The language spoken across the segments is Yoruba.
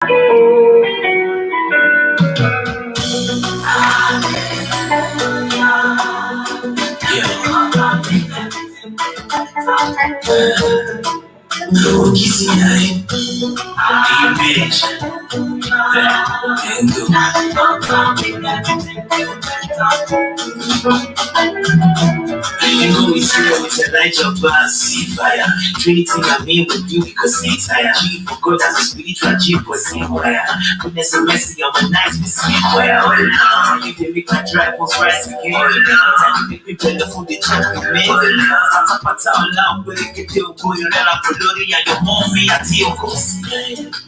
You know we see what it's a light your glass, see fire. Trinity I mean with you because it's higher. G for God as a spiritual G for see where. Goodness and mercy on my nights we see where. Oh Lord, you did make my drive was rise again. Oh Lord, you make me better for the check we made. Oh Lord, pata pata Allah, but it get you go. You let up a lorry and your mom me at your house.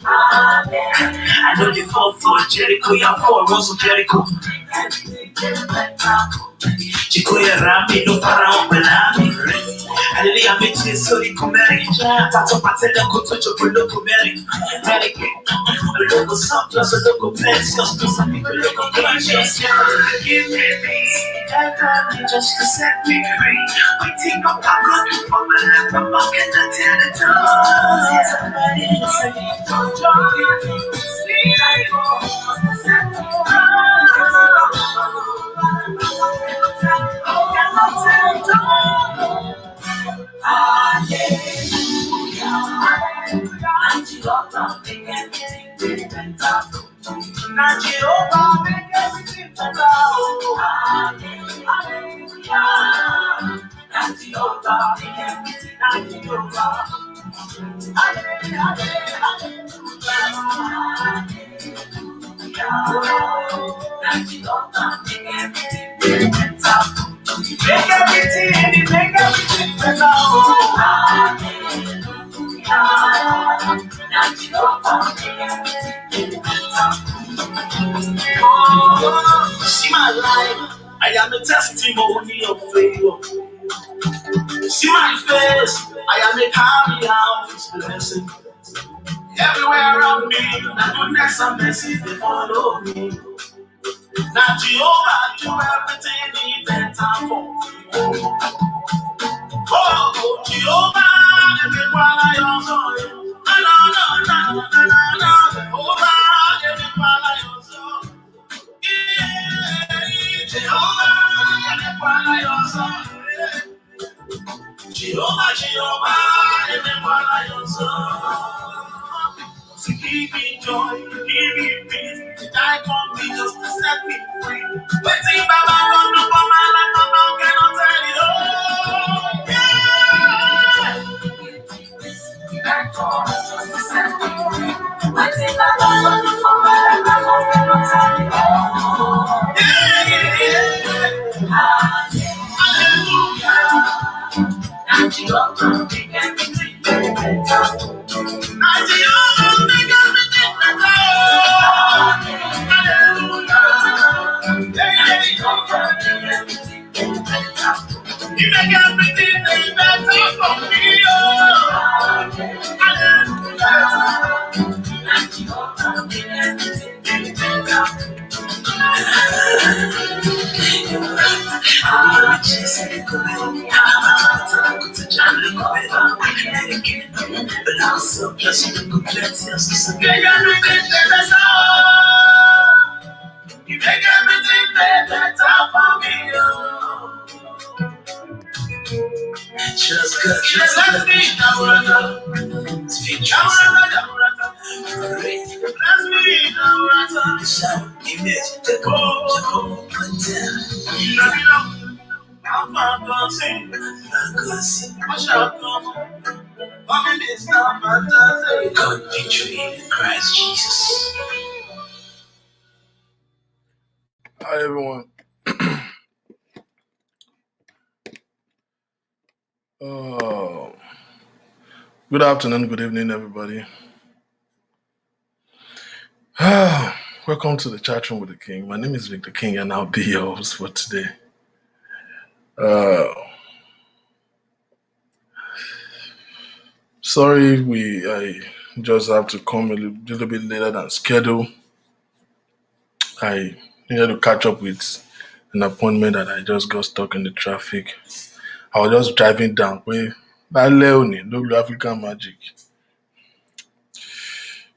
I know you fall for Jericho, you're for Rose Jericho. Chikoya rami no para openami. Hallelujah, make this sorry kumeri. Tato patela koto chokolo kumeri. American, a local surplus, a local place, just to some people local pleasures. Give me peace, everybody just to set me free. We think of how good for my life, I'm walking the territory. Somebody say, don't give me sleep, I go set me Jehovah make everything better. Jehovah make everything See my life, I am a testimony of favor. See my face, I am a carrier of His blessing. Everywhere around me, the goodness and mercy they follow me. Now Jehovah do everything He better for me. Oh, Jehovah, everyone I also. No. Jehovah, everyone I also. Jehovah, everyone I also. Jehovah, everyone I also. To give me joy, to give me peace, I come be just to set me free. Waiting, Baba, come to for my life, Baba, cannot tell it all. I come just to set me free. Waiting, Baba, come to for my life, Baba, cannot tell it all. Hallelujah. And you don't make everything better. And you don't make everything better. Hallelujah. You make everything better for me. Hallelujah. And you don't make everything better. You make everything better for me. Just good, just let me know. Speak trust. Bless me now. Shout, image, the go, put down. I'm not gonna sing. I shall come. I'm in this now, fantasy. God victory in Christ Jesus. Hi everyone. Good afternoon, good evening, everybody. Welcome to the Chatroom with the King. My name is Victor King, and I'll be your host for today. Sorry, I just have to come a little bit later than scheduled. I needed to catch up with an appointment that I just got stuck in the traffic. I was just driving down. That Leonie, African magic.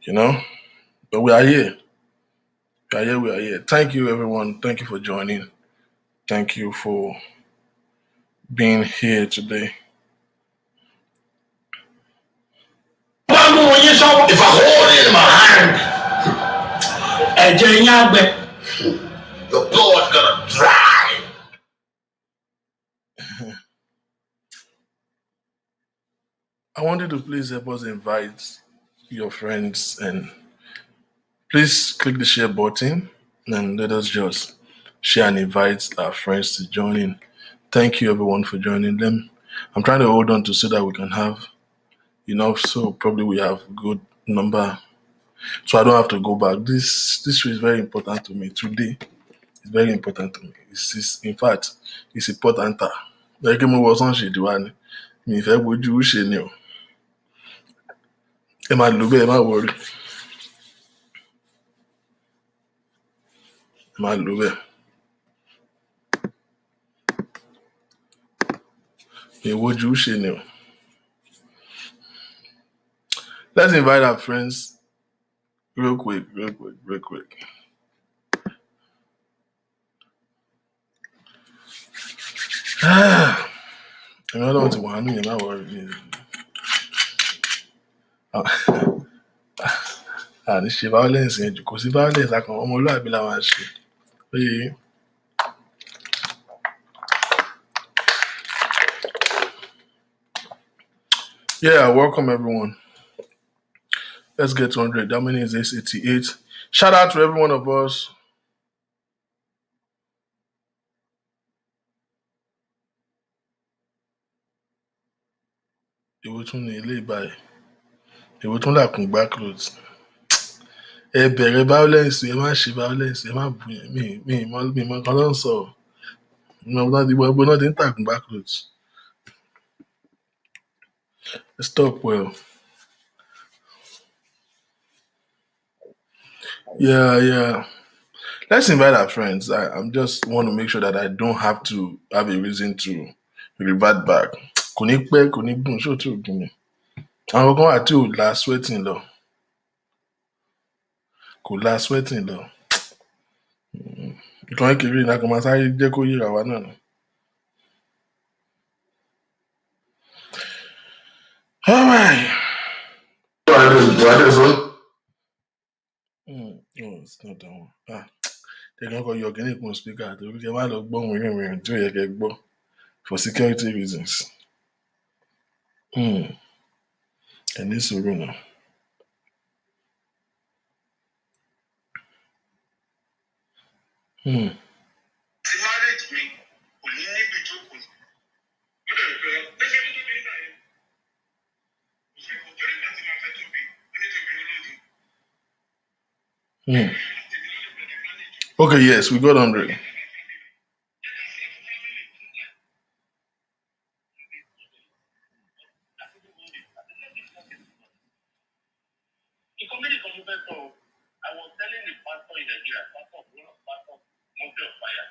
You know? But we are here. We are here. Thank you, everyone. Thank you for joining. Thank you for being here today. If I hold it in my hand, the blood's gonna dry. I want you to please help us invite your friends and please click the share button and let us just share and invite our friends to join in. Thank you everyone for joining them. I'm trying to hold on to so that we can have enough, so probably we have good number, so I don't have to go back. This is very important to me today. It's very important to me. In fact, it's important. Like mo was on ṣe diwa ni mi fẹ́ bójú ṣe ni o. Ẹ máa lò bẹ́ẹ̀, ẹ má worry. Ẹ máa lò bẹ́ẹ̀. Mi wojú ṣe ni o. Let's invite our friends real quick. Èmi Ọlọ́run ti wà nínú yẹn, má worry mi. Àní ṣe violence yẹn jù, kò sí violence akàn ọmọlúwàbí la máa ṣe. Yeah, welcome everyone. Let's get to 100. How many is this? 88. Shout out to every one of us. Èwo tún ní ilé ìbáyìí? Èwo tún làkùn gbá clothes? Ẹ bẹ̀rẹ̀ violence, ẹ má ṣe violence, ẹ má bù yẹn. Mi mọ nǹkan tó ń sọ. Gbogbo náà ti ń tàkùn gbá clothes. Stop well. Yeah. Let's invite our friends. I'm just want to make sure that I don't have to have a reason to revert back. Kò ní pẹ́, kò ní gùn, ṣó tí ò gùn ni. Àwọn kan wà tí ò la sweating lọ. Kò la sweating lọ. Ìkan kékeré ní akọ̀ máa sáré jẹ́ kó yíra wa náà. All right. No, it's not that one. They can call your organic one speaker. They can má lọ gbọ́ wìrìwìrì tí ò yẹ kẹ́ gbọ́ for security reasons. Ẹ ní sùúrù náà. Marriage mi kò ní níbi tó kù. Ó lè fẹ́ tẹ́sí tó bí náà yẹn. Òjò nígbà tí màá fẹ́ tóbi, onítòbí olódì. Okay, yes, we got 100. I was telling the pastor in Nigeria, pastor, Monkey of Fire.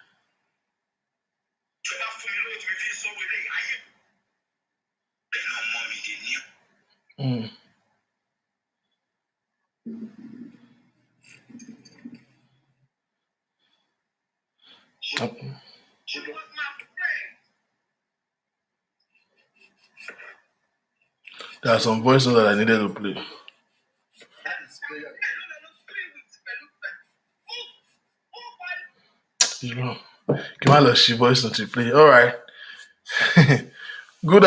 Ṣọlá fún mi lóòótọ́ mi fi sọ wẹlé ayé. Bẹ́ẹ̀ náà mọ́ mi dé ní. She was my friend. There are some voices that I needed to play. You know, she voice to play. All right. Good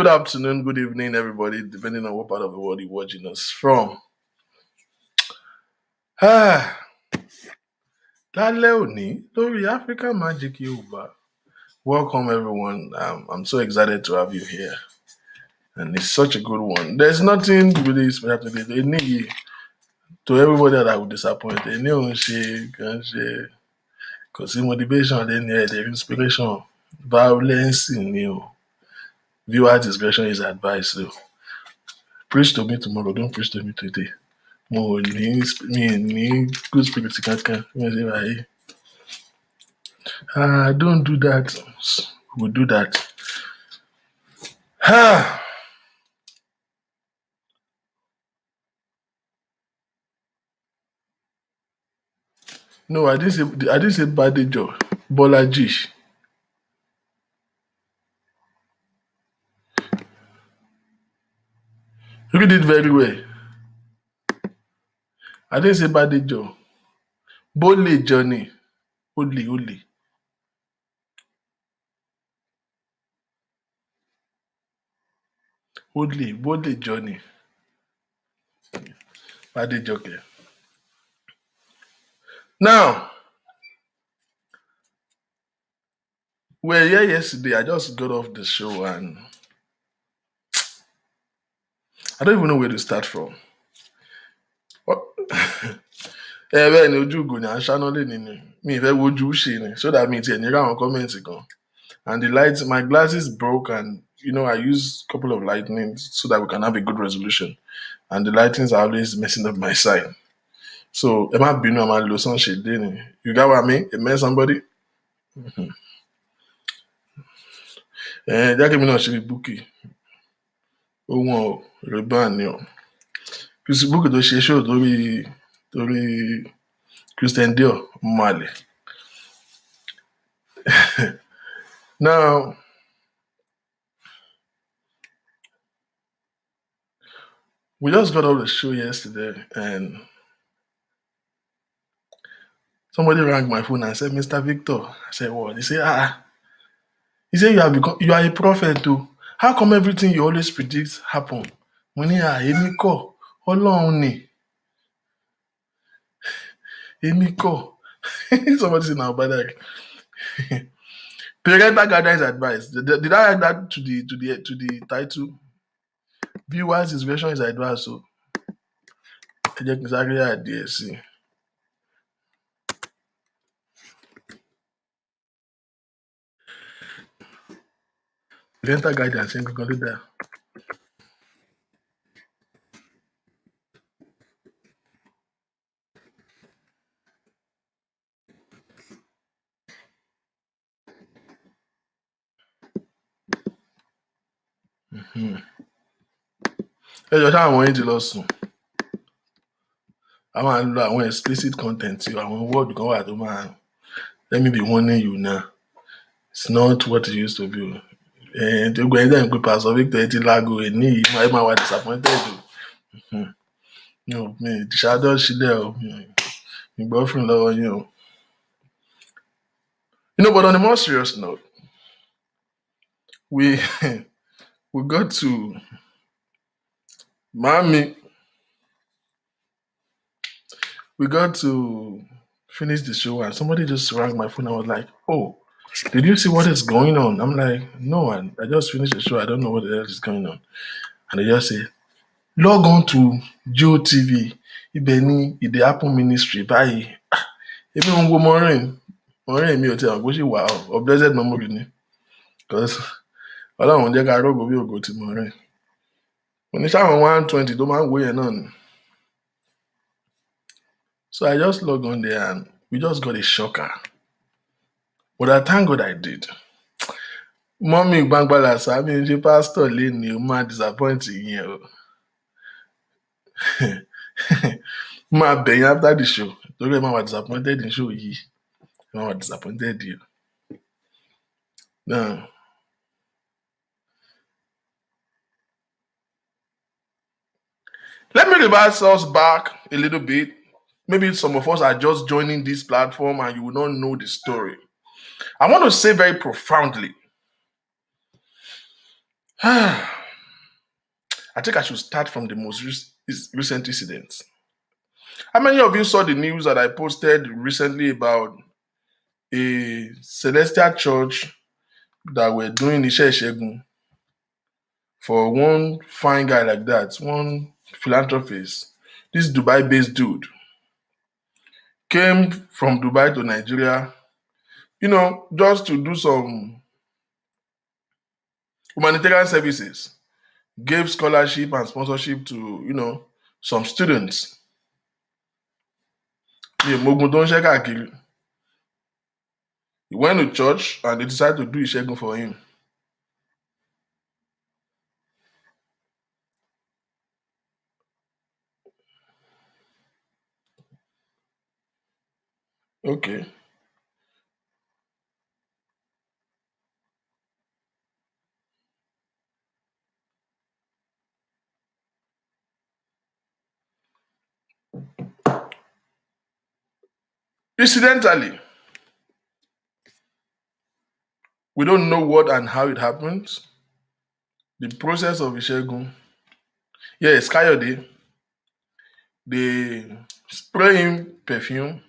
afternoon, good evening, everybody, depending on what part of the world you're watching us from. Lálẹ́ òní lórí Africa Magic Yoruba. Welcome, everyone. I'm so excited to have you here. And it's such a good one. There's nothing really special today. To everybody that I would disappoint, because motivation, the inspiration, violence, viewer discretion is advised. So preach to me tomorrow, don't preach to me today. More need good spirit can't. Don't do that. We'll do that. No, I didn't say Badejo. Bolaji. You did very well. I didn't say Badejo. Bole Johnny. Only. Bole Johnny. Badejo. Okay. Now, we're here yesterday. I just got off the show and I don't even know where to start from. What? Bẹ́ẹ̀ ni ojú ògò ni à ń ṣáná lé nínú mi ìfẹ́ wojú ṣe ni so that mi tiẹ̀ ní ráwọn kọ́mẹ̀ntì kan and the light my glasses broke and I use a couple of lightnings so that we can have a good resolution and the lightings are always messing up my side so ẹ má bínú a máa lo sunshade dé ni you get what I mean? Amen somebody? Jẹ́ kí mi náà ṣe búkì ó wọ́n o rẹ̀bán ni o búkì tó ṣe ṣó torí Christian Dior mọ́ àlè. Now, we just got off the show yesterday and somebody rang my phone and said, Mr. Victor. I said, what? He said, He said, you are a prophet too. How come everything you always predict happen? Mo ní èmi kọ́, Ọlọ́run ni. Èmi kọ́. Somebody said now, but parental guidance advice. Did I add that to the title? Viewers' discretion is advice. So, ẹ jẹ́ kí n sáré àdìẹ sí i. Parental guidance ń kankan ló dáa. Ẹ jọ ṣáà àwọn yín ti lọ sùn. A máa ń lo àwọn explicit content àwọn word kan wà tó máa let me be warning you now it's not what it used to be o. Gbogbo ẹni tẹ́ ń pe Pastor Victor ẹ ti láago ẹ̀ ní yìí ẹ máa wà disappointed o. Mi ìṣáájọ́ sílẹ̀ o. Mi gbọ́ fún lọ́wọ́ yín o. But on a more serious note, we got to Miami. We got to finish the show and somebody just rang my phone. I was like, oh, did you see what is going on? I'm like, no, I just finished the show. I don't know what the hell is going on. And they just say, log on to GOTV. Ibẹ̀ ni Ìdè Apple Ministry báyìí. Èmi ń wo Maureen mi ò tí àwọn bó ṣì wà of blessed memory ni. Because Ọlọ́run jẹ́ ká rògbò bí ògo ti Maureen. Mo ní sáwọn 120 tó máa ń wo yẹn náà ni. So I just logged on there and we just got a shocker. But I thank God I did. Mommy Gbangbala Sami ṣe pastor lé ní o máa disappoint yẹn o. Máa bẹ̀yìn after the show. Torí ẹ máa wà disappointed in show yìí. Ẹ máa wà disappointed yìí. Now, let me reverse us back a little bit. Maybe some of us are just joining this platform and you will not know the story. I want to say very profoundly, I think I should start from the most recent incidents. How many of you saw the news that I posted recently about a celestial church that were doing Iṣẹ́ Ìṣẹ́gun for one fine guy like that, one philanthropist, this Dubai-based dude, came from Dubai to Nigeria, just to do some humanitarian services, gave scholarship and sponsorship to, some students. He went to church and they decided to do Ìṣẹ́gun for him. Okay. Incidentally, we don't know what and how it happens. The process of Ishegun. Yes, Kayode, they spray him perfume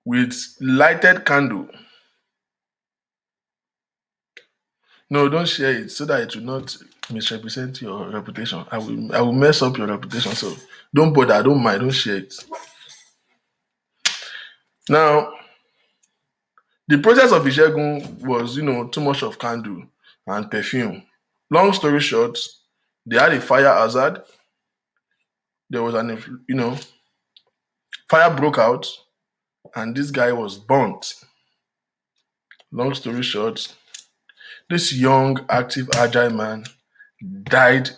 with lighted candle. No, don't share it so that it will not misrepresent your reputation. I will mess up your reputation. So don't bother, don't mind, don't share it. Now, the process of Ishegun was, too much of candle and perfume. Long story short, they had a fire hazard. There was fire broke out, and this guy was burnt. Long story short, this young, active, agile man died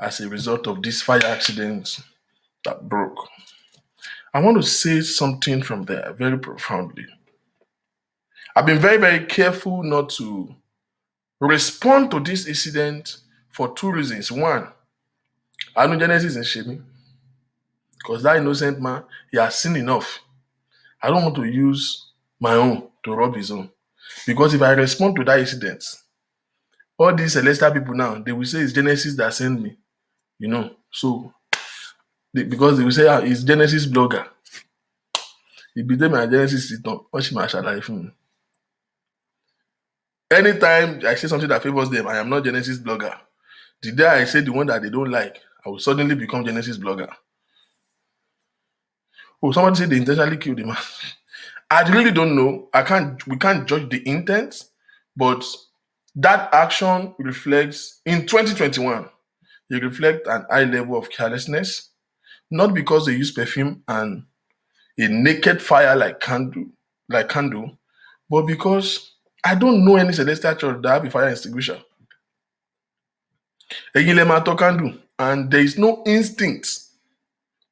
as a result of this fire accident that broke. I want to say something from there very profoundly. I've been very, very careful not to respond to this incident for two reasons. One, I know Genesis is shaming because that innocent man, he has seen enough. I don't want to use my own to rob his own. Because if I respond to that incident, all these celestial people now, they will say it's Genesis that sent me. So because they will say it's Genesis blogger. If you tell me Genesis is not, what she must life. Anytime I say something that favors them, I am not Genesis blogger. The day I say the one that they don't like, I will suddenly become Genesis blogger. Oh, somebody said they intentionally killed the man. I really don't know. We can't judge the intent, but that action reflects in 2021. It reflects an high level of carelessness, not because they use perfume and a naked fire like candle, but because I don't know any celestial church that have a fire extinguisher. Ẹ̀yin lẹ máa tọ́ candle and there is no instinct.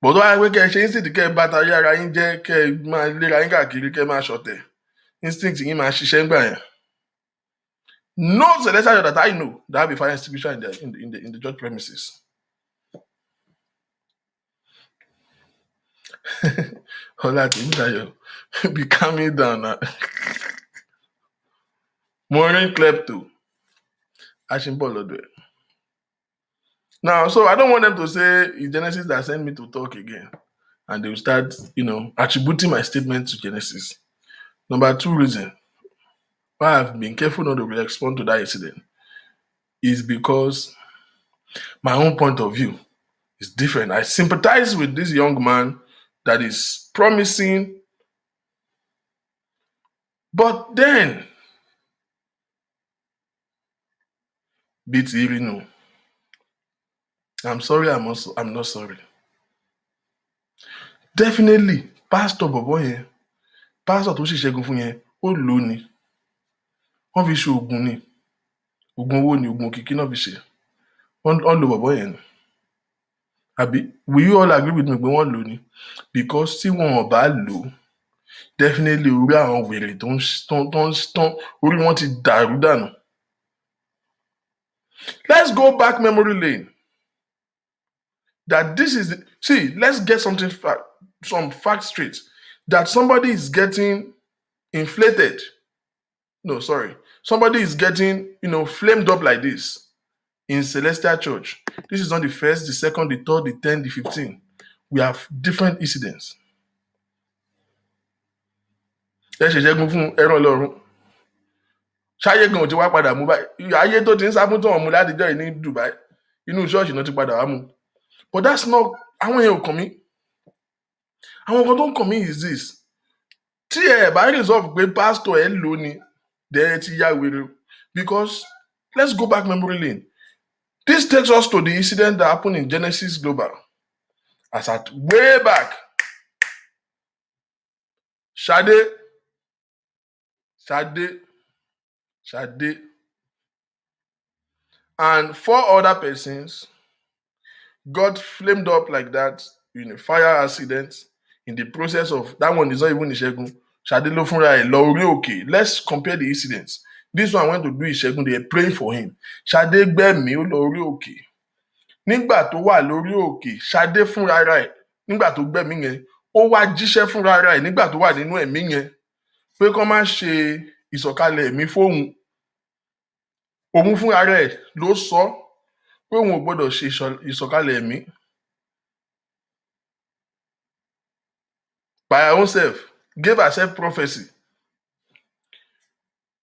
But why we kẹ́ ẹ ṣe instinct kẹ́ ẹ bá tayé ara yín jẹ́ kẹ́ ẹ máa léra yín káàkiri kẹ́ ẹ máa ṣọ̀tẹ̀. Instinct yín máa ṣiṣẹ́ ń gbà yẹn. No celestial church that I know that have a fire extinguisher in the church premises. Hola, Timidayo. Be calming down now. Maureen klepto. Ashimbolodwe. Now, so I don't want them to say it's Genesis that sent me to talk again. And they will start, attributing my statement to Genesis. Number two reason why I've been careful not to respond to that incident is because my own point of view is different. I sympathize with this young man that is promising, but then, no. I'm sorry, I'm not sorry. Definitely, Pastor Bobo yẹn, Pastor tó ṣèṣẹ́gun fún yẹn, ó lò ní. Wọ́n fi ṣe oògùn ni. Oògùn owó ni, oògùn òkìkí náà fi ṣe. Wọ́n lo Bobo yẹn ni. Àbí, will you all agree with me pé wọ́n lò ní? Because tí wọn ò bá lò, definitely orí àwọn wèrè tó ń orí wọn ti dàrú dànù. Let's go back memory lane. That this is let's get some facts straight. That somebody is getting inflated. No, sorry. Somebody is getting, flamed up like this in Celestial Church. This is not the first, the second, the third, the 10, the 15. We have different incidents. Ẹ ṣẹ̀ṣẹ́gun fún ẹran Ọlọ́run. Ṣáyé gan ò ti wá padà mú báyìí. Ayé tó ti ń sáfún tó wọn mú ládìjọ́ yìí ní Dubai. Inú ṣọ́ọ̀ṣì náà ti padà wá mú. But that's not, àwọn èèyàn ò kàn mí. Àwọn kan tó ń kàn mí is this. Tí ẹ bá resolve pé pastor ẹ lò ní, dẹ̀ ti yá wèrè. Because let's go back memory lane. This takes us to the incident that happened in Genesis Global. As at way back. Shade, and 4 other persons got flamed up like that in a fire accident in the process of that one is not even Ìṣẹ́gun. Ṣadé ló fúnra ẹ̀ lọ orí òkè. Let's compare the incidents. This one went to do Ìṣẹ́gun, they are praying for him. Ṣadé gbẹ̀mí ó lọ orí òkè. Nígbà tó wà lórí òkè, Ṣadé fúnra ẹ̀ nígbà tó gbẹ̀mí yẹn, ó wá jíṣẹ́ fúnra ẹ̀ nígbà tó wà nínú ẹ̀mí yẹn pé kó má ṣe ìsọ̀kalẹ̀ ẹ̀mí fóun. Òun fúnra ẹ̀ ló sọ pé òun ò gbọ́dọ̀ ṣe ìsọ̀kalẹ̀ ẹ̀mí. By her own self, gave herself prophecy.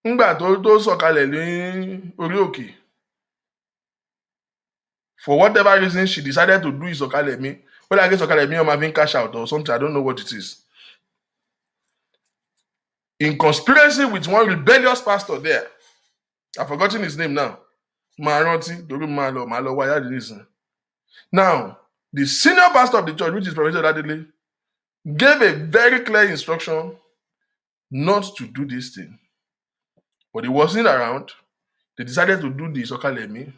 Nígbà tó sọ̀kalẹ̀ ní orí òkè, for whatever reason, she decided to do ìsọ̀kalẹ̀ ẹ̀mí. Whether I get ìsọ̀kalẹ̀ ẹ̀mí or having cash out or something, I don't know what it is. In conspiracy with one rebellious pastor there. I've forgotten his name now. Now, the senior pastor of the church, which is Professor Adele, gave a very clear instruction not to do this thing. But he wasn't around. They decided to do the Sokalemi.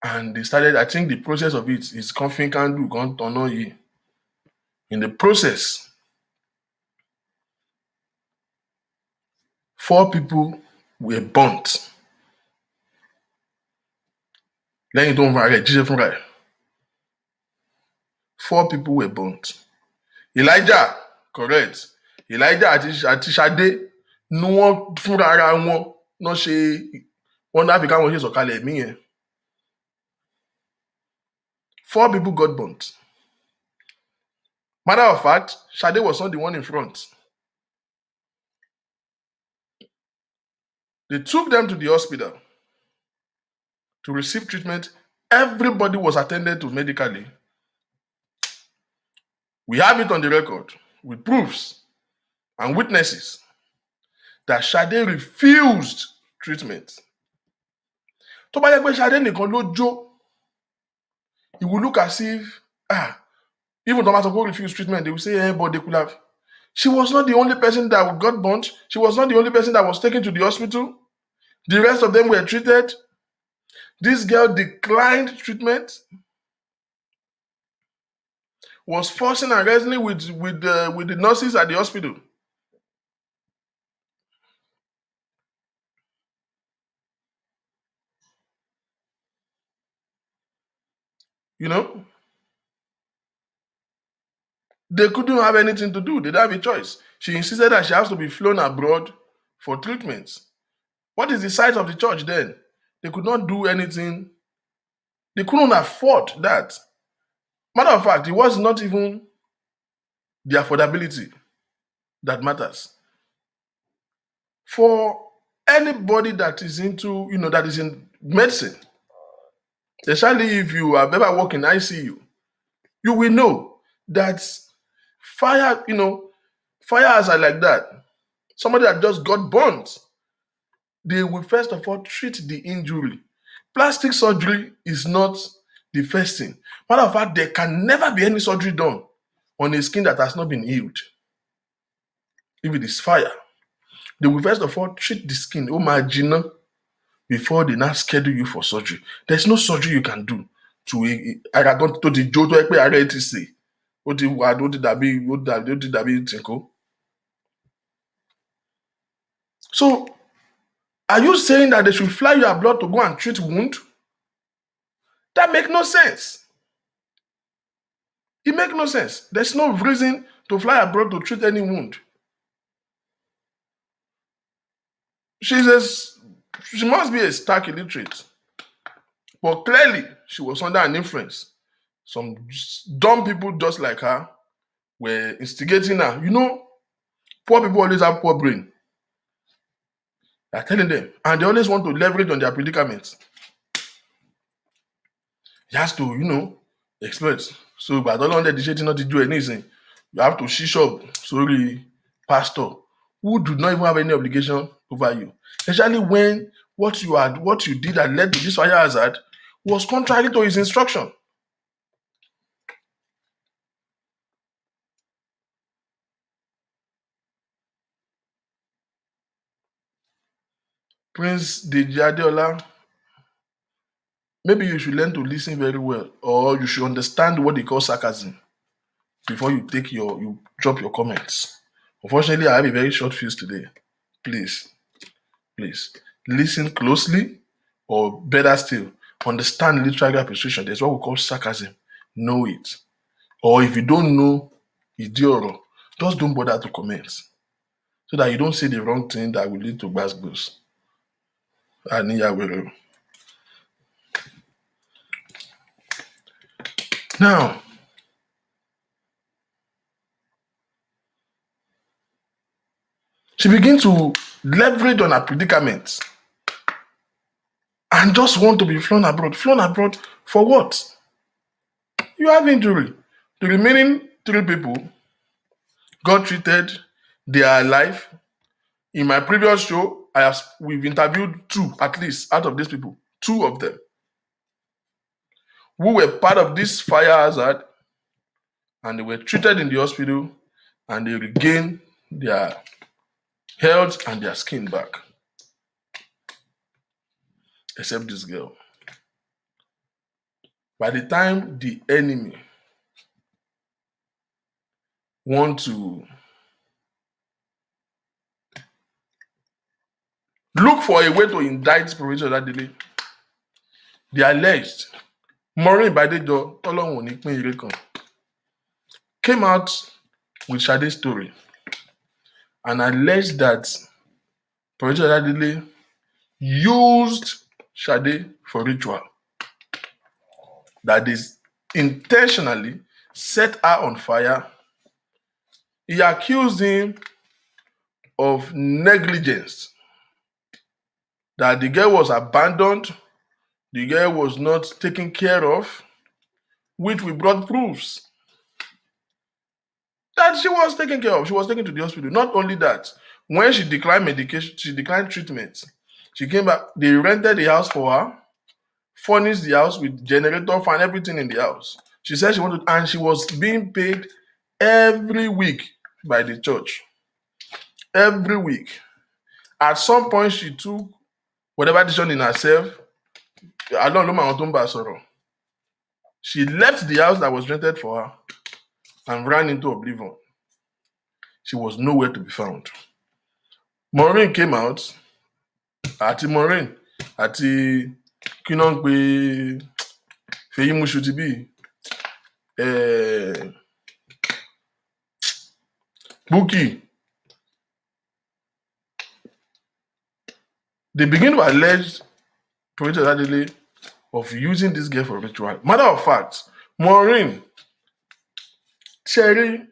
And they started, I think the process of it is confident can do, gone to ye. In the process, 4 people were burnt. Then you don't forget, Jesus from right. 4 people were burnt. Elijah, correct. Elijah àti Ṣadé ni wọ́n fúnra ara wọn náà ṣe wọ́n náà fi káwọn ṣe sọ̀kalẹ̀ ẹ̀mí yẹn. 4 people got burnt. Matter of fact, Ṣadé was not the one in front. They took them to the hospital to receive treatment. Everybody was attended to medically. We have it on the record with proofs and witnesses that Ṣadé refused treatment. Tó bá yẹ pé Ṣadé nìkan ló jó, it will look as if, even though Tomato refused treatment, they will say, but they could have. She was not the only person that got burnt. She was not the only person that was taken to the hospital. The rest of them were treated. This girl declined treatment, was forcing and wrestling with the nurses at the hospital. You know? They couldn't have anything to do. They didn't have a choice. She insisted that she has to be flown abroad for treatments. What is the size of the church then? They could not do anything. They couldn't afford that. Matter of fact, it was not even the affordability that matters. For anybody that is into, that is in medicine, especially if you have ever worked in ICU, you will know that fires are like that. Somebody that just got burnt, they will first of all treat the injury. Plastic surgery is not the first thing. Matter of fact, there can never be any surgery done on a skin that has not been healed. If it is fire, they will first of all treat the skin, before they now schedule you for surgery. There's no surgery you can do to the So, are you saying that they should fly you abroad to go and treat wound? That makes no sense. It makes no sense. There's no reason to fly abroad to treat any wound. She must be a stark illiterate. But clearly, she was under an influence. Some dumb people just like her were instigating her. Poor people always have poor brain. They're telling them, and they always want to leverage on their predicaments. He has to, exploit. So, but all under the not to do anything. You have to shish up. Sorry, pastor, who do not even have any obligation over you. Especially when what you did that led to this fire hazard was contrary to his instruction. Prince Deji Adeola, maybe you should learn to listen very well, or you should understand what they call sarcasm. before you drop your comments. Unfortunately, I have a very short fuse today. Please listen closely, or better still, understand literary appreciation. There's what we call sarcasm. Know it. Or if you don't know idioro, just don't bother to comment, so that you don't say the wrong thing that will lead to gbasgbos. Now, she begins to leverage on her predicament and just want to be flown abroad. Flown abroad for what? You have injury. The remaining 3 people got treated. They are alive. In my previous show, we've interviewed 2 at least out of these people. 2 of them who were part of this fire hazard, and they were treated in the hospital, and they regained their health and their skin back. Except this girl. By the time the enemy want to look for a way to indict Perpetual that delay, the alleged Maureen Badejo, Ọlọ́run ò ní pín ire kan, came out with Sade's story and alleged that Perpetual that delay used Sade for ritual, that is intentionally set her on fire. He accused him of negligence, that the girl was abandoned, the girl was not taken care of, which we brought proofs that she was taken care of. She was taken to the hospital. Not only that, when she declined medication, she declined treatment, she came back, they rented the house for her, furnished the house with generator, fan, everything in the house. She said she wanted, and she was being paid every week by the church. Every week. At some point, she took whatever decision in herself. I don't know my own sọ̀rọ̀. She left the house that was rented for her and ran into oblivion. She was nowhere to be found. Maureen came out. Àti Maureen àti kí náà ń pe Fèyí Mushu ti bí Bukky. They begin to allege Perpetual Adele of using this girl for ritual. Matter of fact, Maureen, Cherry,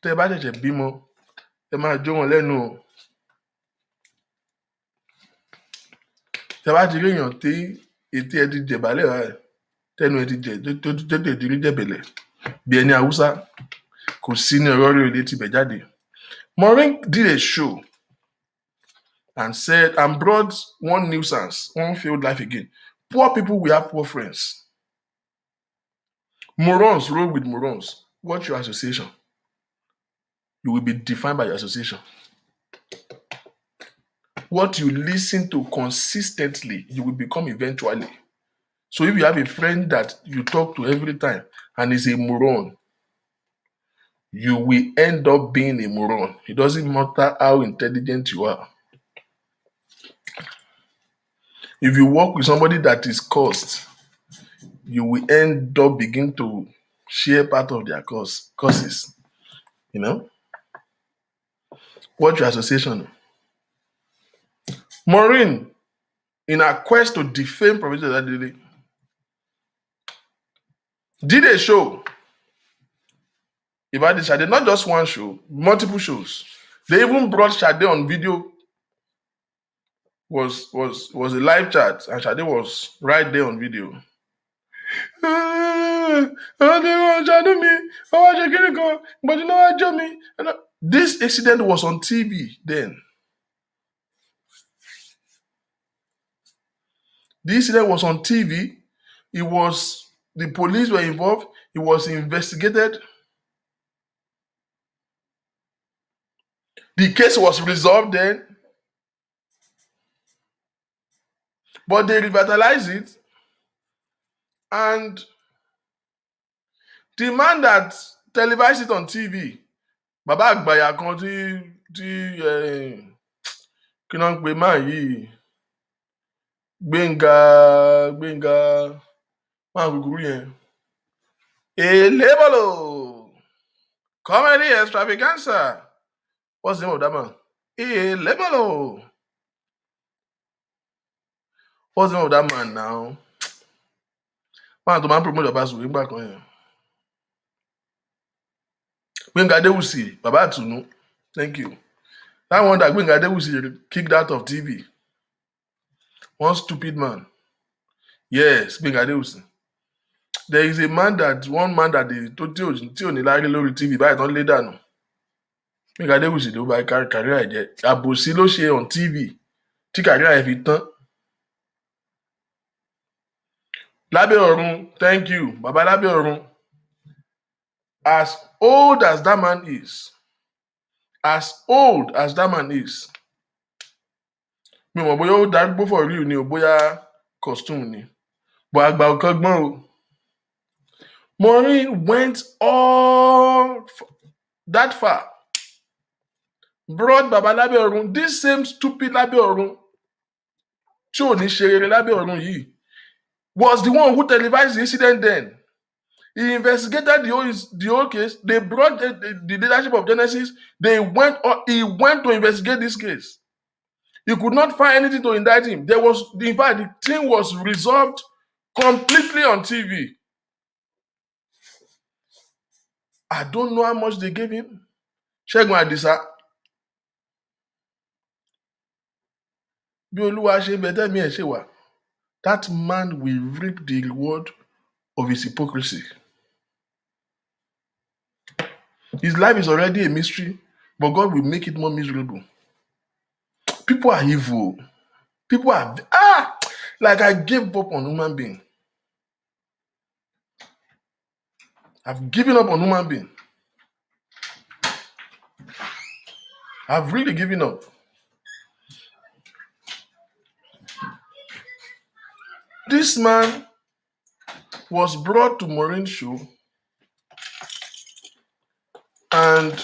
tẹ́ bá ṣẹ̀ṣẹ̀ bímọ, ẹ máa jó wọn lẹ́nu o. Tẹ́ bá ti rí èèyàn tí etí ẹ ti jẹ̀bálẹ̀ rẹ̀, tẹ́nu ẹ ti jẹ̀, tètè ti rí jẹ̀bẹ̀lẹ̀, bí ẹni Haúsá, kò sí ní ọ̀rọ̀ rẹ̀ létí bẹ̀ jáde. Maureen did a show and said, and brought one nuisance, one failed life again. Poor people will have poor friends. Morons roll with morons. What's your association? You will be defined by your association. What you listen to consistently, you will become eventually. So if you have a friend that you talk to every time and is a moron, you will end up being a moron. It doesn't matter how intelligent you are. If you work with somebody that is cursed, you will end up begin to share part of their curses. You know? What's your association? Maureen, in her quest to defame Professor Adele, did a show about Sade, not just one show, multiple shows. They even brought Sade on video, was a live chat, and Sade was right there on video. This incident was on TV then. The incident was on TV. The police were involved. It was investigated. The case was resolved then. But they revitalized it. And The man that televised it on TV, bàbá àgbàyà kan kí náà ń pe máa yìí Gbénga máa kúkúrú yẹn. Elébọ̀lò comedy extravaganza. What's the name of that man? Elébọ̀lò. What's the name of that man now? Man tó máa ń promote bàbá sùn nígbà kan yẹn. Gbénga Adéwùsì, bàbá àtùnú. Thank you. That one that Gbénga Adéwùsì kicked out of TV. One stupid man. Yes, Gbénga Adéwùsì. There is a man that one man that tí ò ní lárí lórí TV báyìí tán lé dànù. Gbénga Adéwùsì ló bá kàríà ẹ̀ jẹ́. Àbòsí ló ṣe on TV tí kàríà ẹ̀ fi tán. Lábẹ́ ọ̀run, thank you, Bàbá Lábẹ́ ọ̀run. As old as that man is, mi mọ̀ bóyá ó darúgbó for real ni o bóyá costume ni. But àgbà ò kọ́gbọ́n o. Maureen went all that far. Brought Baba Lábẹ́ ọ̀run, this same stupid Lábẹ́ ọ̀run, tí ò ní ṣe rere Lábẹ́ ọ̀run yìí, was the one who televised the incident then. He investigated the whole case. They brought the leadership of Genesis. He went to investigate this case. He could not find anything to indict him. In fact, the thing was resolved completely on TV. I don't know how much they gave him. Ṣẹ́gun Àdìsá. Bí Olúwa ṣe bẹ̀tẹ̀ mi ẹ̀ ṣe wà. That man will reap the reward of his hypocrisy. His life is already a mystery, but God will make it more miserable. People are evil. People are like I gave up on human being. I've given up on human being. I've really given up. This man was brought to Maureen's show and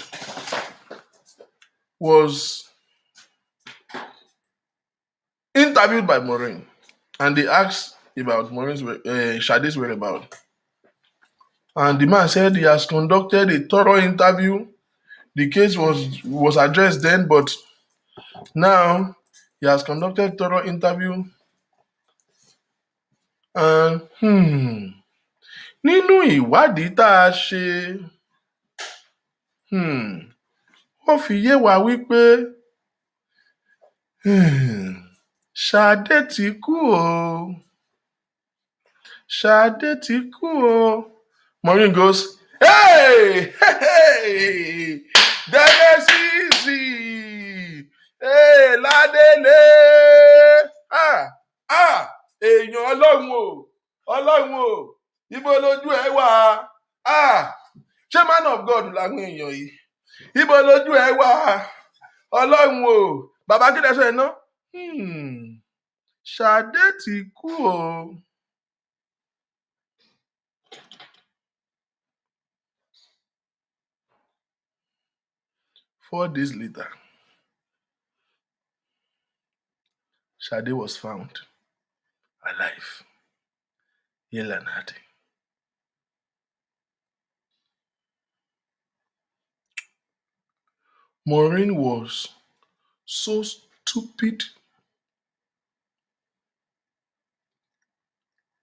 was interviewed by Maureen, and they asked about Maureen's Sade's whereabouts. And the man said he has conducted a thorough interview. The case was addressed then, but now he has conducted a thorough interview. And nínú ìwádìí tá a ṣe, ó fi yé wa wípé Ṣadé ti kú o. Ṣadé ti kú o. Maureen goes, hey, Genesis, hey, Ládélé, èèyàn Ọlọ́run o, ibo lójú ẹ wà, ṣé man of God làwọn èèyàn yìí, ibo lójú ẹ wà, Ọlọ́run o, bàbá kí lẹ sọ ẹ ná, Ṣadé ti kú o. 4 days later, Sade was found alive, hale and hearty. Maureen was so stupid,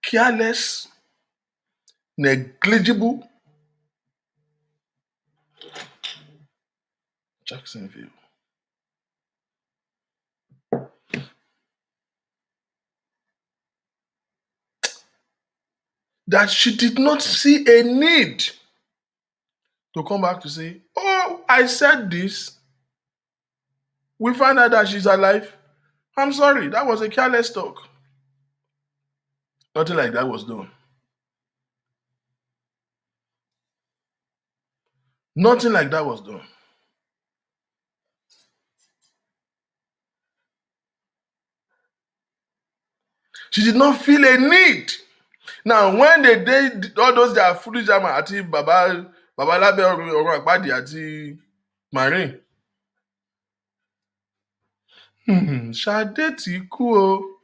careless, negligible. Jacksonville. That she did not see a need to come back to say, oh, I said this. We found out that she's alive. I'm sorry, that was a careless talk. Nothing like that was done. Nothing like that was done. She did not feel a need. Now, when they did all those their foolish jam àti Babalabe ọ̀rọ̀ àpáàdì àti Maureen. Ṣadé ti kú o.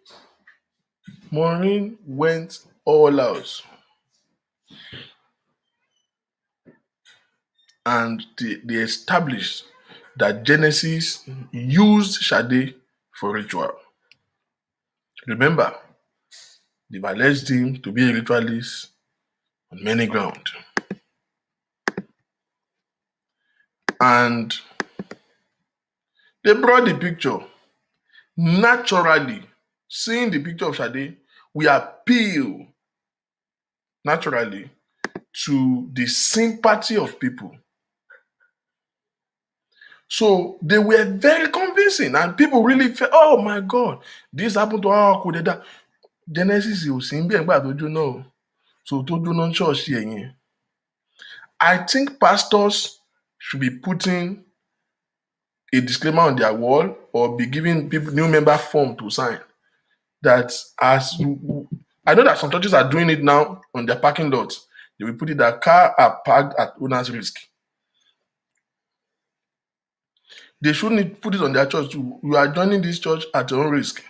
Maureen went all out. And they established that Genesis used Shade for ritual. Remember, they've alleged him to be a ritualist on many grounds. And they brought the picture. Naturally, seeing the picture of Shade, we appeal naturally to the sympathy of people. So they were very convincing, and people really felt, oh my God, this happened to our Kudeda. Genesis ò sí ń bí ẹ̀gbà tó jóná o. So tó jóná ṣọ́ọ̀ṣì ẹ̀yìn. I think pastors should be putting a disclaimer on their wall or be giving people new member form to sign. That I know that some churches are doing it now on their parking lots. They will put it that cars are parked at owner's risk. They shouldn't put it on their church too. You are joining this church at your own risk.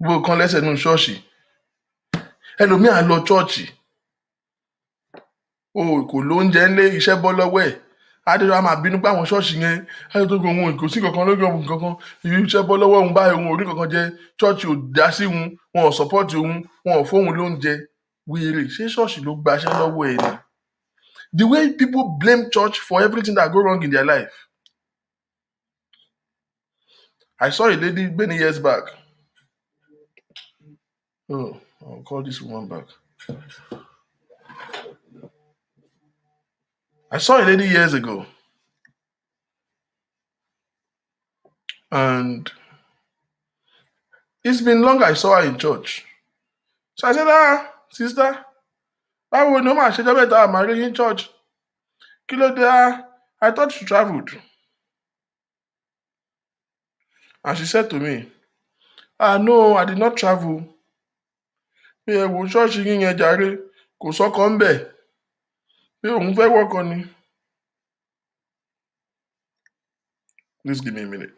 Gbogbo kan lẹ́sẹ̀ nínú ṣọ́ọ̀ṣì. Ẹlòmíà lọ ṣọ́ọ̀ṣì. O kò lóúnjẹ ńlé, iṣẹ́ bọ́ lọ́wọ́ ẹ̀. Adéjọ́ a máa bínú pé àwọn ṣọ́ọ̀ṣì yẹn ayé tó gbọ́n òun kò sí kankan lórí ọ̀hún kankan. Iṣẹ́ bọ́ lọ́wọ́ òun báyìí òun ò rí kankan jẹ. Ṣọ́ọ̀ṣì ò dá sí òun, wọn ò sọ́pọ́ọ̀tì òun, wọn ò fóun lóúnjẹ. Wèrè ṣé ṣọ́ọ̀ṣì ló gbaṣẹ́ lọ́wọ́ ẹ̀ ni? The way people blame church for everything that go wrong in their life. I saw a lady many years back. Oh, I'll call this woman back. I saw a lady years ago. And it's been long I saw her in church. So I said, sister, báwo ni ó máa ṣe jẹ́ bẹ́ẹ̀ marry in church? Kí ló dé? I thought you traveled. And she said to me, no, I did not travel. Pé ẹ wo ṣọ́ọ̀ṣì yín yẹn jàre, kò sọ́kọ ń bẹ̀. Pé òun fẹ́ wọ́kọ ni. Please give me a minute.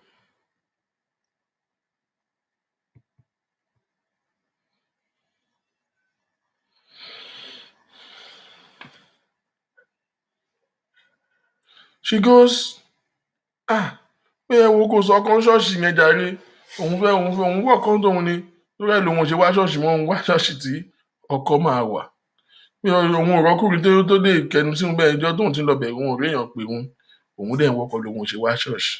She goes, pé ẹ wo kò sọ́kọ ṣọ́ọ̀ṣì yẹn jàre, òun wọ́kọ tóun ni. Lórí ẹ̀ lòun ò ṣe wá ṣọ́ọ̀ṣì mọ́, òun wá ṣọ́ọ̀ṣì tí ọkọ máa wà. Pé òun ò rọ́kùnrin tó lè kẹnu sínú bẹ́ẹ̀ ìjọ tóun ti ń lọ bẹ̀ òun ò réèyàn pé òun dẹ̀ ń wọ́kọ lòun ò ṣe wá ṣọ́ọ̀ṣì.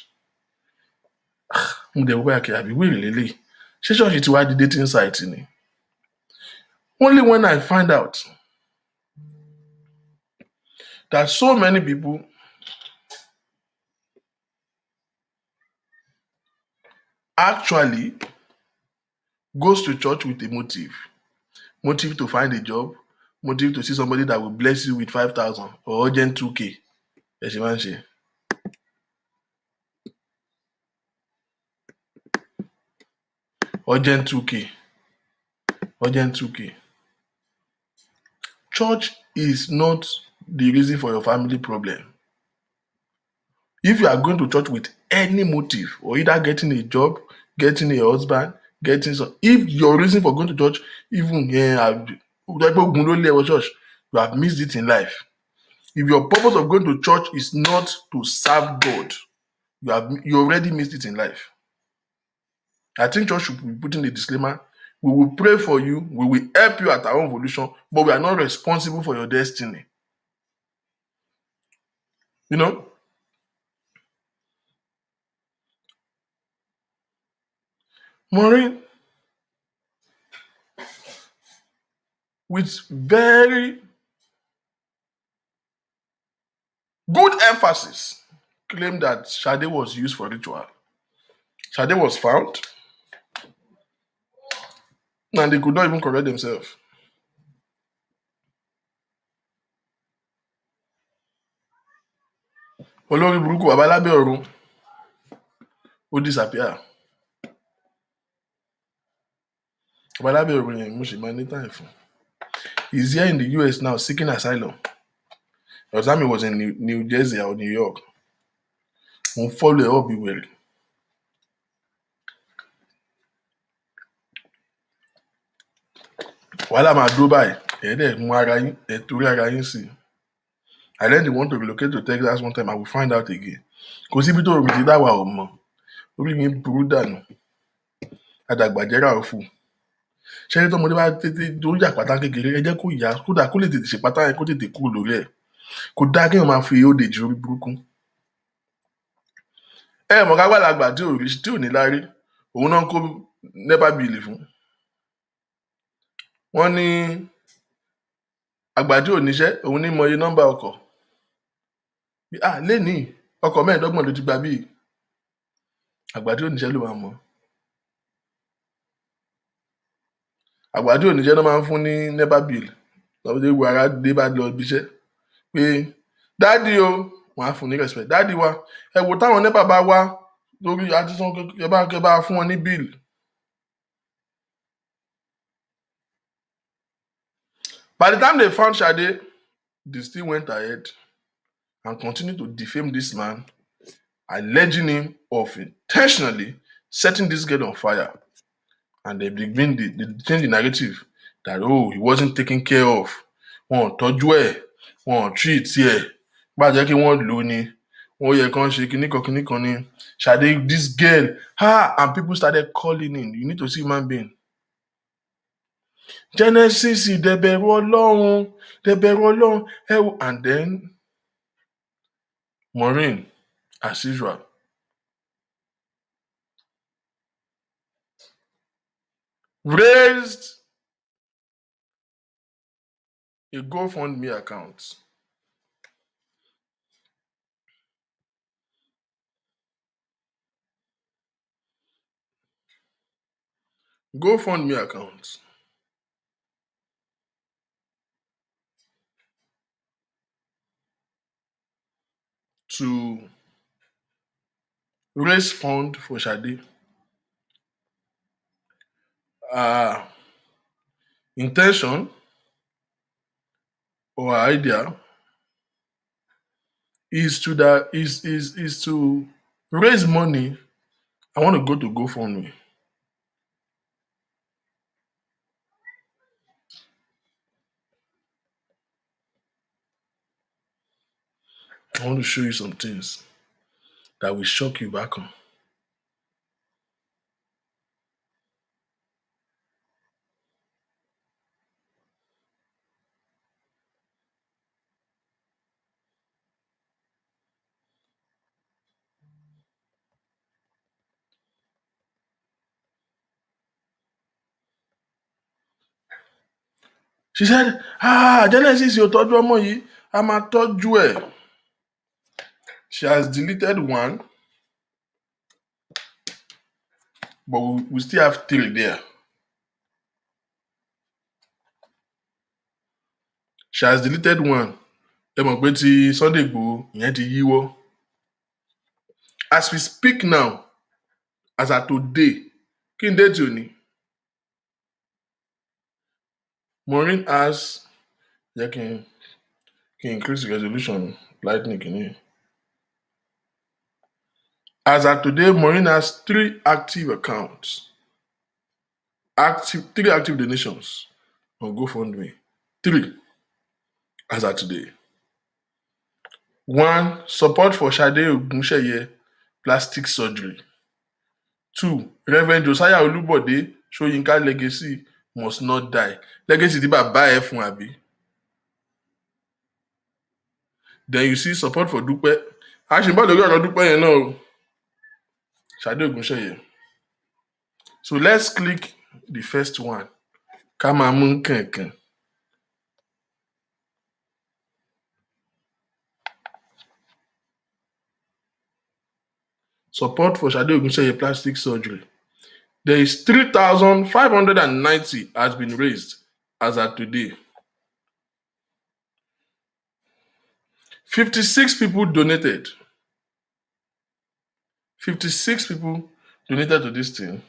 Mo dẹ̀ wọ́pẹ́ àkìrà àbí wèrè lélẹ̀. Ṣé ṣọ́ọ̀ṣì ti wá di dating site ni? Only when I find out that so many people actually goes to church with a motive to find a job, motive to see somebody that will bless you with 5,000 or urgent 2K. Ẹ ṣe máa ń ṣe. Urgent 2K. Church is not the reason for your family problem. If you are going to church with any motive, or either getting a job, getting a husband, if your reason for going to church, even church, you have missed it in life. If your purpose of going to church is not to serve God, you already missed it in life. I think church should be putting a disclaimer. We will pray for you. We will help you at our own volition, but we are not responsible for your destiny. You know? Maureen, with very good emphasis, claimed that Shade was used for ritual. Shade was found, and they could not even correct themselves. Olórí burúkú Babalabe ọ̀run ó disappear. Babalabe ọ̀run yẹn mo sì máa ní time fún. He's here in the US now seeking asylum. By the time he was in New Jersey or New York, we'll follow it up well. While I'm at Dubai, I then they want to relocate to Texas one time. I will find out again. Because if you don't remember that one, only me brutal. Àdàgbàjẹ́ra òfu. Ṣé ẹni tọ́mọdé bá tètè lórí àpáta kékeré ẹ jẹ́ kó yá kódà kó lè tètè ṣèpátá yẹn kó tètè kúrò lórí ẹ̀. Kò dáa kéèyàn máa fi old age orí burúkú. Ẹ mọ̀ kágbàlagbà tí ò ní láárí òun náà ń kó NEPA bill fún. Wọ́n ní àgbà tí ò níṣẹ́ òun ní mọye nọ́mbà ọkọ̀. Lénìí ọkọ̀ mẹ́ẹ̀ẹ́dọ́gbọ̀n ló ti gba bíi àgbà tí ò níṣẹ́ ló máa mọ̀. Àgbà tí ò níṣẹ́ ló máa ń fún ní NEPA bill lọ́wọ́ tí ara dé bá lọ ibiṣẹ́ pé dádì o wọ́n á fún ní respect dádì wa ẹ wò táwọn NEPA bá wá lórí àtisán kẹ bá fún wọn ní bill. By the time they found Sade, they still went ahead and continued to defame this man, alleging him of intentionally setting this girl on fire. And they changed the narrative that, he wasn't taken care of. Wọ́n tọ́jú ẹ̀, wọ́n treat ẹ̀, bá jẹ́ kí wọ́n lò ní, wọ́n yẹ kán ṣe kíníkan ní. Sade, this girl, and people started calling in. You need to see human being. Genesis, dẹ̀bẹ̀rù Ọlọ́run, and then Maureen, as usual. Raised a GoFundMe account. GoFundMe account. To raise fund for Sade. Intention or idea is to raise money. I want to go to GoFundMe. I want to show you some things that will shock you back on. She said, Genesis, you tọ́jú ọmọ yìí, a máa tọ́jú ẹ̀. She has deleted one, but we still have 3 there. She has deleted one. Ẹ mọ̀ pé ti Sunday Igboho ìyẹn ti yíwọ́. As we speak now, as at today, kí n déètì òní? Maureen has, can increase the resolution lightning kìíní. As at today, Maureen has 3 active accounts. 3 active donations on GoFundMe. 3 as at today. 1, support for Sade Ogunṣeye plastic surgery. 2, Reverend Josiah Olubode Soyinka legacy must not die. Legacy tí bàbá ẹ̀ fún àbí. Then you see support for Dúpẹ́. A ṣì ń bọ̀ lórí ọ̀rọ̀ Dúpẹ́ yẹn náà o. Sade Ogunṣeye. So let's click the first one. Ká máa mú kẹ̀kẹ́. Support for Sade Ogunṣeye plastic surgery. There is 3,590 has been raised as at today. 56 people donated. 56 people donated to this thing.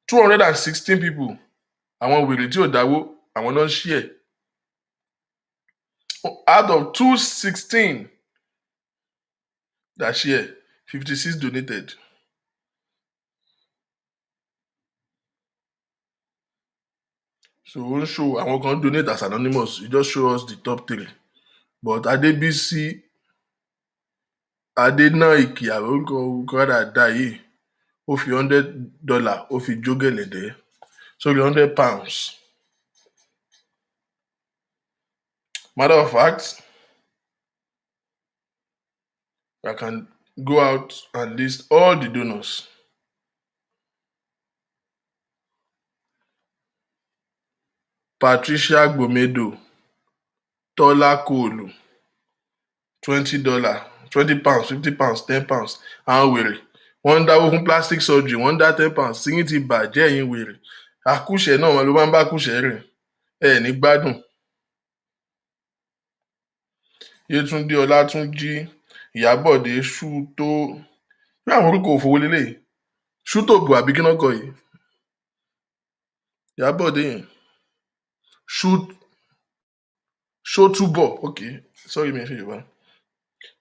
216 people, àwọn wèrè tí ò dáwó, àwọn náà share. Out of 216 that share, 56 donated. So we won't show àwọn kan donate as anonymous. You just show us the top 3. But Adebisi Adenaiki orúkọ dáadáa yìí ó fi $100 ó fi jógẹ̀lẹ̀dẹ́ sórí £100. Matter of fact, I can go out and list all the donors. Patricia Gbomedo, Tola Kolu, $20, £20, £50, £10. Àwọn wèrè wọ́n ń dáwó fún plastic surgery, wọ́n ń dá £10. Síyìn ti bàjẹ́ ẹ̀yin wèrè. Àkúṣẹ̀ náà wọn ló máa ń bá àkúṣẹ̀ rìn. Ẹ ní gbádùn. Yétúndé Ọlátúnjí, Ìyábọ̀dé Ṣútó. Bí àwọn orúkọ òfowó lélẹ̀. Ṣútòbù àbí kí náà kọ yìí? Ìyábọ̀dé yẹn. Ṣótúbọ̀, okay. Sorry, mi ò ṣe Yorùbá.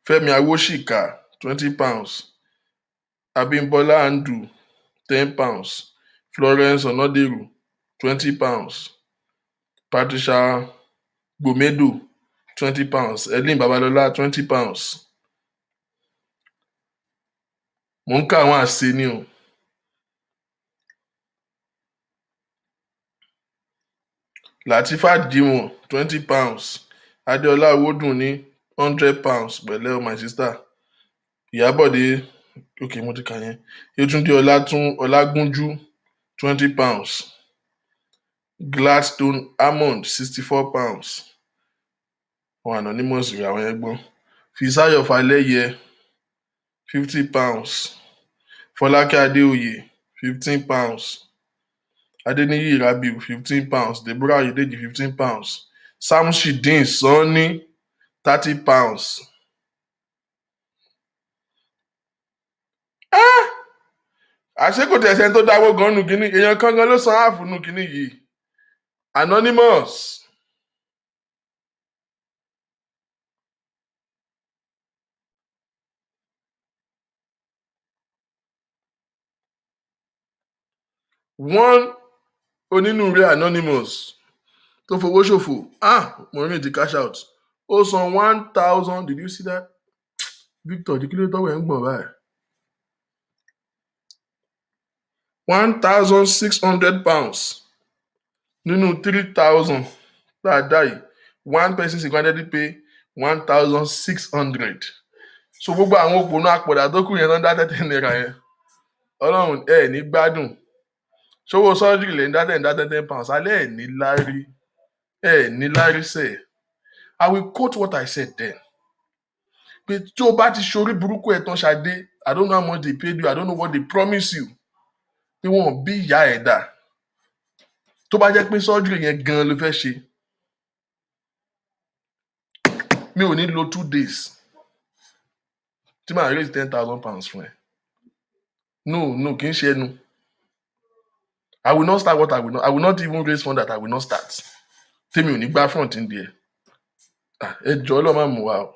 Fẹ́mi Awóṣìkà, £20. Abímbọ́lá Andrew, £10. Florence Onoderu, £20. Patricia Gbomedo, £20. Edlin Babalọlá, £20. Mo ń ká àwọn àṣẹ ni o. Latifa Dimo, £20. Adéọlá Owódùnní, £100. Pẹ̀lẹ́ o my sister. Ìyábọ̀dé, okay, mo ti kà yẹn. Yétúndé Ọlágúnjú, £20. Gladstone Hammond, £64. Àwọn anonymous rẹ̀ àwọn yẹn gbọ́n. Fisáyọ̀ Falẹ́yẹ, £50. Fọlákẹ́ Adéoyè, £15. Adéníyì Rabiu, £15. Deborah Ayọ̀dèjì, £15. Samshideen Sanni, £30. Àṣé kò tẹ̀sẹ̀ tó dáwó gan nù kínní, èèyàn kan gan ló san áàfù nù kínní yìí. Anonymous. One onínúure anonymous tó fowó ṣòfò. Maureen ti cash out. Ó san 1,000. Did you see that? Victor, kí ló tọ́wọ́ ẹ̀ ń gbọ̀n báyìí? £1,600 nínú 3,000 dáadáa yìí. One person single-handedly pay 1,600. So gbogbo àwọn òpònú àpọ̀dà tó kù yẹn tó ń dá £10 yẹn. Ọlọ́run ẹ̀ ní gbádùn. Ṣówó sọ́ọ́dìrì lè ń dá £10. Alẹ́ ẹ̀ ní lárí. Ẹ̀ ní lárí sẹ̀. I will quote what I said then. Pé tí o bá ti ṣorí burúkú ẹ̀ tán Ṣadé, I don't know how much they paid you, I don't know what they promise you. Pé wọn bí ìyá ẹ̀ dà. Tó bá jẹ́ pé sọ́ọ́dìrì yẹn gan ló fẹ́ ṣe. Mi ò ní lo 2 days. Tí màá raise £10,000 fún ẹ. No, kì í ṣe ẹnu. I will not start what I will not. I will not even raise fund that I will not start. Tèmi ò ní gbá front in there. Ẹ jọ̀ọ́ lọ máa mú wa o.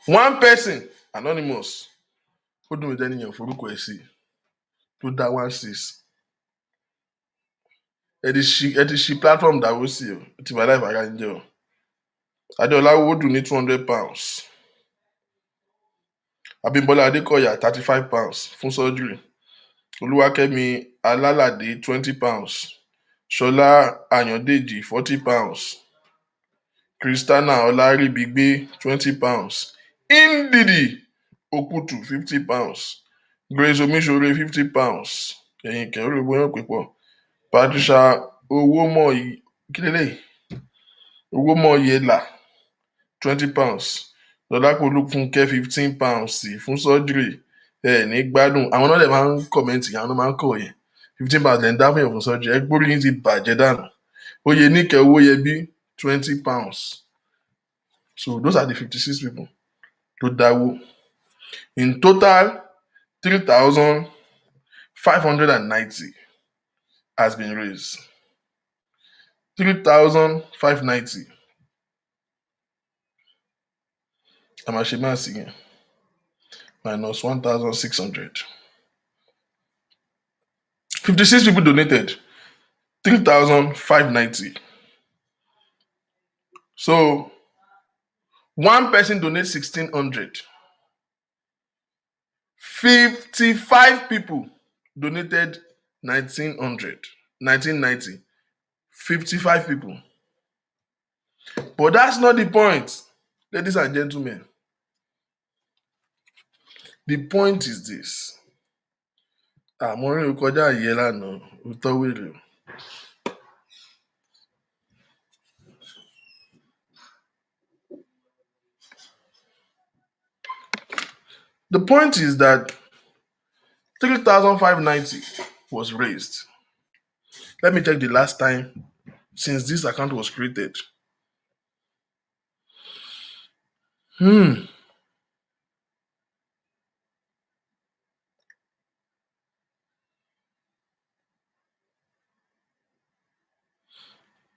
One person, anonymous, ó dùn mí tẹ́niyàn forúkọ ẹ̀ sí tó dá 16. Ẹ ti ṣí platform dáwó sí o. Ti bàdá ìfàgà ń jẹ́ o. Adéọlá Owódùnní, £200. Abímbọ́lá Adékọ̀yà, £35 fún surgery. Olúwakẹ́mi Alálàdé, £20. Ṣọlá Àyàndèjì, £40. Christiana Ọláríbigbé, £20. Ndidi Okutu, £50. Grace Omiṣore, £50. Ẹ̀yin kẹ̀rọ ìbò yẹn pè pọ̀. Patricia Owómọ̀yẹlà, £20. Lọ́lápọ̀ Olúfúnkẹ́, £15 fún surgery. Ẹ ní gbádùn. Àwọn náà lè máa ń kọ̀mẹ́ǹtì, àwọn náà máa ń kọ̀ yẹn. £15 lẹ́ ń dá fún yẹn fún surgery. Ẹ gbórí yín ti bàjẹ́ dànù. Oyèníkẹ́ Owóyẹbí, £20. So those are the 56 people tó dáwó. In total, 3,590 has been raised. 3,590. Amashimasi minus 1,600. 56 people donated. 3,590. So one person donates 1,600. 55 people donated 1990. 55 people. But that's not the point, ladies and gentlemen. The point is this. Maureen kọjá àyè lánàá, òótọ́ wèrè o. The point is that 3,590 was raised. Let me check the last time since this account was created.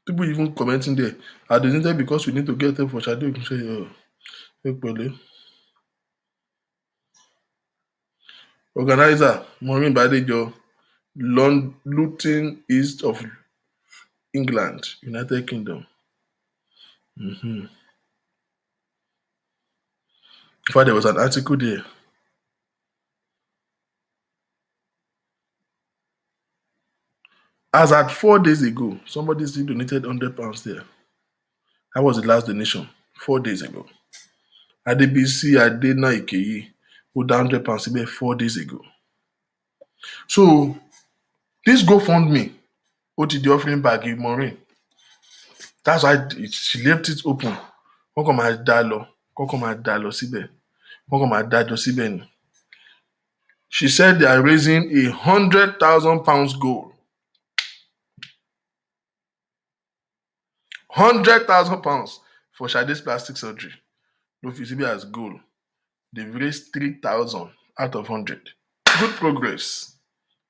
People even commenting there. I donated because we need to get help for Shadow. You can say, organizer, Maureen Badejo, Luton, east of England, United Kingdom. In fact, there was an article there. As at 4 days ago, somebody still donated £100 there. That was the last donation 4 days ago. Adebisi Adena Ikeyi put down £100 4 days ago. So this GoFundMe, OTD offering bag in Maureen. That's why she left it open. Wọ́n kàn máa dá lọ, kọ́kọ́ máa dá lọ síbẹ̀, wọ́n kàn máa dájọ́ síbẹ̀ ni. She said they are raising £100,000 goal. £100,000 for Sade's plastic surgery. No feasible as goal. They've raised 3,000 out of 100. Good progress.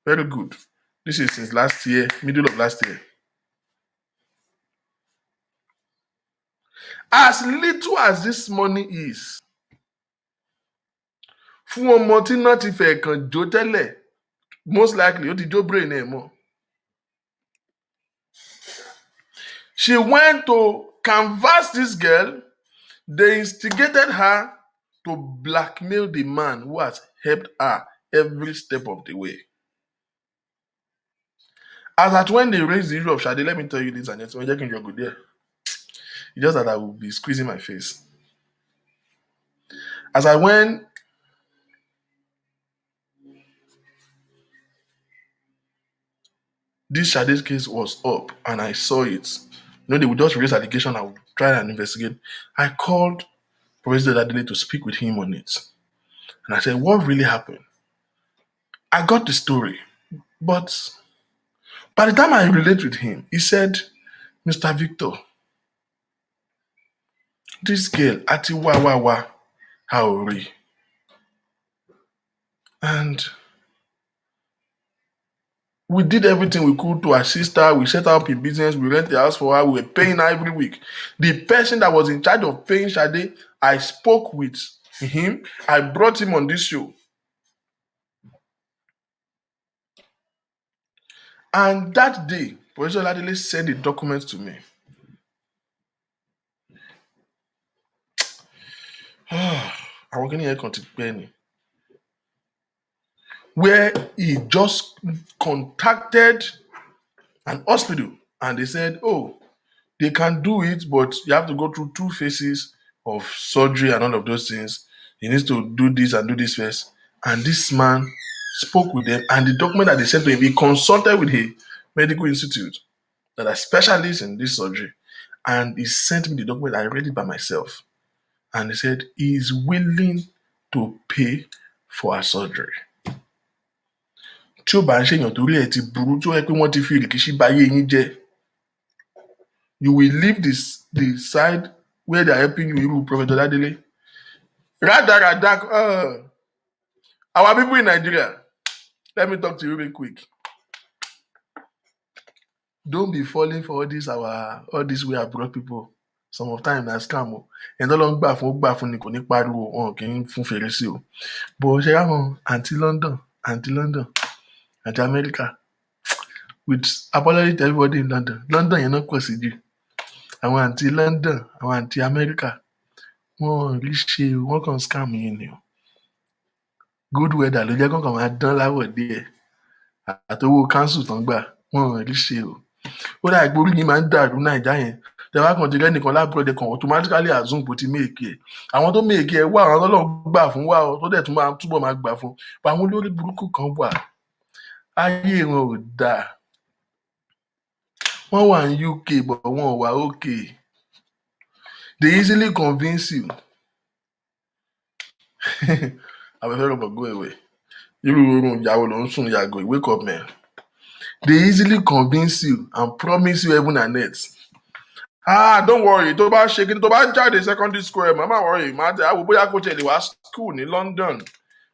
Very good. This is since last year, middle of last year. As little as this money is, fún ọmọ tí náà ti fẹ̀ kàn jó tẹ́lẹ̀, most likely ó ti jó brain ẹ̀ mọ́. She went to canvass this girl. They instigated her to blackmail the man who has helped her every step of the way. As at when they raised the issue of Sade, let me tell you this, and it's when you're good there. It's just that I will be squeezing my face. As I when this Sade's case was up and I saw it, they would just raise allegation, I would try and investigate. I called Professor Adele to speak with him on it. And I said, what really happened? I got the story, but by the time I relate with him, he said, Mr. Victor, this girl, Ati Wawawa Haori, and we did everything we could to assist her. We set up a business. We rent the house for her. We were paying her every week. The person that was in charge of paying Sade, I spoke with him. I brought him on this show. And that day, Professor Ladele sent the documents to me. I was getting a where he just contacted an hospital and they said, oh, they can do it, but you have to go through 2 phases of surgery and all of those things. He needs to do this and do this first. And this man spoke with them, and the document that they sent to him, he consulted with a medical institute that are specialists in this surgery. And he sent me the document. I read it by myself. And he said he is willing to pay for her surgery. Tí ó bá ń ṣèyàn torí ẹ̀ ti burú tó yẹ pé wọ́n ti fi ìrìkìṣí báyé yín jẹ́, you will leave the side where they are helping you, irú Professor Ladele. Our people in Nigeria, let me talk to you real quick. don't be falling for all these way abroad people. Some of time na scam o. Ẹni tó lọ ń gbà fún ni kò ní pariwo wọn kì í fún fèrèsé o. Bó ṣe ráwọn àǹtí London, àǹtí America, with apology to everybody in London. London yẹn náà pọ̀ sí jù. Àwọn àǹtí London, àwọn àǹtí America, wọn ò rí ṣe o, wọn kàn scam yín ni o. Good weather ló jẹ́ kọ́kàn máa dán láwọ̀ díẹ̀. Àtowó council tán gbà, wọn ò rí ṣe o. Ó dà ìgbórí yìí máa ń dàrú Nàìjà yẹn. Tẹ̀wá kan ti rẹ́nìkan lábúròdì kan automatically assume bó ti méèkì ẹ̀. Àwọn tó méèkì ẹ̀ wà, àwọn tó lọ gbà fún wa o, tó dẹ̀ túbọ̀ máa gbà fún. Pa àwọn olórí burúkú kan wà. Ayé wọn ò dáa. Wọ́n wà ní UK but wọn ò wà okay. They easily convince you. Abẹ́fẹ́ rọ̀bọ̀ go away. Irú oorun ìyàwó ló ń sùn yàgò, wake up man. They easily convince you and promise you heaven and earth. Don't worry, tó bá ṣe kí tó bá jáde secondary school ẹ̀ má worry, má tẹ̀ àwọ̀ bóyá kò tiẹ̀ lè wá school ní London.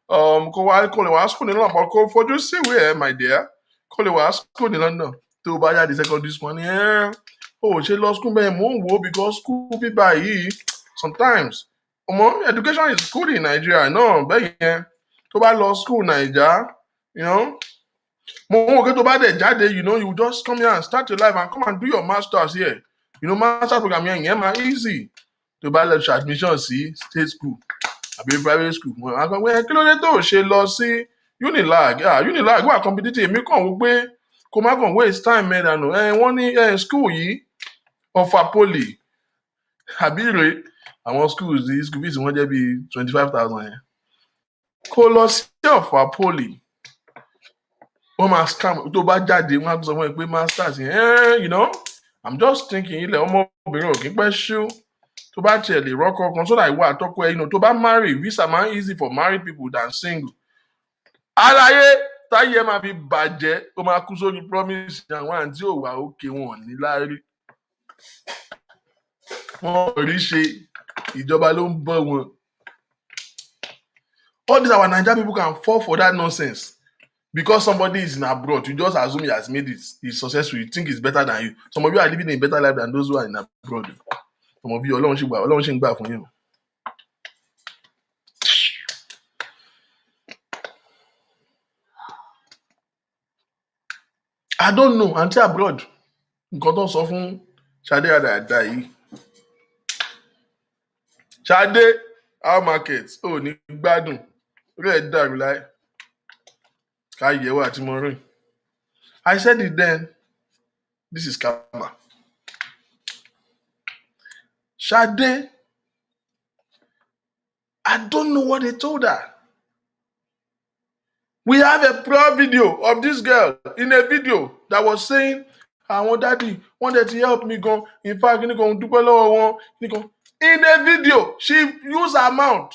Kò lè wá school ní London, kò fojú síwèé ẹ̀ my dear. Kò lè wá school ní London. Tó bá jáde secondary school ni ṣe lọ school bẹ́ẹ̀ mò ń wò because school bíbá yìí sometimes education is good in Nigeria náà bẹ́ẹ̀ yẹn. Tó bá lọ school Naija, mo wò pé tó bá dẹ̀ jáde, you just come here and start your life and come and do your masters here. Master program yẹn máa easy. Tó bá lọ ṣe admission sí state school àbí private school. Kí ló dé tó ṣe lọ sí Unilag? Unilag wà competitive. Èmi kàn wò pé kó má kàn waste time mẹ́dànù. Wọ́n ní school yìí Ọ̀fà Poly àbí rè àwọn schools yìí school fees wọ́n jẹ́ bíi 25,000 yẹn. Kó lọ sí Ọ̀fà Poly. Wọ́n máa scam tó bá jáde wọ́n á sọ fún ẹ pé masters yẹn I'm just thinking ilẹ̀ ọmọbìnrin ò kí pẹ́ ṣú tó bá tiẹ̀ lè rọ́kọ̀ kan sódà ìwà àtọ́kọ ẹ tó bá marry visa máa ń easy for married people than single. Aláyé táyé ẹ máa fi bàjẹ́ ó máa kú sórí promise àwọn àǹtí ò wà òkè wọn ò ní láárí. Wọn ò rí ṣe ìjọba ló ń bọ́ wọn. All these our Nigerian people can fall for that nonsense. Because somebody is in abroad, you just assume he has made it, he's successful, you think he's better than you. Some of you are living a better life than those who are in abroad. Some of you, Ọlọ́run ṣì ń gbà fún yín. I don't know, àǹtí abroad, nǹkan tó ń sọ fún Ṣadé àdàdà yìí. Ṣadé, our market, ní gbádùn, orí ẹ̀ dàrú láì. Maureen. I said it then. This is karma. Shade, I don't know what they told her. We have a prior video of this girl in a video that was saying, "Àwọn daddy wanted to help me go. In fact, in a video, she used her mouth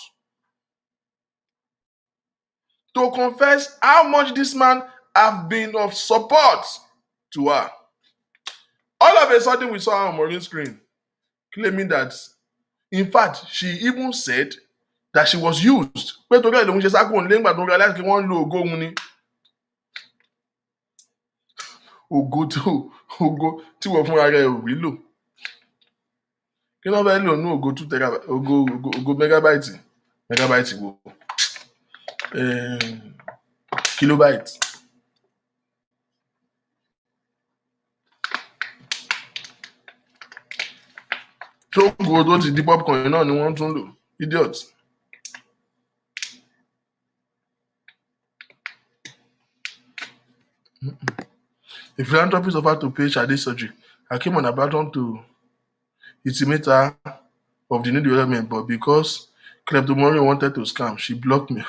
to confess how much this man have been of support to her. All of a sudden, we saw her on Maureen's screen claiming that, in fact, she even said that she was used. Pé torí ẹ̀ lòun ṣe sákò nílé nígbà tó ń realize kí wọ́n lo ògo òun ni. Ògo tí wọ́n fúnra rẹ̀ ò rí lò. Kí ló fẹ́ lò ní ògo 2 terabyte, ògo megabyte wo? Kilobyte. Tó go tó ti di popcorn náà ni wọ́n tún lò. Idiots. A philanthropist offered to pay Shade's surgery. I came on a platform to intimate her of the new development, but because kleptomania wanted to scam, she blocked me.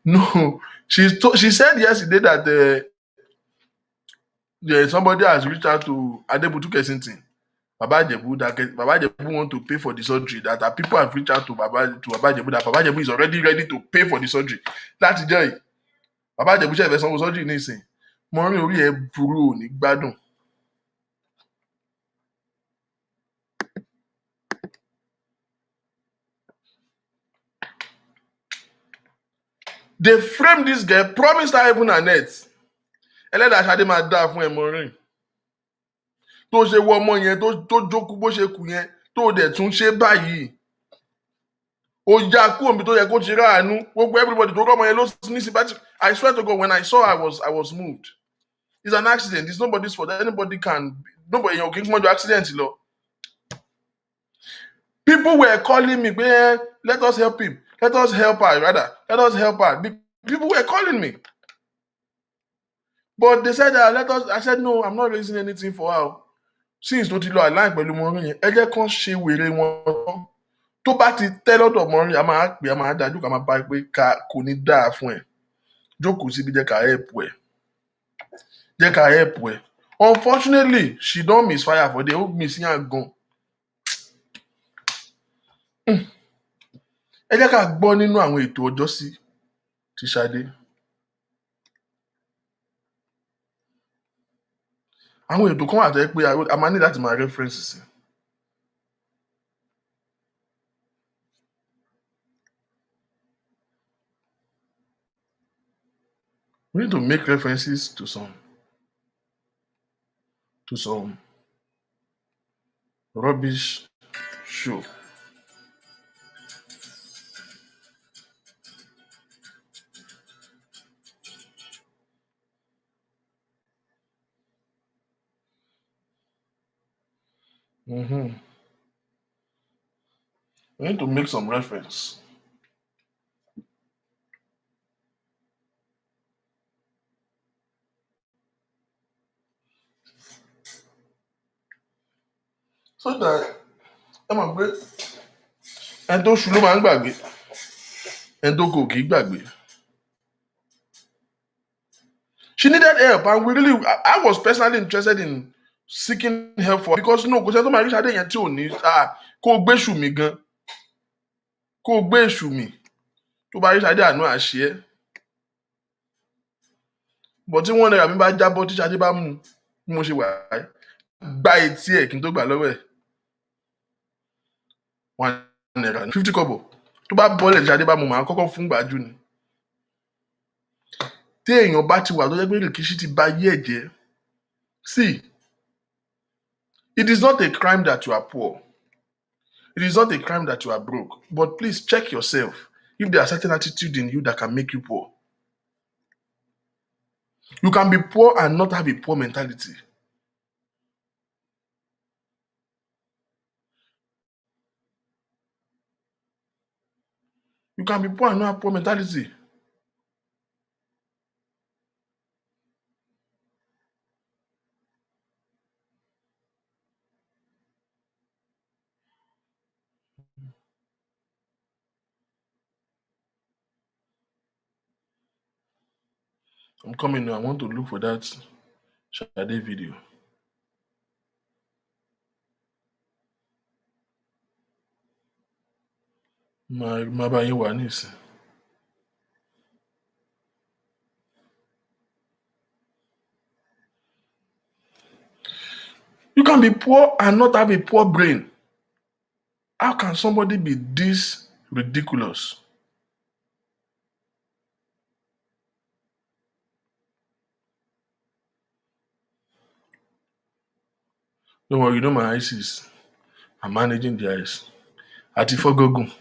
No, she said yesterday that somebody has reached out to Adebutu Kensington, Baba Ajebu, that Baba Ajebu want to pay for the surgery. That people have reached out to Baba Ajebu, that Baba Ajebu is already ready to pay for the surgery. That's joy. Baba Ajebu ṣe fẹ́ sanwó surgery nísìn. Maureen orí ẹ̀ burú ò ní gbádùn. They framed this girl, promised her heaven and earth. Ẹlẹ́dàá Ṣadé máa dáa fún ẹ Maureen. tó ṣe wọ ọmọ yẹn tó jókòó bó ṣe kù yẹn tó dẹ̀ tún ṣe báyìí ó já kúrò níbi tó yẹ kó ti ráàánú gbogbo everybody tó rọ́mọ yẹn ló ní sympathy. I swear to God, when I saw I was moved. It's an accident. It's nobody's fault. Nobody èèyàn kì í pọ́njú accident lọ. People were calling me, let us help him. Let us help her, rather. Let us help her. People were calling me. But they said, I said, no, I'm not raising anything for her. Since tó ti lọ align pẹ̀lú Maureen yẹn, ẹ jẹ́ kán ṣe wèrè wọn. Tó bá ti tẹ́ lọ́dọ̀ Maureen, a máa dájú ká máa bá pé kò ní dáa fún ẹ. Jókòó síbi jẹ́ ká help ẹ. Jẹ́ ká help ẹ. Unfortunately, she don misfire for there. Ó miss yàn gan. Ẹ jẹ́ ká gbọ́ nínú àwọn ètò ọjọ́sí ti Ṣadé. Àwọn ètò kan wà tẹ́ pé a máa ní láti máa reference sí. We need to make references to some rubbish show. We need to make some reference. So that ẹ mọ̀ pé ẹni tó ṣu ló máa ń gbàgbé ẹni tó kò kì í gbàgbé. She needed help and I was personally interested in seeking help for her because kò sẹ́ni tó máa rí Ṣadé yẹn tí ò ní kó o gbé èṣù mi gan kó o gbé èṣù mi tó bá rí Ṣadé àánú àṣẹ ẹ́. Bọ̀ tí wọ́n náírà mi bá jábọ́ tí Ṣadé bá mú bí mo ṣe wà á gba etí ẹ̀ kí n tó gbà lọ́wọ́ ẹ̀. 1 naira 50 kobo tó bá bọ́lẹ̀ tí Ṣadé bá mú màá kọ́kọ́ fún gbàjú ni. Tí èèyàn bá ti wà tó jẹ́ pé rìkíṣí ti bà yé ẹ̀ jẹ́. See, it is not a crime that you are poor. It is not a crime that you are broke. But please check yourself if there are certain attitudes in you that can make you poor. You can be poor and not have a poor mentality. You can be poor and not have poor mentality. I'm coming now. I want to look for that Shade video. My bá yín wà nísìn. You can be poor and not have a poor brain. How can somebody be this ridiculous? Don't worry, you know my ISIS. I'm managing the eyes. Àti fọ́gọ́gùn.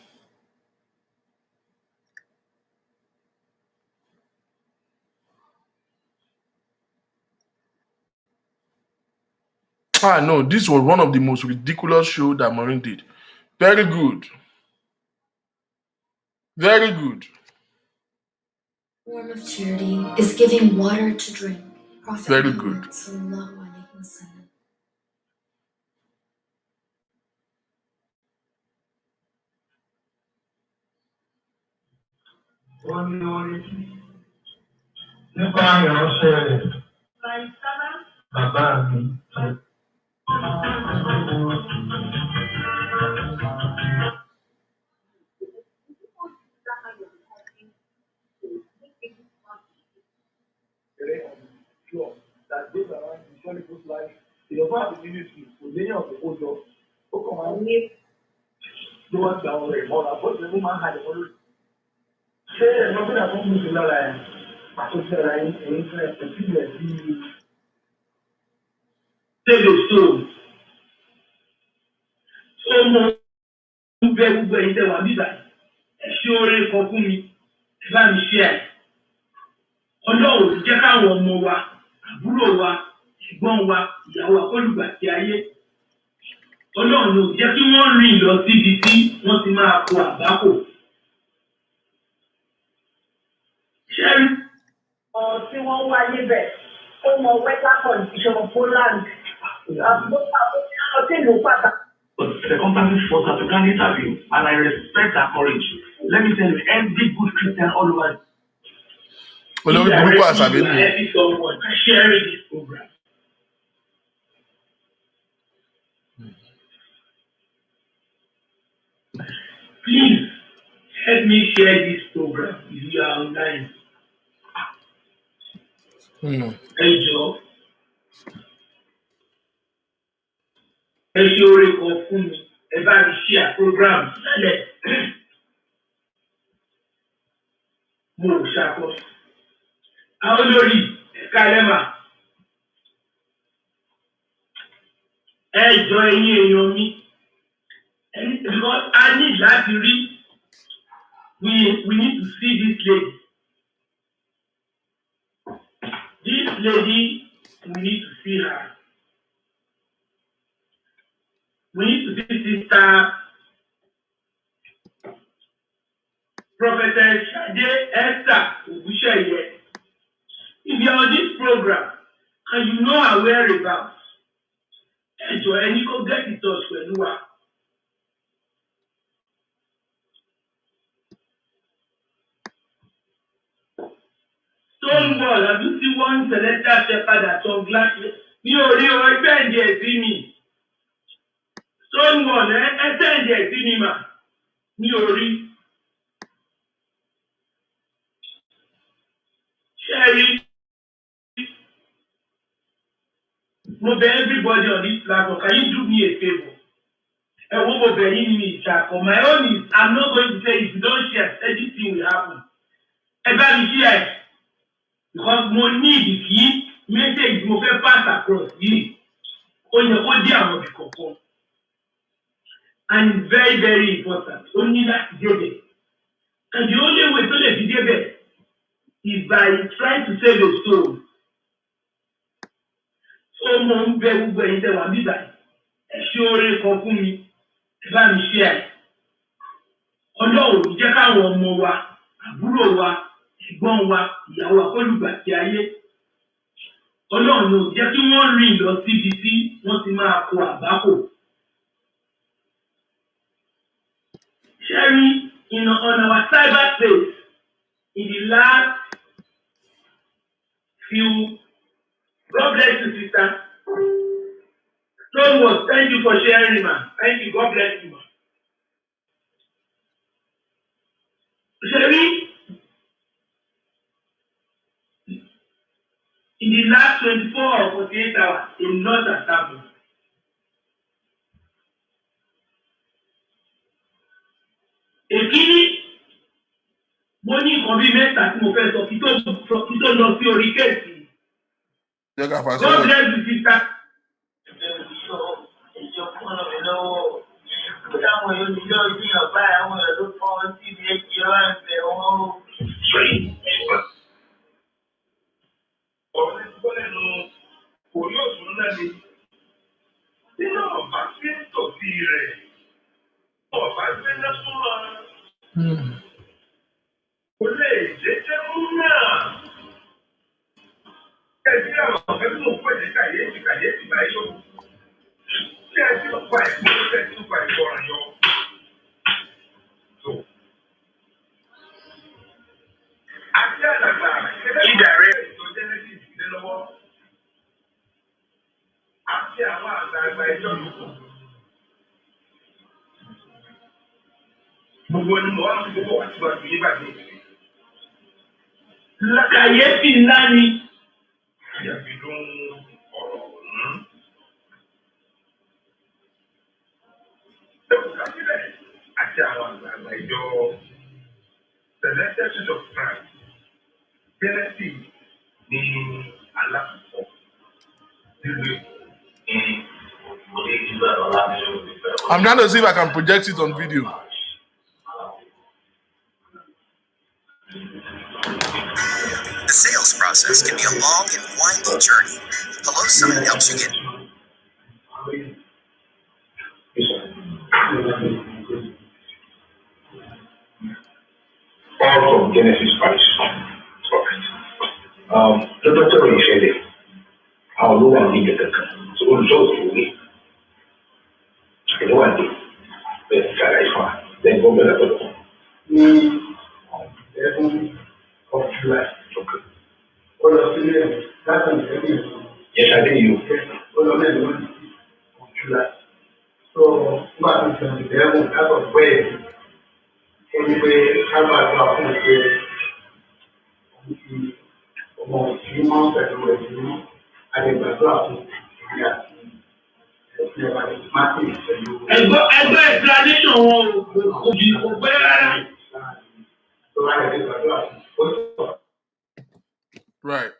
No, this was one of the most ridiculous shows that Maureen did. Very good. Very good. Form of charity is giving water to drink. Prophet Very good. Sallallahu Alaihi Wasallam. Nípa ìránṣẹ́ rẹ̀, bàbá mi. That goes around the Holy Ghost life. The other ministry, for many of the old jobs, ó kàn máa ń ní ló wá gba ọ̀rọ̀ ìmọ̀ràn àbọ̀dé ló máa ń halẹ̀ wọ́n lórí. Ṣé ẹ̀rọ bí àtọ́ mú mi lára ẹ̀? Àtúnṣe ara ẹ̀yìn fún ẹ̀sìn sílẹ̀ sí save a soul. So mo ń bẹ gbogbo ẹ̀yin tẹ́ wà níbà ẹ ṣe oore kan fún mi ẹ bá mi ṣe ẹ̀. Ọlọ́run jẹ́ káwọn ọmọ wa àbúrò wa ẹ̀gbọ́n wa ìyàwó akólùgbà ti ayé. Ọlọ́run ò jẹ́ kí wọ́n rìn lọ síbi tí wọ́n ti máa kó àgbákò. Ṣẹ́rí. Tí wọ́n wá níbẹ̀ ó mọ weather condition Poland ọtí ìlú pàtàkì. But the company was at an interview and I respect that courage. Let me tell you, every good Christian all over. Olórí burúkú àṣàbí ni. Helping someone by sharing this program. Please help me share this program if you are online. Ẹ jọ̀ọ́. Ẹ ṣe oore kan fún mi. Ẹ bá mi share program lálẹ́. Mo ò ṣàkóso. Àwọn olórí ẹ̀ka lẹ́mà. Ẹ jọ ẹ̀yin èèyàn mi. Because I need láti rí. We need to see this lady. This lady, we need to see her. We need to see Sister Prophetess Shade Esther Ogusheye. If you are on this program and you know her whereabouts, ẹ jọ̀ọ́ ẹ ní kó get in touch pẹ̀lú wa. Stonewall, have you seen one celestial shepherd at some glass? Mi ò rí o, ẹgbẹ́ ẹ̀jẹ̀ sí mi. Stonewall, ẹgbẹ́ ẹ̀jẹ̀ sí mi mà. Mi ò rí. Sherry, mo bẹ̀ everybody on this platform, can you do me a favor? Ẹ wo mo bẹ̀ yín ní ìṣàkó. My own is, I'm not going to say if you don't share, anything will happen. Ẹ bá mi share. Because mo need kí message mo fẹ́ pass across yìí. Ó yẹ kó dé àwọn ibì kọ̀ọ̀kan. And it's very very important. Ó ní láti débẹ̀. And the only way tó lè fi débẹ̀ is by trying to save a soul. So mo ń bẹ gbogbo ẹ̀yin tẹ́ wà níbà ẹ ṣe oore kan fún mi ẹ bá mi ṣe ẹ̀. Ọlọ́run jẹ́ káwọn ọmọ wa àbúrò wa ẹ̀gbọ́n wa ìyàwó akólùgbà ti ayé. Ọlọ́run ò jẹ́ kí wọ́n rìn lọ síbi tí wọ́n ti máa kó àgbákò. Sherry, on our cyberspace in the last few, God bless you, sister. Stonewall, thank you for sharing, man. Thank you. God bless you, man. Sherry, in the last 24 or 48 hours, a lot has happened. Èkíní, mo ní nǹkan bíi mẹ́ta tí mo fẹ́ sọ kí tó lọ sí orí kéèsì. God bless you, sister. Kàyéfì ńlá ni. Àti àwọn àgbààgbà ìjọ Celestial Church of Christ Genesis ní alákọ̀ọ́ nílùú Èkó. I'm trying to see if I can project it on video. The sales process can be a long and winding journey. Hello Sign helps you get. All from Genesis Parish. Dr. Terry said it. How low and big the so we'll just do it. One day, then go back to the of July. Okay. Yes, I think you. July. So, what is the devil? That was way. Anyway, how about almost 3 months ago, I did my class. Ẹgbẹ́ explanation wọn kò bí kò pẹ́ rárá. Right.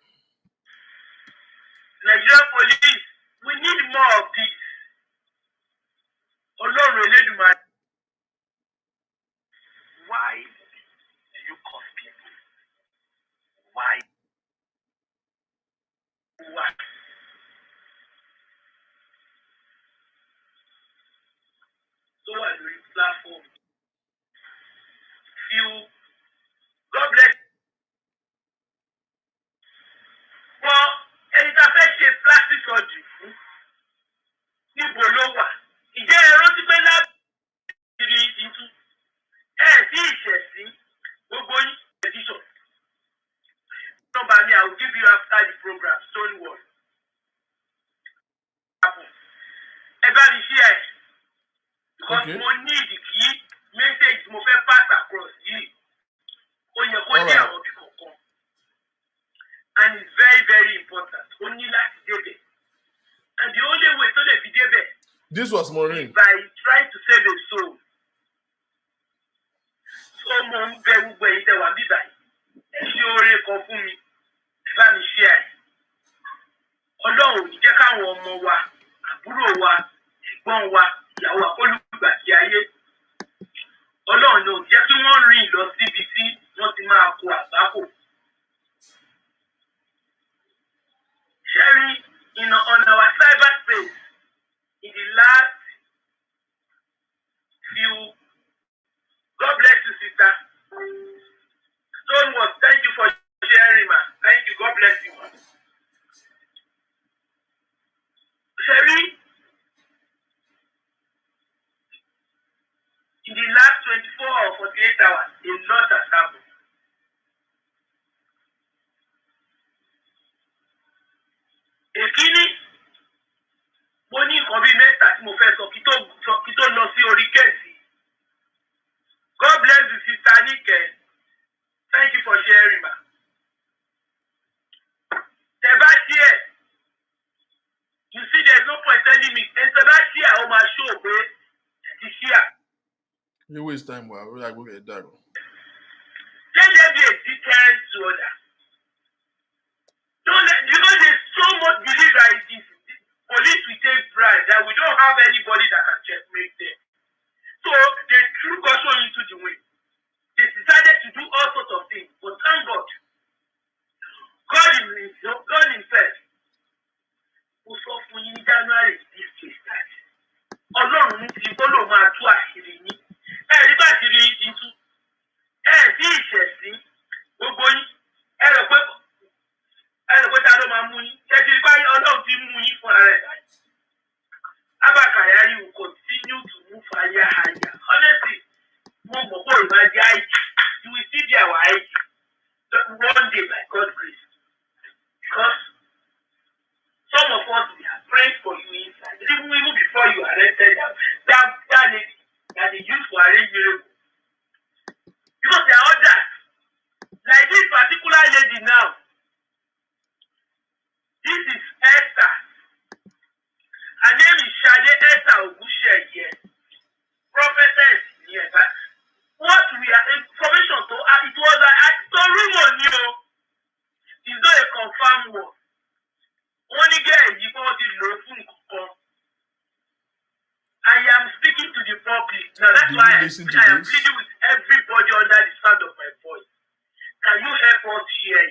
Nigerian police, we need more of this. Ọlọ́run Elédùmarè. Why do you cause people? Why? Why? So I do it platform. God bless. Well, ẹni tá fẹ́ ṣe plastic surgery fún níbo ló wà? Ìjẹ́ ẹ̀rọ ti pé lábìrì ìtú. Sí ìṣẹ̀sí gbogbo yín edition. Number me, I will give you after the program. Don't worry. Ẹ bá mi share. Because mo need kí message mo fẹ́ pass across yìí. Ó yẹ kó jẹ́ àwọn bí kankan. And it's very, very important. Ó ní láti débẹ̀. And the only way tó lè fi débẹ̀. This was Maureen. By trying to save a soul. So mo ń bẹ gbogbo ẹ̀yin tẹ́ wà bíbá yìí. Ẹ ṣe oore kan fún mi. Ẹ bá mi share. Ọlọ́run ò ní jẹ́ káwọn ọmọ wa, àbúrò wa, ẹ̀gbọ́n wa, ìyàwó akólúgbà sí ayé. Ọlọ́run ló jẹ́ kí wọ́n rìn lọ síbi tí wọ́n ti máa kó àgbákò. Sharing on our cyberspace in the last few. God bless you, sister. Stoneworth, thank you for sharing, ma. Thank you. God bless you, ma. Sharing in the last 24 or 48 hours, a lot has happened. Èkíní, mo ní nǹkan bíi mẹ́ta tí mo fẹ́ sọ kí tó lọ sí orí kẹ́ẹ̀sì. God bless you, sister Nike. Thank you for sharing, ma. Tebashie, you see there's no point telling me. And Tebashie, I will show you the share. You waste time, boy. We're like, we'll get that. Let there be a deterrent to others. Because there's so much belief that it is police will take pride that we don't have anybody that can checkmate them. So they threw caution into the wind. They decided to do all sorts of things. But thank God, God himself, who saw for you in January, this case started. Ọlọ́run ní ti kó ló máa tú àṣírí yín. Rí bá àṣírí yín ti tú. Sí ìṣẹ̀sí gbogbo yín. Ẹ rò pé ta ló máa mú yín. Ṣé ti rí báyìí Ọlọ́run ti mú yín fún ara ẹ̀ báyìí? Abakaya, you will continue to move higher. Honestly, you will see our age one day by God's grace. Because some of us, we are praying for you inside. Even before you arrested that lady that they used for arrange miracle. Because there are others. Like this particular lady now. This is Esther. Her name is Shade Esther Ogusheye. Prophetess. Yes. What we are information to it was a rumor, you know. It's not a confirmed one. Only guy you got the low. I am speaking That's Did why you I listen to am this? pleading with everybody under the sound of my voice. Can you help us here?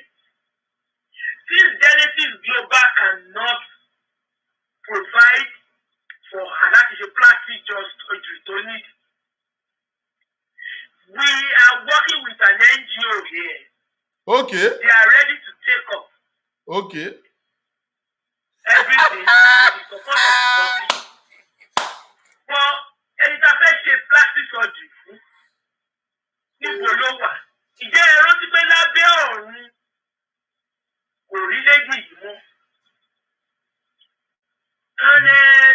Since Genesis Global cannot provide for a plastic just returning, we are working with an NGO here. Okay. They are ready to take up Okay. everything with the support of the public. But ẹni tá fẹ́ ṣe plastic surgery fún níbo ló wà? Ìjẹ́ ẹ rántí pé lábẹ́ ọ̀run kò rí léjì yìí mọ́?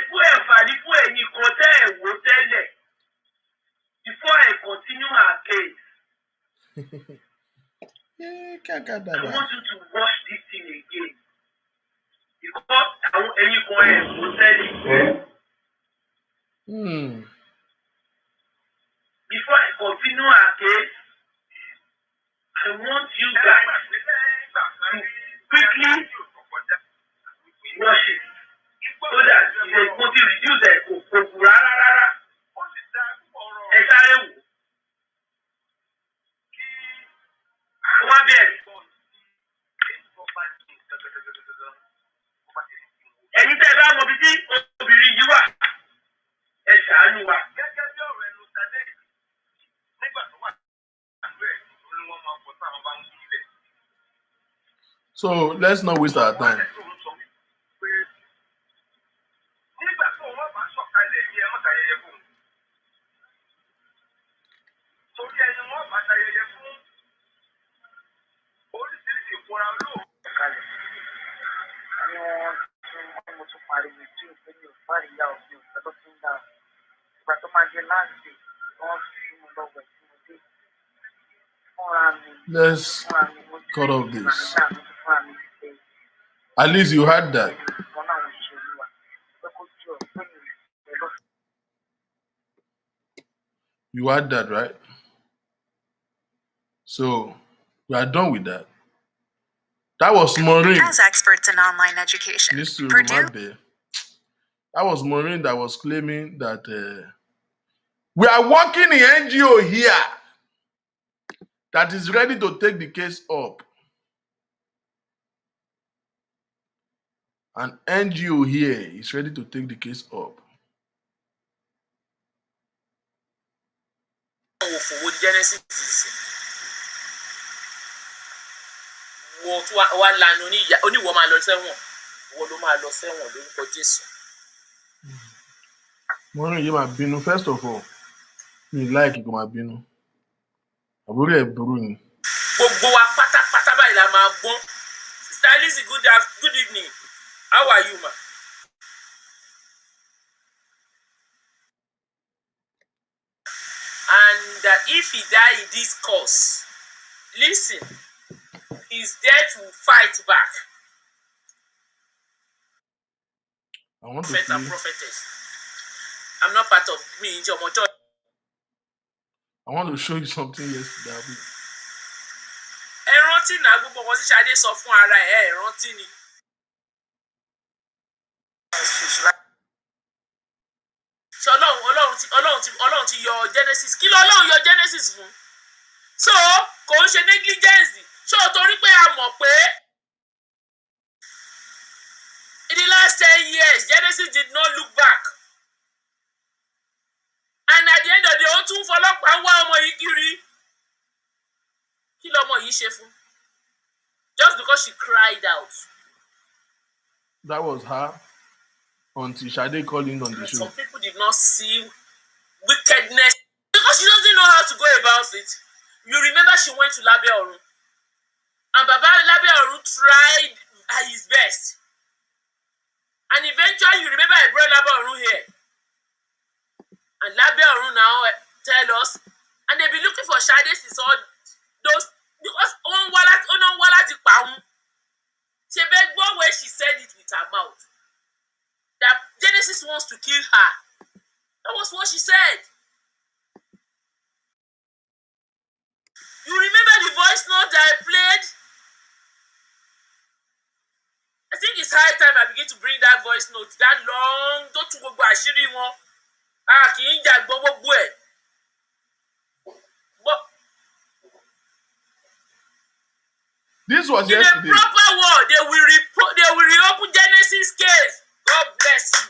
Fún ẹ̀fàní fún ẹ̀yin kan tẹ́ ẹ̀ wò tẹ́lẹ̀ before I continue our case. I want you to watch this thing again. Because àwọn ẹ̀yin kan ẹ̀ wò tẹ́lẹ̀. Before I continue our case, I want you guys to quickly watch it so that if they go to reduce the kòkòrò rárá. Ẹ sáré wò. Àwọn abẹ́rẹ́. Ẹ̀yin tẹ́ ẹ bá mọ bí tí obìnrin yìí wà, ẹ ṣàánú wa. Gẹ́gẹ́ bí ọ̀rọ̀ ẹnu ṣadé nígbà tó wà nínú ẹ̀ ló wọ́n máa pọ̀ sáwọn bá ń sílẹ̀. So let's not waste our time. Nígbà tó wọ́n bá sọ̀kalẹ̀ ní ẹ̀mọ́ tayẹyẹ fún un. Torí ẹni wọ́n bá tayẹyẹ fún oríṣiríṣi ìfúnra olóògùn kalẹ̀. Àwọn mo tún pariwo tí o fẹ́ mi ò bá ìyá òfin òfin tó tún dà. Ìgbà tó máa jẹ láǹdì wọ́n fi mú lọ́wọ́ tí mo dé. Let's cut off this. At least you had that. You had that, right? So we are done with that. That was Maureen. As experts in online education, That was Maureen that was claiming that we are working in NGO here that is ready to take the case up. An NGO here is ready to take the case up. Maureen, you might be first of all. Me like you might be no. I really brewing. Stylist, good evening. How are you, ma? And if he die in this course, listen, he's there to fight back. I want to Prophet and prophetess. I'm not part of me in your motor. I want to show you something yesterday. Ẹ rántí náà gbogbo ọkọ tí Ṣadé sọ fún ara ẹ rántí ni. Ṣé Ọlọ́run ti yọ Genesis. Kí ló Ọlọ́run yọ Genesis fún? So kò ń ṣe negligence. Ṣé o torí pé a mọ̀ pé in the last 10 years Genesis did not look back. And at the end of the day, ó tún fọlọ́pàá wá ọmọ yìí kiri. Kí lọmọ yìí ṣe fún? Just because she cried out. That was her until Shade called in on the show. Some people did not see wickedness because she doesn't know how to go about it. You remember she went to Labe Orun. And Baba Labe Orun tried his best. And eventually, you remember I brought Labe Orun here. And Labe Orun now tell us, and they be looking for Shade since all those, because on wala ti pa un. She begged one way she said it with her mouth. That Genesis wants to kill her. That was what she said. You remember the voice note that I played? I think it's high time I begin to bring that voice note. That long, don't you go ashiri won. Kì í jà gbogbo ẹ̀. This was In yesterday. a proper world, they will reopen Genesis case. God bless you.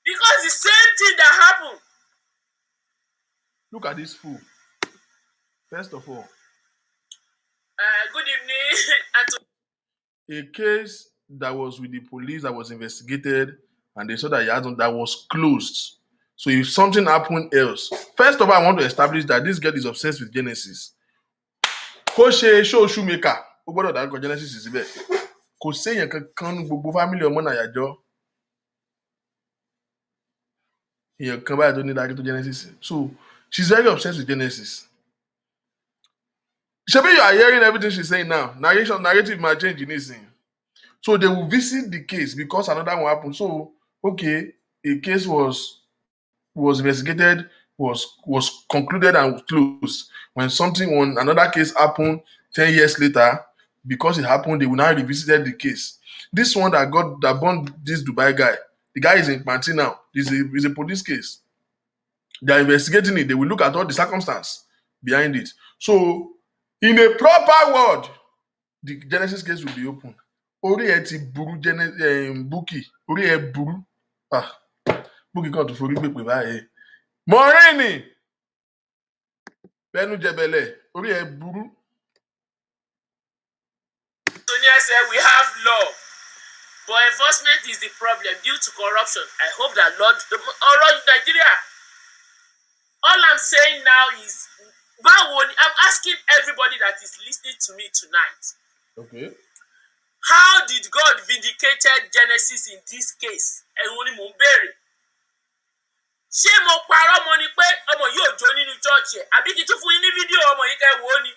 Because the same thing that happened. Look at this fool. First of all, Good evening. a case that was with the police that was investigated and they saw that that was closed. So if something happened else, first of all, I want to establish that this girl is obsessed with Genesis. Kó ṣe show shoemaker, ó gbọ́dọ̀ dárúkọ Genesis síbẹ̀. Kò séèyàn kankan ní gbogbo family ọmọ Nàyàjọ́. Èèyàn kan báyìí tó ní dájú tó Genesis. So she's very obsessed with Genesis. Shebi, you are hearing everything she's saying now. Narrative might change in this thing. So they will visit the case because another one happened. So, okay, a case was investigated, was concluded and closed. When another case happened 10 years later, because it happened, they will now revisit the case. This one that burned this Dubai guy, the guy is in Panti now. It's a police case. They are investigating it. They will look at all the circumstance behind it. So, in a proper world, the Genesis case will be open. Orí ẹ ti burú Bukky. Orí ẹ burú. Bukky kan tó forí gbèpè báyìí. Maureen! Bẹ́nu jẹbẹlẹ̀. Orí ẹ burú. Sonia said we have law, but enforcement is the problem due to corruption. I hope that Lord, Nigeria. All I'm saying now is, I'm asking everybody that is listening to me tonight. Okay. How did God vindicated Genesis in this case? Ẹ̀wọ̀n ni mò ń béèrè. Ṣé mo parọ́ mọ́ ni pé ọmọ yóò jó nínú chọ́ọ̀chì ẹ̀? Àbí kí n tún fún yín ní fídíò ọmọ yìí kẹ́ wò ó ni?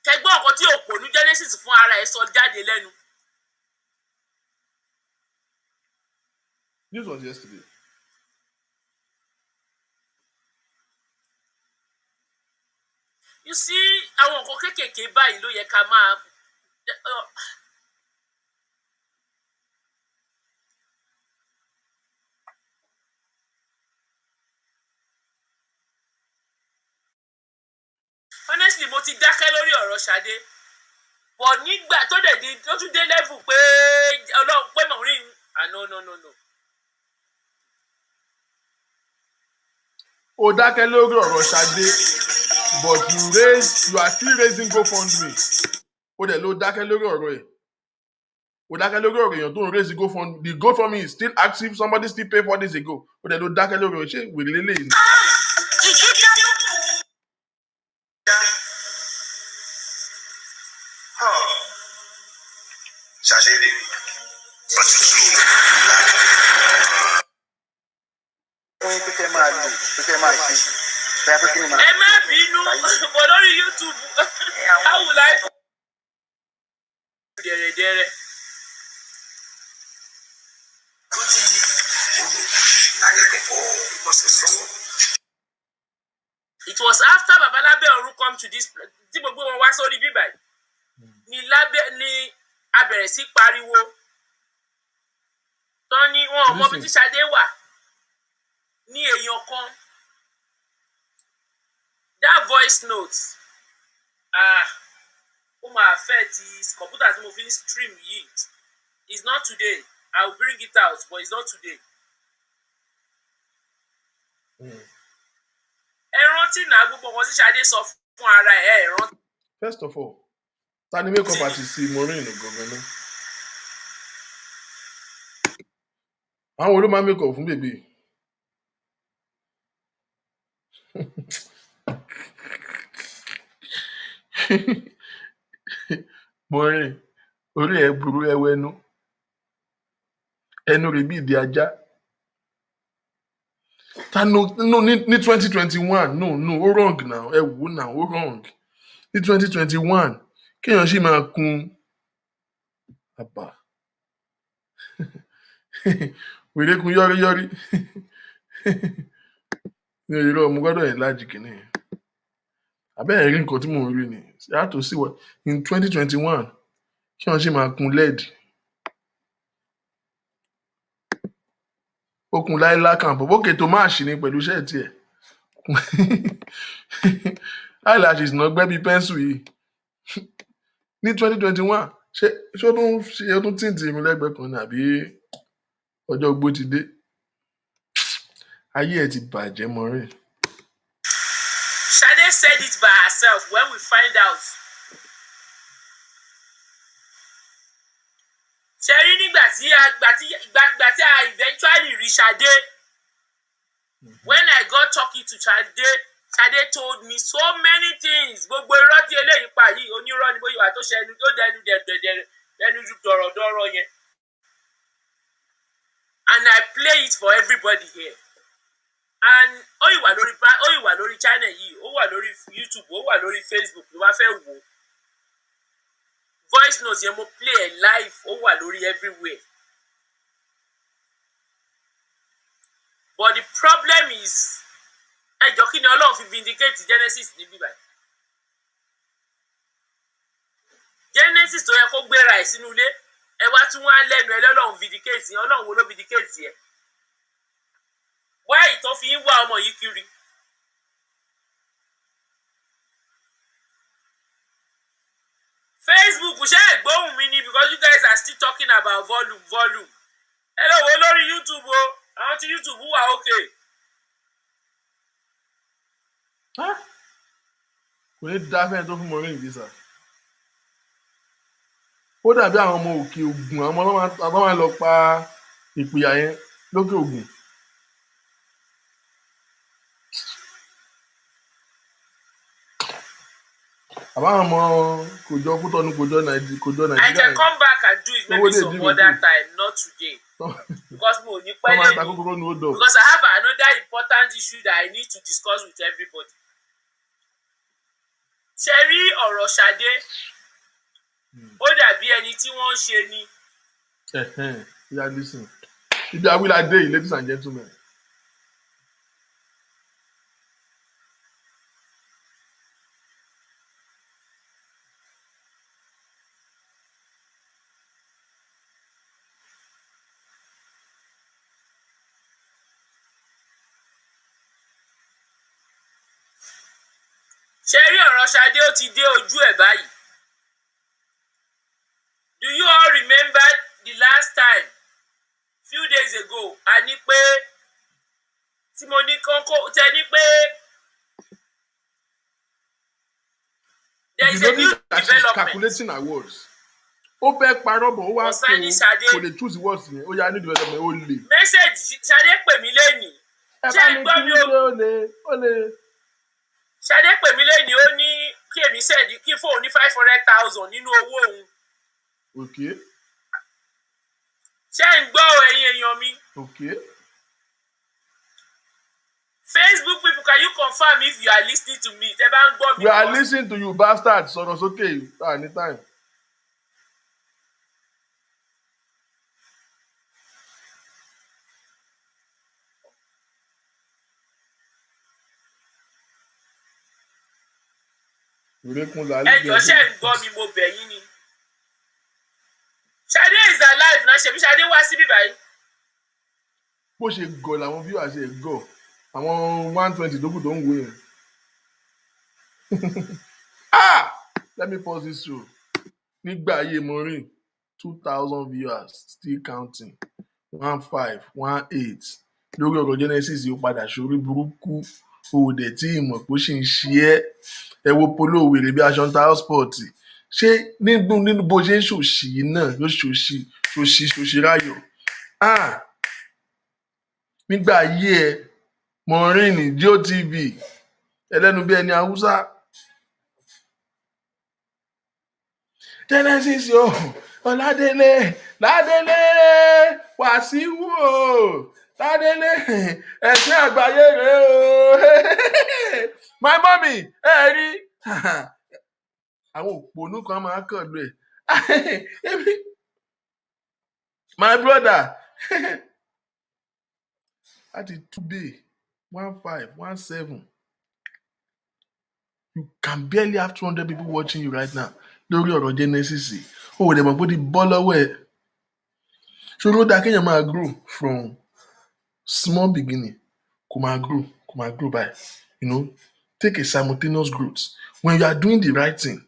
Kẹgbọ́n ọ̀kan tí òpònú Genesis fún ara ẹ̀ sọ jáde lẹ́nu. This was yesterday. You see, àwọn nǹkan kéékèèké báyìí ló yẹ ká máa. Honestly, mo ti dákẹ́ lórí ọ̀rọ̀ Ṣadé. But nígbà tó tún dé level pé Ọlọ́run pé Maureen, no. Ó dákẹ́ lórí ọ̀rọ̀ Ṣadé, but you are still raising GoFundMe. Ó dẹ̀ ló dákẹ́ lórí ọ̀rọ̀ ẹ̀. Ó dákẹ́ lórí ọ̀rọ̀ èèyàn tó ń raise GoFundMe. The GoFundMe is still active. Somebody still paid 4 days ago. Ó dẹ̀ ló dákẹ́ lórí ọ̀rọ̀. Ṣé wèrè lélẹ̀ ni? Ẹ má bínú, bọ̀ lórí YouTube. How will I go? Dẹ̀rẹ̀dẹ̀rẹ̀. It was after Baba Labeoru come to this place. Tí gbogbo wọn wá sórí bíbá yìí. Ni a bẹ̀rẹ̀ sí pariwo. Tán ní wọn ò mọ bí tí Ṣadé wà. Ní èèyàn kan. That voice note. Ó máa affect his computer tí mo fi ń stream yìí. It's not today. I will bring it out, but it's not today. Ẹ rántí náà gbogbo nǹkan tí Ṣadé sọ fún ara ẹ̀ rántí. First of all, ta ni makeup artist Maureen gangan náà? Àwọn wo ló máa make up fún bèbè? Maureen, orí ẹ burú ẹwẹ́nu. Ẹnu rẹ̀ bí ìdí ajá. Ní 2021, no, ó wrong now. Ẹ wò now, ó wrong. Ní 2021, kéèyàn sì máa kun àbá. Wèrè kun yọ́ríyọ́rí. Ní irọ́ mo gbọ́dọ̀ yẹn lájì kìíní. Abẹ́rẹ́ rí nǹkan tí mò ń rí ni. You have to see what in 2021, kéèyàn sì máa kun LED. Okùn láìlá kan bọ̀ bókè tó máa ṣì ní pẹ̀lú iṣẹ́ tiẹ̀. eyelashes náà gbẹ́ bíi pẹ́ńsù yìí ní 2021 ṣé ó tún tìǹtì irun lẹ́gbẹ̀ẹ́ kan ní àbí ọjọ́ ogbó ti dé ayé ẹ̀ ti bàjẹ́ Maureen. Shade said it by herself when we find out. Ṣẹ́rí nígbà tí a eventually rí Shade. When I got talking to Shade, Shade told me so many things. Gbogbo irọ́ tí eléyìí pa yìí onírọ́ ni bóyá tó ṣẹnu tó dẹnu dọ̀rọ̀dọ̀rọ̀ yẹn. And I play it for everybody here. And ó ìwà lórí channel yìí, ó wà lórí YouTube, ó wà lórí Facebook, ló bá fẹ́ wò. Voice notes yẹn mo play ẹ̀ live, ó wà lórí everywhere. But the problem is, ẹjọ́ kí ni Ọlọ́run fi vindicate Genesis níbí báyìí? Genesis tó yẹ kó gbéra ẹ̀ sínú ilé, ẹ wá tún wá lẹ́nu ẹ lọ́lọ́run vindicate yẹn, Ọlọ́run wo ló vindicate yẹn? Why tó fi ń wá ọmọ yìí kiri? Facebook ṣe é gbóhùn mi ni because you guys are still talking about volume. Ẹ lọ wo lórí YouTube o, àwọn tí YouTube wà okay. Kò ní dá fẹ́ẹ́ tó fún Maureen visa. Ó dàbí àwọn ọmọ òkè Ògùn, àwọn ọmọ máa lọ pa ìpìyà yẹn lókè Ògùn. Àbáwọn ọmọ kòjọ Kútọ́nù kòjọ Nàìjíríà. I can come back and do it maybe some other time, not today. Because mo ní pẹ́ lẹ́yìn. Because I have another important issue that I need to discuss with everybody. Ṣé rí ọ̀rọ̀ Ṣadé? Ó dàbí ẹni tí wọ́n ń ṣe ni. Yeah, listen. Ibi awilade yìí, ladies and gentlemen. Ṣé rí ọ̀rọ̀ Ṣadé ó ti dé ojú ẹ̀ báyìí? Do you all remember the last time few days ago a ní pé tí mo ní kókó tẹ ní pé there is a new development. Calculating her words. Ó fẹ́ parọ́ bọ̀ ó wá kò lè choose words yẹn ó yá new development ó lè. Message Ṣadé pè mí lẹ́nìí. Ṣé ẹ gbọ́ mi ó lè. Ṣadé pè mí lẹ́yìn ó ní kí èmi sẹ́ẹ̀dì kí fóun ní 500,000 nínú owó òun. Okay. Ṣé ń gbọ́ ẹ̀yin èèyàn mi? Okay. Facebook people, can you confirm if you are listening to me? Tẹ́ bá ń gbọ́ mi. We are listening to you, bastard. Sọ̀rọ̀ sókè anytime. Ẹjọ́ ṣe ń gbọ́ mi mo bẹ̀ yín ni. Ṣadé is alive náà ṣebí Ṣadé wá síbí báyìí. Bó ṣe gọ̀ làwọn viewers ṣe gọ̀ àwọn 120 tó kù tó ń wo yẹn. Let me pause this show. Nígbà ayé Maureen 2,000 viewers still counting 15 18 lórí ọ̀rọ̀ Genesis yóò padà sórí burúkú òòdẹ̀ tí ìmọ̀ pé ó ṣì ń ṣe ẹ́. Ẹ wo polo wèrè bí aṣọ ń ta sport ṣé nínú bó ṣe ń ṣòṣì náà yóò ṣòṣì ráyọ̀. Nígbà ayé ẹ Maureen GOTV ẹlẹ́nu bí ẹni Haúsá Genesis yóò Ọládélé Ládélé Wàsíù Ládélé ẹ̀sìn àgbáyé rẹ̀ o my mommy ẹ rí àwọn òpònú kan máa kàn lù ẹ̀ my brother that is today 1517 you can barely have 200 people watching you right now lórí ọ̀rọ̀ Genesis ó wò lè mọ̀ pé ó ti bọ́ lọ́wọ́ ẹ̀ ṣòro dáa kéèyàn máa grow from small beginning kò máa grow by take a simultaneous growth. When you are doing the right thing,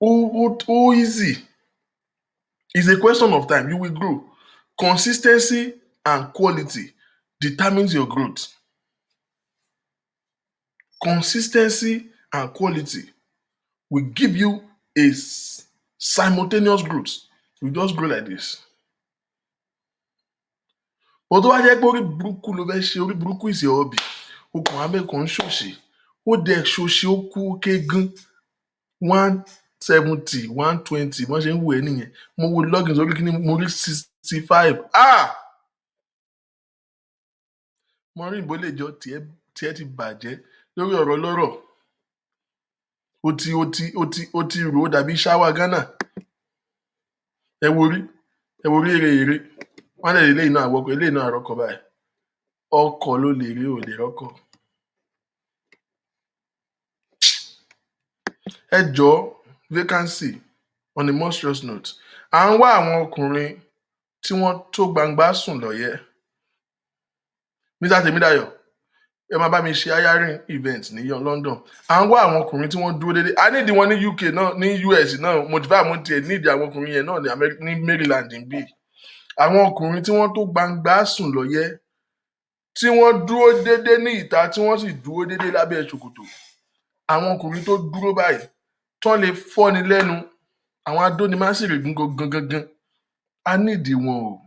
easy. It's a question of time. You will grow. Consistency and quality determines your growth. Consistency and quality will give you a simultaneous growth. You just grow like this. But tó wá jẹ́ pé orí burúkú ló fẹ́ ṣe, orí burúkú is your hobby. O kàn wá bẹ́ẹ̀ kàn ń ṣòṣì. Ó dẹ̀ ṣòṣì ó kú ó ké gan. 170, 120, wọ́n ṣe ń wò ẹ́ nìyẹn. Mo wo login sórí kí ni mo rí 65. Maureen bó lè jọ tiẹ̀ ti bàjẹ́ lórí ọ̀rọ̀ lọ́rọ̀. Ó ti rò ó dàbí ṣáwà Ghana. Ẹ wo rí èrè. Wọ́n lè lè iná àwọ̀kọ̀, ilé iná àrọ́kọ̀ báyìí. Ọkọ̀ ló lè rí òde rọ́kọ̀. Ẹ jọ̀ọ́ vacancy on a more serious note. À ń wá àwọn ọkùnrin tí wọ́n tó gbangba sùn lọ́yẹ́. Mr. Temidayo, ẹ máa bá mi ṣe hiring event ní London. À ń wá àwọn ọkùnrin tí wọ́n dúró déédéé. A nídìí wọn ní UK náà, ní US náà. Mo tiẹ̀ nídìí àwọn ọkùnrin yẹn náà ní Maryland níbí. Àwọn ọkùnrin tí wọ́n tó gbangba sùn lọ́yẹ́, tí wọ́n dúró déédéé ní ìta, tí wọ́n sì dúró déédéé lábẹ́ ṣòkòtò. Àwọn ọkùnrin tó dúró báyìí tán lè fọ́ni lẹ́nu, àwọn adónimáṣèrègùn gangan. A nídìí wọn o.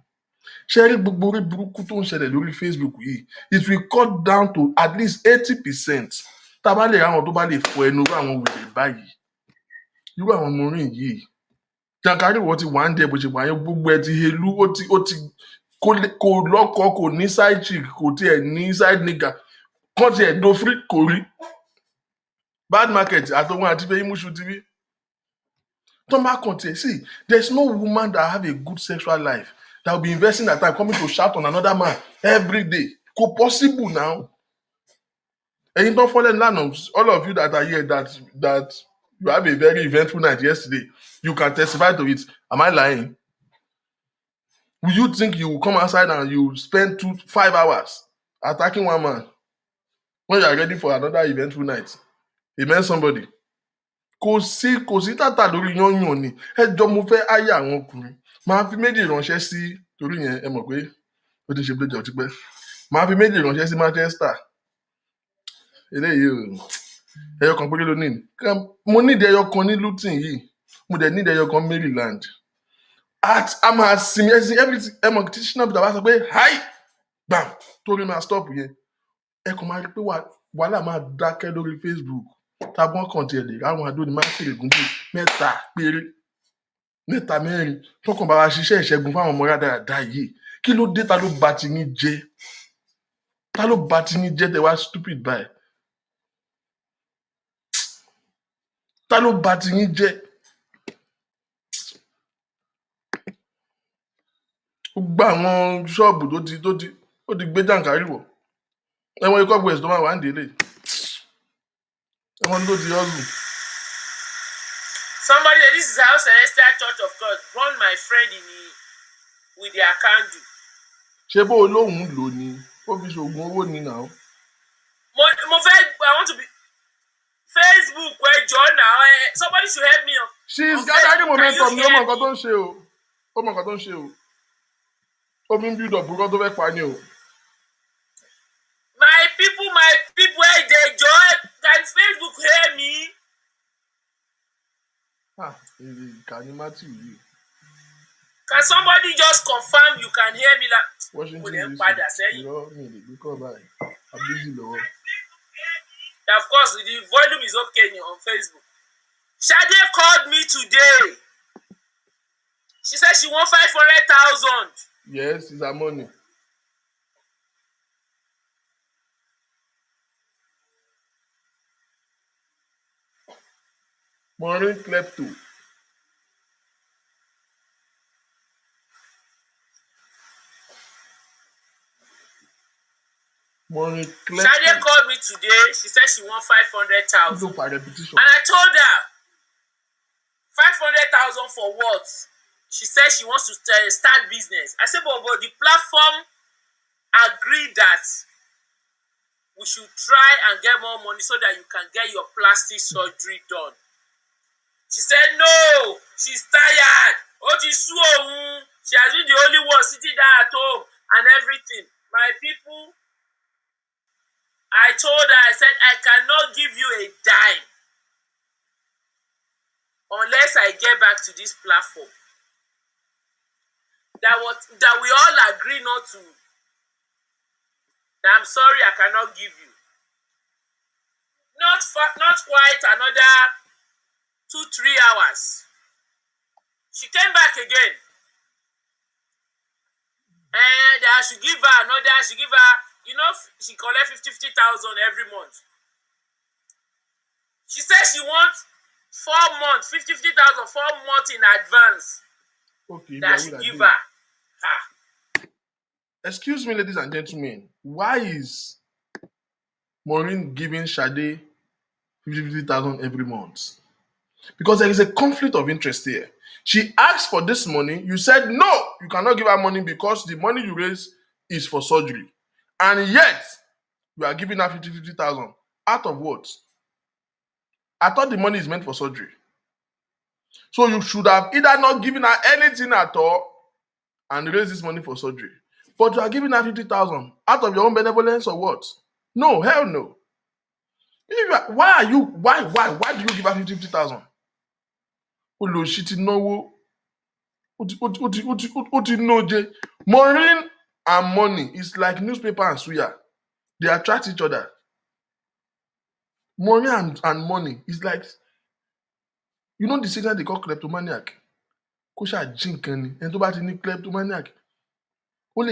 Ṣé rí gbogbo orí burúkú tó ń ṣẹlẹ̀ lórí Facebook yìí, it will cut down to at least 80%. Tá a bá lè ráwọn tó bá lè fọ ẹnu irú àwọn wèrè báyìí, irú àwọn Maureen yìí. Jankari wọ́n ti wà ń dẹ bó ṣe wà yẹn, gbogbo ẹ ti helú, ó ti kò lọ́kọ, kò ní side chick, kò tiẹ̀ ní side nigga, kàn tiẹ̀ do free kò rí. Bad market àtọwọn àti fẹ́ Imushu TV. Tó máa kàn tiẹ̀ sí, there's no woman that have a good sexual life that will be investing her time coming to shout on another man every day. Kò possible now. Ẹ̀yin tó fọ́lẹ̀ lánàá, all of you that are here that you have a very eventful night yesterday, you can testify to it. Am I lying? Will you think you will come outside and you spend 5 hours attacking one man when you are ready for another eventful night? Amen, somebody. Kò sí tàtà lórí yányàn ni. Ẹ jọ mo fẹ́ áyà àwọn ọkùnrin. Màá fi méjì ránṣẹ́ sí, torí yẹn ẹ mọ̀ pé ó ti ṣe blé jọ tipẹ́. Màá fi méjì ránṣẹ́ sí Manchester. Eléyìí o, ẹyọ kan péré ló ní. Mo nídìí ẹyọ kan ní Luton yìí. Mo dẹ̀ nídìí ẹyọ kan Maryland. A máa sinmi ẹsìn everything. Ẹ mọ̀ tí Ṣínà Peter bá sọ pé hi gbàm torí máa stop yẹn. Ẹ kàn máa rí pé wàhálà máa dákẹ́ lórí Facebook. Tábọ́n kàn tiẹ̀ lè ráwọn adónimáṣèrègùn bíi 3 péré, 4 tọkàn bá wa ṣiṣẹ́ ìṣẹ́gun fáwọn ọmọ rádaràda yìí. Kí ló dé? Ta ló bá ti yín jẹ́? Ta ló bá ti yín jẹ́ tẹ wá stupid báyìí? Ta ló bá ti yín jẹ́? Gbogbo àwọn ṣọ́ọ̀bù tó ti gbé jàǹkárí wọ̀. Ẹ̀wọ̀n ikọ́ gbèsè tó máa wà ń délé. Ẹ̀wọ̀n tó ti ọ̀gùn. Somebody, this is how Celestial Church of God run my friend with their candle. Ṣé bó olóhùn lò ní? Ó fi ṣoògùn owó ní náà. I want to be Facebook ẹjọ́ now. Somebody should help me. She is gathering momentum ní ó mọ nǹkan tó ń ṣe o. Ó mọ nǹkan tó ń ṣe o. Ó fi ń build up nǹkan tó fẹ́ pa ni o. My people, they join. Can Facebook hear me? Ìkànnì Matthew yìí. Can somebody just confirm you can hear me? Washington DC. Irọ́ mi lè gbé kọ́ báyìí. I'm busy lọ́wọ́. Of course, the volume is okay on Facebook. Shade called me today. She said she wants 500,000. Yes, it's her money. Maureen klepto. Shade called me today. She said she wants 500,000. And I told her 500,000 for what? She said she wants to start business. I said, but the platform agreed that we should try and get more money so that you can get your plastic surgery done. She said no, she's tired. She has been the only one sitting there at home and everything. My people, I told her, I said, I cannot give you a dime unless I get back to this platform. That we all agree not to. That I'm sorry, I cannot give you. Not quite another 2-3 hours. She came back again. And I should give her another, she collect 50,000 every month. She said she wants 4 months, 50,000, 4 months in advance. Okay, that I should give her. Excuse me, ladies and gentlemen. Why is Maureen giving Sade 50,000 every month? Because there is a conflict of interest here. She asked for this money. You said, no, you cannot give her money because the money you raise is for surgery. And yet, you are giving her 50,000. Out of what? I thought the money is meant for surgery. So you should have either not given her anything at all and raised this money for surgery. But you are giving her 50,000 out of your own benevolence or what? No, hell no. Why do you give her 50,000? Maureen and money is like newspaper and suya. They attract each other. Maureen and money is like, you know the signal they call kleptomaniac. Kosha jinkani, and to bá ti ní kleptomaniac. Ó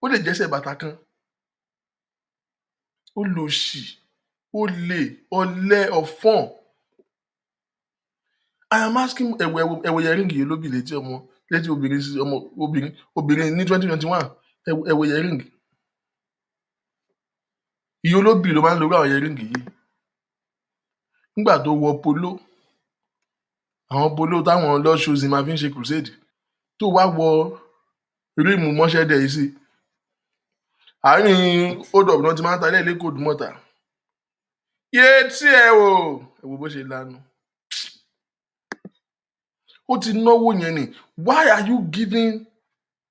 lè jẹ́sẹ̀ bàtà kan. Ó lòṣì, olè, ọ̀lẹ, ọ̀fọ́n. I am asking ẹ̀wọ̀ yẹ̀rìngì yìí lóbì létí obìnrin ní 2021 ẹ̀wọ̀ yẹ̀rìngì. Ìyá olóbì ló máa ń lórí àwọn yẹ̀rìngì yìí. Nígbà tó wọ polo, àwọn polo táwọn lọ́ṣọ́ọ̀sì máa fi ń ṣe crusade, tó wá wọ ríìmù mọ́ṣẹ́dẹ̀ yìí sí. Àárín hold-up náà ti máa ń ta ilé ìlẹ́kọ̀ọ́ Òdùmọ̀tà. Yé tí ẹ wò bó ṣe lanu. Ó ti náwó yẹn ni. Why are you giving?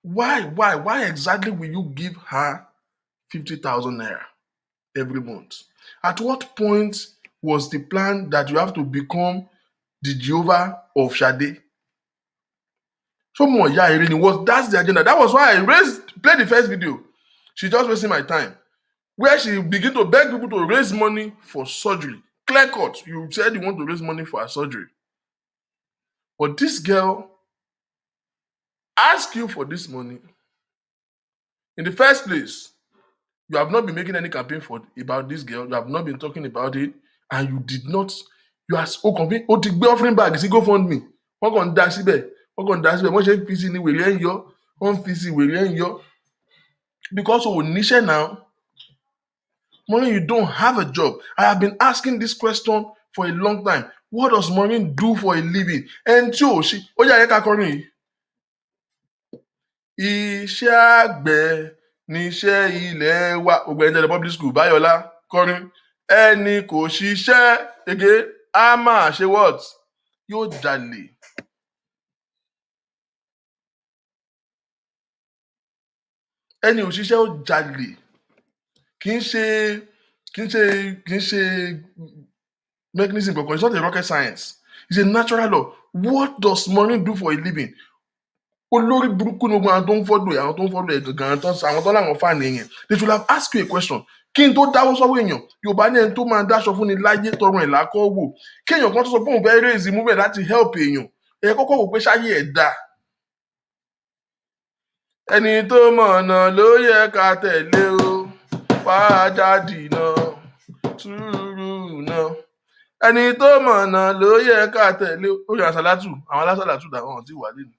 Why exactly will you give her 50,000 naira every month? At what point was the plan that you have to become the Jehovah of Sade? That's the agenda. That was why I played the first video. She just wasting my time. Where she begin to beg people to raise money for surgery. Clear cut. You said you want to raise money for her surgery. But this girl ask you for this money. In the first place, you have not been making any campaign about this girl. You have not been talking about it, and you did not. You are so convinced. Ó ti gbé offering bag sí GoFundMe. Wọ́n kàn ń dá síbẹ̀. Wọ́n ṣe ń fi sí ní wèrè ẹ̀ ń yọ. Wọ́n ń fi sí wèrè ẹ̀ ń yọ. Because o níṣẹ́ now. Maureen, you don't have a job. I have been asking this question for a long time. What does Maureen do for a living? And ó yà ẹ́ ká kọrin yìí. Iṣẹ́ àgbẹ̀ níṣẹ́ ilé wa. Ògbẹ́ni tẹ̀lé public school Báyọ̀lá kọrin. Ẹni kò ṣiṣẹ́ ege á máa ṣe what? Yóò jalè. Ẹni ò ṣiṣẹ́ ó jalè. Kì í ṣe mechanism kankan. It's not a rocket science. It's a natural law. What does Maureen do for a living? Olórí burúkú ni gbogbo àwọn tó ń fọ́dọ̀ àwọn tó ń fọ́dọ̀ ẹ̀ gangan àwọn tó láwọn fáànì èèyàn. They should have asked you a question. Kí n tó dáwọ́ sọ́wọ́ èèyàn, Yorùbá ní ẹni tó máa dáṣọ fún ni láyé tọrùn ẹ̀ lákọ́ wò. Kéèyàn kan tó sọ pé òun fẹ́ raise movement láti help èèyàn. Ẹ kọ́kọ́ wò pé ṣáyé ẹ̀ dáa. Ẹni tó mọ̀nà ló yẹ ká tẹ̀lé o. Fàájàdì náà, sùúrù náà. Ẹni tó mọ̀nà ló yẹ ká tẹ̀lé o. Ó yàn àṣàlátù, àwọn alásàlátù dàwọn tí wà lẹ́nu.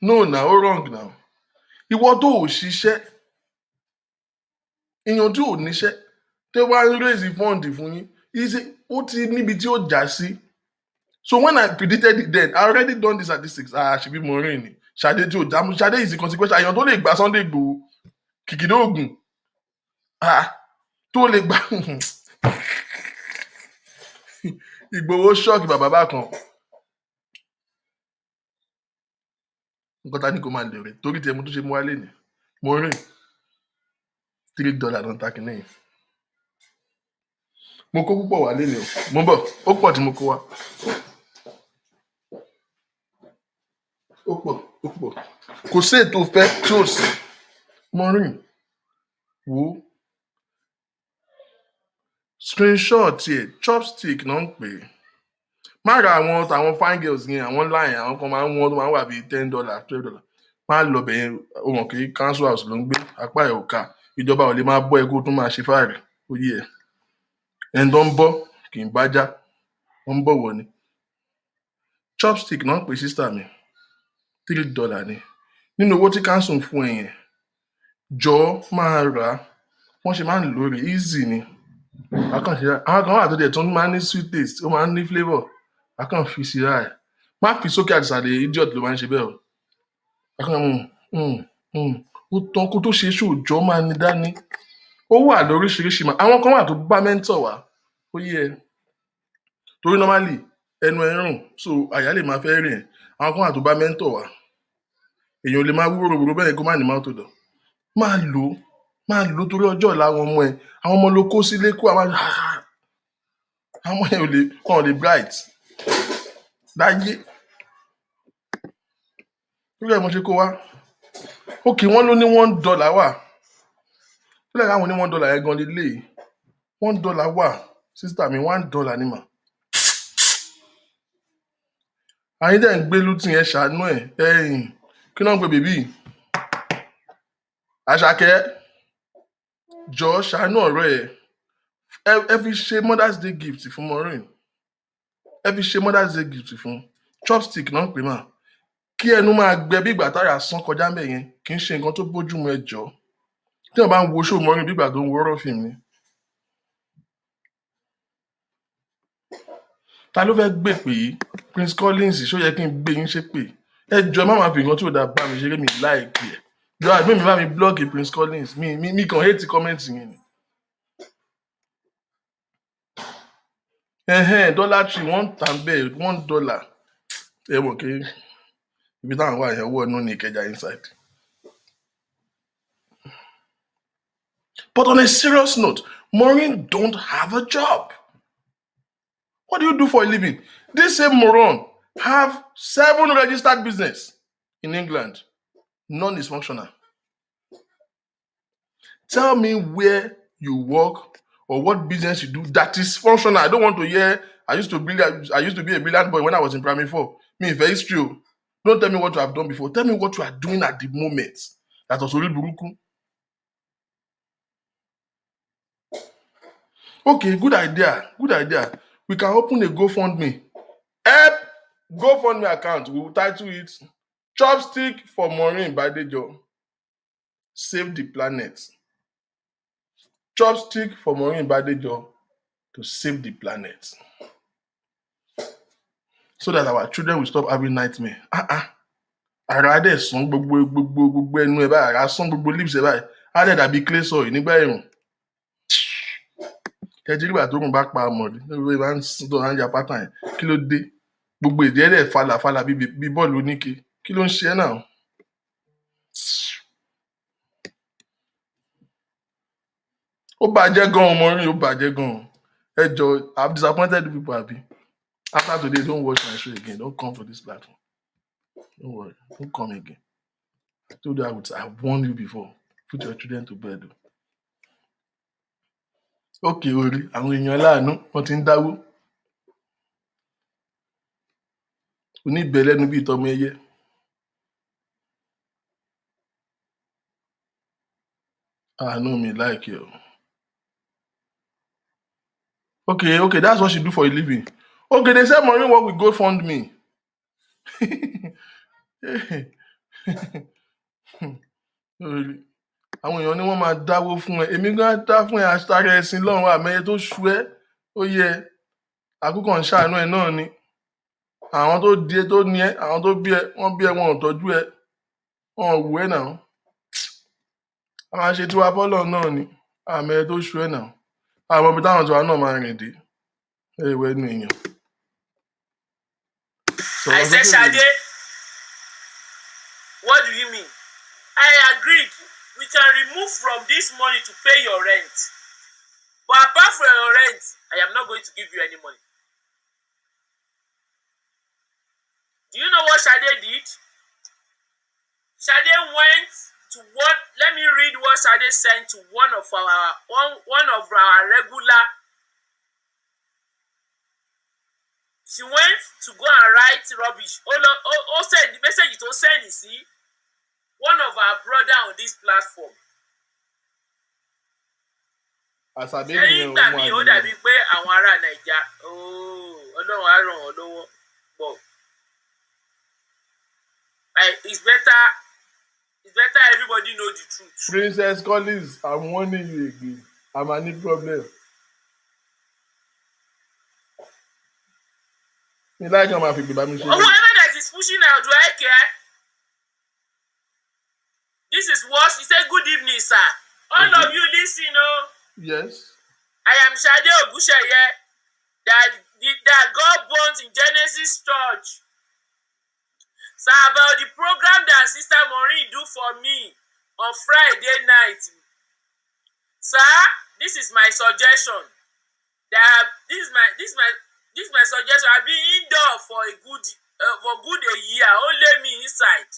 No, now, wrong now. Ìwọ tó ò ṣiṣẹ́, èèyàn tí ò níṣẹ́, tẹ́ wá ń raise fund fún yín, ó ti níbi tí ó já sí. So when I predicted it then, I already done the statistics. Ṣebí Maureen ni. Ṣadé tí ò já mú. Ṣadé is consequential. Èèyàn tó lè gba Sunday Igboho, kìkìdé ògùn. Tó lè gba Igboho ṣọ́ọ̀kì bàbá kan. Nǹkan ta ní kò máa lè rè. Torí tiẹ̀ mo tún ṣe mú wálé ni. Maureen, $3 ló ń ta kìíní yìí. Mo kó púpọ̀ wálé ni o. Mo ń bọ̀, ó pọ̀ tí mo kó wá. Ó pọ̀. Kò sí ètò fẹ́ tí ò sí. Maureen, wo screenshot ẹ̀ chopstick náà ń pè é. Má ra àwọn fine girls yẹn, àwọn line, àwọn kan máa ń wọ́n tó máa ń wà bíi $10, $12. Má lọ bẹ̀ yẹn, ó mọ̀ pé council house ló ń gbé, apá ẹ̀ ò ká. Ìjọba ò lè máa bọ́ ẹ kó tún máa ṣe fáàrí. Ó yé ẹ. Ẹni tó ń bọ́ kì í bájá. Wọ́n ń bọ̀wọ̀ ni. Chopstick náà ń pè sísítà mi. $3 ni. Nínú owó tí council ń fún ẹ yẹn, jọ̀ọ́ máa rà á. Wọ́n ṣe máa ń lò rè easy ni. Àwọn kan wà tó dẹ̀ tó máa ń ní sweet taste, ó máa ń ní flavour. I can't fi sí ra ẹ̀. Má fi sókè àdìsàlẹ̀ idiot ló máa ń ṣe bẹ́ẹ̀ o. Ó tán kó tó ṣe ṣòòjọ́ máa ní dání. Ó wà lóríṣiríṣi mà. Àwọn kan wà tó bá mentor wá. Ó yé ẹ. Torí normally ẹnu ẹ rùn, so àyà lè máa fẹ́ rìn ẹ̀. Àwọn kan wà tó bá mentor wá. Èèyàn ò lè máa wúwo rògbòrò bẹ́ẹ̀ kó má ní mouth odor. Máa lò torí ọjọ́ ọ̀la àwọn ọmọ ẹ̀. Àwọn ọmọ ló kó sílé kó àwọn ọmọ ẹ̀ ò lè bright. Láyé. Lórí ẹ̀ mo ṣe kó wá. Ókè, wọ́n ló ní $1 wà. Ó lè ráwọn ní $1 yẹn gan lélẹ̀. $1 wà. Sísítà mi, $1 ni mà. Àyín dẹ̀ ń gbé lútì yẹn ṣàánú ẹ̀. Kí náà ń pe bèbí? Àṣàkẹ́, jọ̀ọ́ ṣàánú ọ̀rẹ́ ẹ̀. Ẹ fi ṣe Mother's Day gift fún Maureen. Ẹ fi ṣe Mother's Day gift fún. Chopstick náà ń pè mà. Kí ẹnu máa gbẹ bí ìgbà táyà sán kọjá mẹ́ yẹn kì í ṣe nǹkan tó bójú mu ẹ jọ̀ọ́. Tí wọ́n bá ń wo show Maureen bí ìgbà tó ń wo horror film ni. Ta ló fẹ́ gbé pè yìí? Prince Collins, ṣó yẹ kí n gbé yín ṣe pè? Ẹ jọ̀ọ́ má máa fi nǹkan tí ò dáa bá mi ṣeré mi láìkí ẹ̀. Jọ̀ọ́ àgbẹ̀ mi bá mi blọ́ọ̀kì Prince Collins. Mi kàn hate comment yẹn ni. Dollar Tree wọ́n ń tà bẹ́ẹ̀ $1. Ẹ mọ̀ kí ibi táwọn wà yẹn wọ̀ nù ní Ìkẹjà inside. But on a serious note, Maureen don't have a job. What do you do for a living? This same moron have 7 registered business in England. None is functional. Tell me where you work or what business you do that is functional. I don't want to hear, I used to be a brilliant boy when I was in primary 4. Me, very true. Don't tell me what you have done before. Tell me what you are doing at the moment. That was really buruku. Okay, good idea. We can open a GoFundMe. GoFundMe account. We will title it Chopstick for Maureen Badejo. Save the planet. Chopstick for Maureen Badejo to save the planet. So that our children will stop having nightmare. Ara dẹ̀ sán gbogbo ẹnu ẹ̀ báyìí. Ara sán gbogbo lips ẹ̀ báyìí. Á dẹ̀ dàbí clay soil nígbà ẹ̀rùn. Kẹjírígbà tó kùn bá pa ọmọ rí lórí máa ń tó ń ya pátá yẹn. Kí ló dé? Gbogbo èdè ẹ̀rẹ̀ falàfalà bí bọ́ọ̀lù oníke. Kí ló ń ṣe ẹ́ náà? Ó bàjẹ́ gan-an Maureen, ó bàjẹ́ gan-an. Ẹ jọ̀ọ́, I've disappointed people abi. After today, don't watch my show again. Don't come for this platform. Don't worry. Don't come again. I told you I warned you before. Put your children to bed. Okay, orí àwọn èèyàn láàánú wọ́n ti ń dáwó. Oníbẹ̀ lẹ́nu bí ìtọ́mọ ẹyẹ. No, me like you. Okay, that's what she do for a living. Okay, they said Maureen work with GoFundMe. Àwọn èèyàn ni wọ́n máa dáwó fún ẹ. Èmi gan dá fún ẹ àṣàrẹ ẹ̀sìn lọ́run àmẹ́yẹ tó ṣú ẹ. Ó yẹ àkókò ń ṣàánú ẹ náà ni. Àwọn tó di ẹ tó ní ẹ, àwọn tó bí ẹ, wọ́n bí ẹ wọn ò tọ́jú ẹ. Wọn ò wù ẹ náà. A máa ṣe tiwa fọ́lọ̀ náà ni. Àmẹ́yẹ tó ṣú ẹ náà. Àwọn ibi táwọn tiwa náà máa rìn dé. Ẹ̀wẹ̀ nu èèyàn. I said, Shade, what do you mean? I agreed. We can remove from this money to pay your rent. But apart from your rent, I am not going to give you any money. Do you know what Shade did? Shade went to what? Let me read what Shade sent to one of our regular. She went to go and write rubbish. Send the message to send, you see, one of our brother on this platform. Ṣé nígbà míì ó dàbí pé àwọn ará Nàìjà Ọlọ́run á ràn wọ́n lọ́wọ́ bọ̀. It's better everybody know the truth. Princess Collins, I'm warning you again. I'm a need problem. Whoever that is pushing out, do I care? This is what she said. Good evening, sir. All of you listen, Yes. I am Shade Ogunseye, that God burnt in Genesis Church. Sir, about the program that Sister Maureen do for me on Friday night. Sir, this is my suggestion. This is my suggestion. I've been indoor for good a year. Only me inside.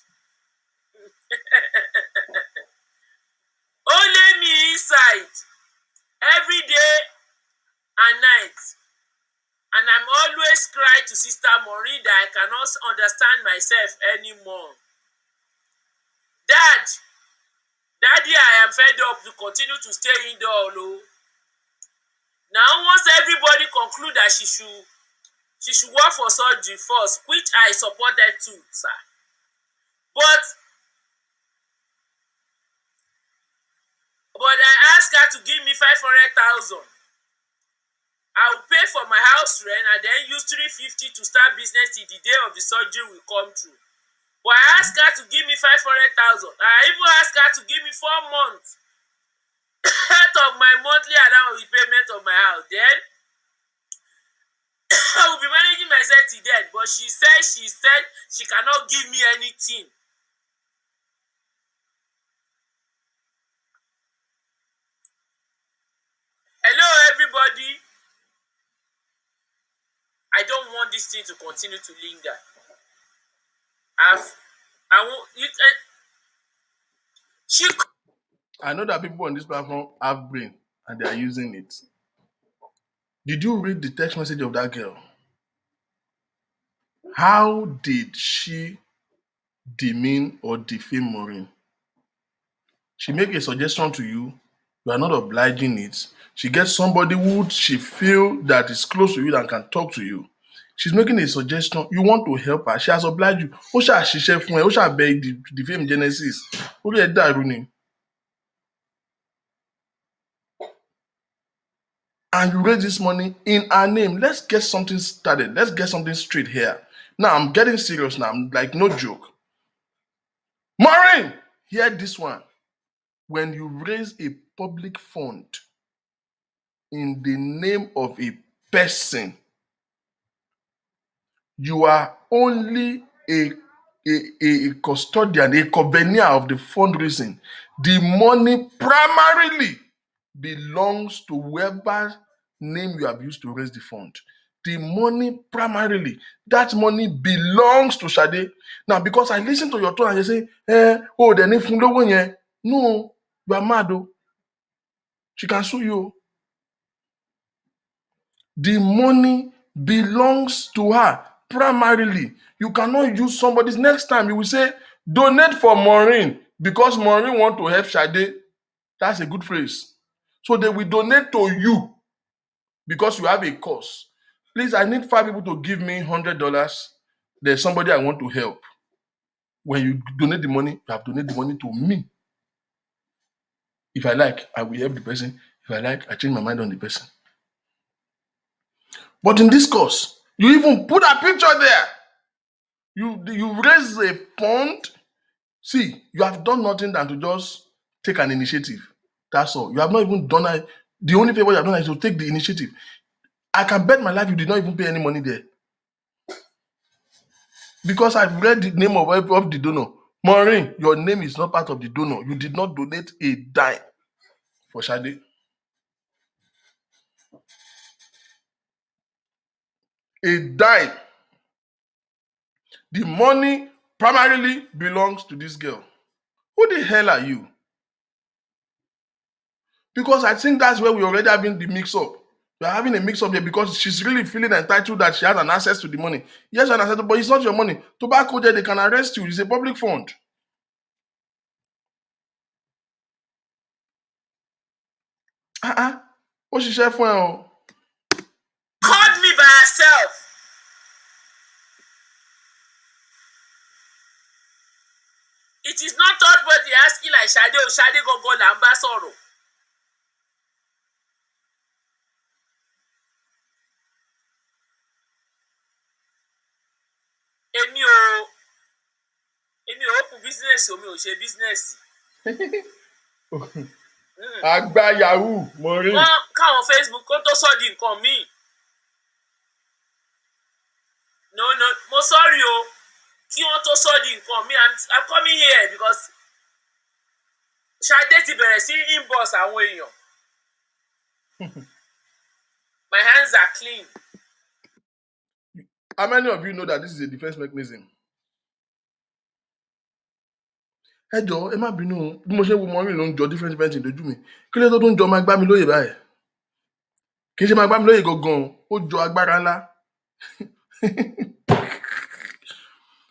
Only me inside. Every day and night. And I'm always crying to Sister Maureen that I cannot understand myself anymore. Daddy, I am fed up to continue to stay indoor. Now, once everybody conclude that she should work for surgery first, which I supported too, sir. But I asked her to give me 500,000. I will pay for my house rent and then use 350 to start business till the day of the surgery will come through. But I asked her to give me 500,000. I even asked her to give me 4 months out of my monthly allowance repayment of my house. Then I will be managing myself till then. But she said she cannot give me anything. Hello, everybody. I don't want this thing to continue to linger. I know that people on this platform have brain and they are using it. Did you read the text message of that girl? How did she demean or defame Maureen? She make a suggestion to you. You are not obliging it. She gets somebody who she feel that is close to you and can talk to you. She's making a suggestion. You want to help her. She has obliged you. Ó ṣáà ṣiṣẹ́ fún ẹ. Ó ṣáà bẹ defame Genesis. Orí ẹ̀ dàrú ni. And you raise this money in her name. Let's get something started. Let's get something straight here. Now, I'm getting serious now. I'm like, no joke. Maureen, hear this one. When you raise a public fund in the name of a person, you are only a custodian, a convener of the fundraising. The money primarily belongs to whoever name you have used to raise the fund. The money primarily, that money belongs to Shade. Now, because I listen to your tone and you say, then if you don't, no, you are mad. She can sue you. The money belongs to her primarily. You cannot use somebody's. Next time you will say, donate for Maureen because Maureen want to help Shade. That's a good phrase. So they will donate to you because you have a cause. Please, I need 5 people to give me $100. There's somebody I want to help. when you donate the money, you have donated the money to me. If I like, I will help the person. If I like, I change my mind on the person. But in this course, you even put a picture there. You raise a fund. See, you have done nothing than to just take an initiative. That's all. You have not even done it. The only favor you have done is to take the initiative. I can bet my life you did not even pay any money there. Because I've read the name of the donor. Maureen, your name is not part of the donor. You did not donate a dime for Shade. A dime. The money primarily belongs to this girl. Who the hell are you? Because I think that's where we're already having the mix-up. We're having a mix-up there because she's really feeling entitled that she has an access to the money. Yes, an access, but it's not your money. Tobacco there, they can arrest you. It's a public fund. What she share for you? Called me by herself. It is not third party asking like Shade or Shade go Lambasoro. Èmi ò open business, omi ò ṣe business. Àgbà Yahoo, Maureen. Wọ́n káwọn Facebook kó tó sọ di nǹkan míì. No, mo sorry o. Kí wọ́n tó sọ di nǹkan míì. I'm coming here because Ṣadé ti bẹ̀rẹ̀ sí inbox àwọn èèyàn. My hands are clean. How many of you know that this is a defense mechanism? Ẹ jọ̀ọ́, ẹ má bínú bí mo ṣe wo Maureen ló ń jọ different things lójú mi. Kí ló tó ń jọ máa gbá mi lóyè báyìí? Kì í ṣe máa gbá mi lóyè gangan, ó jọ agbára ńlá.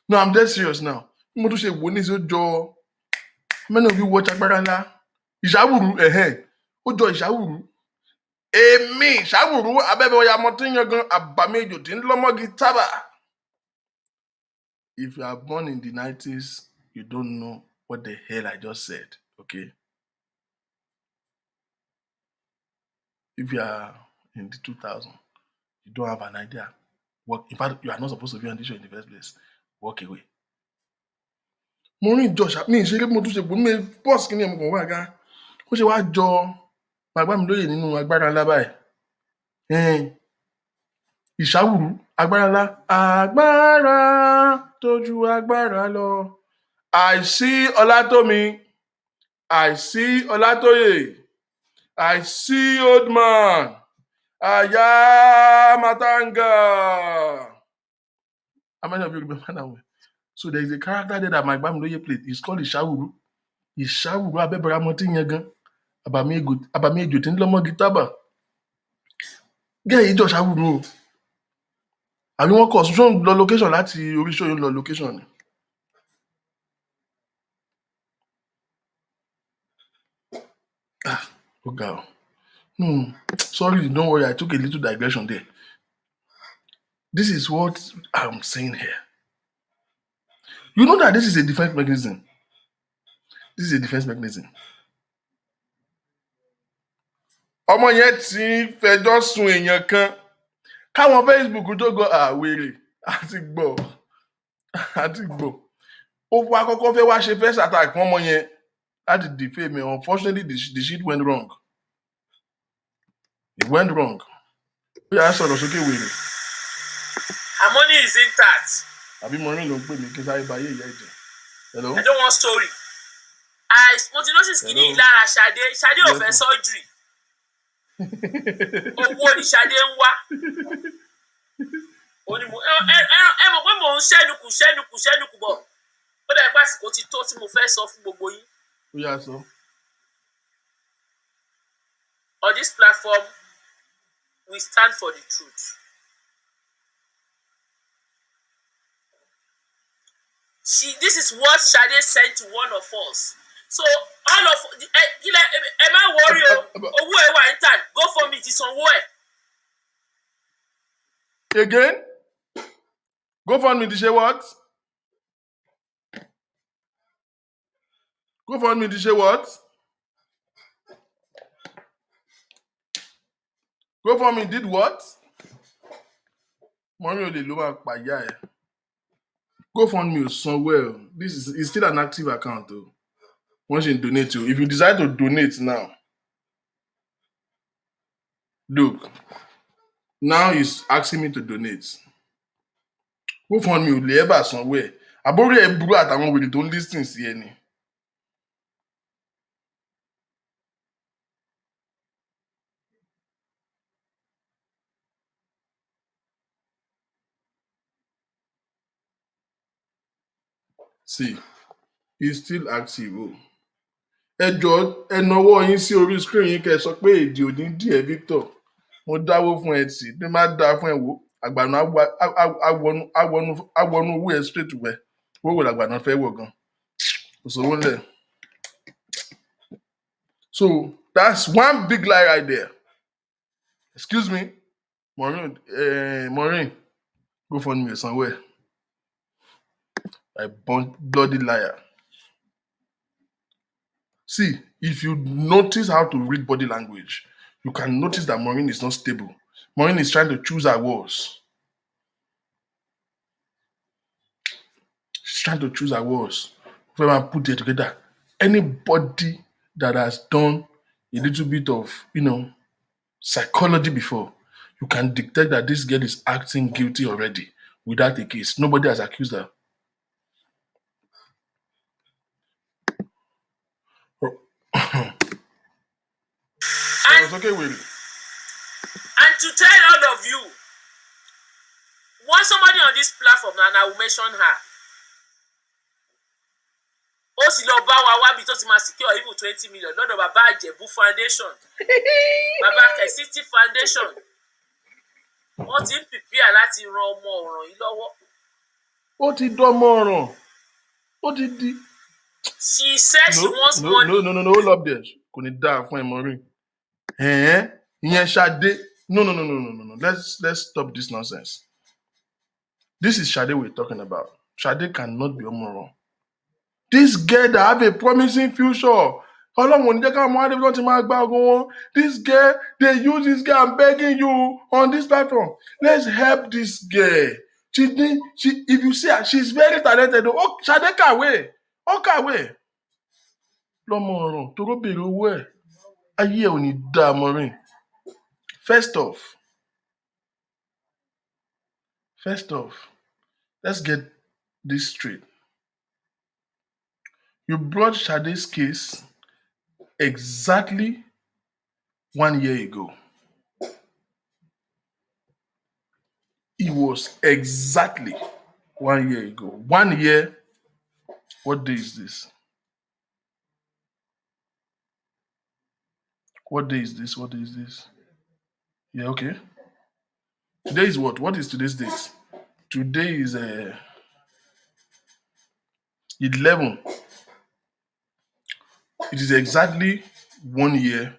No, I'm dead serious now. Bí mo tún ṣe wò ní sí ó jọ. How many of you watch agbára ńlá? Ìṣàwùrù ó jọ ìṣàwùrù. Èmi ìṣàwùrù abẹ́bẹ̀ ọya ọmọ tí ń yangan àbàmẹ́jọ tí ń lọ́mọ́gi tábà. If you are born in the 90s, you don't know what the hell I just said, okay? If you are in the 2000s, you don't have an idea. In fact, you are not supposed to be on this show in the first place. Walk away. Maureen Josh, mi ìṣeré mo tún ṣe gbòmí bọ́ọ̀sì kí ni ẹ̀mú kan wá ga. Ó ṣe wá jọ màgbá mi lóye nínú agbára ńlá báyìí. Ìṣàwùrù agbára ńlá. Agbára tójú agbára lọ. I see Ọlátómi. I see Ọlátóyè. I see old man. Aya Matanga. How many of you remember that one? So there is a character there that my Bamiloye played. It's called Ìṣàwùrù. Ìṣàwùrù abẹ́bẹ̀rẹ̀ ọmọ tí ń yan gan. Àbàmì ejò tí ń lọ́mọ́ gítàbà. Gẹ́ ìjọ ṣàwùrù o. Àbí wọ́n kọ̀ ṣó ń lọ location láti orí show yóò lọ location ni. Okay. Sorry, don't worry. I took a little digression there. This is what I'm saying here. You know that this is a defense mechanism. This is a defense mechanism. Ọmọ yẹn ti fẹjọ́ sùn èèyàn kan. Káwọn Facebook tó go àwèrè àti gbọ́. Ó wá kọ́kọ́ fẹ́ wá ṣe first attack fún ọmọ yẹn láti defame me. Unfortunately, the shit went wrong. It went wrong. Her money is intact. Hello? I don't want story. I want to know this skinny Lara Shade of a surgery. Owó ni Shade ń wá. Oni mo ẹ mọ̀ pé mo ń ṣẹ́nukù bọ̀. Ó dẹ̀ pàṣípò ti tó tí mo fẹ́ sọ fún gbogbo yín. Ó yá sọ. On this platform, we stand for the truth. This is what Shade sent to one of us. So all of am I worried? Owó ẹ wà intact. Go for me. It's on where? Again? Go for me. Did you say what? GoFundMe ti ṣe what? GoFundMe did what? Maureen ò lè ló máa pàyà ẹ̀. GoFundMe ò sanwó ẹ̀ o. This is it's still an active account o. Once you donate o, if you decide to donate now, look, now he's asking me to donate. GoFundMe ò lè ever sanwó ẹ̀. Àbórí ẹ̀ burú àtàwọn wèrè tó ń listen sí ẹ ni. See, he's still active o. Ẹ jọ̀ọ́ ẹ nawọ́ yín sí orí screen yín kẹ́ ẹ sọ pé èdè ò ní dì ẹ́ Victor. Mo dáwó fún ẹ tì bí má dáa fún ẹ wò àgbàna awọnú owó ẹ straight wẹ̀. Owó làgbàna fẹ́ wọ̀ gan. Kò sówó ńlẹ̀. So that's one big lie right there. Excuse me, Maureen, GoFundMe ò sanwó ẹ̀. I bloody liar. See, if you notice how to read body language, you can notice that Maureen is not stable. Maureen is trying to choose her words. She's trying to choose her words. When I put it together, anybody that has done a little bit of, psychology before, you can detect that this girl is acting guilty already without a case. Nobody has accused her. It's okay, Will. And to tell all of you, once somebody on this platform, and I will mention her, ó sì lọ bá wa wábi tó ti máa secure even 20 million lọ́dọ̀ bàbá Àjẹ̀bú foundation, bàbá Kẹ̀sítì foundation. Wọ́n ti ń prepare láti ran ọmọ ọ̀ràn yìí lọ́wọ́. Ó ti dọ́mọ ọ̀ràn. Ó ti di. She said she wants money. No, hold up there. Kò ní dáa fún ẹ Maureen. Ìyẹn Ṣadé. No. Let's stop this nonsense. This is Ṣadé we're talking about. Ṣadé cannot be ọmọ ọ̀ràn. This girl that have a promising future. Ọlọ́run ò ní jẹ́ ká mọ adébí tó ti máa gbá ogun wọn. This girl, they use this girl. I'm begging you on this platform. Let's help this girl. If you see her, she's very talented. Oh, Ṣadé kàwé. Ó kàwé. Lọ́mọ ọ̀ràn tó rọ́ bèrè owó ẹ̀. Ayé ẹ̀ ò ní dáa Maureen. First off, let's get this straight. You brought Ṣadé's case exactly 1 year ago. It was exactly 1 year ago. 1 year, what day is this? What day is this? Yeah, okay. Today is what? What is today's date? Today is 11. It is exactly 1 year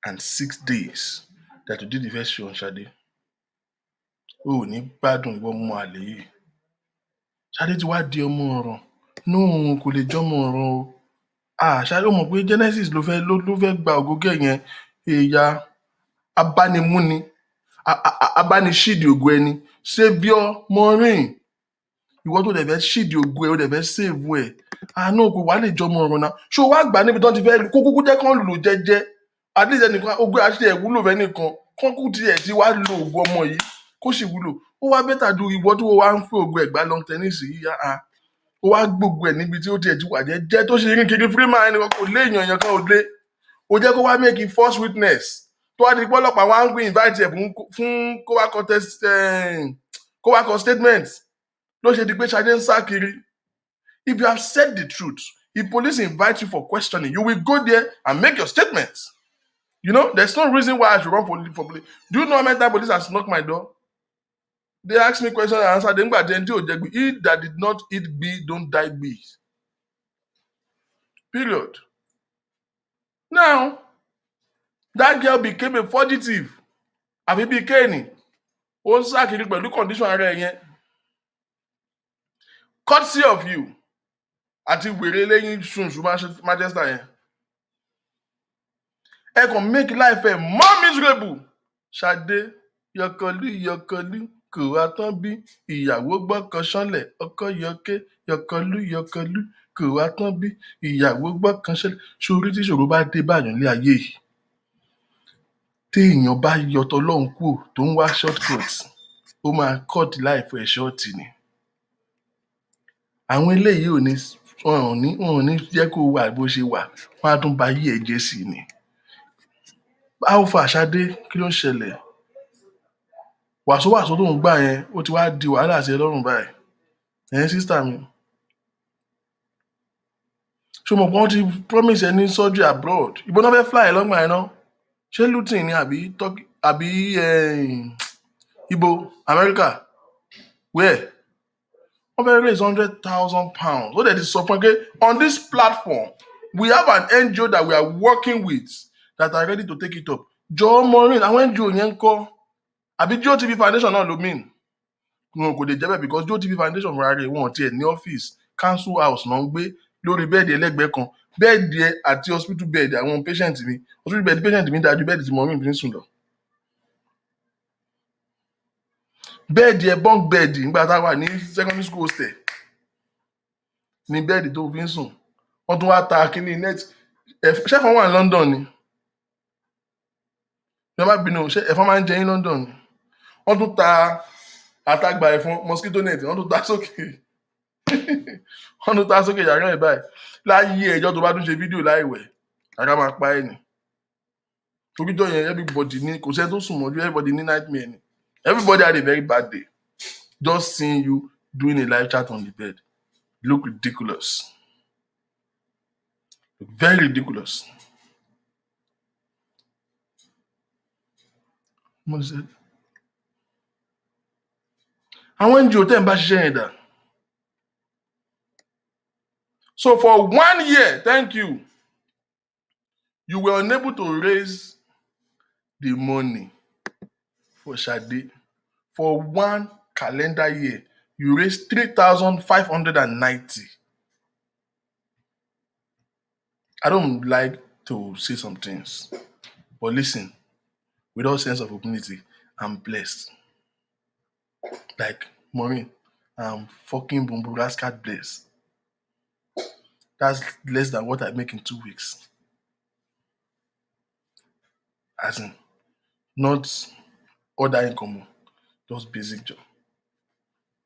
and 6 days that you did the first show on Ṣadé. Oh, ní gbádùn ìwọ ọmọ àlè yìí. Ṣadé ti wá di ọmọ ọ̀ràn. No, kò lè jọmọ ọ̀ràn o. Ṣadé mọ̀ pé Genesis ló fẹ́ gba ògógẹ́ yẹn. Èèyà abánimúni, abániṣídìí ògo ẹni. Saviour Maureen. Ìwọ tó dẹ̀ fẹ́ ṣídìí ògo ẹ̀, ó dẹ̀ fẹ́ save ẹ̀. No, kò wá lè jọmọ ọ̀ràn náà. Ṣé o wá gbà níbi tó ti fẹ́ kúkú jẹ́ kán lò jẹ́jẹ́? At least ẹnìkan ògo àṣẹ ẹ̀ wúlò fẹ́ nìkan. Kán kú tiẹ̀ ti wá lo ògo ọmọ yìí. Kó sì wúlò. Ó wá bẹ́tà ju ìwọ tó wá ń fún ògo ẹ̀gbá long tennis yìí. Ó wá gbogbo ẹ̀ níbi tí ó tiẹ̀ ti wà jẹ́ tó ṣe rí kiri freeman ẹnìkan kò lé èèyàn kan ò lé. Ó jẹ́ kó wá make false witness. Tó wá di pọ́lọ́pàá wá ń gbé invite ẹ̀ fún kó wá contest kó wá kọ statement. Ló ṣe di pé Ṣadé ń sá kiri. If you have said the truth, if police invite you for questioning, you will go there and make your statements. There's no reason why I should run for police. Do you know how many times police has knocked my door? They ask me questions and answer. He that did not eat bee, don't die bee. Period. Now, that girl became a fugitive. Àfi bí Kéènì. Ó ń sá kiri pẹ̀lú condition ara ẹ̀ yẹn. Courtesy of you. àti wèrè lẹ́yìn ṣùnṣù Manchester yẹn. Ẹ kàn make life ẹ more miserable. Ṣadé yọkọlú kò wá tán bí ìyàwó gbọ́kàn ṣánlẹ̀ ọkọ yọkọlú kò wá tán bí ìyàwó gbọ́kàn ṣánlẹ̀. Ṣorí tí ìṣòro bá dé báyọ̀ ní ayé yìí, téèyàn bá yọtọ̀ lọ́hùn kúrò tó ń wá shortcut, ó máa cut life ẹ̀ short ni. Àwọn eléyìí wọn ò ní jẹ́ kó wà bó ṣe wà, wọ́n á tún ba yí ẹ̀ jẹ́ sí ni. Alpha Ṣadé, kí ló ń ṣẹlẹ̀? Wàsówàsó tó ń gbà yẹn ó ti wá di wàhálà sí ẹ lọ́rùn báyìí. Ẹ̀yin sísítà mi, ṣé mo pọ́n ti promise ẹ ní surgery abroad? Ìbọn náà fẹ́ fly lọ́gbà ẹ̀ náà. Ṣé Luton ni àbí Turkey àbí Ibo America? Where? Wọ́n fẹ́ raise £100,000. Ó dẹ̀ ti sọ fún ẹ pé on this platform we have an NGO that we are working with that are ready to take it up. Jọ̀ọ́ Maureen, àwọn NGO yẹn ń kọ́ àbí GOTV Foundation náà ló mean? Wọn kò lè jẹ́ bẹ́ẹ̀ because GOTV Foundation fúnra rẹ̀ wọn tiẹ̀ ní ọ́fíìsì, council house náà ń gbé lórí bẹ́ẹ̀dì ẹlẹ́gbẹ̀ẹ́ kan. Bẹ́ẹ̀dì ẹ àti hospital bed àwọn patient mi, hospital bed patient mi dájú bẹ́ẹ̀dì tí Maureen fi ń sùn lọ. Bẹ́ẹ̀dì ẹ bunk bed nígbà tá a wà ní secondary school hostel ní bẹ́ẹ̀dì tó fi ń sùn. Wọ́n tún wá ta kíní net. Ṣẹ́fọ̀n wà ní London ni. Ìjọba bínú ẹ̀fọn máa ń jẹ ní London ni. Wọ́n tún ta àtàgbà ẹ̀fọn mosquito net, wọ́n tún ta sókè. Wọ́n tún ta sókè yàrá ẹ̀ báyìí. Láyé ẹjọ́ tó bá tún ṣe fídíò láìwẹ̀, ara máa pa ẹ̀ ni. Toríjọ́ yẹn everybody ní kò sẹ́ tó sùn mọ́jú, everybody ní nightmare ni. Everybody had a very bad day. Just seeing you doing a live chat on the bed. You look ridiculous. Very ridiculous. What is it? Àwọn NGO tẹ́ ń bá ṣiṣẹ́ yẹn dà. So for 1 year, thank you, you were unable to raise the money for Ṣadé. For 1 calendar year, you raised 3,590. I don't like to say some things, but listen, with all sense of humility, I'm blessed. Like Maureen, I'm fucking Bumbu Rascal blessed. That's less than what I make in 2 weeks. As in, not other income, just basic job.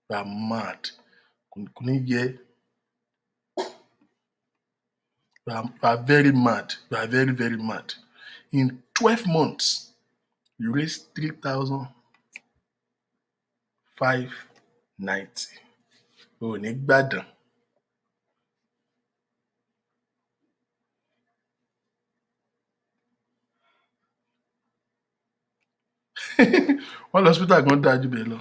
You are mad. Couldn't hear. You are very mad. You are very, very mad. In 12 months, you raised 3,590. Oh, ní gbàdàn. One hospital gan dájú bẹ́ẹ̀ lọ.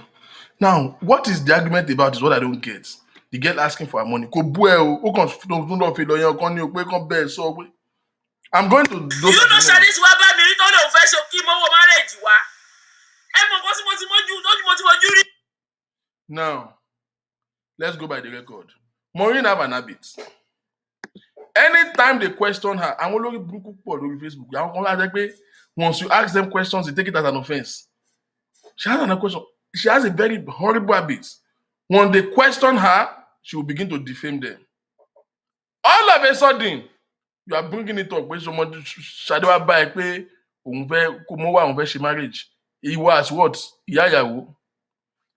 Now, what is the argument about is what I don't get. The girl asking for her money. Kò bú ẹ o, ó kàn tún lọ fi lọ yẹn ọkàn ní o pé kàn bẹ́ẹ̀ sọ pé. I'm going to do. You know Ṣadé tí wàá bá mi rí tó lè fẹ́ ṣe kí mọ́wọ́ marriage wa. Ẹ mọ̀ nǹkan tí mo ti mọ́jú rí. Now, let's go by the record. Maureen have an habit. Anytime they question her, àwọn olórí burúkú pọ̀ lórí Facebook. Àwọn kan láti jẹ́ pé once you ask them questions, they take it as an offense. She has an question. She has a very horrible habit. When they question her, she will begin to defame them. All of a sudden, you are bringing it up. When someone Ṣadé wá bá ẹ pé òun fẹ́ kó mọ́ wá òun fẹ́ ṣe marriage. He was what? Ìyá ìyàwó.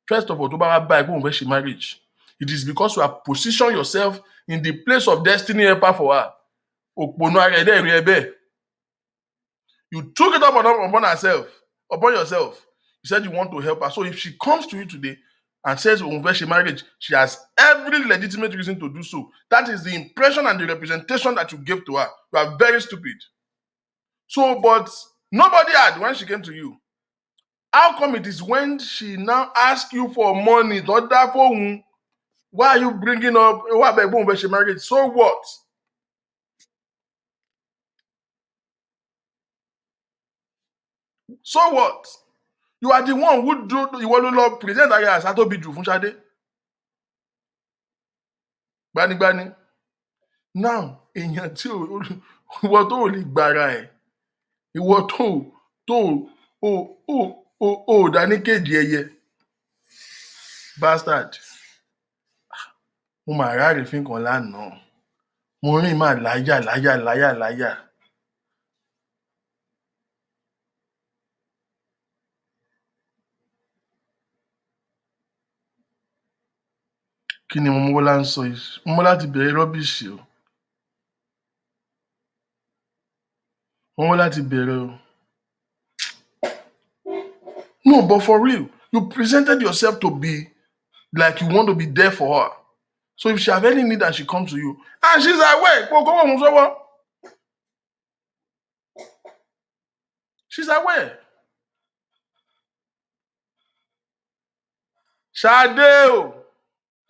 First of all, tó bá wá bá ẹ pé òun fẹ́ ṣe marriage. It is because you have positioned yourself in the place of destiny helper for her. Òpònú ara ẹ̀ dẹ́ rí ẹ bẹ́ẹ̀. You took it upon yourself. You said you want to help her. So if she comes to you today and says she marriage, she has every legitimate reason to do so. That is the impression and the representation that you gave to her. You are very stupid. So, but nobody had when she came to you. How come it is when she now asks you for money, not that for whom? Why are you bringing up she marriage? So what? So what? You are the one who do you present her as Atobiju fún Ṣadé. Gbanigbani. now èèyàn tí ìwọ tó lè gbára ẹ̀ ìwọ tó dání kejì ẹyẹ bastard mo mà ráre fín kan lánàá mo rìn máa láyà. Kí ni mo mọ́ ń sọ yìí mo mọ́ láti bẹ̀rẹ̀ rọ́bìṣì o mo mọ́ láti bẹ̀rẹ̀ o. No, but for real, you presented yourself to be like you want to be there for her. So if she have any need and she comes to you, and she's aware, she's aware.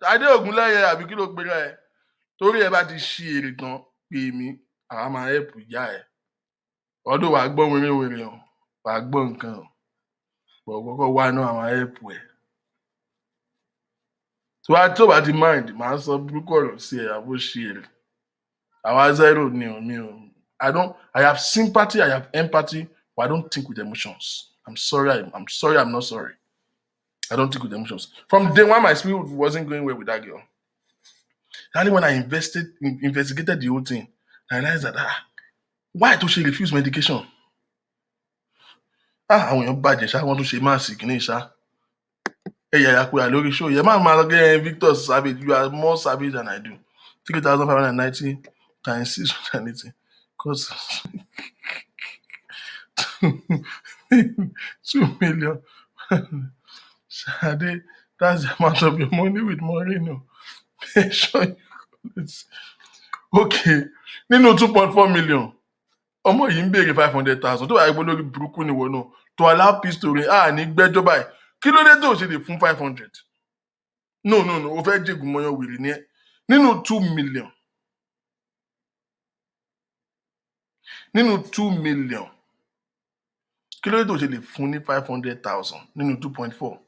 Ṣadé Ògúnlẹ́yẹ àbí kí ló gbéra ẹ torí ẹ bá ti ṣí èrè tán pè mí àwa máa ẹ̀pù ìyá ẹ ọdún wàá gbọ́ wéré o wàá gbọ́ nǹkan o pọ̀ kọ́kọ́ wá náà àwọn ẹ̀pù ẹ̀ tó bá ti mind máa sọ burúkú ọ̀rọ̀ sí ẹ àbó ṣí èrè àwa zero ni o mi o I have sympathy, I have empathy, but I don't think with emotions. I'm sorry, I'm not sorry. I don't think with emotions. From day one, my spirit wasn't going well with that girl. Only when I investigated the whole thing, I realized that why does she refuse medication? Àwọn èèyàn bàjẹ́ ṣá wọ́n tún ṣe máàsì kìíní ṣá. Ẹ̀yà àyàkúyà lórí show yẹn máa lọ gẹ́ Victor savage, you are more savage than I do. 3,590 times 680 cause 2 million. Shade, that's the amount of your money with Maureen. Make sure you call it. Okay, nínú 2.4 million. Ọmọ yìí ń béèrè 500,000 tó bá yẹ pé lórí burúkú ni wọ́n náà to allow peace to reign ní gbẹ́jọ́ báyìí kí ló dé tó ṣe lè fún 500? No o fẹ́ jẹ́gun mọ́yán wèrè ní ẹ nínú 2 million kí ló dé tó ṣe lè fún ní 500,000 nínú 2.4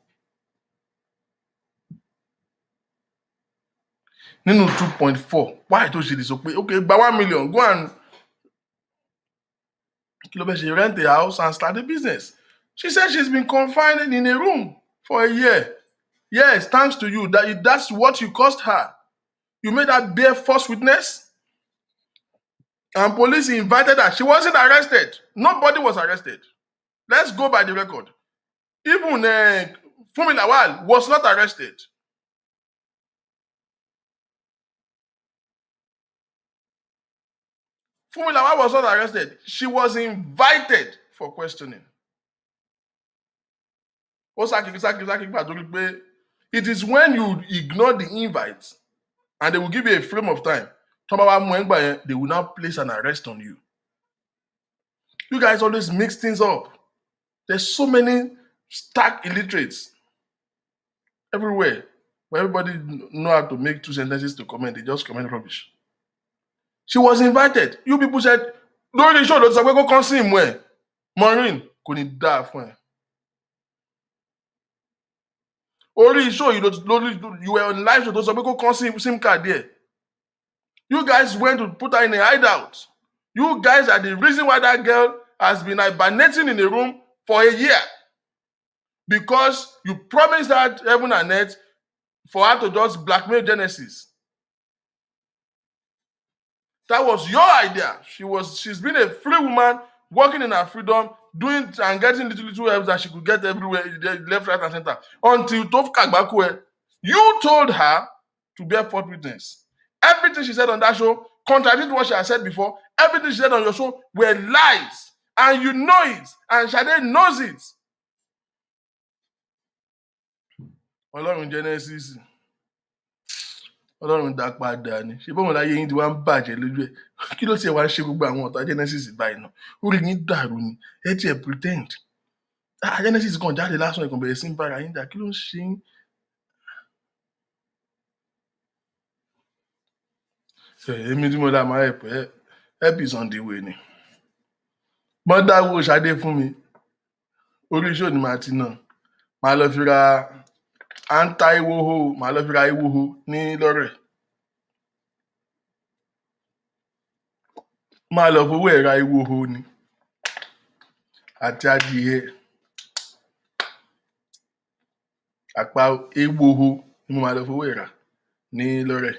nínú 2.4 why tó ṣe lè sọ pé okay gba 1 million go and kí ló fẹ́ ṣe rent a house and start a business. She said she's been confined in a room for a year. Yes, thanks to you. That's what you cost her. You made her bear false witness. And police invited her. She wasn't arrested. Nobody was arrested. Let's go by the record. Even Funmi Lawal was not arrested. Funmi Lawal was not arrested. She was invited for questioning. It is when you ignore the invite and they will give you a frame of time. They will now place an arrest on you. You guys always mix things up. There's so many stark illiterates everywhere. Where everybody know how to make 2 sentences to comment. They just comment rubbish. She was invited. You people said, don't really show those go come see him where. Maureen, kò ní dáa fún ẹ. Only show you were on live show those go come see SIM card there. You guys went to put her in a hideout. You guys are the reason why that girl has been hibernating in a room for a year. Because you promised her heaven and earth for her to just blackmail Genesis. That was your idea. She's been a free woman, working in her freedom, doing and getting little helps that she could get everywhere, left, right, and center. Until Tof Kagbakwe, you told her to bear false witness. Everything she said on that show contradicted what she had said before. Everything she said on your show were lies. And you know it. And Shade knows it. Ọlọ́run Genesis. Ọlọ́run dá padà ni. Ṣé bọ́n láyé yín ti wá ń bàjẹ́ lójú ẹ̀? Kí ló ṣe wá ń ṣe gbogbo àwọn ọ̀tá Genesis báyìí náà? Orí yín dàrú ni. Ẹ tiẹ̀ pretend. Genesis kan jáde lásán ìkàn bẹ̀rẹ̀ sí ń bára yín dà. Kí ló ń ṣe yín? Èmi tí mo dá máa help is on the way ni. Mọ́ dáwọ́ Ṣadé fún mi. Orí iṣẹ́ òní máa ti náà. Màá lọ fi ra anti-iwoho, màá lọ fi ra iwoho ní lọ́rẹ̀. máa lọ fowó ẹ̀ ra ìwòho ni àti adìyẹ àpá ìwòho ni mo máa lọ fowó ẹ̀ rà ní lọ́rẹ̀.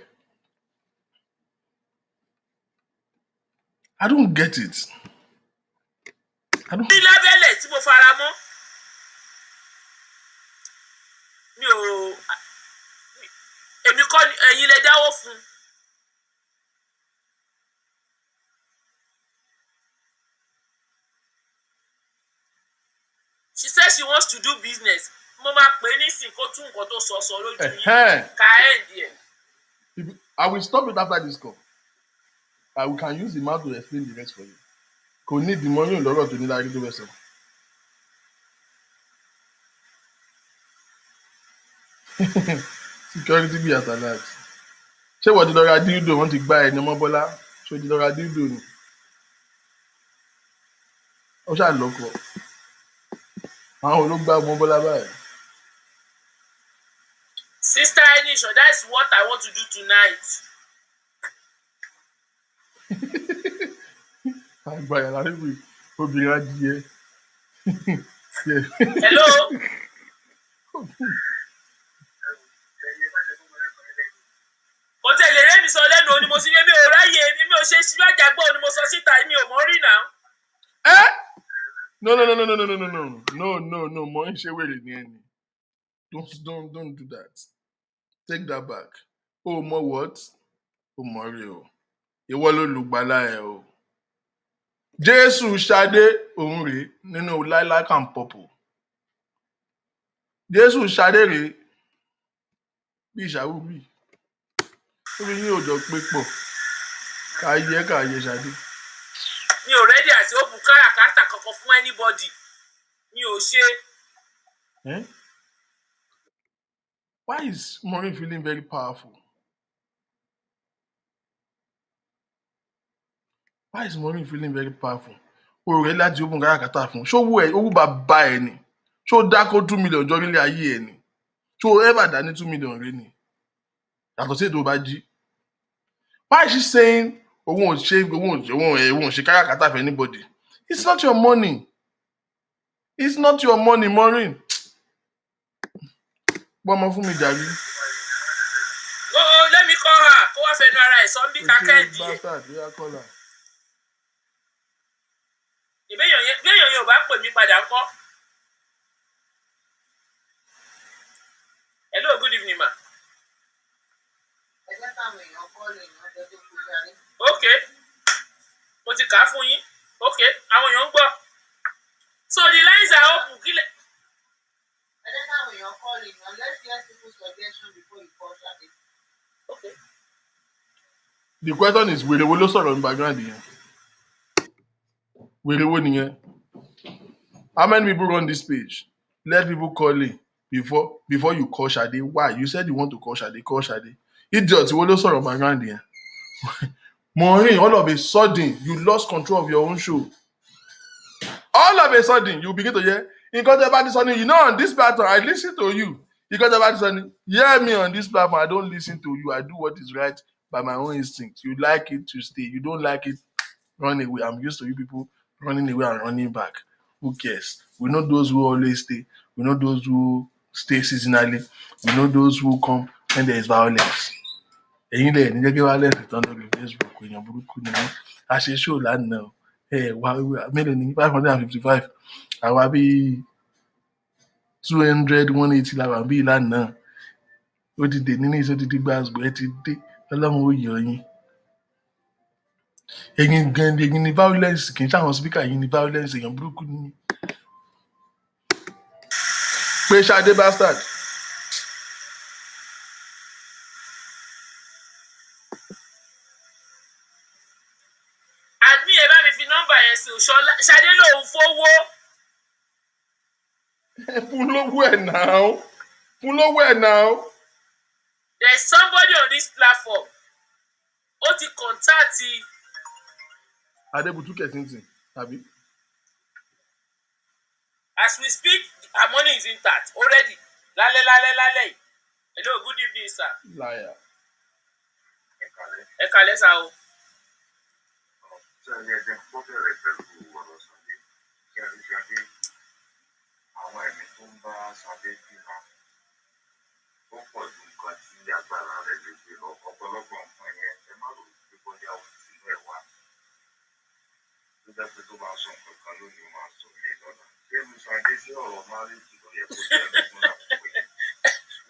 I don't get it. ní lábẹ́lẹ̀ tí mo fara mọ́ èmi kọ́ ẹ̀yin lẹ dáwọ́ fún. She says she wants to do business. Mo máa pè é nísìn kó tún nǹkan tó sọ lójú yín ká end ẹ̀. I will stop it after this call. We can use the mouth to explain the rest for you. Kò ní ìdìmọ́ yóò lọ́rọ̀ tó ní láyé tó bẹ̀ sọ. Security be at alert. Ṣé wọ́n ti lọ ra dildo wọ́n ti gbá ẹni ọmọ Bọ́lá? Ṣé o ti lọ ra dildo ni? Ó ṣáà lọ́kọ̀. Àwọn olóògbé ọmọ Bọ́lá báyìí. Sister Enisha, that's what I want to do tonight. Àgbàyà láríwì obìnrin adìyẹ. Hello. Kò tẹ̀lé rémi sọ lẹ́nu òní mo sì mi ò ráyè mi ò ṣe síwájà gbọ́ òní mo sọ síta mi ò mọ̀ rí náà. No. Mo ń ṣe wèrè ní ẹni. Don't do that. Take that back. O mọ what? O mọ rí o. Ìwọ ló lùgbàlà ẹ o. Jésù Ṣadé òun rèé nínú Lilac and Purple. Jésù Ṣadé rèé bí ìṣàwùbí. Orí yín ò jọ pé pọ̀. Káyé Ṣadé. Mi ò rẹ́dí àti ó bu káràkátà kankan fún anybody. Mi ò ṣe. Why is Maureen feeling very powerful? Why is Maureen feeling very powerful? O rẹ̀ láti open káràkátà fún. Ṣó owó bàbá ẹ ni? Ṣó dákó 2 million jọ nílé ayé ẹ ni? Ṣó ever dá ní 2 million rẹ ni? Yàtọ̀ sí ètò bá jí. Why is she saying òun ò ṣe káràkátà for anybody? It's not your money. It's not your money, Maureen. Bọ́mọ fún mi jàrí. Oh, let me call her. Kó wá fẹnu ara ẹ̀ sọ bí kákẹ́ẹ̀dì ẹ̀. Ìbéèyàn yẹn ò bá pè mí padà ńkọ́. Hello, good evening, ma. Okay. Mo ti kà á fún yín. Okay, àwọn èèyàn ń gbọ́. So the lines are open. Kílẹ̀. Okay. The question is, wèrè wo ló sọ̀rọ̀ ní background yẹn? Wèrè wo nìyẹn? How many people run this page? Let people call in before you call Shade. Why? You said you want to call Shade. Call Shade. Idiot, wo ló sọ̀rọ̀ background yẹn? Maureen, all of a sudden, you lost control of your own show. All of a sudden, you begin to hear, because about this on on this platform, I listen to you. Because about this on hear me on this platform, I don't listen to you. I do what is right by my own instinct. You like it to stay. You don't like it, run away. I'm used to you people running away and running back. Who cares? We know those who always stay. We know those who stay seasonally. We know those who come when there is violence. Ẹ̀yin lẹ ní jẹ́ kí violence tán lórí Facebook èèyàn burúkú ni wọ́n. A ṣe show lánàá. Mélòó ni 555. Àwa bíi 200, 180 làwọn bíi lánàá. Ó ti dè nínú ìṣó títí gbàgbọ́ ẹ ti dé. Ọlọ́run ó yọ yín. Ẹ̀yin ni violence kì í ṣàwọn speaker ẹ̀yin ni violence èèyàn burúkú ni. Pé Ṣadé bastard. Admin ẹ bá mi fi nọ́mbà yẹn sí Ṣadé lòun fowó. Fún lówó ẹ̀ náà. There's somebody on this platform. Ó ti contact Adébútú Kẹ̀sìntì, tàbí? As we speak, our money is intact already. Lálẹ́. Hello, good evening, sir. Liar. Ẹ kálẹ́ sá o.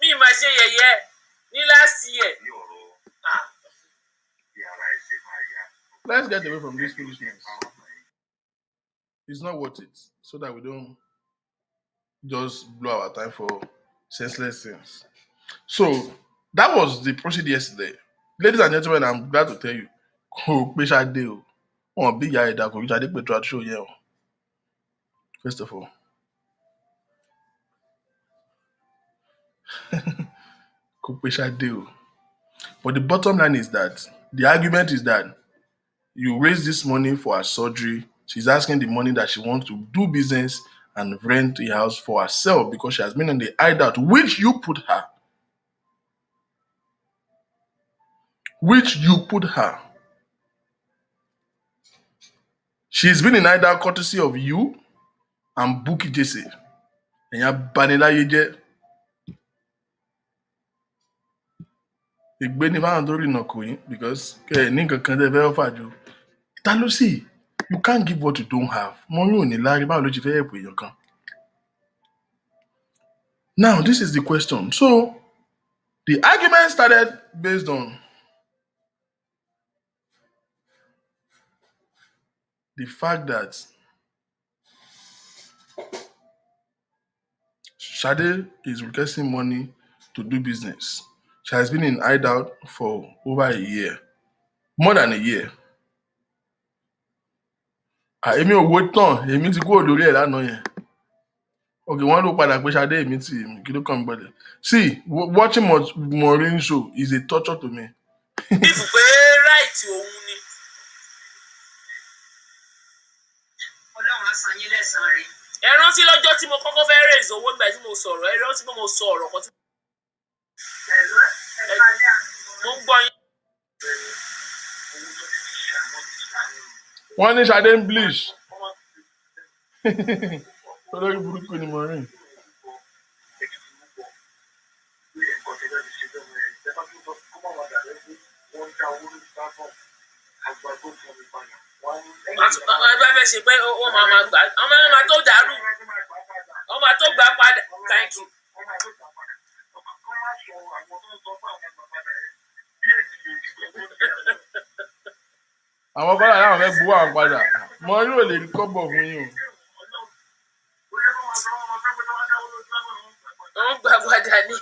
Me, my say, yeah. Last year. Let's get away from this foolishness. It's not worth it, so that we don't just blow our time for senseless things. So that was the procedure yesterday. Ladies and gentlemen, I'm glad to tell you. First of all. But the bottom line is that the argument is that you raise this money for her surgery. She's asking the money that she wants to do business and rent a house for herself because she has been on the hideout, which you put her. She's been in hideout courtesy of you and Buki Jesse. And you're Banilaye jẹ́. Ìgbé ní fáwọn tó rìnà kò yín because kẹ́ ẹ̀ ní nǹkan kan tẹ́ fẹ́ ọ́fà jù. Ta ló sì? You can't give what you don't have. Mo yóò ní lárí báwo ló ti fẹ́ ẹ̀pọ̀ èèyàn kan. Now, this is the question. So, the argument started based on the fact that Sade is requesting money to do business. She has been in hideout for over a year. More than a year. Èmi ò wo tán, èmi ti kúrò lórí ẹ̀ lánàá yẹn. Okay, wọ́n ló padà pé Sade èmi tí kí ló kàn gbọ́dọ̀. See, watching Maureen show is a torture to me. If pé right òun ni. Ọlọ́run á san yín lẹ́san rẹ̀. Ẹ rántí lọ́jọ́ tí mo kọ́kọ́ fẹ́ raise owó nígbà tí mo sọ̀rọ̀, ẹ rántí pé mo sọ ọ̀rọ̀ kan tí. Mo ń gbọ́ yín. Wọ́n ní Sade ń bleach. Olórí burúkú ni Maureen. Ẹgbẹ́ fẹ́ ṣe pé ó máa gbà ọmọ ẹ̀ máa tó dàrú ọmọ tó gbà padà. Thank you. Àwọn kọ́lá láwọn fẹ́ gbowó àwọn padà. Maureen ò lè rí kọ́bọ̀ fún yín o. Wọ́n gbà padà ní.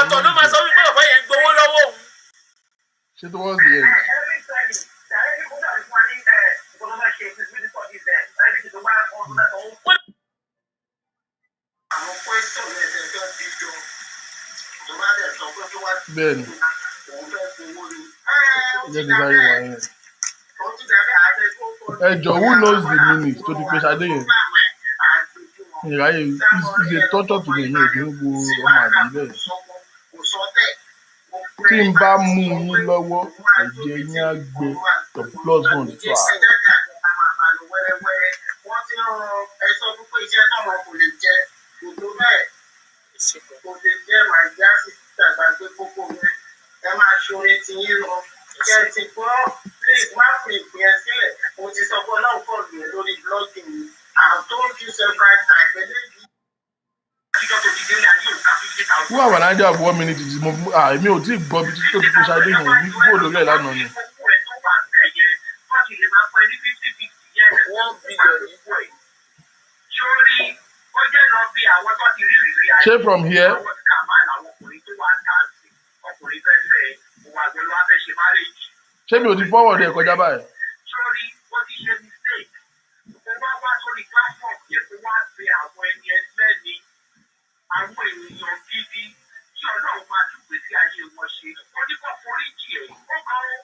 Ọ̀tọ̀ ló máa sọ wípé ọ̀pọ̀ yẹn ń gbowó lọ́wọ́ òun. Ṣé tó wọ́n sì yẹn? Bẹ́ẹ̀ni. Who knows the meaning tó ti pé Sade yẹn? Ìráyè is a torture to me ní èdè ń wo ọmọ àbí bẹ́ẹ̀. Tí n bá mú yín lọ́wọ́, ẹ̀jẹ̀ yín á gbé the blood gun to her. Please, Martin, who have an idea of 1 minute is èmi ò tí ì gbọ́ bí títí tó ti pé ṣáde yẹn ní kúrò lórí ẹ̀ lánàá ni. Ṣé from here? Ṣé mi ò ti forward ẹ̀ kọjá báyìí? Àwọn ènìyàn gidi tí Ọlọ́run máa dùgbé sí ayé wọn ṣe oníkọ́ foríjì ẹ̀ ó gan ó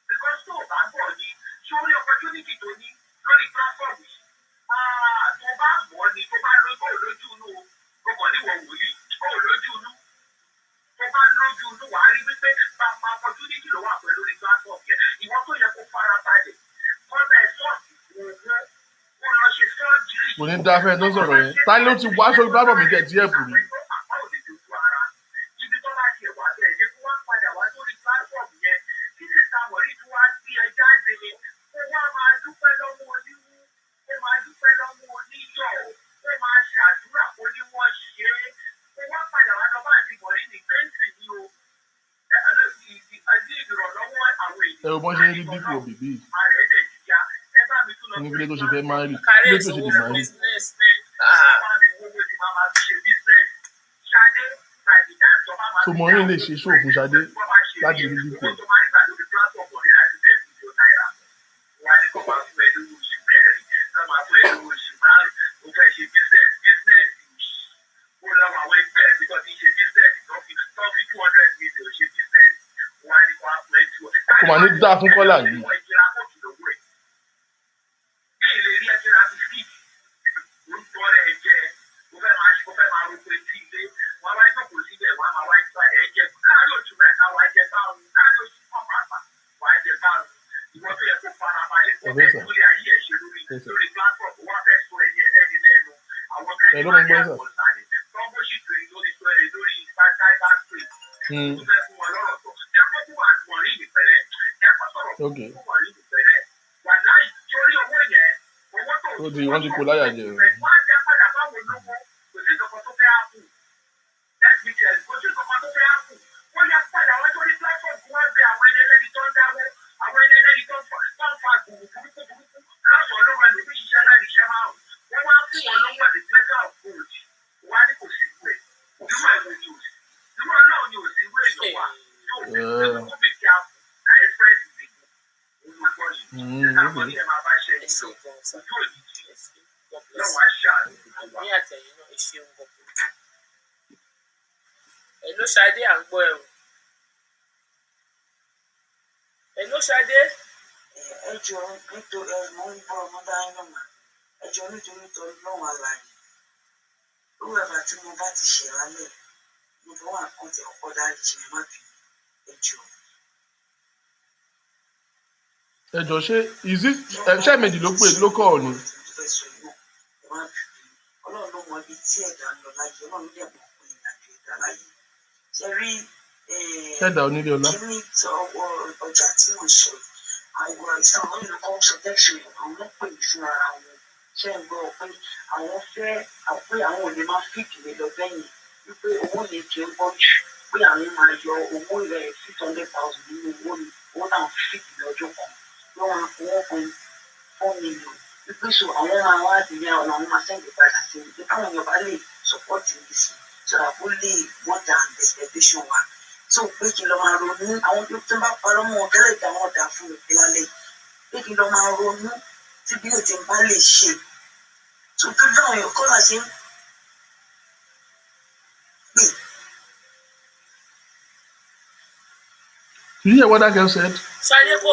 because tó o bá bọ̀ ni sórí opportunity tó ní lórí platform yìí tó bá mọ̀ ni tó bá lójú inú o kàn níwọ̀n wòlíì ó lójú inú tó bá lójú inú wàá rí wípé pápá opportunity ló wà pẹ̀lú lórí platform yẹn ìwọ tó yẹ kó fara balẹ̀ kọ́ńtà ẹ̀ sọ́ọ̀tì owó ó lọ ṣe sọ́ọ̀jì. Kò ní dáfẹ́ tó sọ̀rọ̀ yẹn ta ló ti wá sórí platform mi kẹ́ tí ẹ̀ kù rí. Ẹ̀rọ bọ́n ṣe ń rí dípò bèbí ní kílé tó ṣe fẹ́ máa rí kílé tó ṣe lè máa rí. So Maureen lè ṣe ṣó fún Ṣadé láti rí dípò. Kò mà ní dáa fún kọ́là yìí. Hello, my brother. Okay. What do you want to call that? Hello, Ṣadé, à ń gbọ́ ẹ o. Hello, Ṣadé. Ẹ jọ̀ọ́ nítorí mo ń bọ́ ọmọdé ayọ́mà ẹ jọ̀ọ́ nítorí tó lọ́wọ́ àlàyé lówó ẹ̀fà tí mo bá ti ṣe lálẹ́ mo fẹ́ wà kàn tí ọkọ̀ dárí jì má bí ẹ jọ̀ọ́. Ẹ jọ̀ọ́ ṣé méjì ló pè ló kọ́ ọ ni. Ọlọ́run ló mọ ibi tí ẹ̀dá ń lọ láyé Ọlọ́run dẹ̀ mọ̀ pé ìrìnàjò ẹ̀dá láyé ṣe rí ṣẹ́dá onílé ọlá. kí ní ọjà tí mo sọ àwọn ìsàn àwọn ìlú kan sọtẹ́sì àwọn pè fún ara wọn ṣe ń gbọ́ pé àwọn fẹ́ pé àwọn ò lè máa fìdí mi lọ bẹ́yìn wípé owó yẹn kì í pọ̀ jù pé àwọn máa yọ owó rẹ̀ 600,000 nínú owó náà fìdí lọ́jọ́ kan lọ́wọ́ owó kan 4 million wípé so àwọn máa wá dìde àwọn máa sẹ́ǹdì padà sí i pé káwọn Yorùbá lè sọpọ́ọ̀tì mi sí so that ó lè wọ́n dà expectation wa so pé kí n lọ máa ronú àwọn tó bá parọ́ mọ́ wọn kẹ́lẹ́ ìdá wọn dà fún mi lálẹ́ pé kí n lọ máa ronú tí bí o ti bá lè ṣe so tó dáwọn èèyàn kọ́ là ṣe ń pè. You hear what that girl said? Ṣadé kò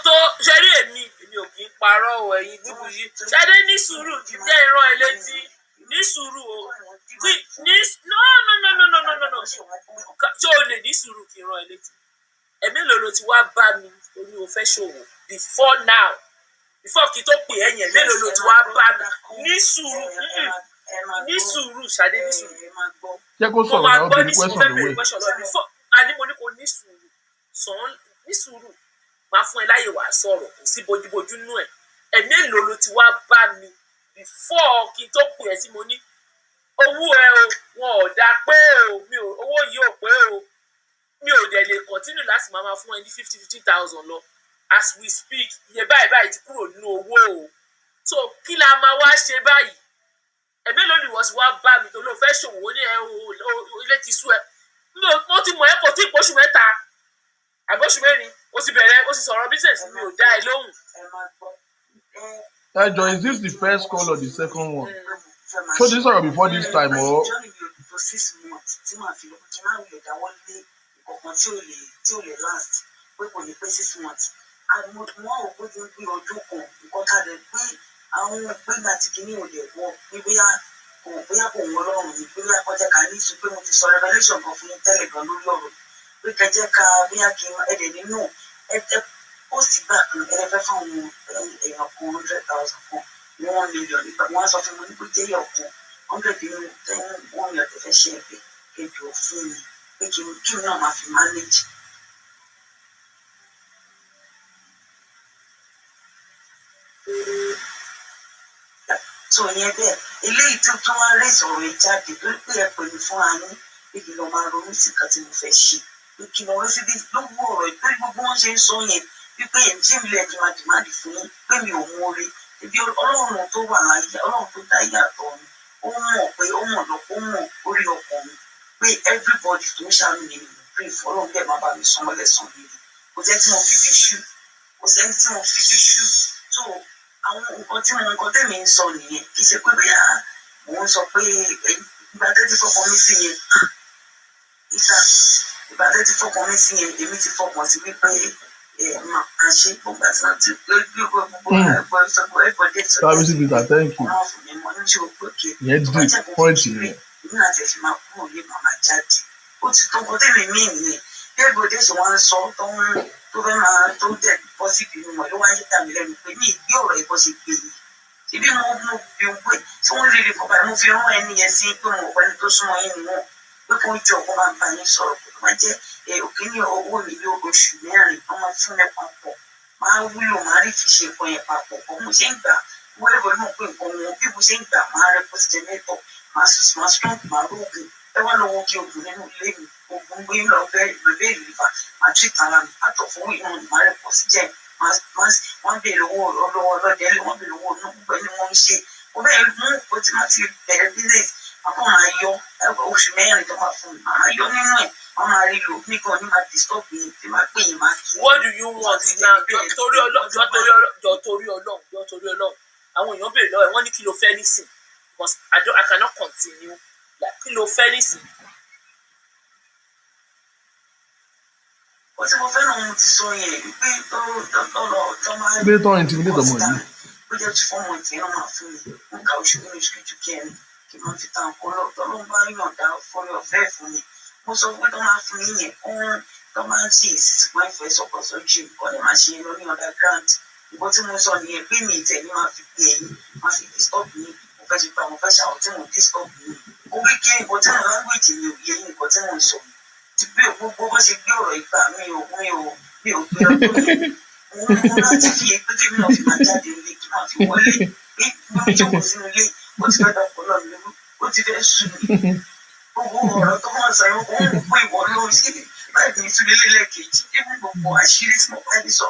tó ṣe rí èmi ò kì í parọ́ ẹ̀yìn dúdú yìí. Ṣadé ní sùúrù jẹ́ ìran ẹ̀ létí ní sùúrù o no ṣé o lè ní sùúrù kí ìran ẹ̀ létí. Ẹ̀mí lòlò tí wàá bá mi orí o fẹ́ ṣòwò before now before kí tó pè ẹ́ yẹn mélòó ló ti wá bá mi ní sùúrù Ṣadé ní sùúrù. Jẹ́ kó sọ̀rọ̀ náà obìnrin question lówó ẹ̀. Àní mo ní kò ní sùúrù sàn ní sùúrù máa fún ẹ láyè wàá sọ̀rọ̀ kò sí bójúbójú nú ẹ̀ ẹ̀mélòó ló ti wá bá mi before kí n tó pè ẹ́ tí mo ní owó ẹ o wọn ò dáa pé o mi ò owó yìí ò pé o mi ò dẹ̀ lè continue láti máa fún ẹ ní 50,000 lọ as we speak iye báyìí ti kúrò nínú owó o so kí la máa wá ṣe báyìí ẹ̀mélòó ni wọ́n ti wá bá mi tó ló fẹ́ ṣòwò ní ẹ o ilé ti sú ẹ mo ti mọ̀ ẹ́ kò tí ì pọ́ṣù mẹ́ta àbọ̀ṣù mẹ́rin o ti bẹ̀rẹ̀ o ti sọ̀rọ̀ business mi ò dá ẹ lóhùn. John, is this the first call or the second one? So this one before this time or? Àwọn gbẹ́gbà tí kìíní ò lè wọ ní bóyá kò wọ́n lọ́rùn ní bóyá kọjá ká ní sùn pé mo ti sọ revelation kan fún tẹ́lẹ̀ gan lórí ọ̀rọ̀ pé kẹjẹ ká bóyá kí ẹ̀dẹ̀ nínú ẹ̀dẹ̀ ó sì gbà kan ẹ̀dẹ̀ fẹ́ fún àwọn èèyàn kan 100,000 kan ní 1 million nígbà wọ́n sọ fún mi nípa jẹ́yọ̀ kan 100 nínú 1 million tẹ́fẹ́ ṣe ẹ̀fẹ̀ kẹjọ fún mi pé kí n náà máa fi manage. So yẹn bẹ́ẹ̀ eléyìí tó tún wá rí ìsọ̀rọ̀ yìí jáde torí pé ẹ pè mí fúnra yín pé kí lọ́ọ́ máa ronú sí nǹkan tí mo fẹ́ ṣe pé kí lọ́ọ́ rí síbi lówó ọ̀rọ̀ yìí pé gbogbo wọn ṣe ń sọ yẹn wípé ẹ̀ ń jí mi lẹ̀ kí n máa dìmáàdì fún yín pé mi ò mú orí ibi ọlọ́run tó wà láyé ọlọ́run tó dá yàtọ̀ mi ó mọ̀ pé ó mọ̀ lọ ó mọ̀ orí ọkàn mi pé everybody tó ń ṣàánú mi ni mo pray fún ọlọ́run bẹ́ẹ̀ má bá mi sanwó lẹ́sàn mi ni kò sẹ́ni tí mo fi bí ṣú so àwọn nǹkan tẹ̀mí ń sọ nìyẹn kì í ṣe pé bóyá mò ń sọ pé ìgbà tẹ́tí fọkàn mi sí yẹn ìgbà tẹ́tí fọkàn mi sí yẹn èmi ti fọkàn sí wípé máa ṣe gbogbo àti náà ti gbogbo ẹ̀gbọ́n sọ pé ẹ̀gbọ́n dé sọ Service Peter, thank you. ọmọ fún mi mọ ní ṣe òpó kè Yẹn deep point yẹn. èmi náà tẹ̀sí máa kúrò lé màmá jáde ó ti tó nǹkan tẹ̀mí mí nìyẹn bí ẹ̀gbọ́n dé ṣe wọ́n ń sọ tó fẹ́ máa tó dẹ̀ bọ́ sí ìbínú wọn ló wáyé tàbí lẹ́nu pé ní ìgbé ọ̀rọ̀ ìbọn ṣe gbé yìí ibi mo bí wọ́n pé tí wọ́n lè rí kọ́ba mo fi rán ẹni yẹn sí pé mo pẹ́ni tó súnmọ́ yín ni wọ́n pé kó jọ kó máa bá yín sọ̀rọ̀ pé kó máa jẹ́ òkèèní owó mi bí oṣù mẹ́rin wọ́n máa fún mi papọ̀ máa wúlò máa rí fi ṣe nǹkan yẹn papọ̀ bọ́ mo ṣe ń gbà wọ́n lè bọ́lú pé nǹkan wọn bí mo ṣe ń gbà máa rẹ pósítẹ́mẹ́tọ̀ máa strong máa rógùn ẹ wá lọ́wọ́ kí oògùn nínú ilé mi oògùn gbé lọ bẹ́ẹ̀ ìlúfà máa tún ìtara mi àtọ̀ fún ìhun máa rẹ pósítẹ́ wọ́n bèèrè owó ọlọ́wọ́ ọlọ́dẹ wọ́n bèèrè owó inú gbogbo ẹni wọ́n ń ṣe mo bẹ́ẹ̀ mú o ti máa ti bẹ̀rẹ̀ business àpò máa yọ oṣù mẹ́rin tó máa fún mi máa yọ nínú ẹ̀ wọ́n máa rí lò nígbà ní máa disturb yìí tí máa pè yín máa kí. What do you want now? torí ọlọ́run àwọn èèyàn béèrè lọ́wọ́ ẹ̀ wọ́n ní kí ló fẹ́ nísìn because I cannot continue like kí ló fẹ́ nísìn. ó tí mo fẹ́ràn mo ti sọ yẹn wípé tó máa Ilé tó ń intimidate ọmọ yìí. ó jẹ́ tí fọ́ọ̀mù ìtì náà máa fún mi nǹka oṣù nínú oṣù kejì kẹrin kí n máa fi ta nǹkan lọ tó ló ń bá yànda fọlẹ ọ̀fẹ́ fún mi mo sọ pé tó máa fún mi yẹn tó máa ń ṣe ìsísì pé ìfẹ́ sọkọsọ jù kọ́ ni máa ṣe lọ ní underground nǹkan tí mo sọ nìyẹn pé mi ìtẹ̀ ní máa fi pè é máa fi disturb mi mo fẹ́ ṣe pé àwọn fẹ́ ṣàwọn tí mo disturb mi ó wí kí nǹkan tí mo language mi ò yé nǹkan tí mo ń sọ ti gbé gbogbo bó ṣe gbé ọ̀rọ̀ ìgbà mi ò gbé ọdún yẹn mo láti fi pé kí mi náà fi máa jáde ilé kí máa fi wọlé pé mo ń jókòó sínú ilé ó ti fẹ́ dọ̀pọ̀ náà lóru ó ti fẹ́ sùn mí gbogbo ọ̀rọ̀ tó máa sọ yẹn ó ń pè wọ́n lórí sí láì ní tún lé lẹ́ẹ̀kejì kí ní gbogbo àṣírí tí mo bá ní sọ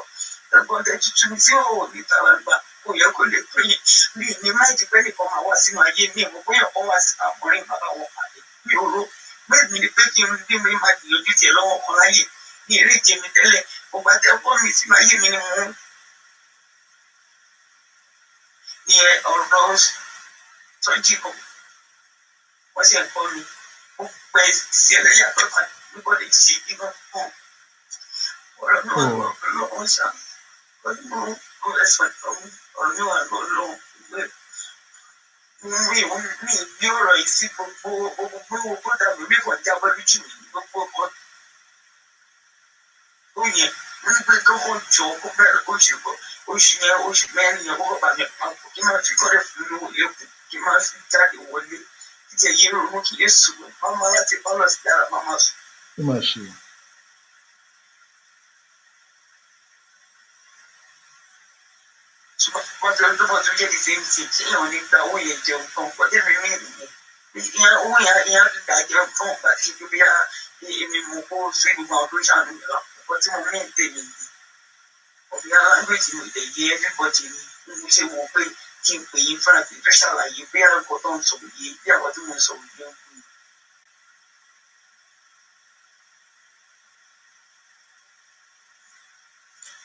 ẹ̀gbọ́n tẹ tuntun tí ó ní tàwa gbà kò yẹ kó lè pè é mi ní máìdí pé nìkan máa wá sínú ayé mi mo bóyá kan wá sí àmọ́rin bàbá wọn pàdé mi ò rò bẹ́ẹ̀ mi ni pé kí n bí mi máa gbìyànjú tiẹ̀ lọ́wọ́ kan láyè ní eré ìje mi tẹ́lẹ̀ ọgbà tẹ kọ́ mi sínú ayé mi ni mo ní ọ̀rọ̀ tọ́jú kan wọ́n sì ń kọ́ mi ó pẹ́ sí ẹlẹ́yà pẹ́pà nígbà tí ṣe ìgbà kan ọ̀rọ̀ náà lọ́wọ́ ṣá ọdún mo respect ọ̀rọ̀ mi wà lọ́wọ́ mi bí ọ̀rọ̀ yìí sí gbogbo kódà mi kàn jábọ́ lójú mi gbogbo kan ó yẹn mo ní pé kókó jọ kó bẹ̀rẹ̀ oṣù mẹ́rin yẹn kókó bàmí papọ̀ kí n máa fi kọ́lẹ̀ fún mi lówó lẹ́kùn kí n máa fi jáde wọlé títí ẹ̀yẹ ronú kí yé sùn máma láti pálọ̀ sí yàrá máma sùn. Ó mà ṣe. Wọ́n ti ọdún bọ̀ tó jẹ́ the same thing. Ṣé èèyàn lè gba owó yẹn jẹun kan? Wọ́n tẹ̀lé mi nìyẹn. Ìyẹn owó yẹn fi gbà jẹun fún ọ̀gá tí ibi bí èmi mú kó sí gbogbo àwọn tó ṣàánú ìlà. Ọ̀pọ̀ tí mo mí ń tèmi ni. Ọ̀bíà language mi lè yé everybody ni. Mo ṣe wọ̀ pé kí n pè yín fún àti tó ṣàlàyé bí àkọ́ tó ń sọ yìí bí àkọ́ tí mo ń sọ yìí.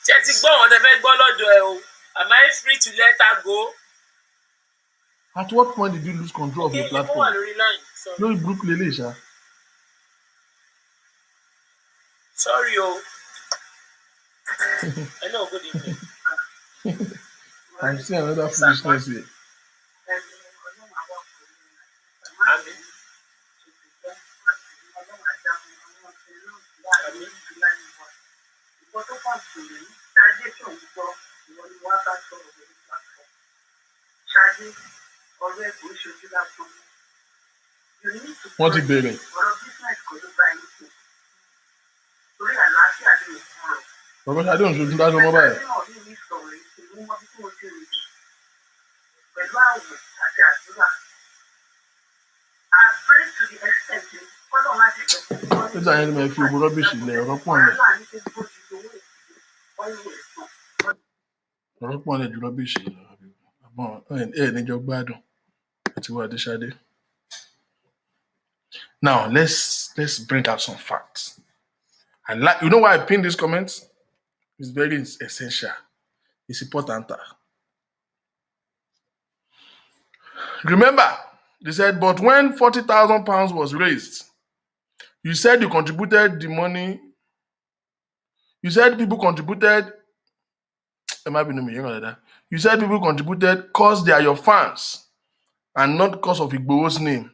Ṣé ti gbọ́ wọn tẹ fẹ́ gbọ́ lọ́dọ̀ ẹ o? Am I free to let her go? At what point did you lose control of your platform? No, Brooke Lele, sha. Sorry, oh. I know, good evening. I'm seeing another foolishness here. Wọ́n ti bẹ̀rẹ̀. Bàbá Ṣadé òun ṣojú dájọ́ mọ́ báyìí. Nígbà yẹn ni mo fi ogun rọ́bìṣì ilẹ̀ ọ̀rọ̀ pọ̀ lẹ̀. Ọ̀rọ̀ pọ̀ lẹ̀ ju rọ́bìṣì lọ. Àbọ̀n níjọ gbádùn àti wà Adéṣadé. Now let's bring out some facts. You know why I pinned this comment? It's very essential. It's important. Remember, they said, but when £40,000 was raised, you said you contributed the money. You said people contributed. You said people contributed because they are your fans and not because of Igboho's name.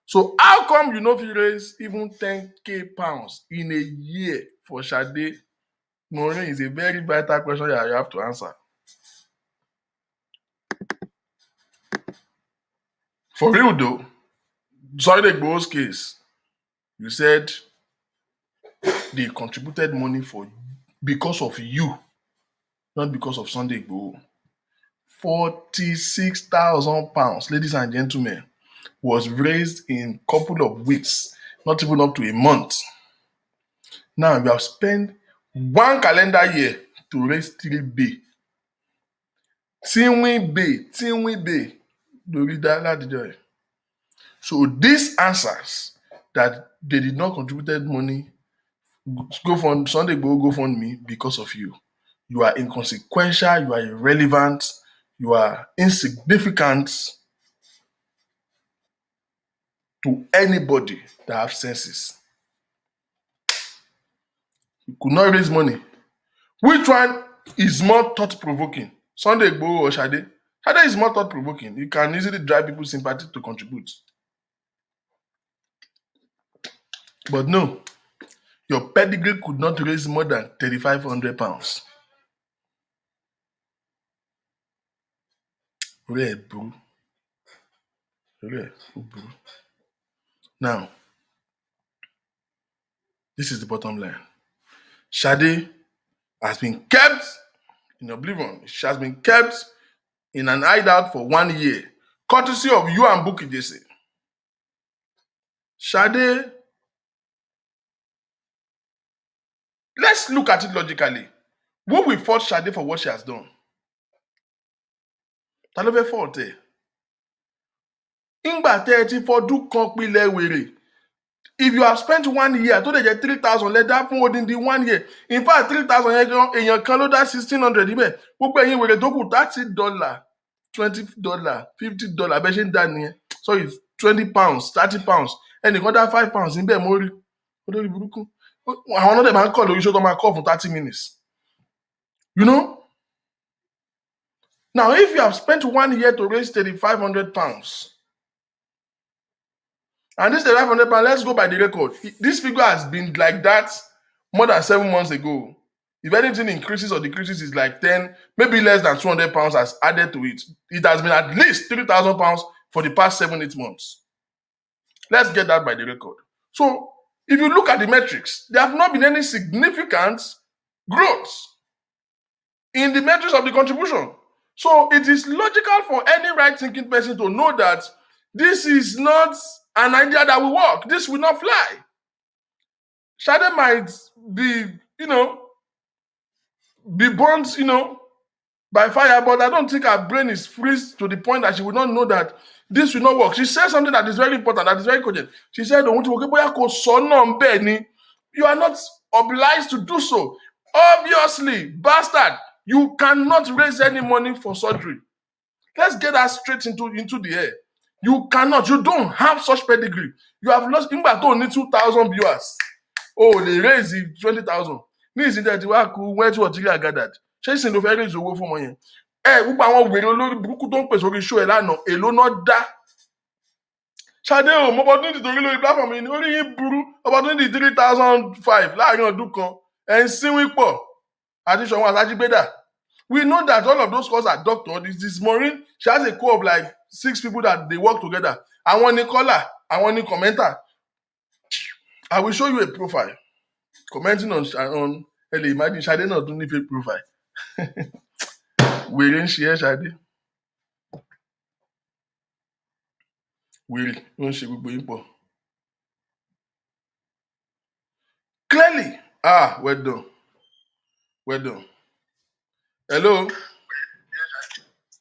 So how come you know if you raise even 10k pounds in a year for Sade? Maureen, is a very vital question that you have to answer. For real though, Sunday Igboho's case, you said they contributed money because of you, not because of Sunday Igboho. £46,000, ladies and gentlemen, was raised in a couple of weeks, not even up to a month. Now you have spent 1 calendar year to raise 3B. So this answers that they did not contribute money, Sunday go fund me because of you. You are inconsequential, you are irrelevant, you are insignificant to anybody that have senses. You could not raise money. Which one is more thought-provoking? Sunday Igboho or Sade? Sade is more thought-provoking. You can easily drive people's sympathy to contribute. But no, your pedigree could not raise more than £3,500. Now, this is the bottom line. Sade has been kept in oblivion. She has been kept in an hideout for 1 year, courtesy of you and Bukky Jesse. Sade, let's look at it logically. Who will fault Sade for what she has done? Ta ló fẹ́ fault ẹ? Ìgbà tẹ́ ẹ ti fọdún kan pilẹ̀ wèrè. If you have spent 1 year, tó lè jẹ́ 3,000 lẹ́dá fún odindi 1 year. In fact, 3,000 èèyàn kan ló dá 1,600 ibẹ̀. Gbogbo ẹ̀yin wèrè tó kù $30, $20, $50 bẹ́ẹ̀ ṣe ń dá nìyẹn. Sorry, £20, £30. Ẹnìkan dá £5 níbẹ̀ mo rí. Olórí burúkú. Àwọn ọ̀nà dẹ̀ máa ń kọ̀ lórí iṣẹ́ tó máa kọ̀ fún 30 minutes. You know? Now, if you have spent 1 year to raise £3,500, and this £3,500, let's go by the record. This figure has been like that more than 7 months ago. If anything increases or decreases, is like 10, maybe less than £200 has added to it. It has been at least £3,000 for the past 7-8 months. Let's get that by the record. So, if you look at the metrics, there have not been any significant growth in the metrics of the contribution. So it is logical for any right-thinking person to know that this is not an idea that will work. This will not fly. Shade might be, be burnt, by fire, but I don't think her brain is freeze to the point that she will not know that this will not work. She said something that is very important, that is very cogent. She said, you are not obliged to do so. Obviously, bastard, you cannot raise any money for surgery. Let's get that straight into the air. You cannot. You don't have such pedigree. You have lost. Only 2,000 viewers. Oh, they raise 20,000. This is that you are where to what gathered. Chasing the very low for money. Gbogbo àwọn wèrè olórí burúkú tó ń pèsè orí show ẹ̀ lánàá èló náà dá. Ṣadé o, mo opportunity torí lórí platform yìí ní orí yín burú opportunity 3,500 láàrin ọdún kan ẹ̀ ń sínwín pọ̀ àti Ṣọ̀wọ́n àtàjígbédà. We know that all of those calls are doctored. This Maureen, she has a core of like 6 people that they work together. I want a caller, I want a commenter. I will show you a profile. Commenting on imagine Shade not doing a fake profile. We didn't share Shade. We don't share people. Clearly. Well done. Well done. Hello.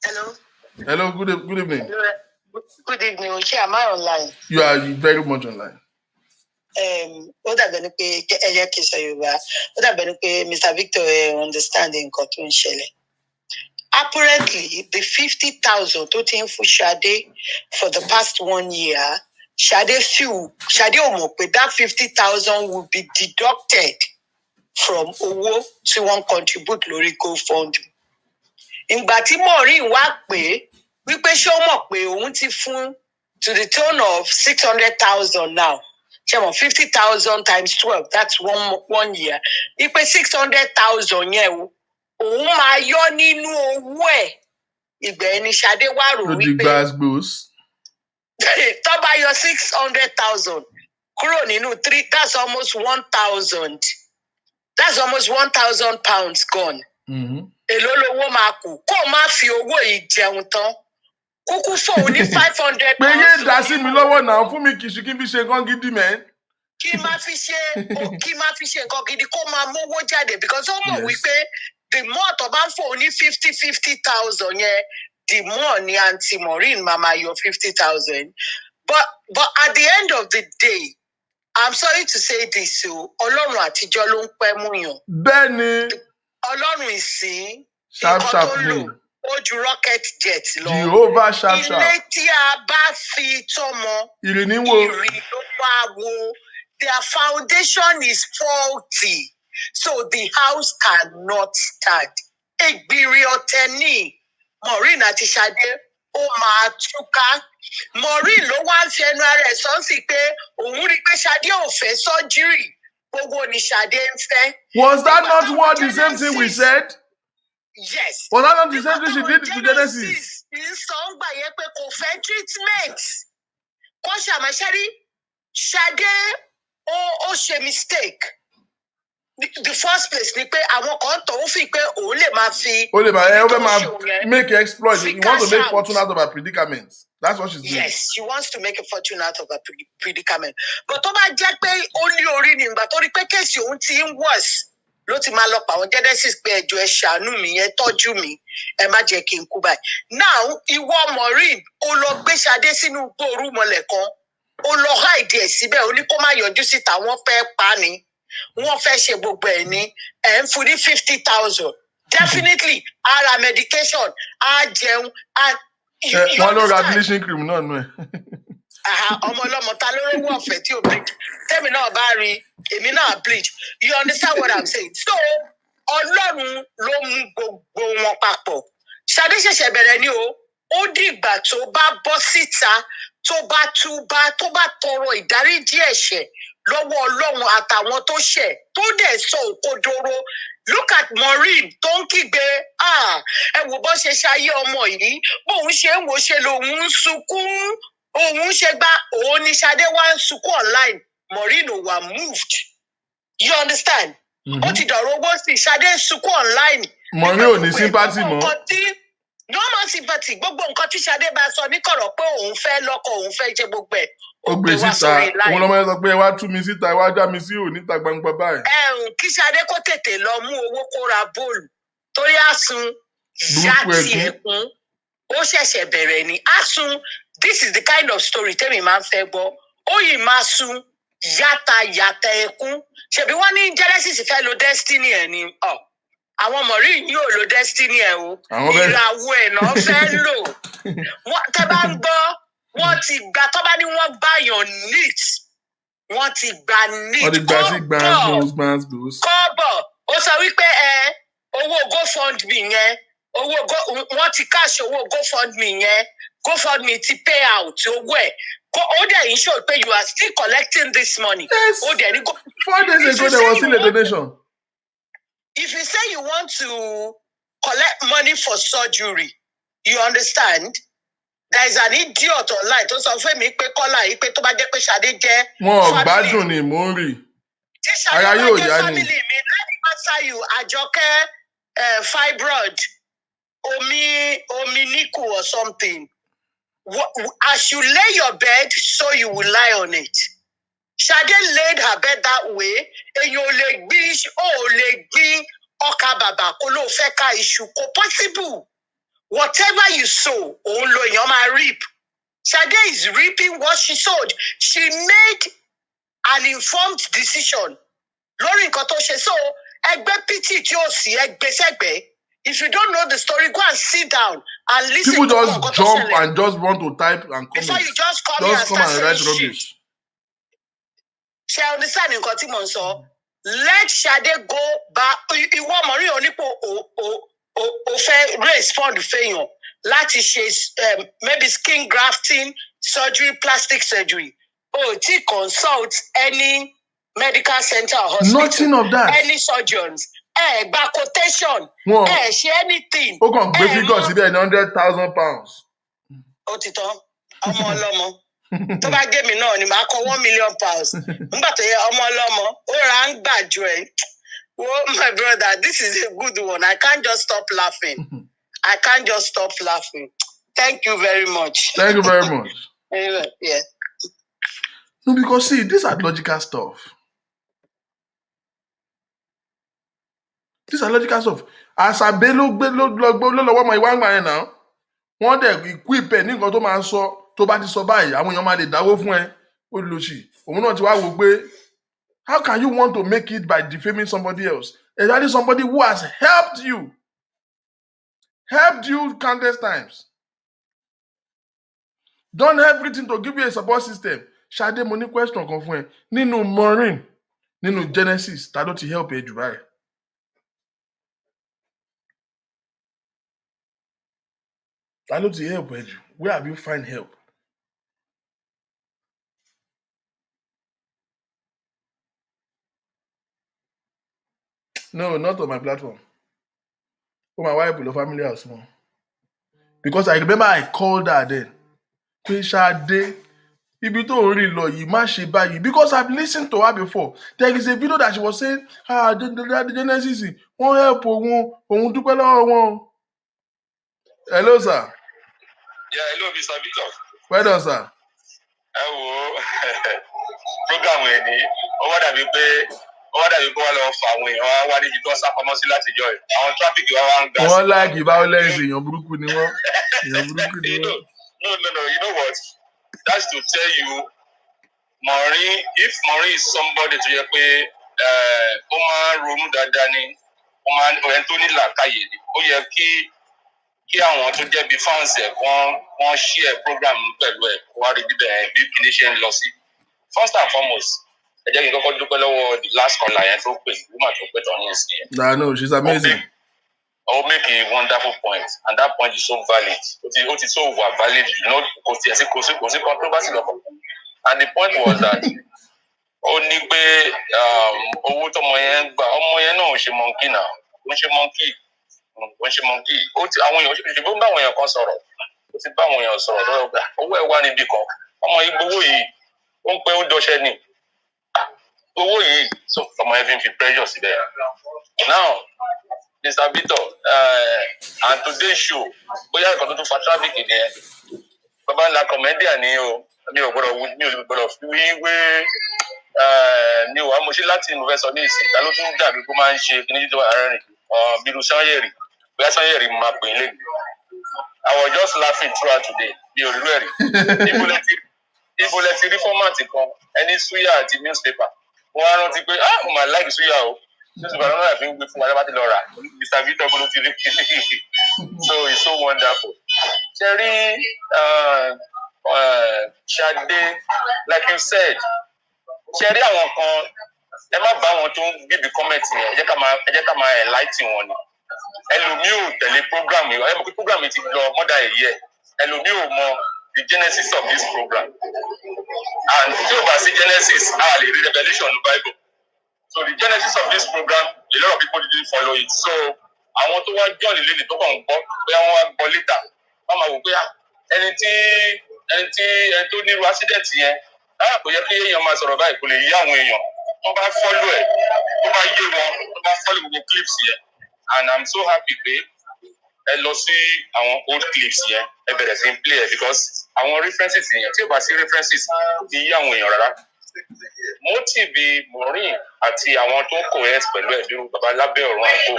Hello. Hello, good evening. Hello. Good evening. Okay, am I online? You are very much online. Ó dàbẹ̀ ni pé ẹ̀yẹ́ kì í sọ Yorùbá. Ó dàbẹ̀ ni pé Mr. Victor understanding nǹkan tó ń ṣẹlẹ̀. Apparently, the 50,000 tó ti ń fún Ṣadé for the past 1 year, Ṣadé ò mọ̀ pé that 50,000 will be deducted from owó tí wọ́n contribute lórí GoFundMe. Ìgbà tí Maureen wá pé wípé ṣé ó mọ̀ pé òun ti fún to the tune of 600,000 now. Ṣé mọ̀ 50,000 times 12, that's one year. Wípé 600,000 yẹn o, òun máa yọ nínú owó ẹ̀. Ìgbà ẹni Ṣadé wá rò wípé tó bá yọ 600,000 kúrò nínú 3, that's almost 1,000. That's almost 1,000 pounds gone. Èló lówó máa kù kó má fi owó yìí jẹun tán. Kúkú fóun ní 500 pounds. Pé yé dá sí mi lọ́wọ́ náà fún mi kì í ṣe kí n fi ṣe nǹkan gidi mẹ́. Kí má fi ṣe nǹkan gidi kó máa mówó jáde because ó mọ̀ wípé the more tó bá ń fóun ní 50,000 yẹn the more ni Aunty Maureen máa yọ 50,000. But at the end of the day, I'm sorry to say this o, Ọlọ́run àtijọ́ ló ń pẹ́ mú yàn. Bẹ́ẹ̀ni. Ọlọ́run ìsìn sharp ni. Ó ju rocket jet lọ. Jehovah sharp. Ilé tí a bá fi tọ́mọ. Ìrì ní wo. Ìrì ló wá wo. Their foundation is faulty, so the house cannot stand. Ègbìrì ọ̀tẹ̀ ni Maureen àti Ṣadé ó máa túká. Maureen ló wá ń fi ẹnu ara ẹ̀ sọ sí pé òun rí pé Ṣadé ò fẹ́ surgery. Gbogbo ni Ṣadé ń fẹ́. Was that not what the same thing we said? Yes. Was that not the same thing she did to Genesis? Sọ ń gbà yẹn pé kò fẹ́ treatment. Kó ṣàmàṣẹ́rí Ṣadé ó ṣe mistake. The first place ni pé àwọn kan tó ń fi pé òun lè máa fi. Ó lè máa make exploit. He wants to make fortune out of her predicament. That's what she's doing. Yes, she wants to make a fortune out of her predicament. But tó bá jẹ́ pé ó ní orí ni ìgbà tó rí pé kéèsì òun ti ń worse ló ti máa lọ pa àwọn Genesis pé ẹjọ́ ẹ ṣàánú mi ẹ tọ́jú mi ẹ má jẹ́ kí n kú báyìí. Now ìwọ Maureen ó lọ gbé Ṣadé sínú gbòòrú mọ́lẹ̀ kan ó lọ hide ẹ̀ síbẹ̀ ó ní kó má yọjú síta wọ́n fẹ́ pa ni wọ́n fẹ́ ṣe gbogbo ẹ̀ ní ẹ̀ ń fún ní 50,000 definitely ara medication á jẹun á. Wọ́n ló ra bleaching cream náà nù ẹ̀. Ọmọ ọlọ́mọ ta ló rówó ọ̀fẹ́ tí ò bleach tẹ́mi náà bá rí èmi náà bleach. You understand what I'm saying? So Ọlọ́run ló mú gbogbo wọn papọ̀. Ṣadé ṣẹ̀ṣẹ̀ bẹ̀rẹ̀ ni o ó dìgbà tó bá bọ́ síta tó bá túbá tó bá tọrọ ìdáríjì ẹ̀ṣẹ̀ lọ́wọ́ Ọlọ́run àtàwọn tó ṣẹ̀ tó dẹ̀ sọ òkodoro. Look at Maureen tó ń kígbe ẹ wò bó ṣe ṣayé ọmọ yìí bóun ṣe ń wò ṣe lòun ń sunkún òun ṣe gbá òun ní Ṣadé wá ń sunkún online Maureen ò wà moved. You understand? Ó ti dọ̀rọ̀ owó sí Ṣadé ń sunkún online. Maureen ò ní sympathy mọ́. No more sympathy. Gbogbo nǹkan tí Ṣadé bá sọ ní kọ̀rọ̀ pé òun fẹ́ lọ́kọ, òun fẹ́ jẹ gbogbo ẹ̀. Ó gbé síta. Òun lọ́mọ yẹn sọ pé ẹ wá tú mi síta, ẹ wá já mi sí òní ìta gbangba báyìí. Kí Ṣadé kó tètè lọ mú owó kó ra bóòlù. Torí àsun yàtì ẹ̀kún. Ó ṣẹ̀ṣẹ̀ bẹ̀rẹ̀ ni. Àsun, this is the kind of story tẹ́mi máa ń fẹ́ gbọ́. Ó yìí máa sun yàtà ẹ̀kún. Ṣèbí wọ́n ní Genesis fẹ́ lo destiny ẹ̀ ni. Àwọn Maureen yóò lo destiny ẹ̀ o. Ìràwọ̀ ẹ̀ náà fẹ́ lò. Tẹ́ bá ń gbọ́, wọ́n ti gbà tó bá ní wọ́n gbàyàn neat. Wọ́n ti gbà neat. Wọ́n ti gbà sí gbàǹsgbòs. Kọ́bọ̀. Ó sọ wípé owó GoFundMe yẹn, wọ́n ti cash owó GoFundMe yẹn. GoFundMe ti pay out owó ẹ̀. Ó dẹ̀ yín show pé you are still collecting this money. Yes. Ó dẹ̀ ní 4 days ago there was still a donation. If you say you want to collect money for surgery, you understand? There is an idiot online tó sọ fún mi pé Kọ́lá yìí pé tó bá jẹ́ pé Ṣadé jẹ́ wọn gbádùn ni mò ń rí. Ara yóò yá ni. Let me answer you, Àjọkẹ́ fibroid, omi níkù or something. As you lay your bed, so you will lie on it. Ṣadé laid her bed that way. Èyàn ò lè gbin ọkà bàbà kó ló fẹ́ ká iṣu kò possible. Whatever you sow, òun lo èèyàn máa reap. Ṣadé is reaping what she sowed. She made an informed decision. Lórí nǹkan tó ṣe. So, ẹgbẹ́ pity tí ó sì ẹgbẹ́ sẹ́gbẹ́. If you don't know the story, go and sit down and listen. People just jump and just want to type and comment. Before you just come here and start write saying rubbish. Ṣé ẹ understand nǹkan tí mò ń sọ? Let Ṣadé go back. Ìwọ Maureen onípò o fẹ́ raise fund fẹ́yàn láti ṣe maybe skin grafting, surgery, plastic surgery. Ti consult any medical center or hospital. Nothing of that. Any surgeons. Gba quotation. Ṣe anything. Ó kàn gbé figure síbẹ̀ ní £100,000. Ó ti tán. Ọmọ ọlọ́mọ. Tó bá gé mi náà ni màá kọ £1 million. Nígbà tó yẹ ọmọ ọlọ́mọ, ó ra ń gbàjọ ẹ̀. Oh, my brother, this is a good one. I can't just stop laughing. I can't just stop laughing. Thank you very much. Thank you very much. Yeah. No, because see, these are logical stuff. These are logical stuff. Àṣàbẹ́ ló lọ́wọ́ mọ ìwà ń gbà yẹn náà. Wọ́n dẹ̀ equip ẹ̀ ní nǹkan tó máa ń sọ tó bá ti sọ báyìí àwọn èèyàn máa lè dáwó fún ẹ. Ó lò sí. Òun náà ti wá wò pé how can you want to make it by defaming somebody else? Especially somebody who has helped you countless times. Done everything to give you a support system. Ṣadé, mo ní question kan fún ẹ. Nínú Maureen, nínú Genesis, ta ló ti help ẹ jù báyìí? Ta ló ti help ẹ jù? Where have you find help? No, not on my platform. Oh, my wife will family house more. Because I remember I called her then. Pé Ṣadé, ibi tó ń rìn lọ yìí má ṣe báyìí. Because I've listened to her before. There is a video that she was saying, the Genesis, wọ́n help òun dúpẹ́ lọ́wọ́ wọn. Hello, sir. Yeah, hello, Mr. Victor. Well done, sir. Ẹ wo program yẹn ni ó wá dàbí pé wọ́n lọ fa àwọn èèyàn wá níbi tó ń sápamọ́ sí láti jọ ẹ̀. Àwọn traffic wá ń gbà sí. Wọ́n láìkì violence èèyàn burúkú ni wọ́n. Èèyàn burúkú ni wọ́n. No, you know what? That's to tell you, Maureen, if Maureen is somebody tó yẹ pé ó máa ń ronú dáadáa ni, ó máa ń ẹni tó ní làákàyè ni, ó yẹ kí àwọn tó jẹ́ bí fans ẹ̀ wọ́n share program pẹ̀lú ẹ̀ wá rí bíbẹ̀ bí kìíní ṣe ń lọ sí. First and foremost, ẹ jẹ́ kí n kọ́kọ́ dúpẹ́ lọ́wọ́ the last caller yẹn tó pè woman tó pè tán ní ìsìn yẹn. No, she's amazing. Ó make a wonderful point and that point is so valid. Ó ti so over valid, you know, kò sí controversy lọ́kọ̀. And the point was that ó ní pé owó tọmọ yẹn ń gbà ọmọ yẹn náà ò ṣe monkey náà ó ṣe monkey. Àwọn èèyàn ṣe bó ń bá àwọn èèyàn kan sọ̀rọ̀ ó ti bá àwọn èèyàn sọ̀rọ̀ lọ́wọ́ gbà owó ẹ̀ wá níbì kan ọmọ yìí gbowó yìí ó ń pẹ́ ó dọṣẹ́ ni gbowó yìí so ọmọ yẹn fi pressure síbẹ̀. Now Mr. Victor, and today's show, bóyá nǹkan tó tún fa traffic nìyẹn. Bàbá ńlá comedian ni o, mi ò gbọ́dọ̀ fi wé mi ò wá mo ṣe láti mo fẹ́ sọ ní ìsìn, ta ló tún dàbí kó máa ń ṣe kí ní tó àárín bínú Sanyẹ̀rì, bóyá Sanyẹ̀rì máa pè é lẹ́nu. I was just laughing throughout today, mi ò rí ẹ̀rí. Ibo lẹ ti rí fọ́màtì kan, ẹni suya àti newspaper. Wọ́n á rántí pé mo máa like suya o. Newspaper náà fi ń gbé fún wa lábàtí lọ rà. Mr. Victor bó ló ti rí. So it's so wonderful. Ṣé rí Ṣadé, like you said, ṣé rí àwọn kan ẹ má bá wọn tó ń bíbi kọ́mẹ̀tì yẹn, ẹ jẹ́ ká máa enlighten wọn ni. Ẹlòmíì ò tẹ̀lé program yìí, ẹ mọ̀ pé program yìí ti lọ more than a year. Ẹlòmíì ò mọ the genesis of this program. And tí o bá sí genesis, a lè rí revelation in the Bible. So the genesis of this program, a lot of people didn't follow it. So àwọn tó wá jọ́ nílé ní tó kàn ń gbọ́, bóyá wọ́n wá gbọ́ later, wọ́n máa wò pé ẹni tó nírú accident yẹn, kò yẹ kí èèyàn máa sọ̀rọ̀ báyìí kò lè yí àwọn èèyàn. Wọ́n bá follow ẹ̀, tó bá yé wọn, tó bá follow gbogbo clips yẹn. And I'm so happy pé ẹ lọ sí àwọn old clips yẹn, ẹ bẹ̀rẹ̀ sí play ẹ̀ because àwọn references yẹn tí ó bá sí references ti yí àwọn èèyàn rárá. Motive Maureen àti àwọn tó coerce pẹ̀lú ẹ̀dùn bàbá lábẹ́ ọ̀run àpò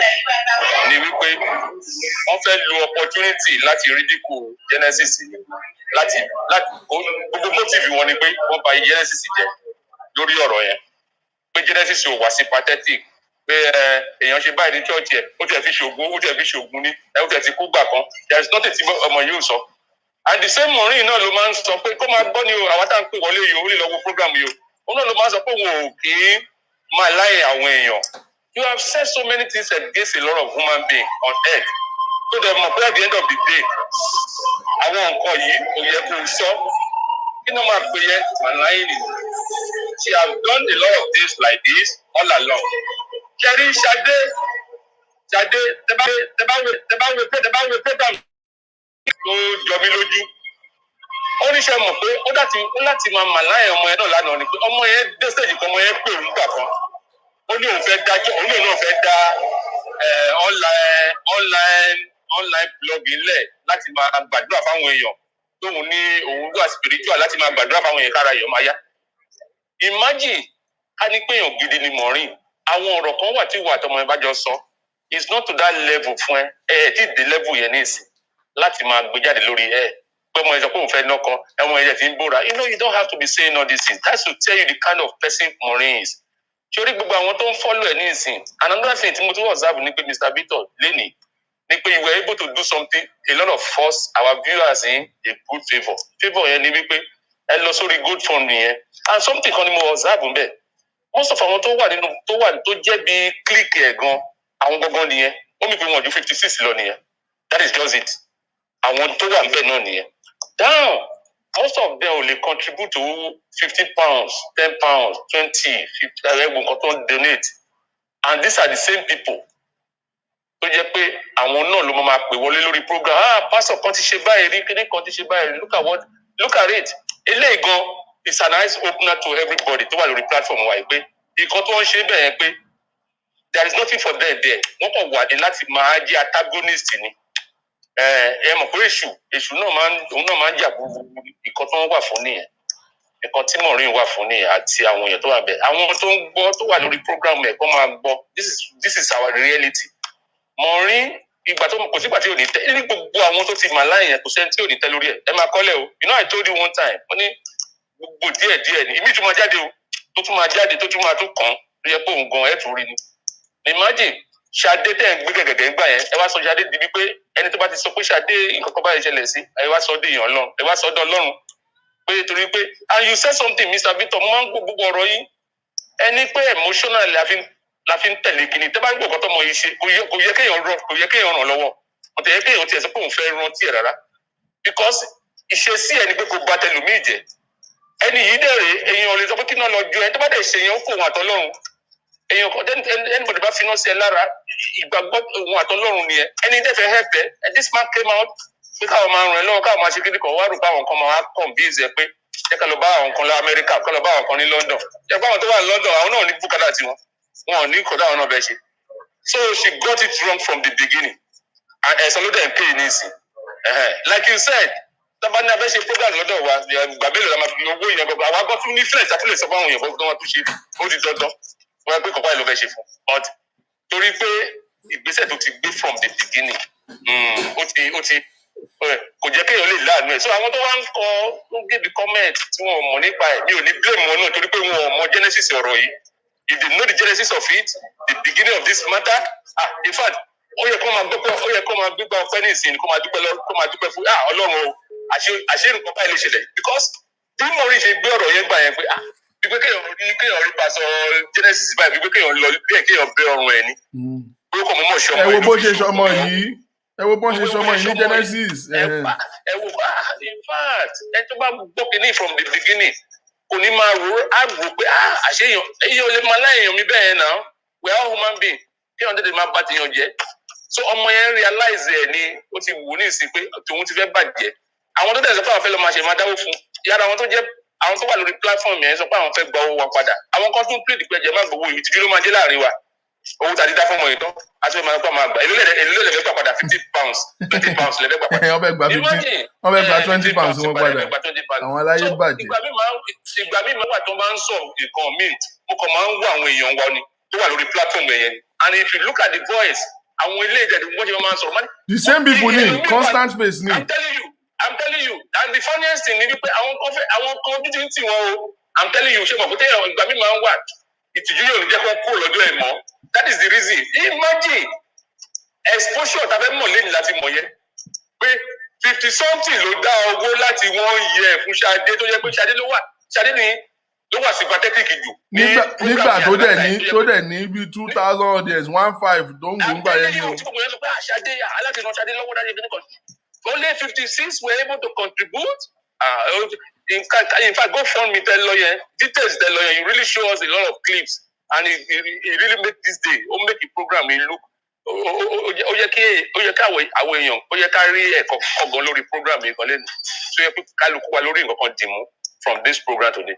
ni wípé wọ́n fẹ́ lo opportunity láti ridicule Genesis láti gbogbo motive wọn ni pé wọ́n bà Genesis jẹ́ lórí ọ̀rọ̀ yẹn pé Genesis ò wá sí pathetic pé èèyàn ṣe báyìí ní church ẹ̀ ó tiẹ̀ fi ṣògùn ní ó tiẹ̀ ti kú gbà kan there is nothing tí ọmọ yóò sọ and the same Maureen náà ló máa ń sọ pé kó máa gbọ́ ni o àwọn tá à ń pè wọlé yìí ó lè lọ wo program yìí o òun náà ló máa ń sọ pé òun ò kì í máa láyè àwọn èèyàn you have said so many things against a lot of human beings on earth so dem mọ̀ pé at the end of the day àwọn nǹkan yìí kò yẹ kó sọ kí ni wọ́n máa pè yẹ màláyé ni she has done a lot of things like this all along kẹrí Ṣadé tẹ bá wo program tó jọ mí lójú ó ní ṣe mọ̀ pé ó láti máa màláyé ọmọ yẹn náà lánàá ni pé ọmọ yẹn dé stage kan ọmọ yẹn pè òun gbà kan ó ní òun fẹ́ dá online blogging lẹ̀ láti máa gbàdúrà fáwọn èèyàn tóun ní òun wà spiritual láti máa gbàdúrà fáwọn èèyàn kára èèyàn máa yá. Imagine ká ní pé èèyàn gidi ni Maureen àwọn ọ̀rọ̀ kan wà tí ìwà àtọmọ ẹ bá jọ sọ it's not to that level fún ẹ tí dé level yẹn ní ìsìn láti máa gbé jáde lórí ẹ pé ọmọ ìjọpọ̀ òun fẹ́ nọ́kọ ẹ̀wọ̀n ẹ̀jẹ̀ tí ń bóra you don't have to be saying all these things that's to tell you the kind of person Maureen is. Sórí gbogbo àwọn tó ń follow ẹ̀ ní ìsìn another thing tí mo tún observe ni pé Mr. Victor lénìí ni pé you were able to do something a lot of us our viewers in a good favour yẹn ni wípé ẹ lọ sórí good fund yẹn and something kan ni mo observe bẹ́ẹ̀ most of àwọn tó jẹ́ bí click ẹ̀ gan àwọn gangan nìyẹn ó mi pé wọn ju 56 lọ nìyẹn that is just it àwọn tó wà níbẹ̀ náà nìyẹn down most of them only contribute to £15, £10, 20, 50 ẹgbẹ́ nǹkan tó ń donate and these are the same people tó jẹ́ pé àwọn náà ló máa pè wọlé lórí program pastor kan ti ṣe báyìí rí kíní kan ti ṣe báyìí look at it eléyìí gan is an eye opener to everybody tó wà lórí platform wa yìí pé nǹkan tó ń ṣe bẹ́ẹ̀ yẹn pé there is nothing for them there wọ́n kàn wà ní láti máa jẹ́ antagonist ni ẹ mọ̀ pé èṣù náà máa ń jà gbogbo nǹkan tó ń wà fún nìyẹn nǹkan tí Maureen wà fún nìyẹn àti àwọn èèyàn tó wà bẹ́ẹ̀ àwọn tó ń gbọ́ tó wà lórí program ẹ̀ kó máa gbọ́ this is our reality Maureen ìgbà tó kò sígbà tí ò ní tẹ́ ní gbogbo àwọn tó ti mà láyìn yẹn kò sẹ́ni tí ò ní tẹ́ lórí ẹ̀ ẹ máa kọ́lẹ̀ o I told you one time wọ́n ní gbogbo díẹ̀ ni ìmí tún máa jáde o tó tún máa jáde tó tún máa tún kàn ló yẹ pé òun gan ẹ̀ tún rí ni imagine Ṣadé tẹ́ ń gbé gẹ̀gẹ̀gẹ̀ gbà yẹn ẹ wá sọ Ṣadé di wípé ẹni tó bá ti sọ pé Ṣadé nǹkan kan báyìí ṣẹlẹ̀ sí ẹ wá sọ dé èèyàn lọ ẹ wá sọ dọ́ Ọlọ́run pé torí pé and you said something Mr. Victor mo máa ń gbogbo ọ̀rọ̀ yìí ẹni pé emotional la fi ń tẹ̀lé kìíní tẹ́ bá ń gbọ̀kọ́ tọmọ yìí ṣe kò yẹ kéèyàn ràn lọ́wọ́ kò tẹ̀ yẹ kéèyàn tiẹ̀ sọ pé òun fẹ́ rántí ẹ̀ rárá because ìṣesí ẹni pé kò gba tẹlòmíì jẹ ẹni yìí dẹ̀rẹ̀ èèyàn ò lè sọ pé kí náà lọ ju ẹni tó bá dẹ̀ ṣe èèyàn kó òun àtọlọ́run èèyàn kan anybody bá finá sí ẹ lára ìgbàgbọ́ òun àtọlọ́run nìyẹn ẹni dẹ̀ fẹ́ help ẹ this man came out pé káwọn máa ràn ẹ lọ́wọ́ káwọn máa ṣe kíní kan wá rò pé àwọn kan máa convince ẹ pé jẹ́ ká lọ bá àwọn kan lọ Amẹ́ríkà ká lọ bá àwọn kan ní London jẹ́ pé àwọn tó wà ní London àwọn náà ní bùkátà tiwọn wọn ò ní kọ́ táwọn náà fẹ́ ṣe So she got it wrong from the beginning. And Salute and pay easy. Like you said, somebody never say program lọ́dọ̀ wa gbàgbélé la máa fi owó yẹn gbogbo àwọn akọ́ tún ní friends àti lè sọ fún àwọn èèyàn gbogbo wọn tún ṣe ó di dandan wọn pé kọ̀ọ̀kan ló fẹ́ ṣe fún but torí pé ìgbésẹ̀ tó ti gbé from the beginning ó ti kò jẹ́ kéèyàn lè láàánú ẹ̀ so àwọn tó wá ń kọ tó ń gébí comment tí wọn ò mọ̀ nípa ẹ̀ mi ò ní blame wọn náà torí pé wọn ò mọ̀ genesis ọ̀rọ̀ yìí if they know the genesis of it the beginning of this matter in fact ó yẹ kó máa gbégbá ọpẹ́ ní ìsìn kó máa dúpẹ́ fún Ọlọ́run o àṣé nǹkan báyìí lè ṣẹlẹ̀ because bí Maureen ṣe gbé ọ̀rọ̀ yẹn gbà yẹn pé bí pé kéèyàn rí pàṣọ genesis báyìí bí pé kéèyàn lọ bí ẹ̀ kéèyàn bẹ ọrùn ẹ̀ ní bí ó kọ̀ mọ́ ṣọmọ ẹ wo bó ṣe ṣọmọ yìí ẹ wo bó ṣe ṣọmọ yìí ní genesis ẹ wo in fact ẹ tó bá gbọ́ kínní from the beginning kò ní máa rò pé àṣeyàn èyàn ò lè máa láyèyàn mi bẹ́ẹ̀ náà we are all human being kéèyàn tètè máa bá tèèyàn jẹ́ so ọmọ yẹn realize ẹ ni ó ti wù ní ìsìn pé tòun ti fẹ́ bàjẹ́ àwọn tó dẹ̀ sọ pé àwọn fẹ́ lọ máa ṣe máa dáwó fún yàrá àwọn tó wà lórí platform yẹn sọ pé àwọn fẹ́ gba owó wa padà àwọn kan tún plead pé ẹ̀jẹ̀ má gbowó ìtìjú ló máa jẹ́ láàrin wa owó tàbí dá fún ọmọ yìí tán àti ọmọ yẹn máa gbà èlò lẹ́fẹ̀ẹ́ gbà padà £50 £20 lẹ́fẹ̀ẹ́ gbà padà. wọ́n fẹ́ gba £20 wọn padà àwọn aláyé bàjẹ́. ìgbà míì máa wà tó máa ń sọ nǹkan míì mo kàn máa ń wọ àwọn èèyàn wa ni tó wà lórí platform yẹn and if you look at the voice àwọn ilé ìjẹ̀dù wọ́n ṣe máa ń sọ̀rọ̀. the same people ni constant face ni. I'm telling you and the funniest thing ni wípé àwọn kan ojú ti ń tì wọ́n o I'm telling you ṣé mo kò tẹ́ ìgbà míì máa ń wà ìtìjú yóò ní jẹ́ kó kó lọ́jọ́ ẹ̀ mọ́ that is the reason imagine exposure tàbí mọ̀ lẹ́yìn láti mọ̀ yẹn pé 50 something ló dá owó láti 1 year fún Ṣadé tó yẹ pé Ṣadé ló wà sympathetic jù. nígbà tó dẹ̀ ní bí 2,000 audience 1.5 tó ń gbà yẹn ni o. tí gbogbo yẹn sọ pé Ṣadé aláàtìná Ṣadé lọ́wọ́ dájú kìíní kan only 56 were able to contribute. In fact, go fund me tell lawyer details tell lawyer you really show us a lot of clips and it really make this day ó make the program look ó yẹ ká àwọn èèyàn ó yẹ ká rí ẹ̀kọ́ ọgbọ́n lórí program yìí kan lẹ́nu tó yẹ pé kálukú wa lórí nǹkan kan dìmú from this program today.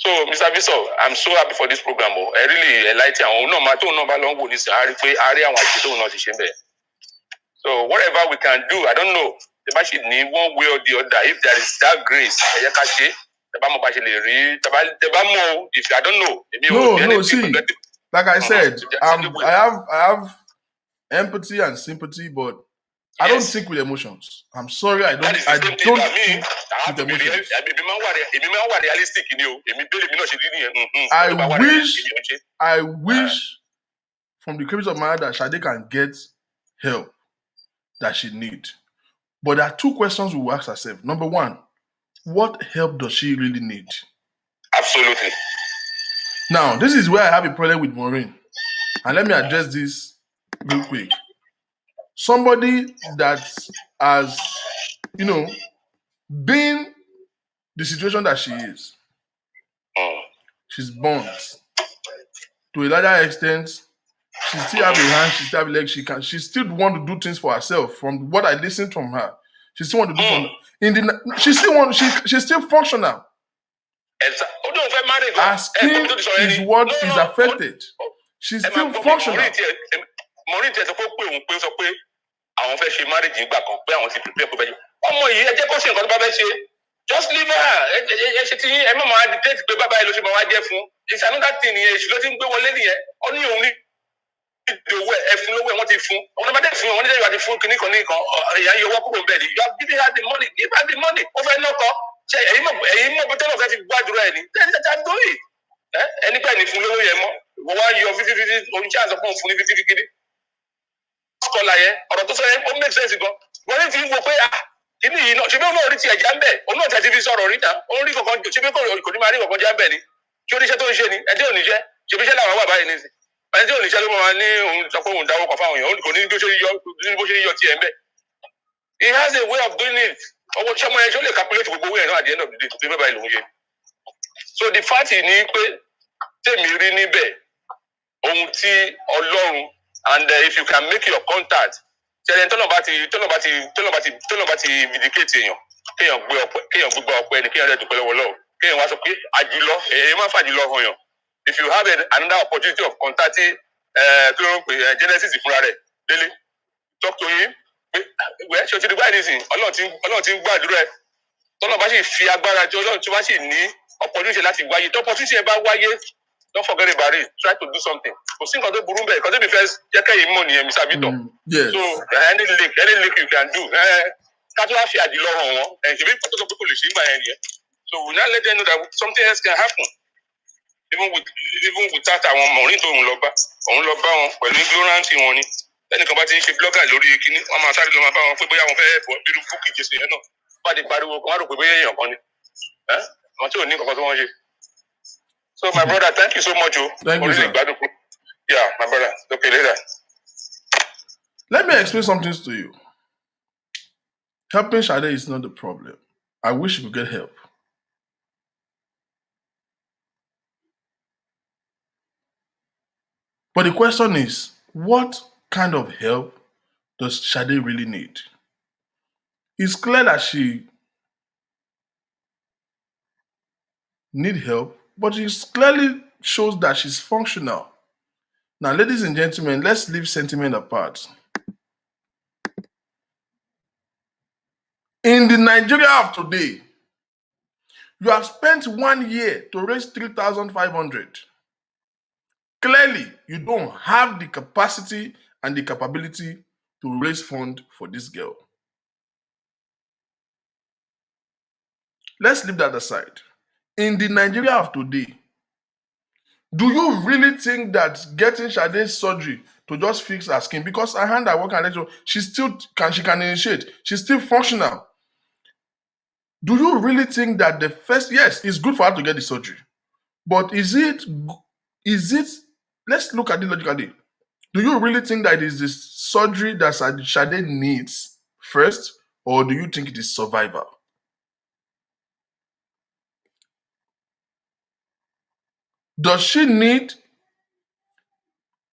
So Mr. Bishop, I'm so happy for this program o I really enlighten àwọn náà máa tóun náà bá lọ ń wò ní sàn á rí pé a rí àwọn àjẹ tóun náà ti ṣe bẹ́ẹ̀. So whatever we can do I don't know the bá ṣe ní one way or the other if there is that grace ẹ yẹ ká ṣe ẹ bá mọ bá ṣe lè rí ẹ bá mọ if I don't know. No, see, like I said, I have empathy and sympathy, but I don't think with emotions. I'm sorry, I don't think with emotions. I wish from the crevice of my heart that Shade can get help that she needs. But there are two questions we will ask ourselves. Number one, what help does she really need? Absolutely. Now, this is where I have a problem with Maureen. And let me address this real quick. Somebody that has, been the situation that she is, she's burnt. To a larger extent, she still have a hand, she still have a leg, she still want to do things for herself. From what I listened from her, she still want to do she's still functional. Her skin is what is affected. She's still functional. Maureen tẹ sọ pé àwọn fẹ́ ṣe marriage nígbà kan pé àwọn ti prepare pé bẹ́ẹ̀ ọmọ yìí ẹ jẹ́ kó ṣe nǹkan tó bá fẹ́ ṣe just leave her ẹ ṣe ti yín ẹ má máa dictate pé bàbá yìí ló ṣe máa wá jẹ́ fún it's another thing nìyẹn èṣù ló ti ń gbé wọlé nìyẹn ó ní òun ní ìdòwò ẹfun lówó ẹ wọ́n ti fún ọmọ tó bá dẹ̀ fún wọn níjẹ́ ìwà ti fún kìnnìkan nìkan ìyá yọ wọ́n kúrò bẹ́ẹ̀ ni you are giving her the money give her the money ó fẹ́ lọ́kọ ṣe ẹ̀yin mọ̀ bó tẹ́lọ̀ fẹ́ fi gbàdúrà ẹ̀ ní tẹ́lẹ̀ tó yìí ẹni pẹ́ ní fún lówó yẹn mọ́ wọ́n wá yọ fífi oníṣẹ́ àzọpọ̀ fún ní fífi kiri kọlà yẹn ọ̀rọ̀ tó sọ yẹn ó make sense gan wọ́n ní fi ń wo pé kíní yìí náà ṣe bí òun rí ti ẹ̀já ń bẹ̀ òun náà tẹ̀ ti fi sọ̀rọ̀ rí náà òun rí kankan ṣe bí kò ní máa rí kankan já ń bẹ̀ ni ṣé oníṣẹ́ tó ń ṣe ni ẹ̀dẹ́ òníṣẹ́ ṣe bí iṣẹ́ làwọn wà báyìí nísìn ẹ̀dẹ́ òníṣẹ́ ló máa ní òun sọ pé òun dáwọ́ kan fáwọn èèyàn kò ní bó ṣe yọ tiẹ̀ ń bẹ̀. He has a way of doing it ọwọ́ ṣọmọ yẹn ṣó lè calculate gbogbo owó yẹn náà at the end of the day tó bẹ́ẹ̀ báyìí lòun ṣe. So the fact ni pé tèmi rí níbẹ̀ ohun tí Ọlọ́run and if you can make your contact tẹ́lẹ̀ tọ́nà bá ti vindicate èèyàn kéèyàn gbégbá ọpẹ́ ni kéèyàn rẹ̀ dúpẹ́ lọ́wọ́ lọ́wọ́ kéèyàn wá sọ pé àjùlọ èèyàn máa fàjùlọ hàn yàn if you have another opportunity of contacting kí ló ń pè Genesis fúnra rẹ̀ délé talk to him wẹ́ẹ́ ṣe o ti di báyìí nísìnyí Ọlọ́run ti ń gbàdúrà ẹ̀ tọ́lọ́ bá sì fi agbára tí Ọlọ́run tí wọ́n sì ní opportunity láti wáyé tó opportunity ẹ bá wáyé don't forget about it try to do something kò sí nǹkan tó burú bẹ́ẹ̀ nǹkan tó bí fẹ́ jẹ́ kẹ́yìn mọ̀ nìyẹn Mr. Victor so any link you can do ká tó wá fi àdìlọ hàn wọ́n ṣèbí pàtó sọ pé kò lè ṣe é gbà yẹn nìyẹn so we now let them know that something else can happen even without àwọn Maureen tó òun lọ bá wọn pẹ̀lú ignorance wọn ni lẹ́nìkan bá ti ń ṣe blogger lórí kíní wọ́n máa sáré lọ máa bá wọn pé bóyá wọn fẹ́ bọ̀ bírú búkì jẹ́sẹ̀ yẹn náà bá ti pariwo kan wá rò pé bóyá èèyàn kan ni àwọn tí ò ní kankan tó wọ́n ṣe. So my brother, thank you so much. Thank you, sir. Yeah, my brother. Okay, later. Let me explain something to you. Helping Sade is not the problem. I wish you could get help. But the question is, what kind of help does Sade really need? It's clear that she needs help, but it clearly shows that she's functional. Now, ladies and gentlemen, let's leave sentiment apart. In the Nigeria of today, you have spent 1 year to raise 3,500. Clearly, you don't have the capacity and the capability to raise funds for this girl. Let's leave that aside. In the Nigeria of today, do you really think that getting Sade's surgery to just fix her skin, because her hand at work and lecture, she can initiate, she's still functional. Do you really think that the first, yes, it's good for her to get the surgery, but is it, let's look at it logically. Do you really think that it is the surgery that Sade needs first, or do you think it is survival? Does she need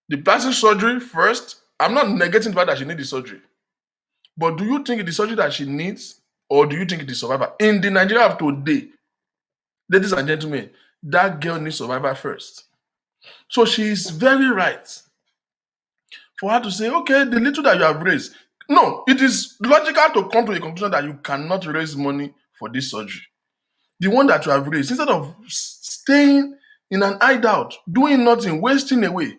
the plastic surgery first? I'm not negating the fact that she needs the surgery. But do you think it is surgery that she needs, or do you think it is survival? In the Nigeria of today, ladies and gentlemen, that girl needs survival first. So she is very right for her to say, okay, the little that you have raised. No, it is logical to come to the conclusion that you cannot raise money for this surgery. The one that you have raised, instead of staying in an hideout, doing nothing, wasting away,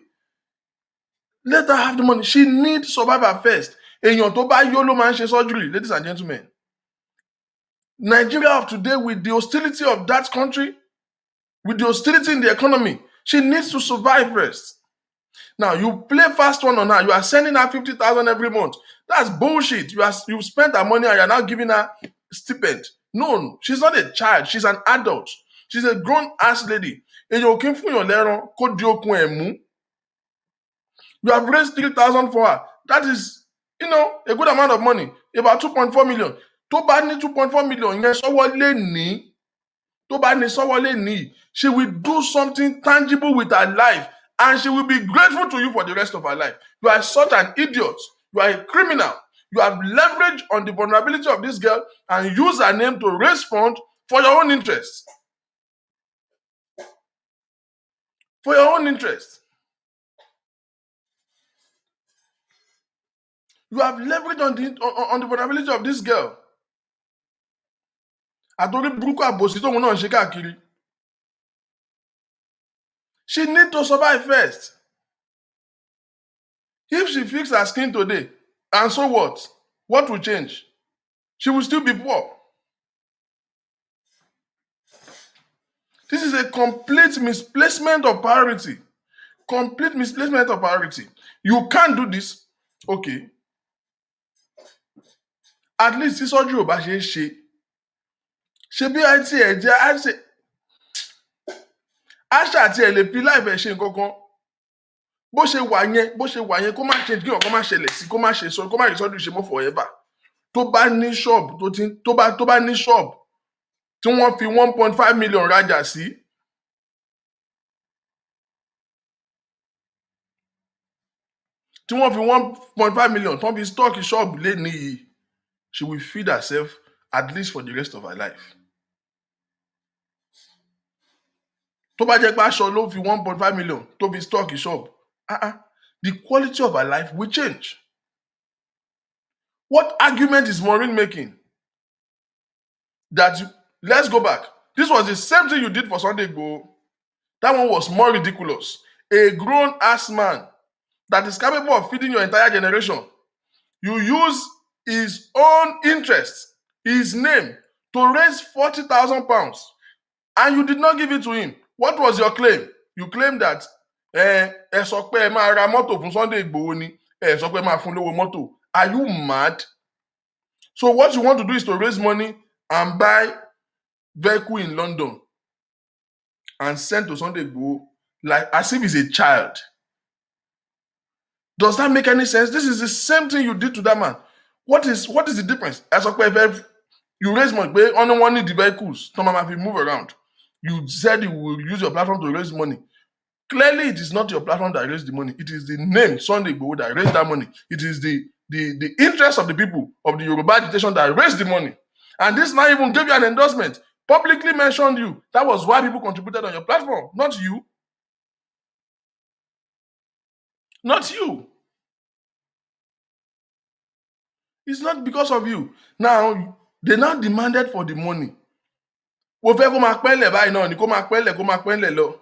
let her have the money. She needs survival first. Èèyàn tó bá yó ló máa ń ṣe surgery, ladies and gentlemen. Nigeria of today, with the hostility of that country, with the hostility in the economy, she needs to survive first. Now, you play fast one on her. You are sending her 50,000 every month. That's bullshit. You spent her money and you are now giving her stipend. No, she's not a child. She's an adult. She's a grown-ass lady. You have raised 3,000 for her. That is, a good amount of money. About 2.4 million. Tó bá ní 2.4 million, yẹn sọ́wọ́ lé ní. Tó bá ní sọ́wọ́ lé ní. She will do something tangible with her life, and she will be grateful to you for the rest of her life. You are such an idiot. You are a criminal. You have leveraged on the vulnerability of this girl and use her name to raise funds for your own interest. For your own interest. You have leveraged on the vulnerability of this girl. Àtòrí burúkú àbòsí tóun náà ń ṣe káàkiri. She needs to survive first. If she fixes her skin today, and so what? What will change? She will still be poor. This is a complete misplacement of priority. Complete misplacement of priority. You can't do this. Okay. At least this surgery ò bá ṣe é ṣe. Ṣé bí àìsí ẹ̀jẹ̀ àṣà àti ẹ̀ lè fi láìpẹ́ ṣe nǹkan kan. Bó ṣe wà yẹn kó má ṣe kí ọ̀kan má ṣẹlẹ̀ sí, kó má ṣe surgery ṣe mọ́ forever. Tó bá ní ṣọ́ọ̀bù tó bá ní ṣọ́ọ̀bù tí wọ́n fi 1.5 million rajà sí. Tí wọ́n fi 1.5 million tó fi stock ṣọ́ọ̀bù lé níyì. She will feed herself at least for the rest of her life. Tó bá jẹ́ pé aṣọ ló fi 1.5 million tó fi stock shop, the quality of her life will change. What argument is Maureen making? Let's go back. This was the same thing you did for Sunday Igboho. That one was more ridiculous. A grown-ass man that is capable of feeding your entire generation. You use his own interest, his name, to raise 40,000 pounds, and you did not give it to him. What was your claim? You claimed that ẹ sọ pé ẹ máa ra mọ́tò fún Sunday Igboho ni, ẹ sọ pé ẹ máa fún lówó mọ́tò. Are you mad? So what you want to do is to raise money and buy vehicle in London and send to Sunday Igboho like as if he's a child. Does that make any sense? This is the same thing you did to that man. What is the difference? As you raise money, but only one need the vehicles. Some of them move around. You said you will use your platform to raise money. Clearly, it is not your platform that raised the money. It is the name Sunday Igboho that raised that money. It is the interest of the people of the Yoruba agitation that raised the money. And this man even gave you an endorsement, publicly mentioned you. That was why people contributed on your platform, not you. Not you. It's not because of you. Now, they now demanded for the money. Wo fẹ́ kó máa pẹ́lẹ̀ báyìí náà ni kó máa pẹ́lẹ̀ lọ.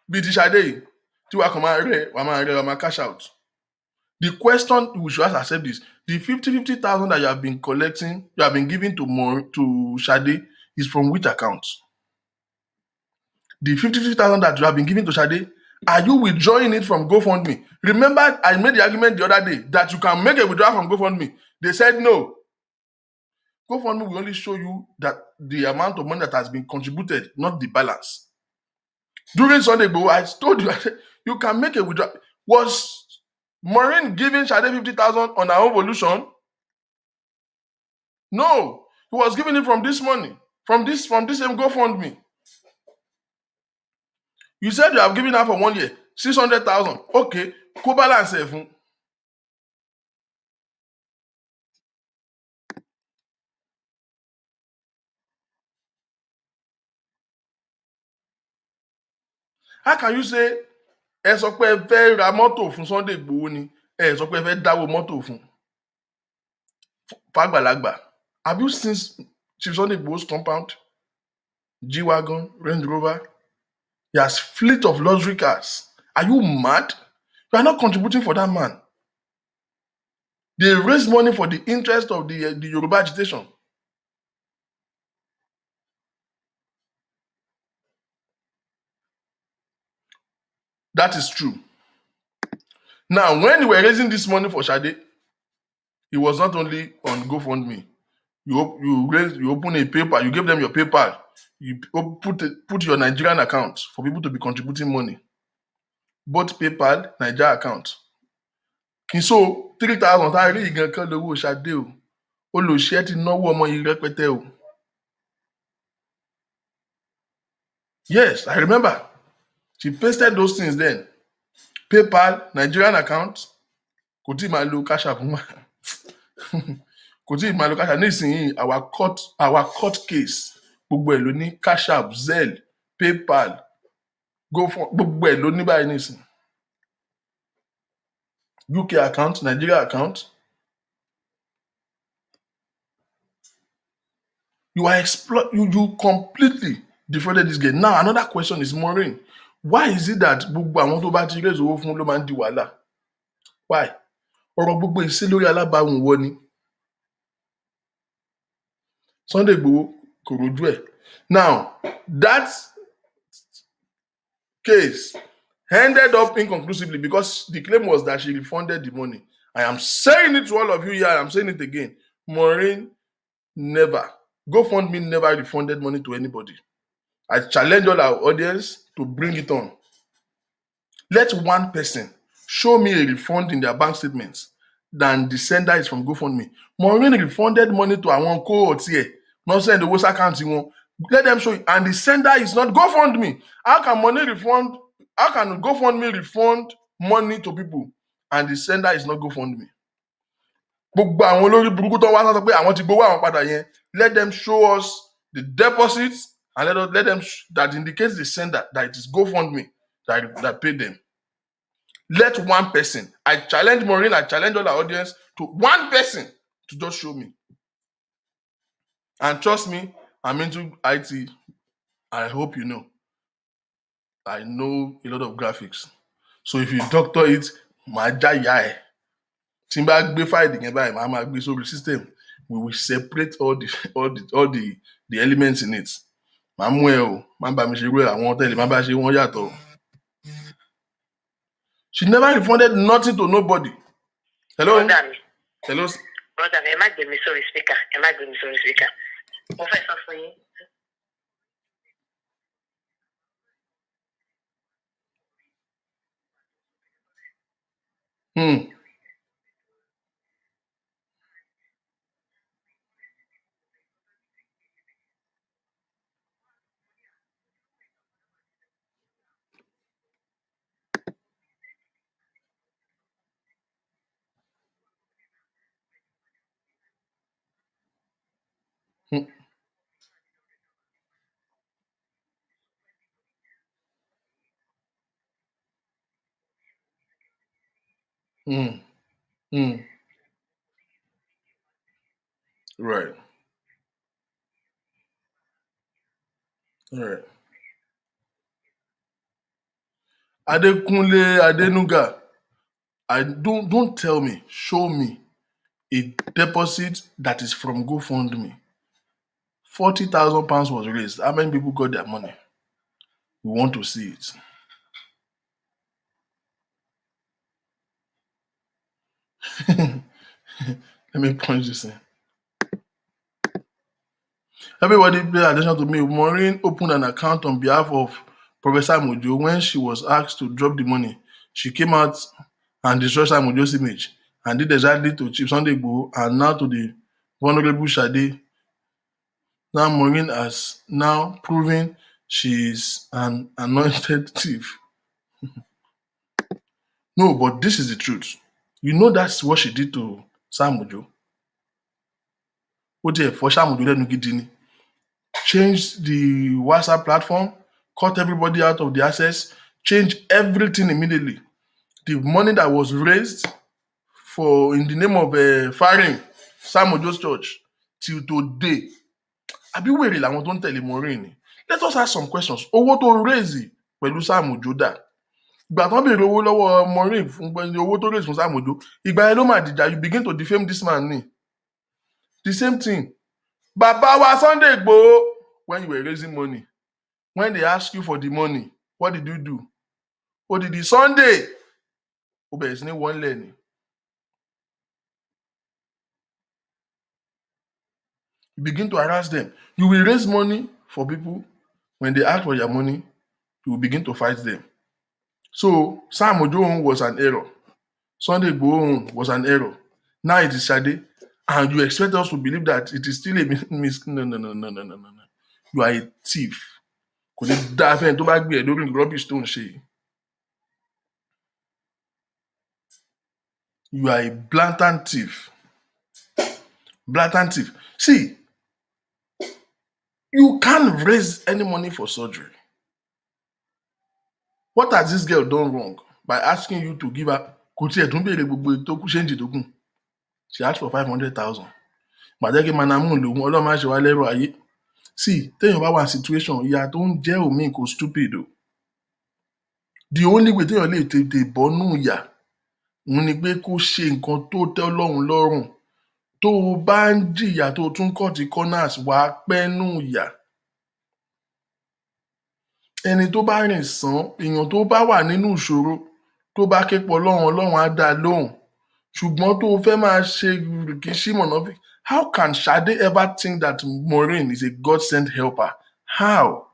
Bí ti Ṣadé yìí, tí wàá kàn máa cash out. The question we should ask ourselves is, the 50,000 that you have been collecting, you have been giving to Ṣadé is from which account? The 50,000 that you have been giving to Ṣadé, are you withdrawing it from GoFundMe? Remember, I made the argument the other day that you can make a withdrawal from GoFundMe. They said no. GoFundMe will only show you that the amount of money that has been contributed, not the balance. During Sunday Igboho, I told you, I said, you can make a withdrawal. Was Maureen giving Ṣadé 50,000 on her own volition? No. He was giving it from this money, from this same GoFundMe. You said you have given her for 1 year, 600,000. Okay, go balance it. How can you say, ẹ sọ pé ẹ fẹ́ ra mọ́tò fún Sunday Igboho ni, ẹ sọ pé ẹ fẹ́ dáwó mọ́tò fún fàgbàlagbà? Have you seen Chief Sunday Igboho's compound? G-Wagon, Range Rover? He has fleet of luxury cars. Are you mad? You are not contributing for that man. They raise money for the interest of the Yoruba agitation. That is true. Now, when you were raising this money for Ṣadé, it was not only on GoFundMe. You open a PayPal, you give them your PayPal, you put your Nigerian account for people to be contributing money. Both PayPal, Nigeria account. So 3,000 tá a rí ìgan kan lówó Ṣadé o. Olùṣẹ́ ti náwó ọmọ yìí rẹpẹtẹ o. Yes, I remember. She pasted those things then. PayPal, Nigerian account, kò tí ì máa lo cash app mọ́. Kò tí ì máa lo cash app. Nísìnyí, our court case, gbogbo ẹ̀ ló ní cash app, Zelle, PayPal, gbogbo ẹ̀ ló ní báyìí nísìnyí. UK account, Nigeria account. You completely defrauded this girl. Now, another question is, Maureen, why is it that gbogbo àwọn tó bá ti raise owó fún ló máa ń di wàhálà? Why? Ọ̀rọ̀ gbogbo ìṣe lórí alábàáhùn wọ ni. Sunday Igboho kò rojú ẹ̀. Now, that case ended up inconclusively because the claim was that she refunded the money. I am saying it to all of you here, I'm saying it again. Maureen never, GoFundMe never refunded money to anybody. I challenge all our audience to bring it on. Let one person show me a refund in their bank statements than the sender is from GoFundMe. Maureen refunded money to our cohort here, not send the WhatsApp account. Let them show it. And the sender is not GoFundMe. How can GoFundMe refund money to people and the sender is not GoFundMe? Let them show us the deposits and let them that indicates the sender that it is GoFundMe that paid them. Let one person, I challenge Maureen, I challenge all our audience to one person to just show me. And trust me, I'm into IT. I hope you know. I know a lot of graphics. So if you doctor it, my jaya. Timba gbe file again by my gbe so system. We will separate all the elements in it. Mamuel, Mamba Mishiro, I want to tell you, Mamba she won yato. She never refunded nothing to nobody. Hello? Brother, Hello? brother, ẹ má gbé mi sórí speaker. Ẹ má gbé mi sórí speaker. Mo fẹ́ sọ fún yín. Right. Right. Adekunle Adenuga, I don't tell me, show me a deposit that is from GoFundMe. £40,000 was raised. How many people got their money? We want to see it. Let me punch this in. Everybody pay attention to me. Maureen opened an account on behalf of Professor Mojo. When she was asked to drop the money, she came out and destroyed Mojo's image and did exactly to Chief Sunday Igboho and now to the vulnerable Sade. Now Maureen has now proven she is an anointed thief. No, but this is the truth. You know that's what she did to Sam Mojo. For Sam Mojo, change the WhatsApp platform, cut everybody out of the access, change everything immediately. The money that was raised for in the name of firing Sam Mojo's church till today. Àbí wèrè làwọn tó ń tẹ̀lé Maureen. Let us ask some questions. Owó tó raise pẹ̀lú Sam Mojo dà. Ìgbà tán béèrè owó lọ́wọ́ Maureen fún owó tó raise fún Sam Mojo. Ìgbà yẹn ló máa dìjà. You begin to defame this man ni. The same thing. Bàbá wa Sunday Igboho, when you were raising money, when they ask you for the money, what did you do? Ó dìdí Sunday. Ó bẹ̀rẹ̀ sí ní wọ́n lẹ̀ ni. You begin to harass them. You will raise money for people. When they ask for your money, you will begin to fight them. So Sam Mojo was an error. Sunday Igboho was an error. Now it is Sade. And you expect us to believe that it is still a No. You are a thief. Kò ní dáa fẹ́ni tó bá gbé ẹ̀ lórí rubbish tó ń ṣe. You are a blatant thief. Blatant thief. See, you can't raise any money for surgery. What has this girl done wrong by asking you to give her? Kò tiẹ̀ tún béèrè gbogbo ètò kú ṣéǹjì tó kù. She asked for 500,000. Màdẹ́kì Manamu lòun ọlọ́run máa ṣe wá lẹ́rọ ayé. See, téèyàn bá wà situation, ìyà tó ń jẹ́ òmíì kò stupid o. The only way téèyàn lè tètè bọ́nú ìyà òun ni pé kó ṣe nǹkan tó tẹ́ Ọlọ́run lọ́rùn. Tó o bá ń jìyà tó o tún cut corners wàá pẹ́nu ìyà. Ẹni tó bá rìn sán, èèyàn tó bá wà nínú ìṣòro, tó bá ké pọ̀ Ọlọ́run á dá a lóhùn. Ṣùgbọ́n tó o fẹ́ máa ṣe rìkíṣí mọ̀nàfí. How can Sade ever think that Maureen is a God-sent helper? How?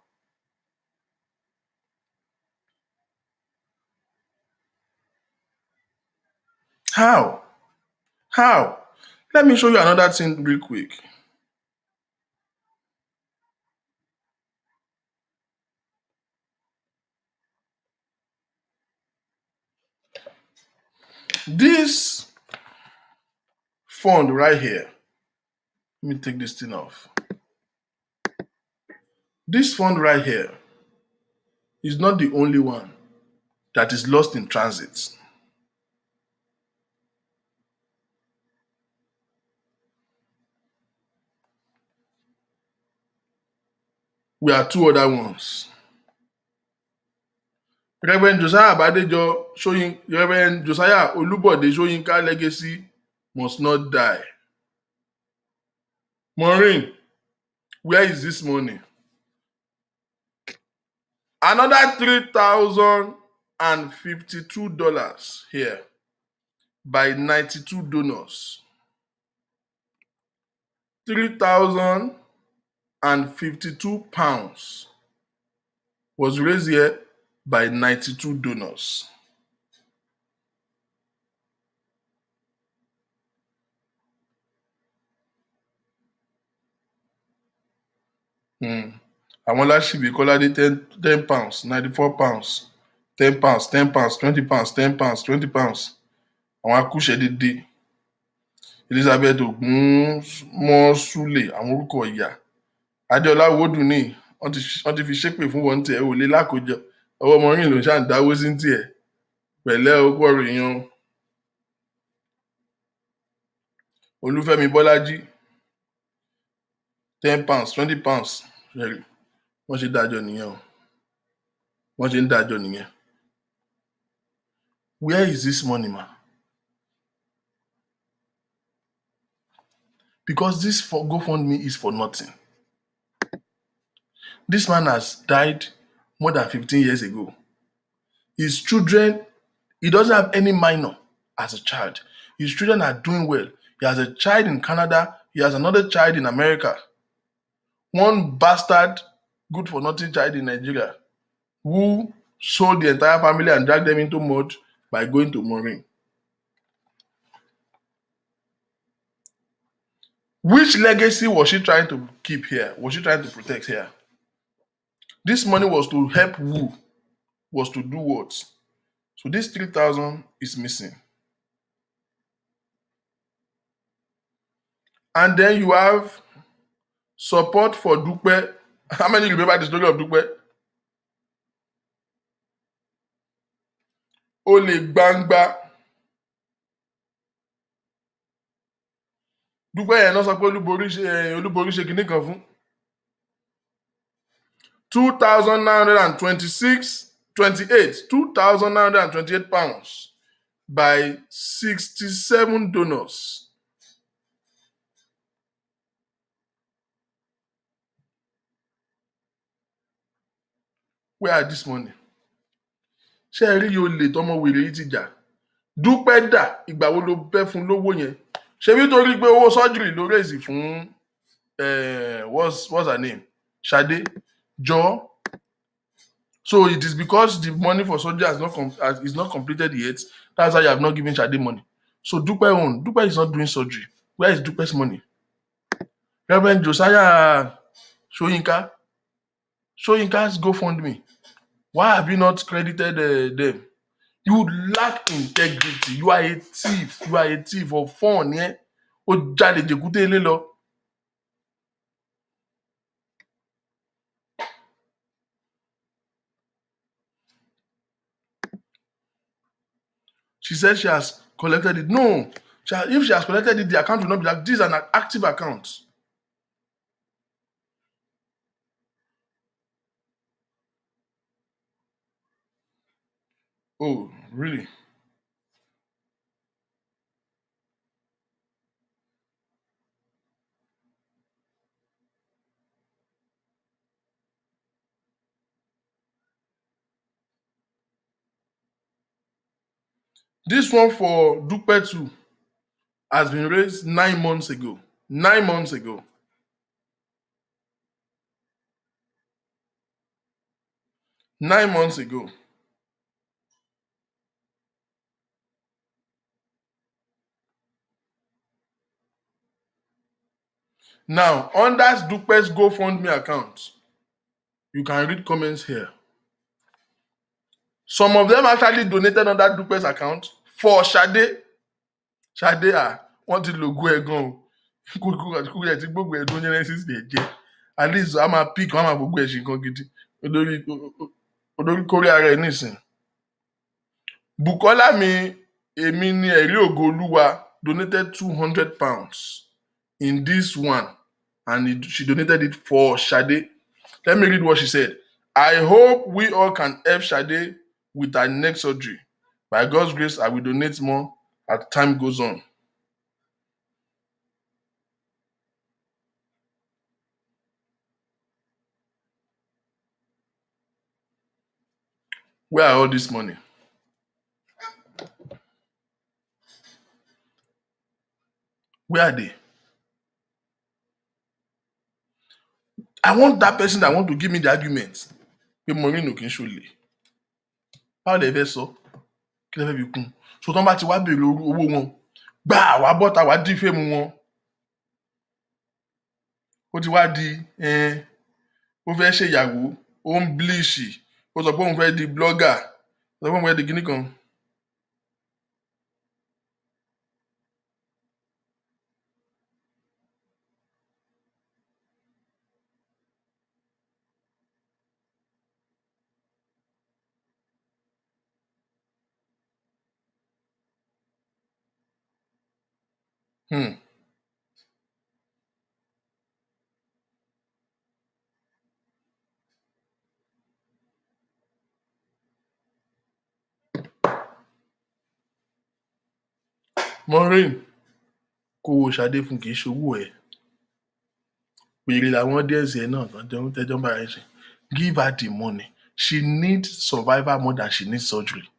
How? How? Let me show you another thing real quick. This fund right here, let me take this thing off. This fund right here is not the only one that is lost in transit. We are two other ones. Reverend Josiah Badejo showing Reverend Josiah Olubode Soyinka legacy must not die. Maureen, where is this money? Another $3,052 here by 92 donors. £3,052 was raised here by 92 donors. Àwọn Láṣìbí Kọ́ládé £10, £94, £10, £10, £20, £10, £20. Àwọn Akúṣẹ̀dédé Elizabeth Ògúnmọ́súlè àwọn orúkọ ìyá. Adéọlá Owódùnní wọ́n ti fi ṣépè fún wọn tiẹ̀ ò lè lákòjọ. Ọwọ́ Maureen ló ń ṣáà ń dáwó sí tiẹ̀. Pẹ̀lẹ́ okú ọ̀rọ̀ èèyàn. Olúfẹ́mi Bọ́lájí £10, £20. Wọ́n ṣe dájọ́ nìyẹn o. Wọ́n ṣe ń dájọ́ nìyẹn. Where is this money, man? Because this GoFundMe is for nothing. This man has died more than 15 years ago. His children, he doesn't have any minor as a child. His children are doing well. He has a child in Canada. He has another child in America. One bastard, good for nothing child in Nigeria who sold the entire family and dragged them into mud by going to Maureen. Which legacy was she trying to keep here? Was she trying to protect here? This money was to help who? Was to do what? So this 3,000 is missing. And then you have support for Dupe. How many remember the story of Dupe? Ole Gbangba. Dupe yẹn náà sọ pé Olúborí ṣe kinní kan fún. £2,928 by 67 donors. Where are this money? Ṣé ẹ rí olè tọmọ wèrè yìí ti jà? Dúpẹ́ dà ìgbà wo ló bẹ́ fún lówó yẹn? Ṣebí torí pé owó surgery ló raise fún what's her name? Ṣadé Jọ. So it is because the money for surgery is not completed yet. That's why you have not given Ṣadé money. So Dúpẹ́ is not doing surgery. Where is Dúpẹ́'s money? Reverend Josiah Soyinka's GoFundMe. Why have you not credited them? You lack integrity. You are a thief. You are a thief of fun. Yeah? Ó jalè jèkúté ilé lọ. She said she has collected it. No. If she has collected it, the account will not be like this. Is an active account. Oh, really? This one for Dupe too has been raised 9 months ago. 9 months ago. 9 months ago. Now, under Dupe's GoFundMe account, you can read comments here. Some of them actually donated on that Dupe's account for Ṣadé. Ṣadé wọ́n ti lògo ẹ̀ gan o. Kúkú ẹ̀ tí gbogbo ẹ̀ tó Genesis lè jẹ́. At least a máa pick, wọ́n máa gbogbo ẹ̀ ṣe nǹkan gidi. Olórí kórí ara ẹ̀ nísìn. Bukola mi èmi ni ẹ̀rí ògo Olúwa donated £200 in this one, and she donated it for Ṣadé. Let me read what she said. I hope we all can help Sade with her neck surgery. By God's grace, I will donate more as time goes on. Where are all this money? Where are they? I want that person that want to give me the argument. Pé Maureen ò kí n ṣolè. Báwo lè fẹ́ sọ? Kí lè fẹ́ fi kún? So tán bá ti wá béèrè owó wọn, gbà wá bọ́ta wá dí fèmù wọn. Ó ti wá di ó fẹ́ ṣèyàwó, ó ń bleach, ó sọ pé òun fẹ́ di blogger, ó sọ pé òun fẹ́ di kinní kan. Maureen, kó o Ṣadé fún kì í ṣowó ẹ̀. Wèrè làwọn díẹ̀sì ẹ̀ náà tẹ́jọ́ ń bára ẹ̀ ṣe. Give her the money. She needs survival more than she needs surgery.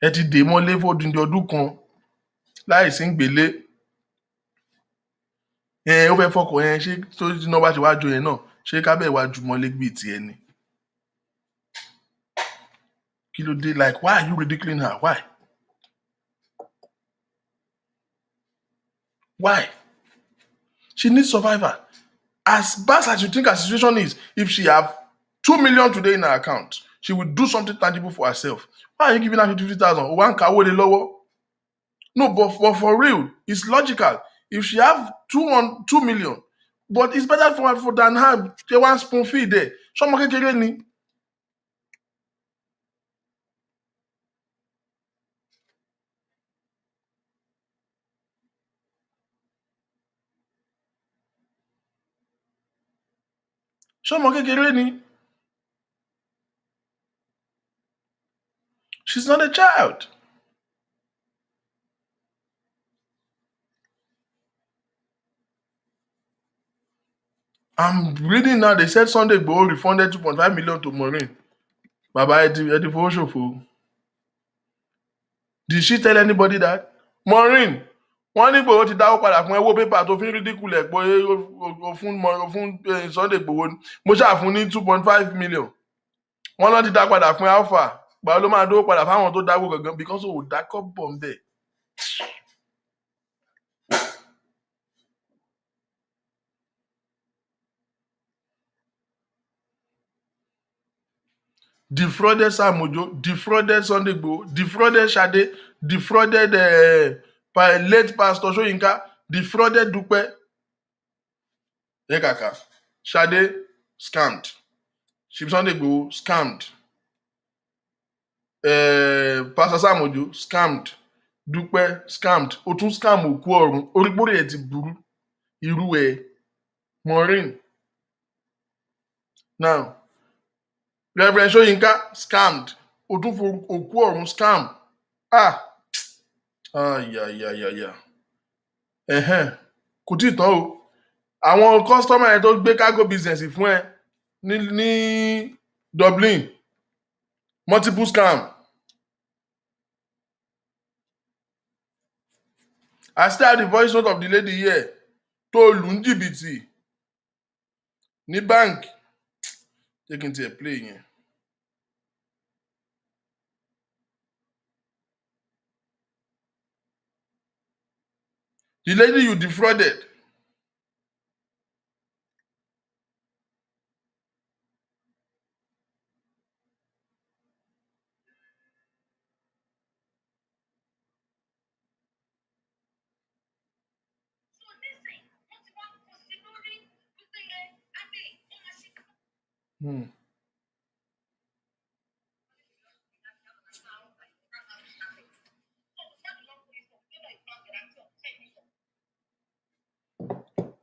Ẹ ti dè mọ́lé fódìdí ọdún kan láìsí gbélé. Ó fẹ́ fọkọ̀ ṣé tó iná bá ti wá jó yẹn náà ṣé kábẹ́ wá ju mọ́lé gbé tiẹ̀ ni. Kí ló dé? Like, why are you ridiculing her? Why? Why? She needs survivor. As bad as you think her situation is, if she have 2 million today in her account, she will do something tangible for herself. Why are you giving her 50,000? One kawo le lowo. No, but for real, it's logical. If she have 2 million, but it's better for than her one spoon feed there. Somo kekere ni. Somo kekere ni. She's not a child. I'm reading now, they said Sunday Igboho refunded 2.5 million to Maureen. Baba Edi Fowosofo. Did she tell anybody that? Maureen, wọ́n ní Igboho ti dáwọ́ padà fún ẹwọ́ pépà tó fi ń ridicule ẹ̀ pé ó fún Sunday Igboho ni. Mo ṣàfún ní 2.5 million. Wọ́n náà ti dá padà fún Alpha. Gbà ló máa dówó padà fáwọn tó dáwó gangan because ò dákọ́ bọ̀ ń bẹ̀. Defrauded Sam Ojo, defrauded Sunday Igboho, defrauded Sade, defrauded late Pastor Soyinka, defrauded Dupe. Ekaka. Sade scammed. Sunday Igboho scammed. Pastor Sam Ojo scammed. Dupe scammed. O tún scam òkú ọ̀run. Orígbórí ẹ̀ ti burú. Irú ẹ̀. Maureen. Now, Reverend Soyinka scammed. O tún fún òkú ọ̀run scam. Kò tí ì tán o. Àwọn customer yẹn tó gbé cargo business fún ẹ ní Dublin. Multiple scam. I still have the voice note of the lady here. Tó lù ń jìbìtì ní bank. Jẹ́ kí n tiẹ̀ play yẹn. The lady you defrauded.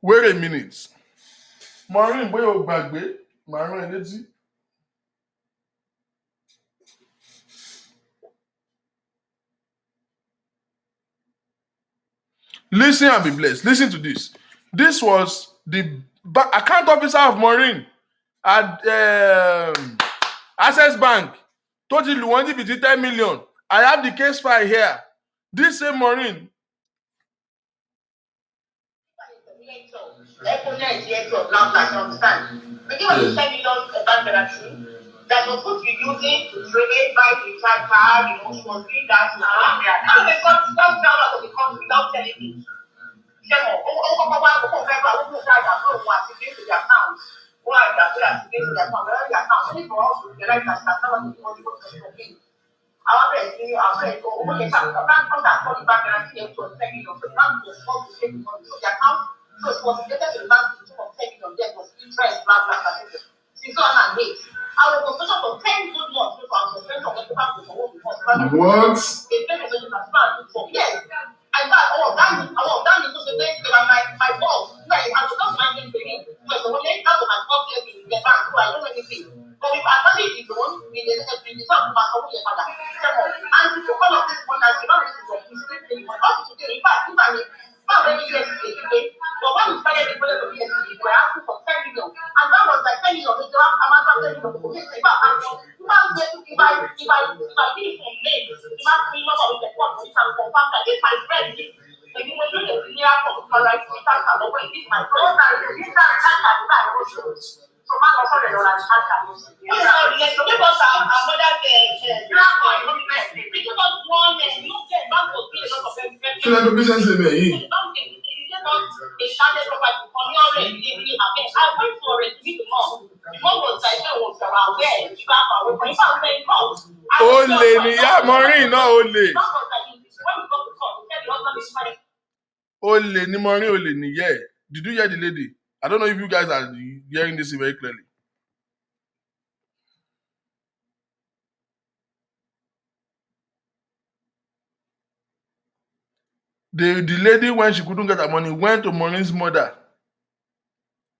Wait a minute. Maureen, bóyá o gbàgbé, màá rán ẹ létí. Listen and be blessed. Listen to this. This was the account officer of Maureen at Access Bank. Told you want to be 10 million. I have the case file here. This same Maureen. That was supposed to be using to trade, buy the recharge card, she was doing that. How they got out of the country without telling me? So many for us to get right that àwọn bẹ̀rẹ̀ sí owó yẹn ṣàkóso bank contract for the bank guarantee yẹn to 10 million so the bank was forced to take the money so the account so it was related to the bank to 10 million there was interest blah blah blah since 2008 I was on social for 10 good months so I was on friends of the bank for what before what? Yes and that that means to say they were my boss like I was just minding to him because when they come to my boss in the bank so I don't know anything. But if I study it alone, in the top of my father, and to all of this one as the man is up to today, in fact, if I mean, not very yesterday, but when we started the project of yesterday, we were asking for 10 million, and that was like 10 million, if I did it from May, if I did clean up of the report, which I'm confirmed that if my friend did, if you were doing a miracle, right, we can't have a way, this my friend, this is so man also the dollar attack. Yes, so give us another we give us one look at bank will be a lot of them. So that the business is me. I went for it to meet the mom. The mom was like, was around there. She got away from Ole ni ya Maureen, no ole. Ole ni Maureen, ole ni yeah. Did you hear the lady? I don't know if you guys are hearing this very clearly. The lady, when she couldn't get her money, went to Maureen's mother.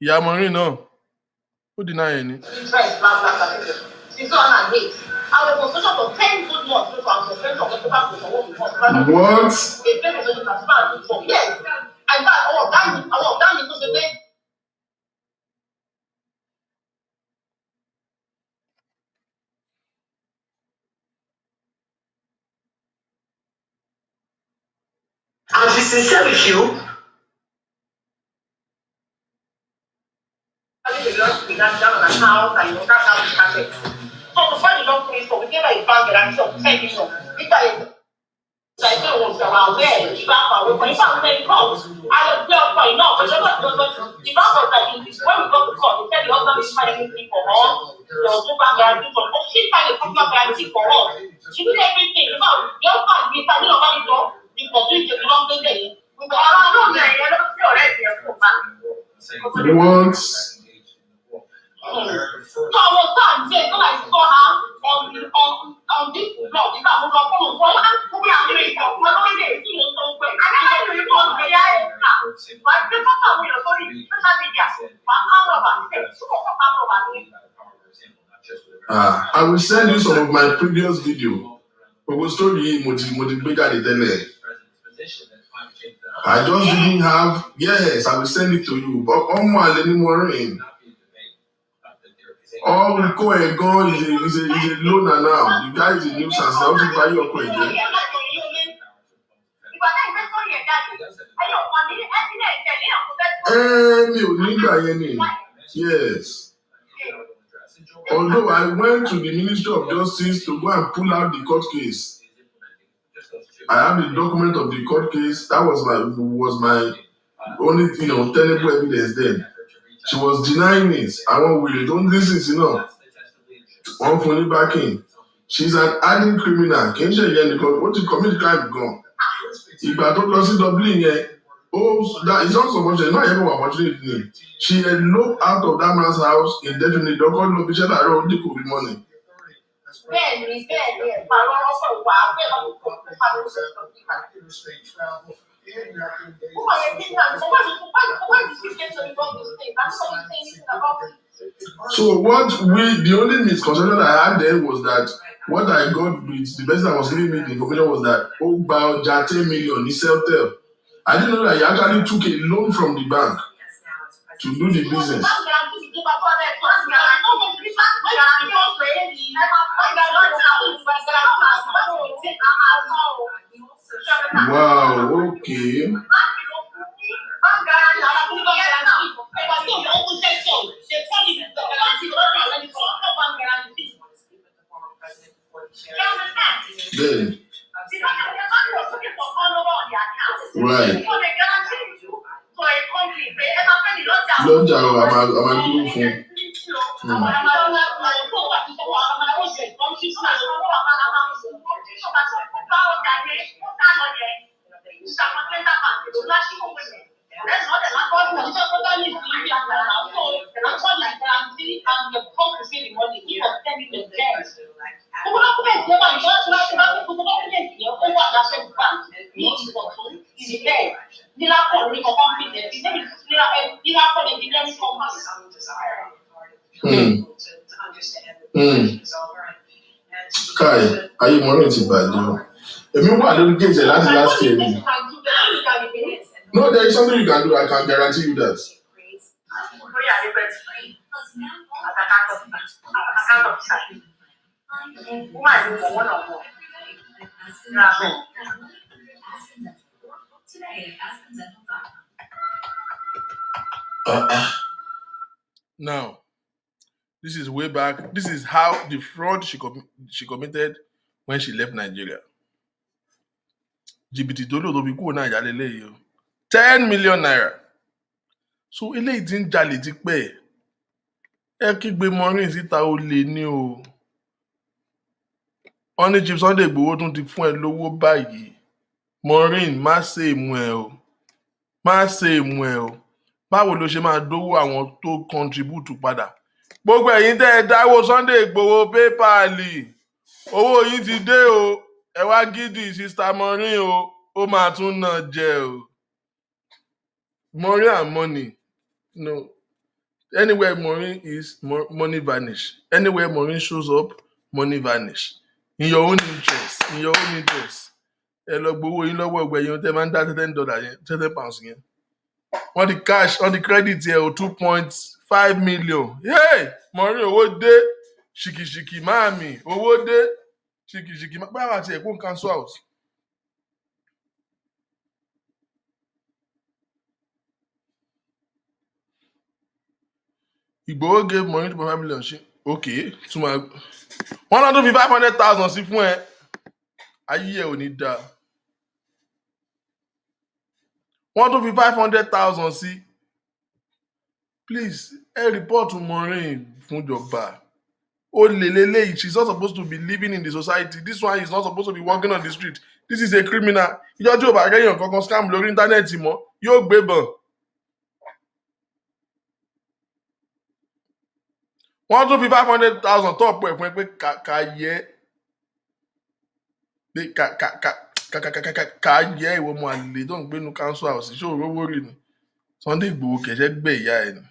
Yeah, Maureen, no. Who deny any? Since 2008, I was on for 10 good months so I was friends of the bank for what before. What? Yes. And that means to say and she's sincere with you. Down on account and that's how we started. So before the long story, we gave her a bank guarantee of 10 million. Like it was around there, the bank away from the bank court. I was there for enough, but the bank was like, when we got to court, they said the husband is finding anything for her. There was no bank guarantee for her. She found a popular guarantee for her. She did everything. The husband, we started over the door, because we did the long day. We were around there, you don't feel already. What? So I was done saying, when I saw her on this blog, if I was on phone, so I put me on the radio. I don't know if you know something. I don't know if you know the AI now. But this is how we are going to social media. I will send you some of my previous video. But we'll story motivated the I just didn't have. Yes, I will send it to you. But on my little Maureen. All we go and go is a loner now. The guy is a nuisance. How to buy your coin? Yes. Although I went to the Ministry of Justice to go and pull out the court case. I have the document of the court case. That was my only tenable evidence then. She was denying it. I won't really don't listen, One funny backing. She's an hardened criminal. Can you again because what you commit crime gone? If I don't lose Dublin, that is also unfortunate. Not even unfortunate. She eloped out of that man's house indefinitely. Don't call no bitch that wrote the money. So the only misconception I had there was that what I got with the person that was giving me the information was that about 10 million he self-help. I didn't know that he actually took a loan from the bank to do the business. Wow, okay. Then, right. Lọ́jà o, a máa dúró fún. Kai, ayé Maureen ti bàjẹ́ o. Èmi wà lórí kéèjì láti last year ni. No, there is something you can do. I can guarantee you that. Now, this is way back. This is how the fraud she committed when she left Nigeria. Jìbìtì tó lò tó fi kúrò Naija lélẹ́yìí o. 10 million naira. So eléyìí tí ń jalè ti pẹ́ ẹ kígbe Maureen síta ó lè ní o. Wọ́n ní Chief Sunday Igboho tún ti fún ẹ lówó báyìí. Maureen má ṣe èmú ẹ o. Má ṣe èmú ẹ o. Báwo ló ṣe máa dówó àwọn tó contribute padà? Gbogbo ẹ̀yin tẹ́ ẹ dáwó Sunday Igboho PayPal. Owó yín ti dé o. Ẹ wá gidi Sister Maureen o. Ó máa tún náà jẹ o. Maureen and money. No. Anywhere Maureen is, money vanish. Anywhere Maureen shows up, money vanish. In your own interest. In your own interest. Ẹ lọ gbowó yín lọ́wọ́ ọgbẹ̀yìn tẹ́ máa ń dá $10 yẹn, £10 yẹn. On the cash, on the credit here, 2.5 million. Hey, Maureen, owó dé. Ṣìkìṣìkì máàmì, owó dé. Ṣìkìṣìkì máàmì. Báwo àti ẹ̀kọ́ cancel house? Igboho gave Maureen 2.5 million. Okay, wọ́n náà tún fi 500,000 sí fún ẹ. Ayé ẹ ò ní dáa. Wọ́n tún fi 500,000 sí. Please, report to Maureen fún ìjọba. Ó lè lélẹ́yìí. She's not supposed to be living in the society. This one is not supposed to be walking on the street. This is a criminal. Ìjọ tí ò bá rẹ́yìn kankan scam lórí íńtánẹ́ẹ̀tì mọ́, yóò gbébọn. Wọ́n tún fi 500,000 tọ́ọ̀pù ẹ̀ fún ẹ pé ká yẹ ìwọ ọmọ àlè tó ń gbénu council house ṣé òróró rì ni. Sunday Igboho kẹ̀ṣẹ́ gbé ìyá ẹ̀ ni.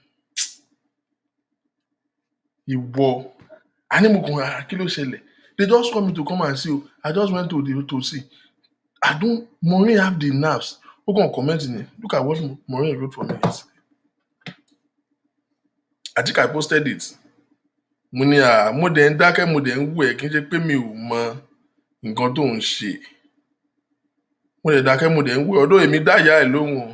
Ìwọ anímùkùn kí ló ṣẹlẹ̀? They just call me to come and see o. I just went to see. Maureen have the nerves. Ó kàn comment ni. Look at what Maureen wrote for me yesterday. I think I posted it. Mo ní mo dẹ̀ ń dákẹ́ mo dẹ̀ ń wù ẹ́ kí n ṣe pé mi ò mọ nǹkan tó ń ṣe. Mo dẹ̀ dákẹ́ mo dẹ̀ ń wù ẹ́ ọdún èmi dá ìyá ẹ̀ lóhùn o.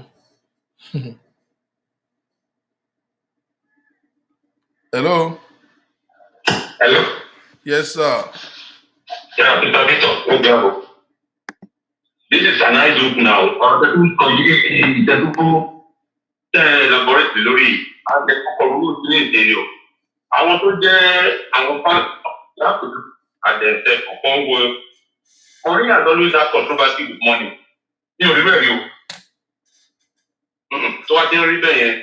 Hello. Hello. Yes, sir. Yeah, Mr. Victor. This is an eye joke now. The two conjugate the two laboratory lórí and the kòkòrò ní ìdènà. Àwọn tó jẹ́ àwọn fans lápòtù àdẹ̀sẹ̀ ọ̀kan wo Maureen has always had controversy with money. Mi ò rí bẹ́ẹ̀ rí o. Tó wá dé rí bẹ́ẹ̀ yẹn,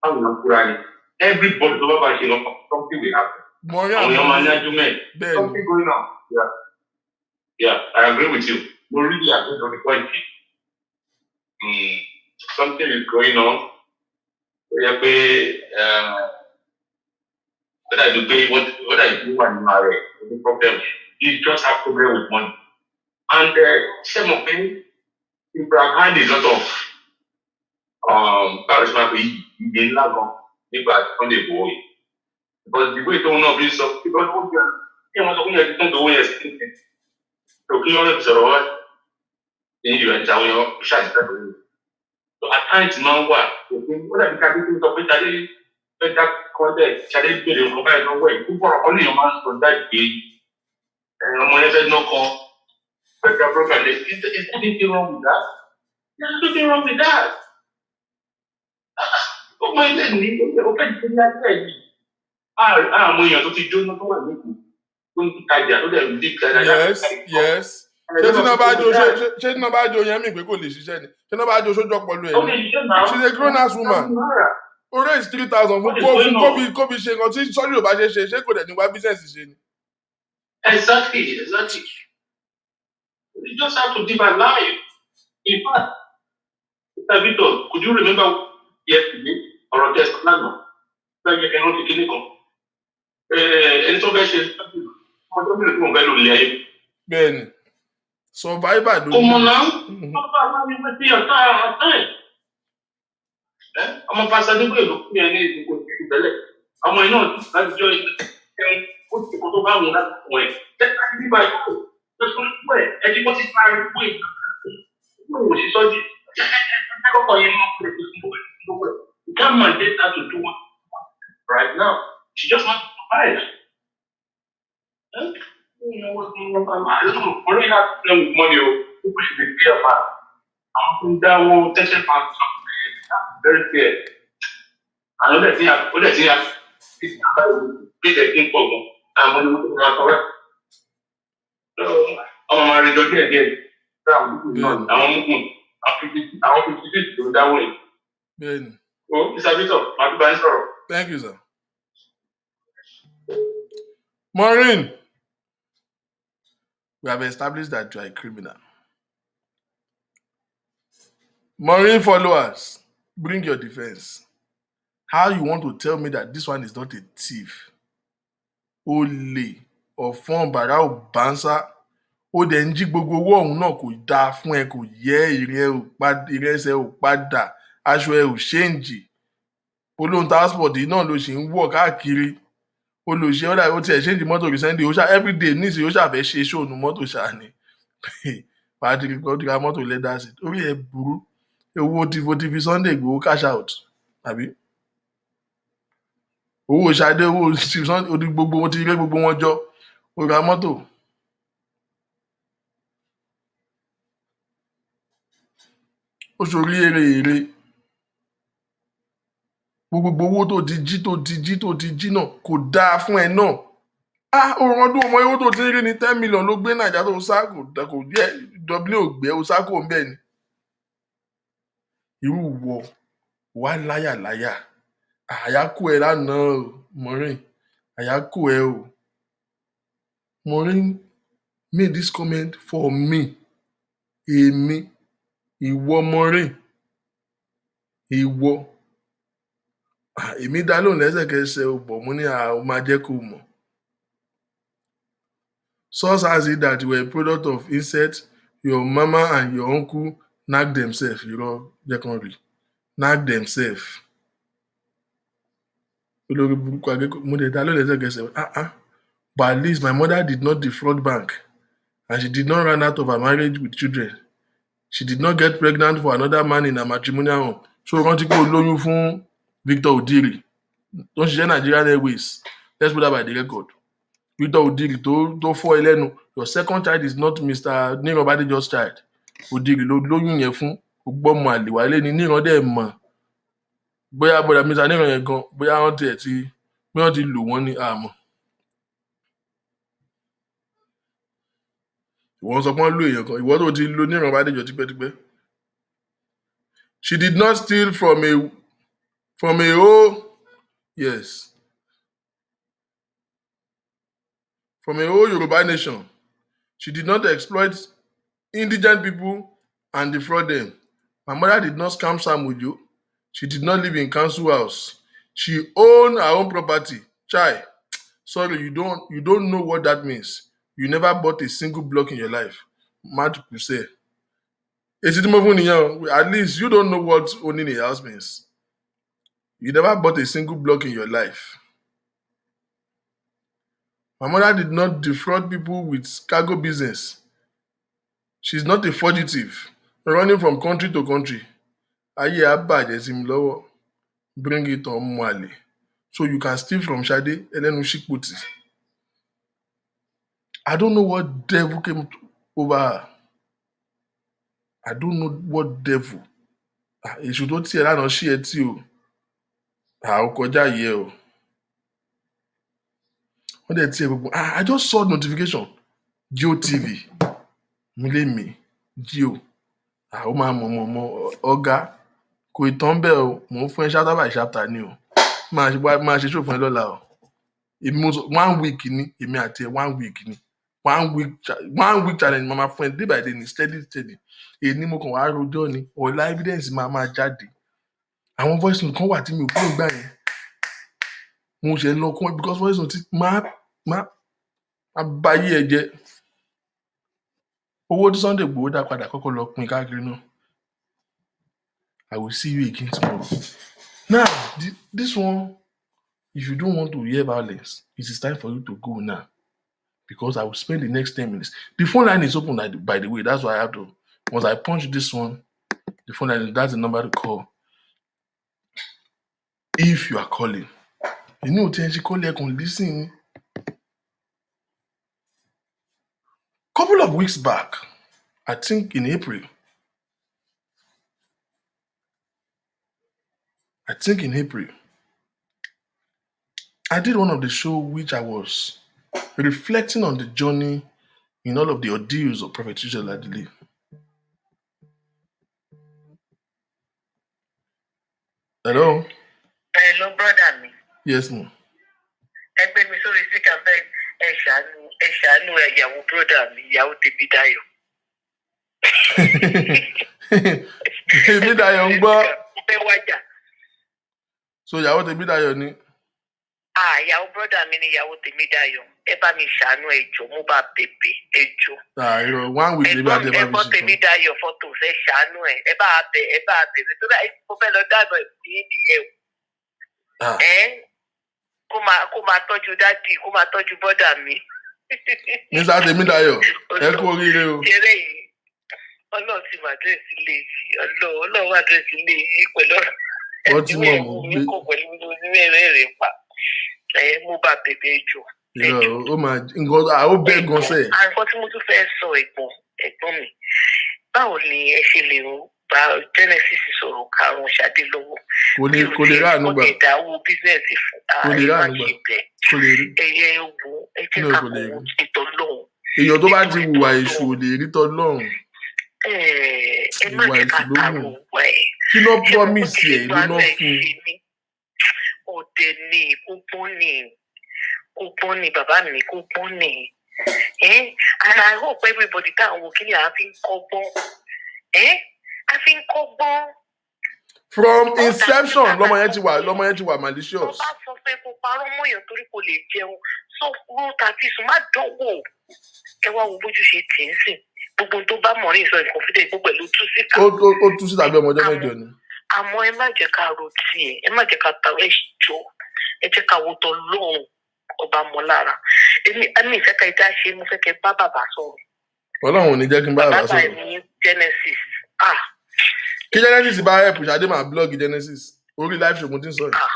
báwo ló kúra ni? Everybody tó bá bá ṣe lọ something will happen. Àwọn èèyàn máa ní argument. Something going on. Yeah, I agree with you. Mo really agree on the point. something is going on. What I do pay, what I do and marry, the problem is just have problem with money. And some of them, people have had a lot of charisma in Lagon, people on the boy. But the way to know this of people who want to don't go away. So clear up the road, then you enter your shut. So at times, man, what I can do to put that context, challenge the mobile no way. People are only a man for that day. And when I said no call, but the program is anything wrong with that? There's nothing wrong with that. Oh my God, open to that way. When you're to do not want to Yes. Ṣé tí náà bá jó yẹn mi pé kò lè ṣiṣẹ́ ni? Ṣé náà bá jó sójú ọpọlọ ẹ̀ ni? She's a grown ass woman. O raise 3,000 fún kó fi ṣe nǹkan tí sọ́jú ò bá ṣe kò dẹ̀ ní wá bísẹ̀sì ṣe ni. Exactly. You just have to live a life. In fact, Mr. Victor, could you remember yesterday or test plan? Like you cannot take anything. And so Bẹ́ẹ̀ni, survivor ló come on now. I'm a pastor. I'm not joy. Put the photo down that way. That's actually by you. That's what it's way. And you want to find a way. No, she saw it. You can't mandate her to do it right now. She just wants to survive. I don't know. We're not playing with money. People should be clear about it. I'm that one. Very clear. Another thing, is the income. I'm going to do correct. So, I'm married again. I want to do that way. Bẹ́ẹ̀ni. Oh, Mr. Victor, my people answer. Thank you, sir. Maureen, we have established that you are a criminal. Maureen followers, bring your defense. How you want to tell me that this one is not a thief? Olè, ọ̀fọ́n bàrà ò bánsá, ó dẹ̀ ń jí gbogbo owó ọ̀hún náà kò dáa fún ẹ, kò yẹ ìrẹsẹ̀ ò padà, aṣọ ẹ ò ṣéǹjì. Olóhùn transport yìí náà ló ṣì ń wọ̀ káàkiri. Olùṣe ọ̀dà ó tiẹ̀ ṣéǹjì mọ́tò recently, ó ṣá everyday nísìnyí ó ṣàfẹ́ ṣe ṣóònù mọ́tò ṣáà ni. Pàdé ra mọ́tò lẹ́dà sí. Orí ẹ burú. Owó ti fi Sunday Igboho cash out. Àbí? Owó Ṣadé, owó Sunday, gbogbo wọn ti ré gbogbo wọn jọ. Ó ra mọ́tò. Ó ṣorí èrè. Gbogbo owó tó ti jí náà kò dáa fún ẹ náà. Òun ọdún ọmọ owó tó ti rí ní 10 million ló gbé Nàìjíríà tó sá kò jẹ́ Dublin ò gbé ó sá kò ń bẹ̀ ni. Irú wọ wá láyà. Àyà kú ẹ lánàá o, Maureen. Àyà kú ẹ o. Maureen made this comment for me. Èmi, ìwọ Maureen. Ìwọ. Èmi dá lóhùn lẹ́sẹ̀kẹsẹ̀ o, bọ̀ mo ní ó máa jẹ́ kó mọ̀. Source has it that you were a product of incest. Your mama and your uncle nagged themselves. Nagged themselves. But at least my mother did not defraud bank. And she did not run out of her marriage with children. She did not get pregnant for another man in her matrimonial home. So rántí pé ó lóyún fún Victor Odiri. Tó ń ṣiṣẹ́ Nigerian Airways. Let's put that by the record. Victor Odiri tó fọ́ ẹ lẹ́nu. Your second child is not Mr. Níran Badejo's child. Odiri ló lóyún yẹn fún. Ó gbọ́mọ àlè wálé ní Níran dẹ̀ mọ̀. Bóyá bọ̀dà Mr. Níran yẹn gan, bóyá wọ́n ti lò wọ́n ní àmọ́. Ìwọ sọ pé wọ́n lò èèyàn kan. Ìwọ tó ti lo Níran Badejo tipẹ́tipẹ́. She did not steal from a whole, yes, from a whole Yoruba nation. She did not exploit indigent people and defraud them. My mother did not scam Sam with you. She did not live in council house. She owned her own property. Chai, sorry, you don't know what that means. You never bought a single block in your life. Mad to say. At least you don't know what owning a house means. You never bought a single block in your life. My mother did not defraud people with cargo business. She's not a fugitive, running from country to country. Ayé abàjẹ́ sí mi lọ́wọ́. Bring it on Mwale. So you can steal from Shade Elenu Shikputi. I don't know what devil came over her. I don't know what devil. Èṣù tó tiẹ̀ lánàá ṣí ẹ tí o. Ó kọjá yẹ o. Wọ́n dẹ̀ tiẹ̀ gbogbo. I just saw notification. Geo TV. Mílé mi. Geo. Ó máa mọ̀ ọ̀gá. Kò ìtàn bẹ́ẹ̀ o. Mò ń fún ẹ ṣáta by ṣáta ni o. Máa ṣe ṣó fún ẹ lọ́la o. Èmi mo sọ 1 week ni. Èmi àti ẹ 1 week ni. 1 week challenge mama fún ẹ day by day ni steady. Èyí mo kàn wá rojọ́ ni. Ọ̀la evidence máa jáde. Àwọn voice note kan wà tí mi ò kúrò gbà yẹn. Mo ṣe lọ kún ẹ because voice note máa báyé ẹ jẹ. Owó tí Sunday Igboho dá padà kọ́kọ́ lọ pín káàkiri náà. I will see you again tomorrow. Now, this one, if you don't want to hear violence, it is time for you to go now. Because I will spend the next 10 minutes. The phone line is open, by the way. That's why I have to. Once I punch this one, the phone line, that's the number to call. If you are calling. You know, she call you can listen. Couple of weeks back, I think in April, I did one of the show which I was reflecting on the journey in all of the ordeals of Perpetual Ladili. Hello? Hello, brother me. Yes, ma'am. Ẹgbẹ́ mi sórí síkà bẹ́ẹ̀ ẹ ṣàánú ìyàwó brother mi, ìyàwó tèmi Dayọ̀. Tèmi Dayọ̀ ń gbọ́. Mo fẹ́ wájà. So ìyàwó tèmi Dayọ̀ ni? Ìyàwó brother mi ni ìyàwó tèmi Dayọ̀. Ẹ bá mi ṣàánú ẹjọ́, mo bá bèbè ẹjọ́. 1 week ní bá tẹ bá mi ṣe. Ẹ̀gbọ́n tèmi Dayọ̀ fọ́tò ẹ ṣàánú ẹ̀. Ẹ bá bèbè tó bá mo fẹ́ lọ dáná ẹ̀ fún yín nìyẹn o. Kó máa tọ́jú dádì, kó máa tọ́jú bọ́dà mi. Mr. Tèmi Dayọ̀, ẹ kú oríire o. Ṣeré yìí, Ọlọ́run ti máa dírẹ̀sì lé yìí, Ọlọ́run máa dírẹ̀sì lé yìí pẹ̀lú wọ́n ti mọ̀ mọ́ gbé. Kò pẹ̀lú onírẹ̀rẹ̀ pa. Mo bá bèbè jù. Ó máa nǹkan ó bẹ́ gan sẹ́ẹ̀. Nǹkan tí mo tún fẹ́ sọ ẹ̀gbọ́n mi, báwo ni ẹ ṣe lè bá Genesis sọ̀rọ̀ karùn-ún Ṣadé lọ́wọ́? Kò lè rà ànúgbà. Kò lè dáwó bísíǹsì fún kò lè rà ànúgbà. Kò lè rí. Ẹyẹ wo ẹ jẹ́ ká wo ètò lọ́hùn. Èèyàn tó bá ti hùwà èṣù ò lè rí tọ́ lọ́hùn. Ẹ má jẹ́ ká tààrọ̀ wá ẹ̀. Kí ló promise ẹ̀ ló ná fún un? Ọ̀dẹ̀ ni kó gbọ́n ni bàbá mi kó gbọ́n ni. And I hope everybody táwọn wò kí ni à ń fi ń kọ́gbọ́n. A fi ń kọ́gbọ́n. From inception lọmọ yẹn ti wà malicious. Tó bá sọ pé kó parọ́ mọ́yàn torí kò lè jẹun sọ fún tàbí sùn má dánwò. Ẹ wá wo bójú ṣe tì í sìn. Gbogbo tó bá Maureen sọ ìkọ̀fídẹ̀ gbogbo ẹ̀ ló tú síta. Ó tú síta bí ọmọdé mẹ́jọ ni. Àmọ́ ẹ má jẹ́ ká ro tiẹ̀, ẹ má jẹ́ ká ta jọ, ẹ jẹ́ ká wo tọ́ lóhùn ọba mọ́ lára. Èmi ìfẹ́ ká ìdá ṣe mo fẹ́ kẹ́ bá bàbá sọ̀rọ̀. Ọlọ́run ò ní jẹ́ kí n bá bàbá sọ̀rọ̀. Bàbá mi Genesis. Kí Genesis bá help Ṣadé máa blog Genesis orí live show mo ti ń sọ yìí.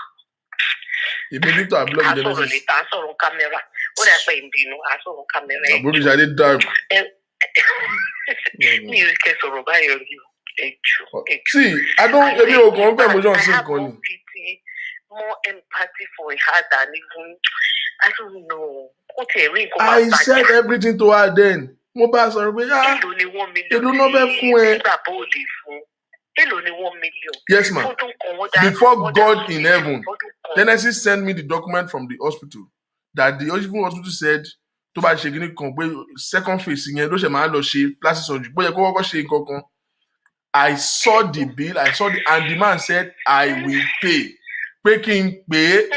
Èmi Victor blog Genesis. Àsọ̀rọ̀ lè ta àsọ̀rọ̀ kámẹ́rà ó dà pé ìbínú àsọ̀rọ̀ kámẹ́rà. Àbúrò Ṣadé dàrú. Mi ò kẹ́ sọ̀rọ̀ báyọ̀ rí o. See, èmi ò kàn ń pẹ̀ mojú ọ̀sìn kan ni. More empathy for her than even I don't know. I said everything to her then. Mo bá a sọ̀rọ̀ pé èlò náà fẹ́ fún ẹ. Èlò ni 1 million. Yes, ma'am. Before God in heaven, Genesis sent me the document from the hospital that the hospital said tó bá ṣe kíní kan pé second phase yẹn ló ṣe máa lọ ṣe plastic surgery bóyá kó kọ́kọ́ ṣe nǹkan kan. I saw the bill, and the man said, I will pay. Pay.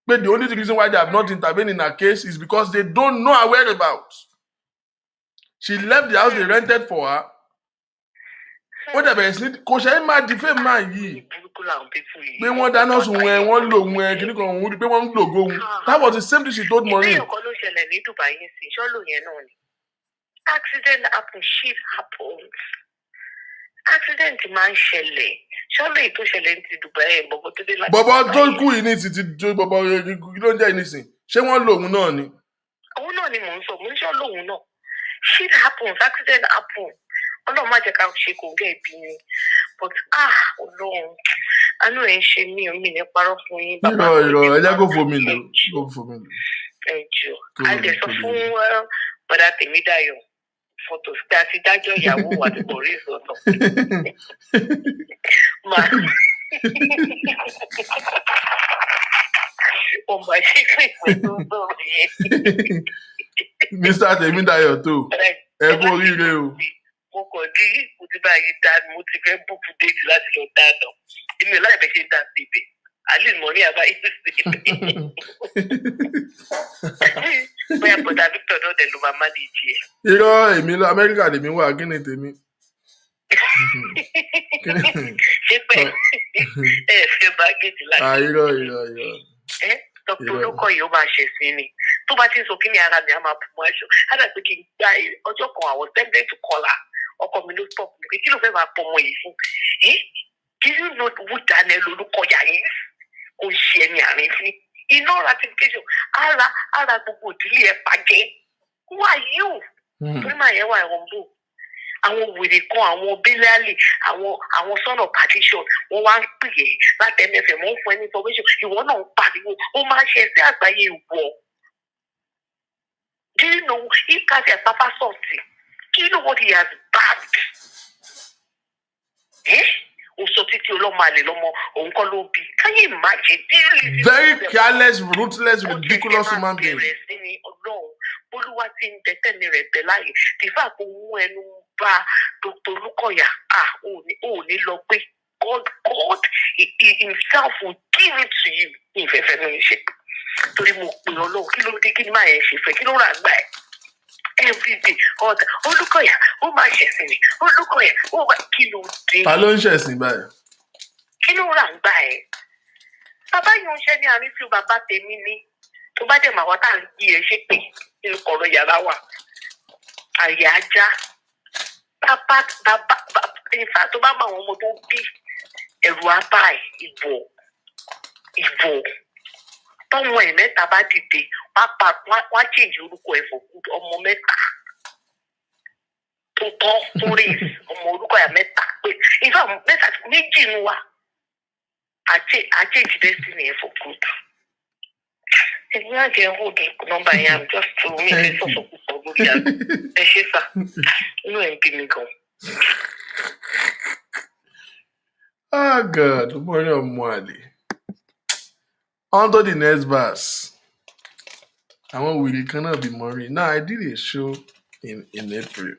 But the only reason why they have not intervened in her case is because they don't know her whereabouts. She left the house they rented for her. What about it? Kò ṣe é máa defame máa yìí. Pé wọ́n dáná sun ẹ, wọ́n lò wọn ẹ, kìíní kan òun pé wọ́n ń lògo òun. That was the same thing she told Maureen. Accident happen, shit happens. Accident máa ń ṣẹlẹ̀. Ṣọ́lọ́ èyí tó ṣẹlẹ̀ ní ti Dubai ẹ̀ bọ̀bọ̀ tó dé láti. Bọ̀bọ̀ tó kú yìí ní ti bọ̀bọ̀ kí ló ń jẹ́ ìnísìn? Ṣé wọ́n lò òun náà ni? Òun náà ni mò ń sọ, mo ní ṣọ́lọ́ òun náà. Shit happens, accident happen. Ọlọ́run má jẹ́ ká ṣe kò gẹ́ ìbí ni. But Ọlọ́run, àánú ẹ̀ ń ṣe mí ò mí ní parọ́ fún yín. Irọ́, ẹ jẹ́ kó fomi lò. Ẹ jù. A lè sọ fún bọ̀dá Tèmídayọ̀. Photos tí a ti dájọ́ ìyàwó wa ti kò rí ìsọ̀tọ̀. Ó máa ṣe pé pẹ̀lú sọ̀rọ̀ yẹn. Mr. Tèmídayọ̀ tó ẹ kú oríire o. Mo kàn ní mo ti báyìí dáná, mo ti fẹ́ búkú déètì láti lọ dáná. Èmi ò láì bẹ̀ ṣe ń dá sí ibẹ̀. Àlè mọ̀ ní àbáyé sí ibẹ̀. Bóyá bọ̀dà Victor náà dẹ̀ ló máa má ní ìjì ẹ̀. Irọ́ èmi lọ Amẹ́ríkà lèmi wà, kí ni tèmi? Ṣé pé ẹ fẹ́ bágẹ́jì láti? Irọ́. Dr. Olókọ̀ yìí ó máa ṣe sí ni. Tó bá ti ń sọ kí ni ara mi á máa bù mọ́ aṣọ. Á dà pé kí n gba ọjọ́ kan àwọn tẹ́ńtẹ́ tó kọlà. Ọkọ mi ló stop mi pé kí ló fẹ́ máa pọ̀ ọmọ yìí fún? Do you know who Daniel Olúkọ̀yà is? Kò ṣe ẹni àárín sí. Iná ratification ara gbogbo ìdílé ẹ̀ pàjẹ́. Who are you? Torí màá yẹn wà ẹ̀wọ̀n bò. Àwọn wèrè kan, àwọn bílíàlì, àwọn son of partition, wọ́n wá ń pè é láti MFM, wọ́n ń fún ẹ ní information, ìwọ náà ń pariwo, ó máa ń ṣe sí àgbáyé ìwọ. Do you know if Kasi has papa something? Do you know what he has bagged? Oṣù títí ọlọ́mọ àlè lọ́mọ òun kọ́ ló bí. Can you imagine? Very careless, ruthless, ridiculous human being. Olúwa ti ń dẹ́tẹ̀mí rẹ̀ bẹ̀ láàyè. Tìfà kò mú ẹnu bá Dr. Olúkọ̀yà. Ò ní lọ pé God himself will give it to you. Ìfẹ́fẹ́ ló ń ṣe. Torí mo pè Ọlọ́run kí ló dé kí ni máa yẹn ṣe fẹ́ kí ló rà gbà ẹ̀. Everyday Olúkọ̀yà ó máa ṣẹ̀sìn ni Olúkọ̀yà ó wà kí ló dé. Ta ló ń ṣẹ̀sìn báyìí? Kí ló rà gbà ẹ̀. Bàbá yìí ń ṣe ní àárín tí bàbá tèmi ní. Tó bá dẹ̀ màá wá tá à ń yí ẹ ṣe pé nínú kọ̀ọ̀rọ̀ yàrá wa. Àyà ajá. Bàbá ìfà tó bá bá àwọn ọmọ tó bí ẹ̀rù abá ẹ̀ ìbò. Tọ́mọ ẹ̀ mẹ́ta bá dìde, wá change orúkọ ẹ̀ for good ọmọ mẹ́ta. Tó tọ́ tó rí ọmọ orúkọ ẹ̀ mẹ́ta pé ìfà mẹ́ta méjì ń wá. I change destiny ẹ̀ for good. Ẹ̀yin á jẹ́ hold nọ́mbà yẹn just to me ẹ̀ sọ̀sọ̀ púpọ̀ lórí àgbẹ̀. Ẹ ṣe sà, inú ẹ̀ ń bí mi gan. Oh God, Maureen Omoale. On to the next verse. I want Willie cannot be Maureen. Now I did a show in April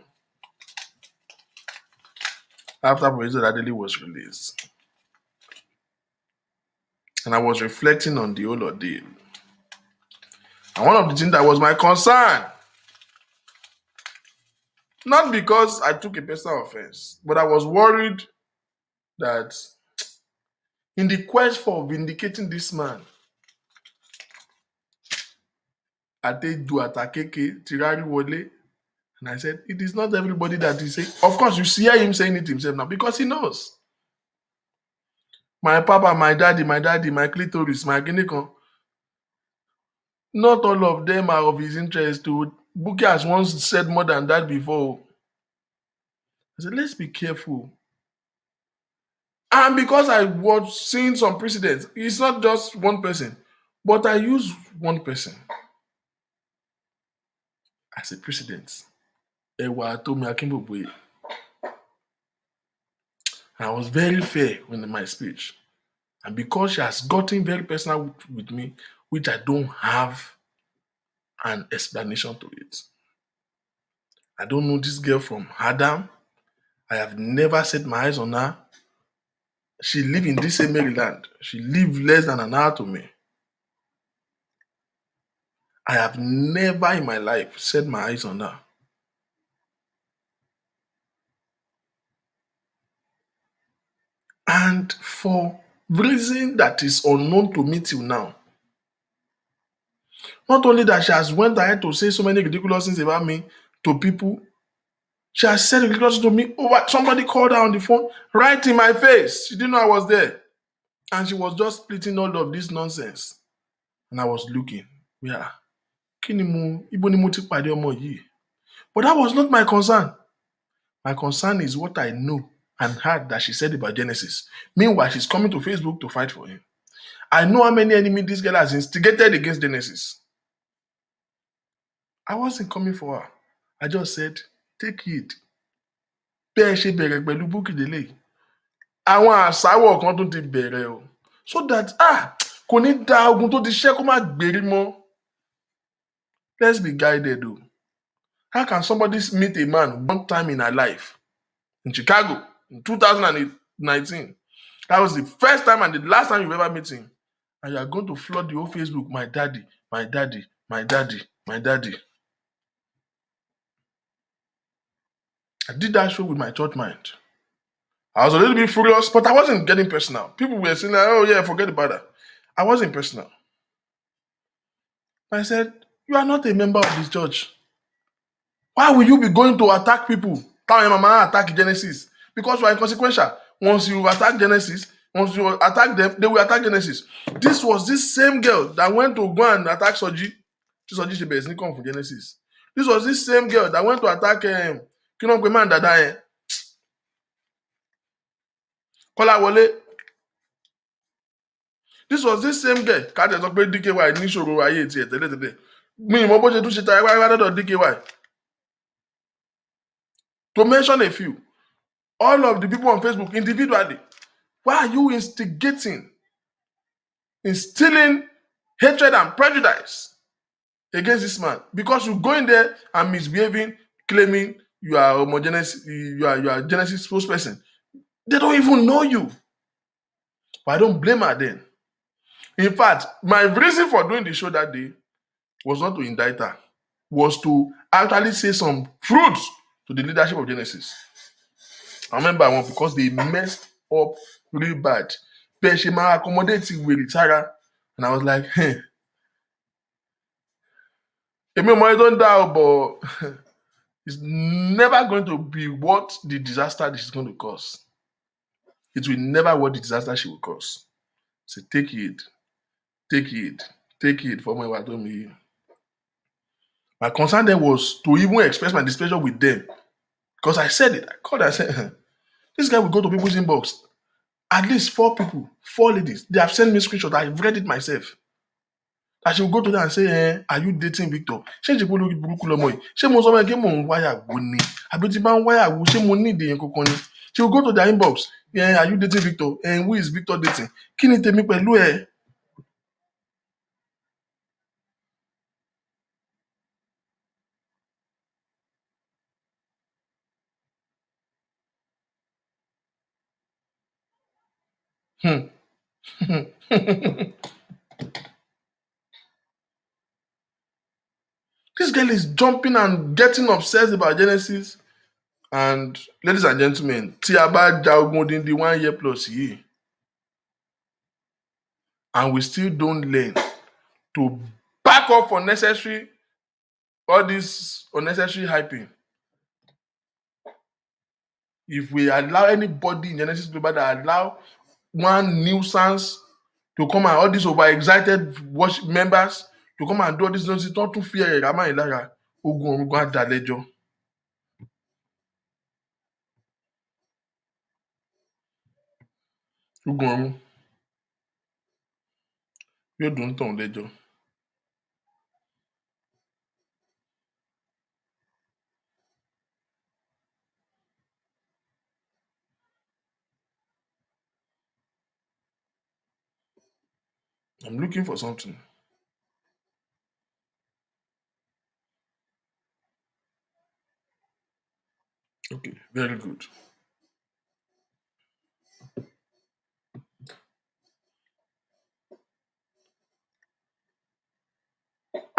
after Perpetual Adele was released, and I was reflecting on the whole ordeal. And one of the things that was my concern, not because I took a personal offense, but I was worried that in the quest for vindicating this man, Adeju Atakeke Tirari Wole, and I said, it is not everybody that is saying. Of course, you hear him saying it himself now because he knows. My papa, my daddy, my clitoris, my guinea. Not all of them are of his interest. Buki has once said more than that before. I said, let's be careful. And because I was seeing some precedents, it's not just one person, but I use one person as a precedent. Ewa Tomi Akinboboye. I was very fair in my speech. And because she has gotten very personal with me, which I don't have an explanation to it. I don't know this girl from Adam. I have never set my eyes on her. She live in this same Maryland. She live less than an hour to me. I have never in my life set my eyes on her. And for reason that is unknown to me till now, not only that she has went ahead to say so many ridiculous things about me to people, she has said ridiculous to me over somebody called her on the phone right in my face. She didn't know I was there. And she was just splitting all of this nonsense. And I was looking. Yeah. Ibo ni mo ti pàdé ọmọ yìí? But that was not my concern. My concern is what I know and heard that she said about Genesis. Meanwhile, she's coming to Facebook to fight for him. I know how many enemies this girl has instigated against Genesis. I wasn't coming for her. I just said, take it. Bẹ́ẹ̀ ṣe bẹ̀rẹ̀ pẹ̀lú Bukky Dele. Àwọn àṣàwọ̀ kan tún ti bẹ̀rẹ̀ o. So that, kò ní da ogun tó ti ṣẹ́ kó má gbèrí mọ́. Let's be guided though. How can somebody meet a man one time in her life in Chicago in 2019? That was the first time and the last time you've ever met him. And you are going to flood the whole Facebook, my daddy, my daddy, my daddy, my daddy. I did that show with my church mind. I was a little bit furious, but I wasn't getting personal. People were saying, oh yeah, forget about that. I wasn't personal. I said, you are not a member of this church. Why will you be going to attack people? Tell your mama attack Genesis. Because you are inconsequential. Once you attack Genesis, once you attack them, they will attack Genesis. This was this same girl that went to go and attack Soji. Soji Shebe is come from Genesis. This was this same girl that went to attack Kinon Kweman Dada. Kola Wole. This was this same girl. Káàtẹ̀ sọ pé DKY níṣòro ayé tiẹ̀ tẹ́lẹ̀tẹ́lẹ̀. Mi ìmọ̀ bó ṣe tún ṣe ta ẹwà lọ́dọ̀ DKY. To mention a few, all of the people on Facebook individually, why are you instilling hatred and prejudice against this man? Because you go in there and misbehaving, claiming you are homogeneous, you are Genesis spokesperson. They don't even know you. But I don't blame her then. In fact, my reason for doing the show that day was not to indict her, was to actually say some truths to the leadership of Genesis. I remember one because they messed up really bad. Peshima accommodating with Tara, and I was like, hey, I don't doubt, but it's never going to be what the disaster this is going to cause. It will never what the disaster she will cause. So take it from my told me. My concern then was to even express my displeasure with them. Because I said it. I called, I said, this guy will go to people's inbox. At least 4 people, 4 ladies, they have sent me screenshots. I've read it myself. I should go to them and say, are you dating Victor? Ṣé ìṣèpọ̀ lórí burúkú lọmọ yìí? Ṣé mo sọ fún ẹ pé mò ń wáyàwó ni? Àbí tí bá ń wáyàwó, ṣé mo ní ìdèyàn kankan ni? She will go to their inbox. Yeah, are you dating Victor? And who is Victor dating? Kí ni tèmi pẹ̀lú ẹ? This girl is jumping and getting obsessed about Genesis. And ladies and gentlemen, tí a bá ja ogun odindi 1 year plus here, and we still don't learn to back up for all this unnecessary hyping. If we allow anybody in Genesis Global that allow one nuisance to come and all these overexcited members to come and do all this nonsense, don't tún fi ẹ̀rẹ̀ rámà yìí lára, ogun ọ̀run gan á dá lẹ́jọ́. Ogun ọ̀run yóò dùn tàn lẹ́jọ́. I'm looking for something. Okay, very good.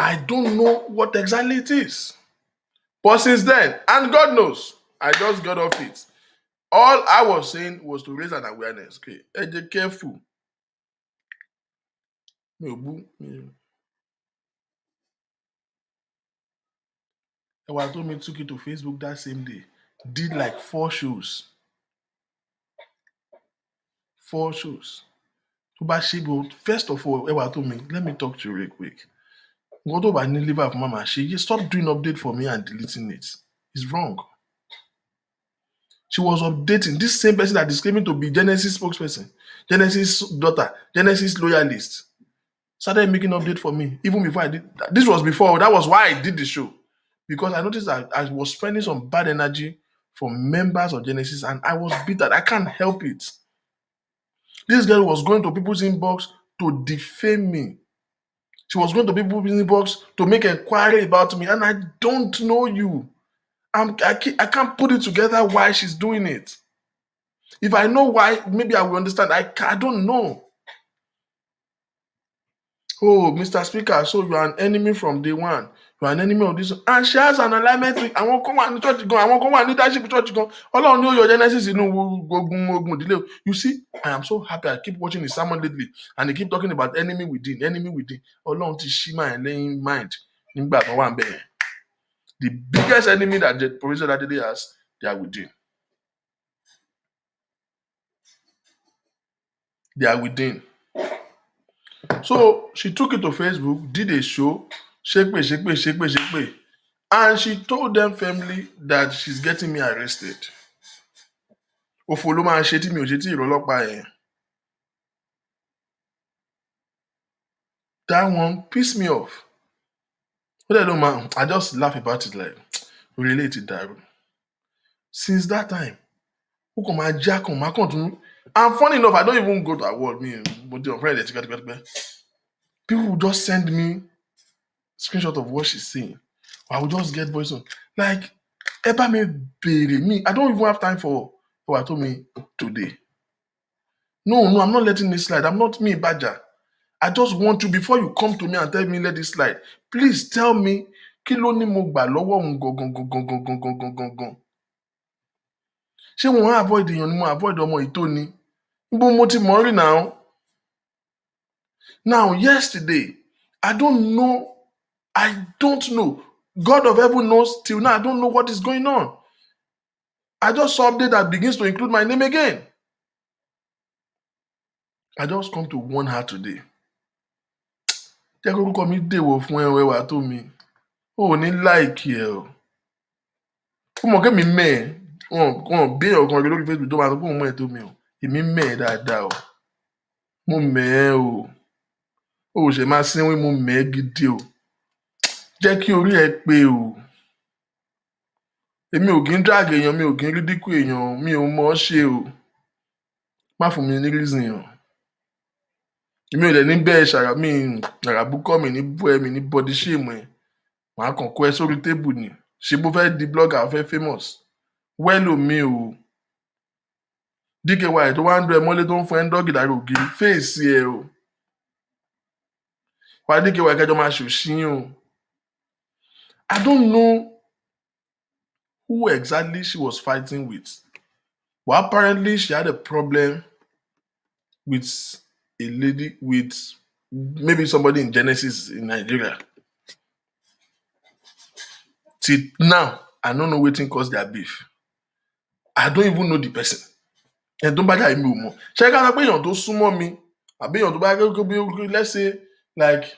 I don't know what exactly it is. But since then, and God knows, I just got off it. All I was saying was to raise an awareness. Okay, be careful. Ewa told me took it to Facebook that same day. Did like 4 shows. 4 shows. First of all, Ewa told me, let me talk to you real quick. Go to my liver of Mama. She stop doing update for me and deleting it. It's wrong. She was updating this same person that is claiming to be Genesis spokesperson, Genesis daughter, Genesis loyalist. Started making update for me even before I did. This was before. That was why I did the show, because I noticed that I was spending some bad energy from members of Genesis, and I was bitter. I can't help it. This girl was going to people's inbox to defame me. She was going to people's inbox to make inquiry about me, and I don't know you. I can't put it together why she's doing it. If I know why, maybe I will understand. I don't know. Oh, Mr. Speaker, so you are an enemy from day one. You are an enemy of this. And she has an alignment with, I won't come and church go. I won't come and leadership church go. All I know your Genesis, you see, I am so happy. I keep watching the sermon lately, and they keep talking about enemy within, enemy within. Ọlọ́run ti ṣí máa laying mind. The biggest enemy that the professor that day has, they are within. They are within. So she took it to Facebook, did a show, shake. And she told them firmly that she's getting me arrested. That one pissed me off. But I don't mind. I just laugh about it like, relate it that. Since that time, and funny enough, I don't even go to award me, but your friend, people will just send me screenshot of what she's saying. I will just get voice on. Like, Eba me, I don't even have time for what told me today. No, I'm not letting this slide. I'm not me, Badger. I just want you, before you come to me and tell me let this slide, please tell me, kí ló ní mo gbà lọ́wọ́ òun gangan. Ṣé wọ́n avoid èèyàn ni mo avoid ọmọ ìtó ni? Níbo mo ti mọ̀ rí now? Now, yesterday, I don't know. God of heaven knows till now. I don't know what is going on. I just saw update that begins to include my name again. I just come to warn her today. Jẹ́ kó orúkọ mi dèwọ̀ fún ẹwà tó mi. O ò ní láìkì ẹ o. Ó mọ̀ kẹ́mi mẹ́ ẹ̀. Wọ́n bí ọ̀kan rẹ lórí Facebook tó máa sọ pé òun mọ̀ ẹ̀ tó mi o. Èmi mẹ́ ẹ̀ dáadáa o. Mo mẹ́ ẹ̀ o. O ò ṣe máa sínwín, mo mẹ́ ẹ̀ gidi o. Jẹ́ kí orí ẹ pé o. Èmi ò kí ń drag èèyàn, mi ò kí ń ridicule èèyàn, mi ò mọ̀ ọ́ ṣe o. Má fún mi ní reason o. Èmi ò dẹ̀ ní bẹ́ẹ̀ ṣàràbùkọ́ mi ní bú ẹ mi ní body shame ẹ. Màá kàn kó ẹ sórí tébù ni. Ṣé bó fẹ́ di blogger ó fẹ́ famous? Wẹ́lò mi o. DKY tó wá ń dún ẹ mọ́lé tó ń fún ẹ ń dọ́gì lára ògiri. Fèsì ẹ o. Wá DKY kẹjọ máa ṣòṣìyàn o. I don't know who exactly she was fighting with. Well, apparently she had a problem with a lady, with maybe somebody in Genesis in Nigeria. Till now, I don't know wetin cause their beef. I don't even know the person. And don't bother me more. Ṣé ká sọ pé èèyàn tó súnmọ́ mi, àbí èèyàn tó bá gbé, let's say, like,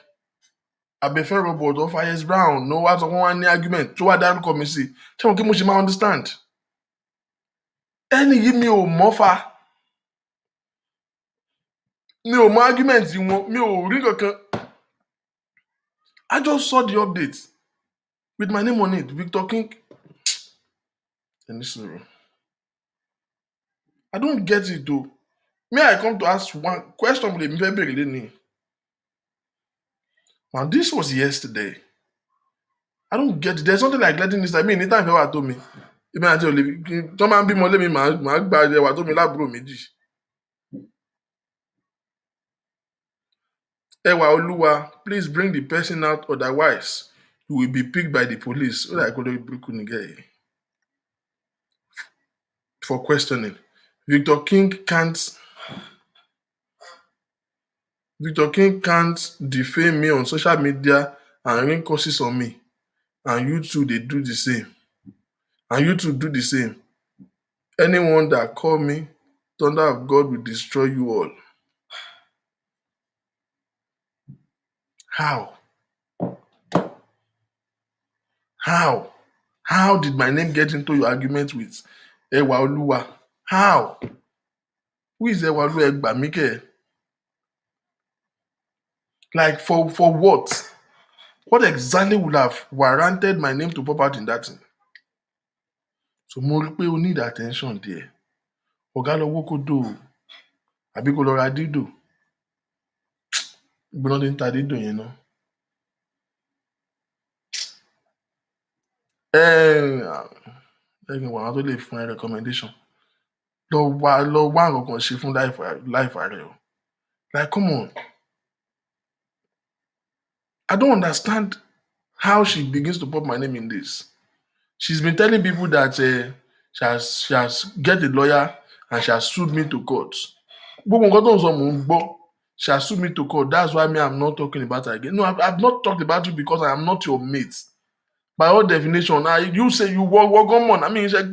Abefe Robert or Fayez Brown, no wá sọ pé wọ́n á ní argument, tó wá dárúkọ mi sí. Ṣé wọn kí mo ṣe máa understand? Ẹni yìí mi ò mọ̀ fa. Mi ò mọ̀ argument wọn, mi ò rí kankan. I just saw the update with my name on it, Victor King. I don't get it though. May I come to ask one question? Now this was yesterday. I don't get it. There's something like letting this. I mean, anytime you ever told me, you may tell me, someone be more let me mag by there. What told me that bro méjì. Ewa Oluwa, please bring the person out, otherwise you will be picked by the police. For questioning. Victor King can't defame me on social media and ring curses on me. And you two, they do the same. And you two do the same. Anyone that call me, thunder of God will destroy you all. How? How? How did my name get into your argument with Ewa Oluwa? How? Who is Ewa Oluwa Egbamike? Like for what? What exactly would have warranted my name to pop out in that thing? So mo rí pé o need attention there. Ọ̀gá lọ wó kó dò o. Àbí kó lọ ra dídò. Ibi náà ti ń ta dídò yẹn náà. Ẹ̀yin wà á tó lè fún ẹ recommendation. Lọ wá nǹkan kan ṣe fún life rẹ o. Like come on. I don't understand how she begins to put my name in this. She's been telling people that she has get a lawyer and she has sued me to court. She has sued me to court. That's why I'm not talking about her again. No, I've not talked about you because I am not your mate. By all definition, you say you work on. I mean, it's like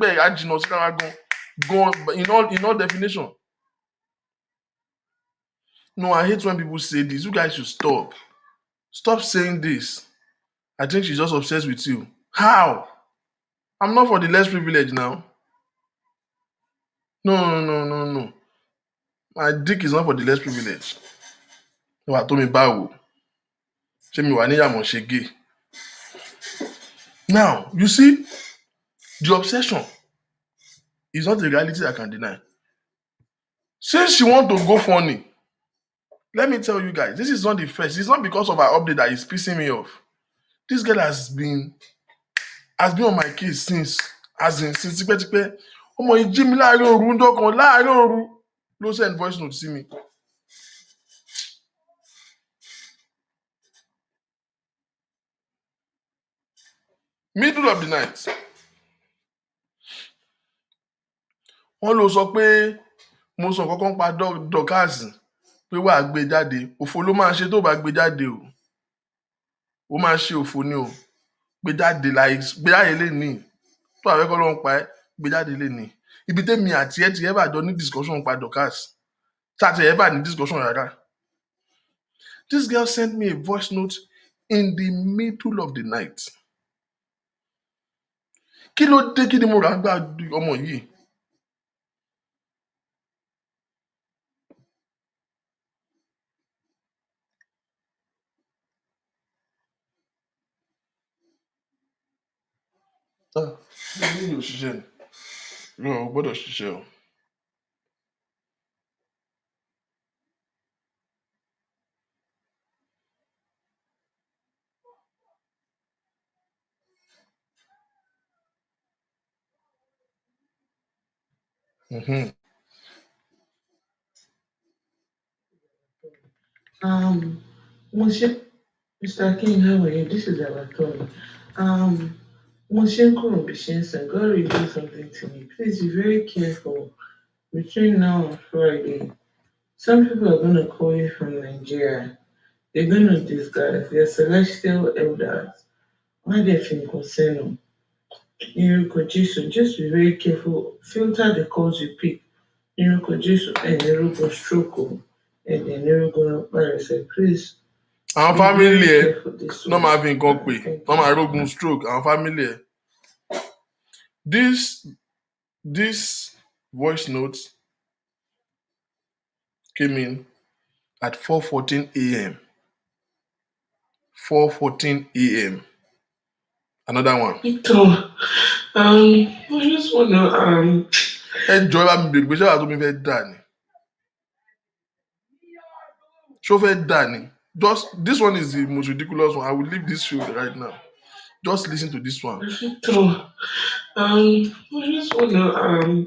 go in all definition. No, I hate when people say this. You guys should stop. Stop saying this. I think she's just obsessed with you. How? I'm not for the less privileged now. No. My dick is not for the less privileged. No, I told me báwo. Ṣé mi wà níyàmọ̀ ṣe gay? Now, you see, the obsession is not a reality I can deny. Since she want to go funny, let me tell you guys, this is not the first. It's not because of her update that is pissing me off. This girl has been on my case since tipẹ́tipẹ́. Ọmọ yìí jí mi láàárín òru ń dọ́kan láàárín òru ló send voice note sí mi. Middle of the night. Wọ́n ló sọ pé mo sọ kankan pa dọ́kàsì pé wàá gbé jáde. Òfò ló máa ṣe tó bá gbé jáde o. Ó máa ṣe òfò ni o. Gbé jáde lè ní. Tó àwẹ́kọ́ ló ń pa ẹ́ gbé jáde lè ní. Ibi tẹ́mi àti ẹ ti ever jọ ní discussion pa dọ́kàsì. Ṣáàtì ever ní discussion rárá. This girl sent me a voice note in the middle of the night. Kí ló dé kí ni mo rà gbà ọmọ yìí? Mi ò ṣiṣẹ́ ni. Mi ò gbọ́dọ̀ ṣiṣẹ́ o. Mr. King, how are you? This is our turn. Moshenko Bishensa, God revealed something to me. Please be very careful between now and Friday. Some people are going to call you from Nigeria. They're going to disguise. They're celestial elders. Why they think concern? Just be very careful. Filter the calls you pick. And you're going to stroke and then you're going to virus. Please. Àwọn family ẹ náà máa fi nǹkan pè náà máa rógun stroke àwọn family ẹ. This voice note came in at 4:14 a.m. 4:14 a.m. Another one. I just wanna Ẹ jọ̀ọ́ bá mi bèrè pé ṣé wàá tó mi fẹ́ dà ni? Ṣó fẹ́ dà ni? Just this one is the most ridiculous one. I will leave this show right now. Just listen to this one. I just wanna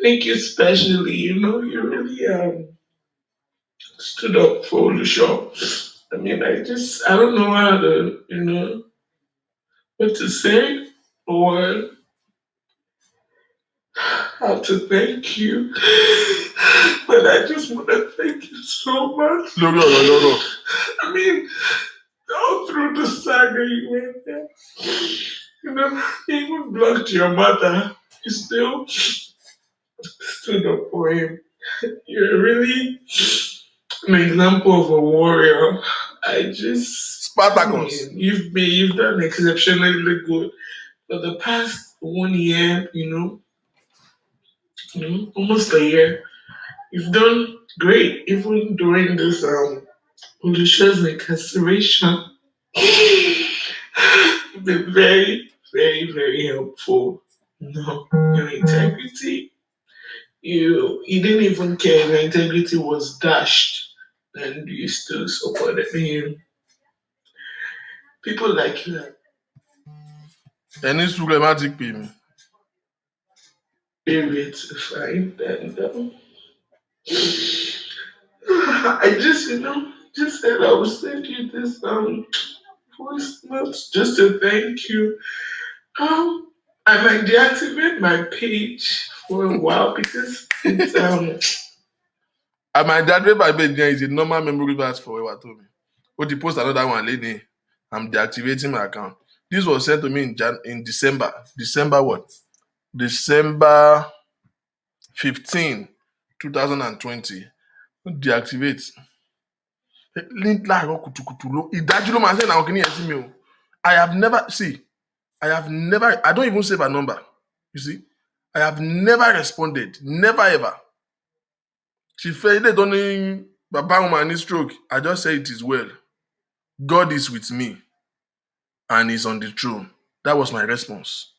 thank you specially. You really stood up for the show. I mean, I don't know how to, what to say or how to thank you. But I just want to thank you so much. No. I mean, all through the saga you went there, you even blocked your mother. You still stood up for him. You're really an example of a warrior. I Spartacus. mean, you've done exceptionally good for the past 1 year. Almost a year. You've done great, even during this malicious incarceration. You've been very, very, very helpful. Your integrity. You didn't even care if your integrity was dashed, and you still supported him. People like you are Any problematic pin. very to find, and I just said I would send you this voice note just to thank you. I might deactivate my page for a while because it's And my dad, my bed is a normal memory verse forever to me. But he post another one lady. I'm deactivating my account. This was sent to me in December. December what? December 15, 2020. Deactivate. Link láàárọ̀ kùtùkùtù ló ìdájú ló máa ń send àwọn kìnìyàn sí mi o. I don't even save a number. You see, I have never responded. Never ever. She fẹ́ ilé tó ní bàbá òun máa ní stroke. I just say it is well. God is with me and he's on the throne. That was my response.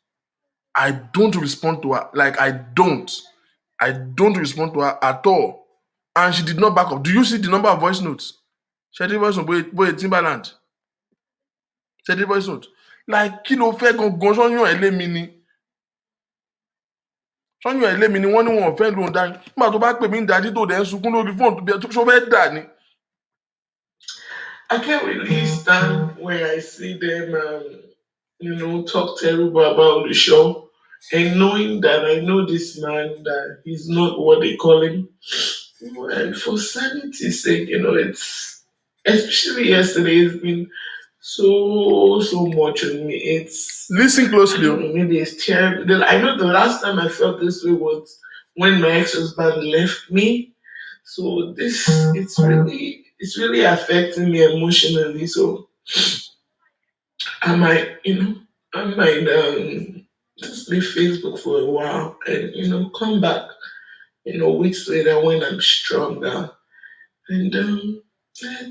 I don't respond to her. Like I don't respond to her at all. And she did not back up. Do you see the number of voice notes? She did voice note, boy, Timberland. She did voice note. Like, kí ló fẹ́ gangan sọ́yún ẹ̀ lé mi ni? Sọ́yún ẹ̀ lé mi ni wọ́n ní wọn ò fẹ́ lóun dání. Nígbà tó bá pè mí ń dájí tó dẹ̀ ń sunkún lórí fóònù tó bí ẹ tó fẹ́ dà ni. I can't really stand when I see them, talk terrible about the show. And knowing that I know this man, that he's not what they call him. And for sanity's sake, it's, especially yesterday, it's been so much on me. Listen I closely. don't know, maybe it's terrible. I know the last time I felt this way was when my ex-husband left me. So it's really affecting me emotionally. So I might, just leave Facebook for a while and come back, weeks later when I'm stronger. And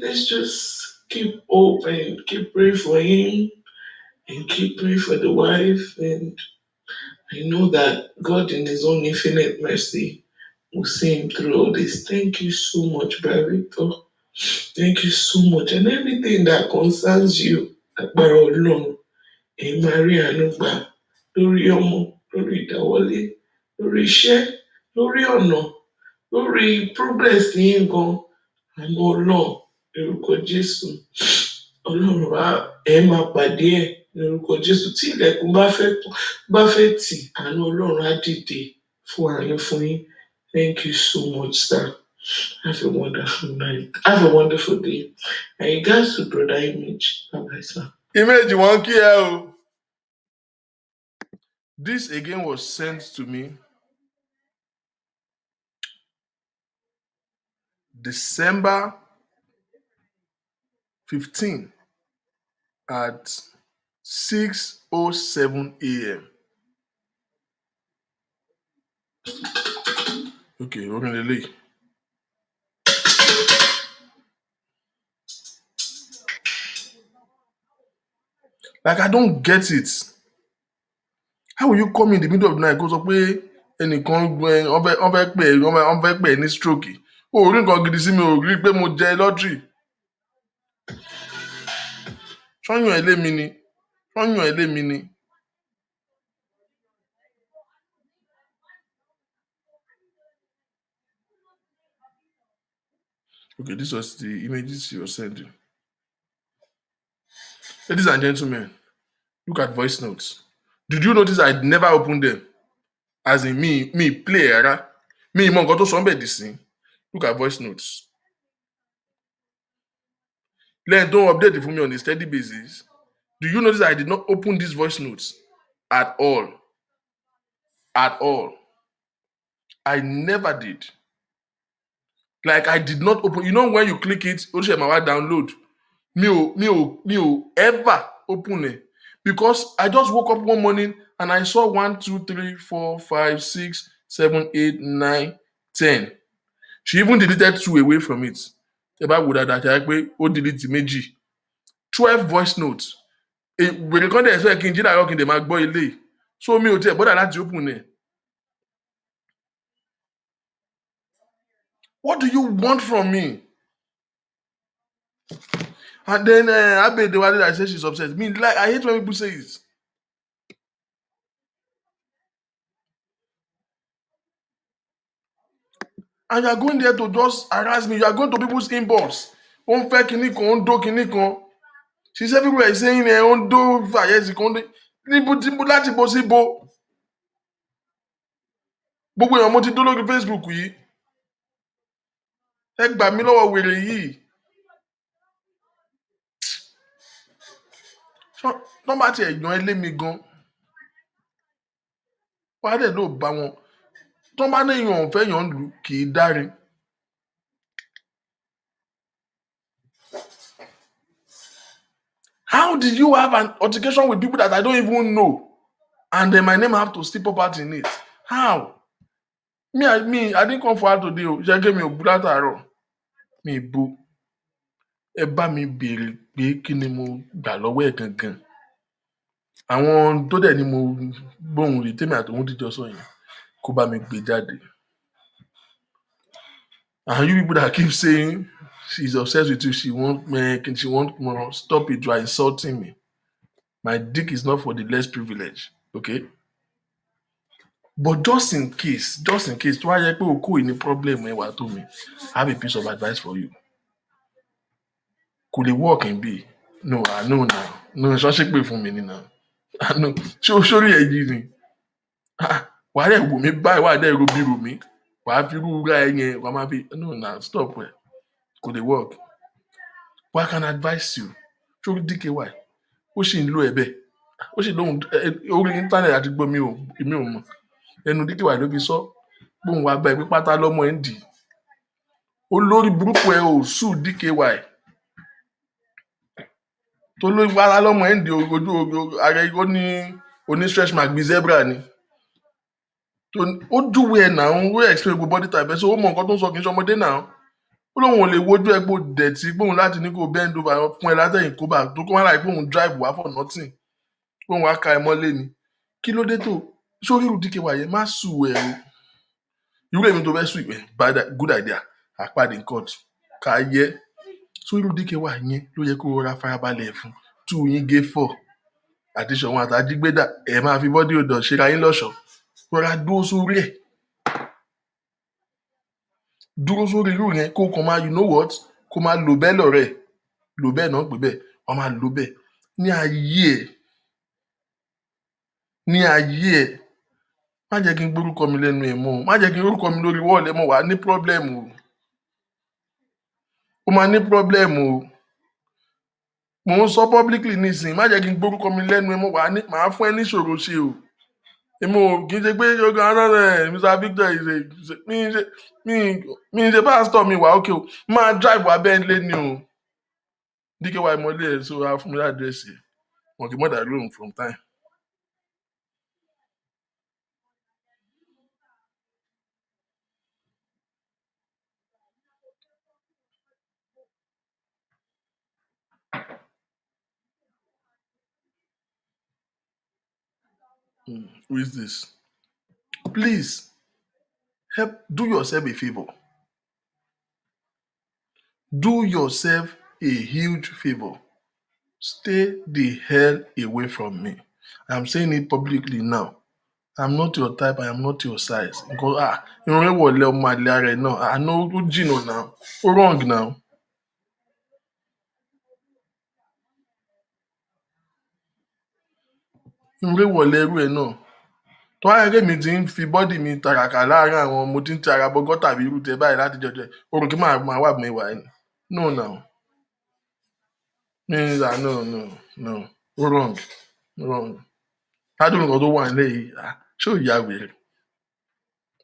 let's just keep hope and keep praying for him and keep praying for the wife. And I know that God in his own infinite mercy will see him through all this. Thank you so much, Brother Victor. Thank you so much. And everything that concerns you, agbára Ọlọ́run, ẹ máa rí àánú gbà lórí ọmọ, lórí ìdáwọ́lé, lórí iṣẹ́, lórí ọ̀nà, lórí progress yín gan. Àánú Ọlọ́run lórúkọ Jésù. Ọlọ́run ẹ máa pàdé ẹ̀ lórúkọ Jésù. Tí ilẹ̀kùn bá fẹ́ tì, àánú Ọlọ́run á dìde fún àánú fún yín. Thank you so much, sir. Have a wonderful night. Have a wonderful day. And you guys to brother Image. Bye-bye, sir. Image wọn kí ẹ o. This again was sent to me December 15 at 6:07 a.m. Okay, we're gonna leave. Like I don't get it. How will you come in the middle of the night? Kó sọ pé ẹnìkan wọ́n fẹ́ pè é ní stroke. O ò rí nǹkan gidi sí mi, o rí pé mo jẹ lottery. Sọ́yún ẹ̀ lé mi ni. Okay, this was the images she was sending. Ladies and gentlemen, look at voice notes. Did you notice I'd never opened them? As in me play era. Me mo nǹkan tó sọ ń bẹ̀ dì sí. Look at voice notes. Lẹ́yìn tó ń update fún mi on a steady basis. Do you notice I did not open these voice notes at all? At all. I never did. Like I did not open. You know when you click it, ó ṣe máa wá download. Mi ò ever open it. Because I just woke up one morning and I saw 1, 2, 3, 4, 5, 6, 7, 8, 9, 10. She even deleted 2 away from it. Ẹ bá wò dáadáa ṣe é pé ó delete méjì. 12 voice notes. Wèrè kan dẹ̀ expect kí n jí láàárọ̀ kí n dẹ̀ máa gbọ́ ilé. So mi ò tiẹ̀ bọ́dà láti open it. What do you want from me? And then Badejo, I say she's upset. Me, like, I hate when people say it. And you are going there to just harass me. You are going to people's inbox. Ó ń fẹ́ kinní kan, ó ń dó kinní kan. She's everywhere saying ó ń dó fàyẹ́sì kan. Níbo láti bo sí bo. Gbogbo èèyàn mo ti dó lórí Facebook yìí. Ẹ gbà mí lọ́wọ́ wèrè yìí. Tọ́ bá tiẹ̀ yan ẹ lé mi gan. Wàá dẹ̀ ló bá wọn. Tọ́ bá ní èèyàn ò fẹ́ yàn lù kì í dáre. How did you have an altercation with people that I don't even know? And then my name have to still pop out in it? How? I didn't come for her today. Ṣé kí mi ò bú látàárọ̀? Mi bú. Ẹ bá mi béèrè pé kí ni mo gbà lọ́wọ́ ẹ̀ gangan. Àwọn tó dẹ̀ ni mo gbóhùn rí tèmi àtòun díjọ sọ yẹn kó bá mi gbé jáde. And you people that keep saying she's obsessed with you, she want more, stop it, you are insulting me. My dick is not for the less privileged, okay? But just in case, tó wá yẹ pé okó yìí ní problem ẹ wà tó mi, I have a piece of advice for you. Kò lè work in B. No, I know now. No, ṣọ́ ṣe pé fún mi ní now. I know. Sórí ẹ̀ yìí ni. Wà á dẹ̀ wò mí báyìí, wà á dẹ̀ rò mí. Wà á fi irú ra ẹ yẹn, wà á máa fi, no, now, stop ẹ̀. Kò lè work. But I can advise you. Sórí DKY, ó sì ń lo ẹ̀bẹ̀. Ó sì lóhun orí íńtánẹ̀tì àti gbọ́ mi ò mọ̀. Ẹnu DKY ló fi sọ bóun wá bá ẹ pé pátá lọ́mọ ẹ̀ ń dì. Olórí burúkú ẹ ò sùn DKY. Tó lórí pátá lọ́mọ ẹ̀ ń dì ojú ara ó ní oní stretch mark bíi zebra ni. Ó júwe ẹ̀ náà, ó explain gbogbo body type ẹ̀ so ó mọ nǹkan tó ń sọ kì í ṣe ọmọdé náà. Ó lóun ò lè wojú ẹ gbó dẹ̀tí gbóhùn láti ní kó bend over fún ẹ látẹ̀yìn kó bá tó kó má láì gbóhùn drive wá for nothing. Gbóhùn wá ka ẹ mọ́lé ni. Kí ló dé tó? Sórí irú DKY yẹn má sùn ẹ̀ o. Irú èmi tó fẹ́ sùn ìpẹ́ good idea àpàdé in court. Ká yẹ. Sórí irú DKY yẹn ló yẹ kó rọra farabalẹ̀ fún. Tú yín gé fọ̀. Àti Ṣọ̀wọ́n àtàjígbédà ẹ̀ máa fi body odor ṣe ra yín lọ́ṣọ̀ọ́. Rọra dúró sórí ẹ̀. Dúró sórí irú yẹn kó kàn máa you know what? Kó máa lò bẹ́ẹ̀ lọ́rẹ̀. Lò bẹ́ẹ̀ náà pé bẹ́ẹ̀. Wọ́n máa lò bẹ́ẹ̀. Ní ayé ẹ̀. Má jẹ́ kí n gbórúkọ mi lẹ́nu ẹ̀ mọ́. Má jẹ́ kí n gbórúkọ mi lórí wọ́ọ̀lù ẹ̀ mọ́. Wà á ní problem o. Ó máa ní problem o. Mò ń sọ publicly nísìnyí. Má jẹ́ kí n gbórúkọ mi lẹ́nu ẹ̀ mọ́. Màá fún ẹ ní ìṣòro ṣe o. Èmi ò kì í ṣe pé yoga rẹ̀ Mr. Victor mi ṣe pastor mi wà ókè o. Máa drive wá bẹ́ẹ̀ lé ni o. DKY mọ́lé ẹ̀ so a fún mi ládírẹ́sì ẹ̀. Wọ́n kì í mọ̀dà lóhùn from time. Who is this? Please do yourself a favor. Do yourself a huge favor. Stay the hell away from me. I'm saying it publicly now. I'm not your type, I am not your size. Because irun rẹ̀ wọlé ọmọ àlè ara ẹ̀ náà. I know ó jìnnà now. Ó wrong now. Irun rẹ̀ wọlé ẹrú ẹ̀ náà. Tó wáyé kémi ti ń fi bọ́dì mi tàràkà láàárín àwọn mo ti ń ti ara bọ gọ́tà bí irú tẹ báyìí láti jọjọ ẹ̀. O rò kí máa wà mí wà ní? No now. Means that no. Ó wrong. Ládùn nǹkan tó wà nílẹ̀ yìí, ṣé ò yá wèrè?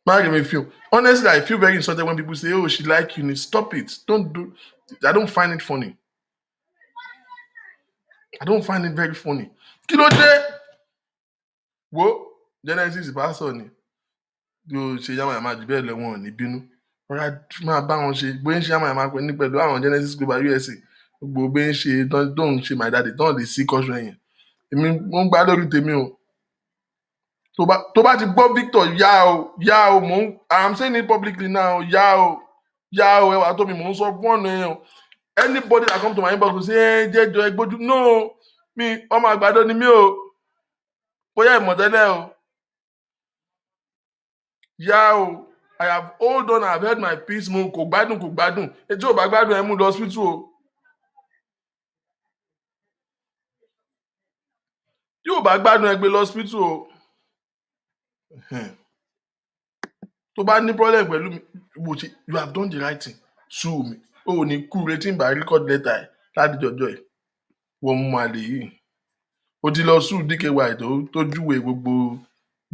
Má rí mi feel. Honestly, I feel very insulted when people say, oh, she like you. Stop it. Don't do. I don't find it funny. I don't find it very funny. Kí ló dé? Wo Genesis pásọ̀ ni. Bí o ṣe yàmàyàmà jù bẹ́ẹ̀ lọ wọn ò ní bínú. Ọ̀rá máa bá wọn ṣe bóyá ń ṣe yàmàyàmà ní pẹ̀lú àwọn Genesis Global USA. Gbogbo bóyá ń ṣe don't ṣe my daddy don't lè sí kọ́ṣọ́ yẹn. Èmi mo ń gbá lórí tèmi o. Tó bá ti gbọ́ Victor yá o I'm saying it publicly now yá o ẹwà tó mi mò ń sọ fún ọ̀nà yẹn o. Anybody that come to my inbox will say jẹjọ ẹgbójú no mi ọmọ àgbàdo ni mi o bóyá ìmọ̀tẹ́lẹ̀ o yá o I have hold on, I have held my peace mo kò gbádùn ètò ò bá gbádùn ẹ mú lọ hospital o tí ò bá gbádùn ẹ gbé lọ hospital o tó bá ní problem pẹ̀lú mi you have done the right thing sue me o ò ní kú retí ìbá record letter ẹ láti jọjọ ẹ wọ́n mú àlè yìí o ti lọ sùn DKY tó júwe gbogbo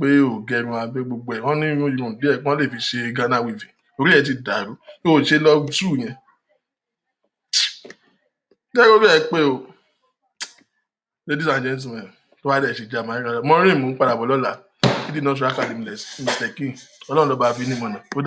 pé ò gẹrun abẹ́ gbogbo ẹ̀ wọ́n ní irun díẹ̀ wọ́n lè fi ṣe Ghana weaving orí ẹ̀ ti dàrú o ṣe lọ sùn yẹn jẹ́ orí ẹ̀ pé o ladies and gentlemen tó wá dẹ̀ ṣe jà máa ń rárá Maureen mú padà bọ̀ lọ́la kí dì náà ṣe rákàlì mistake ọlọ́run lọ́ba àbí nímọ̀nà ó dà.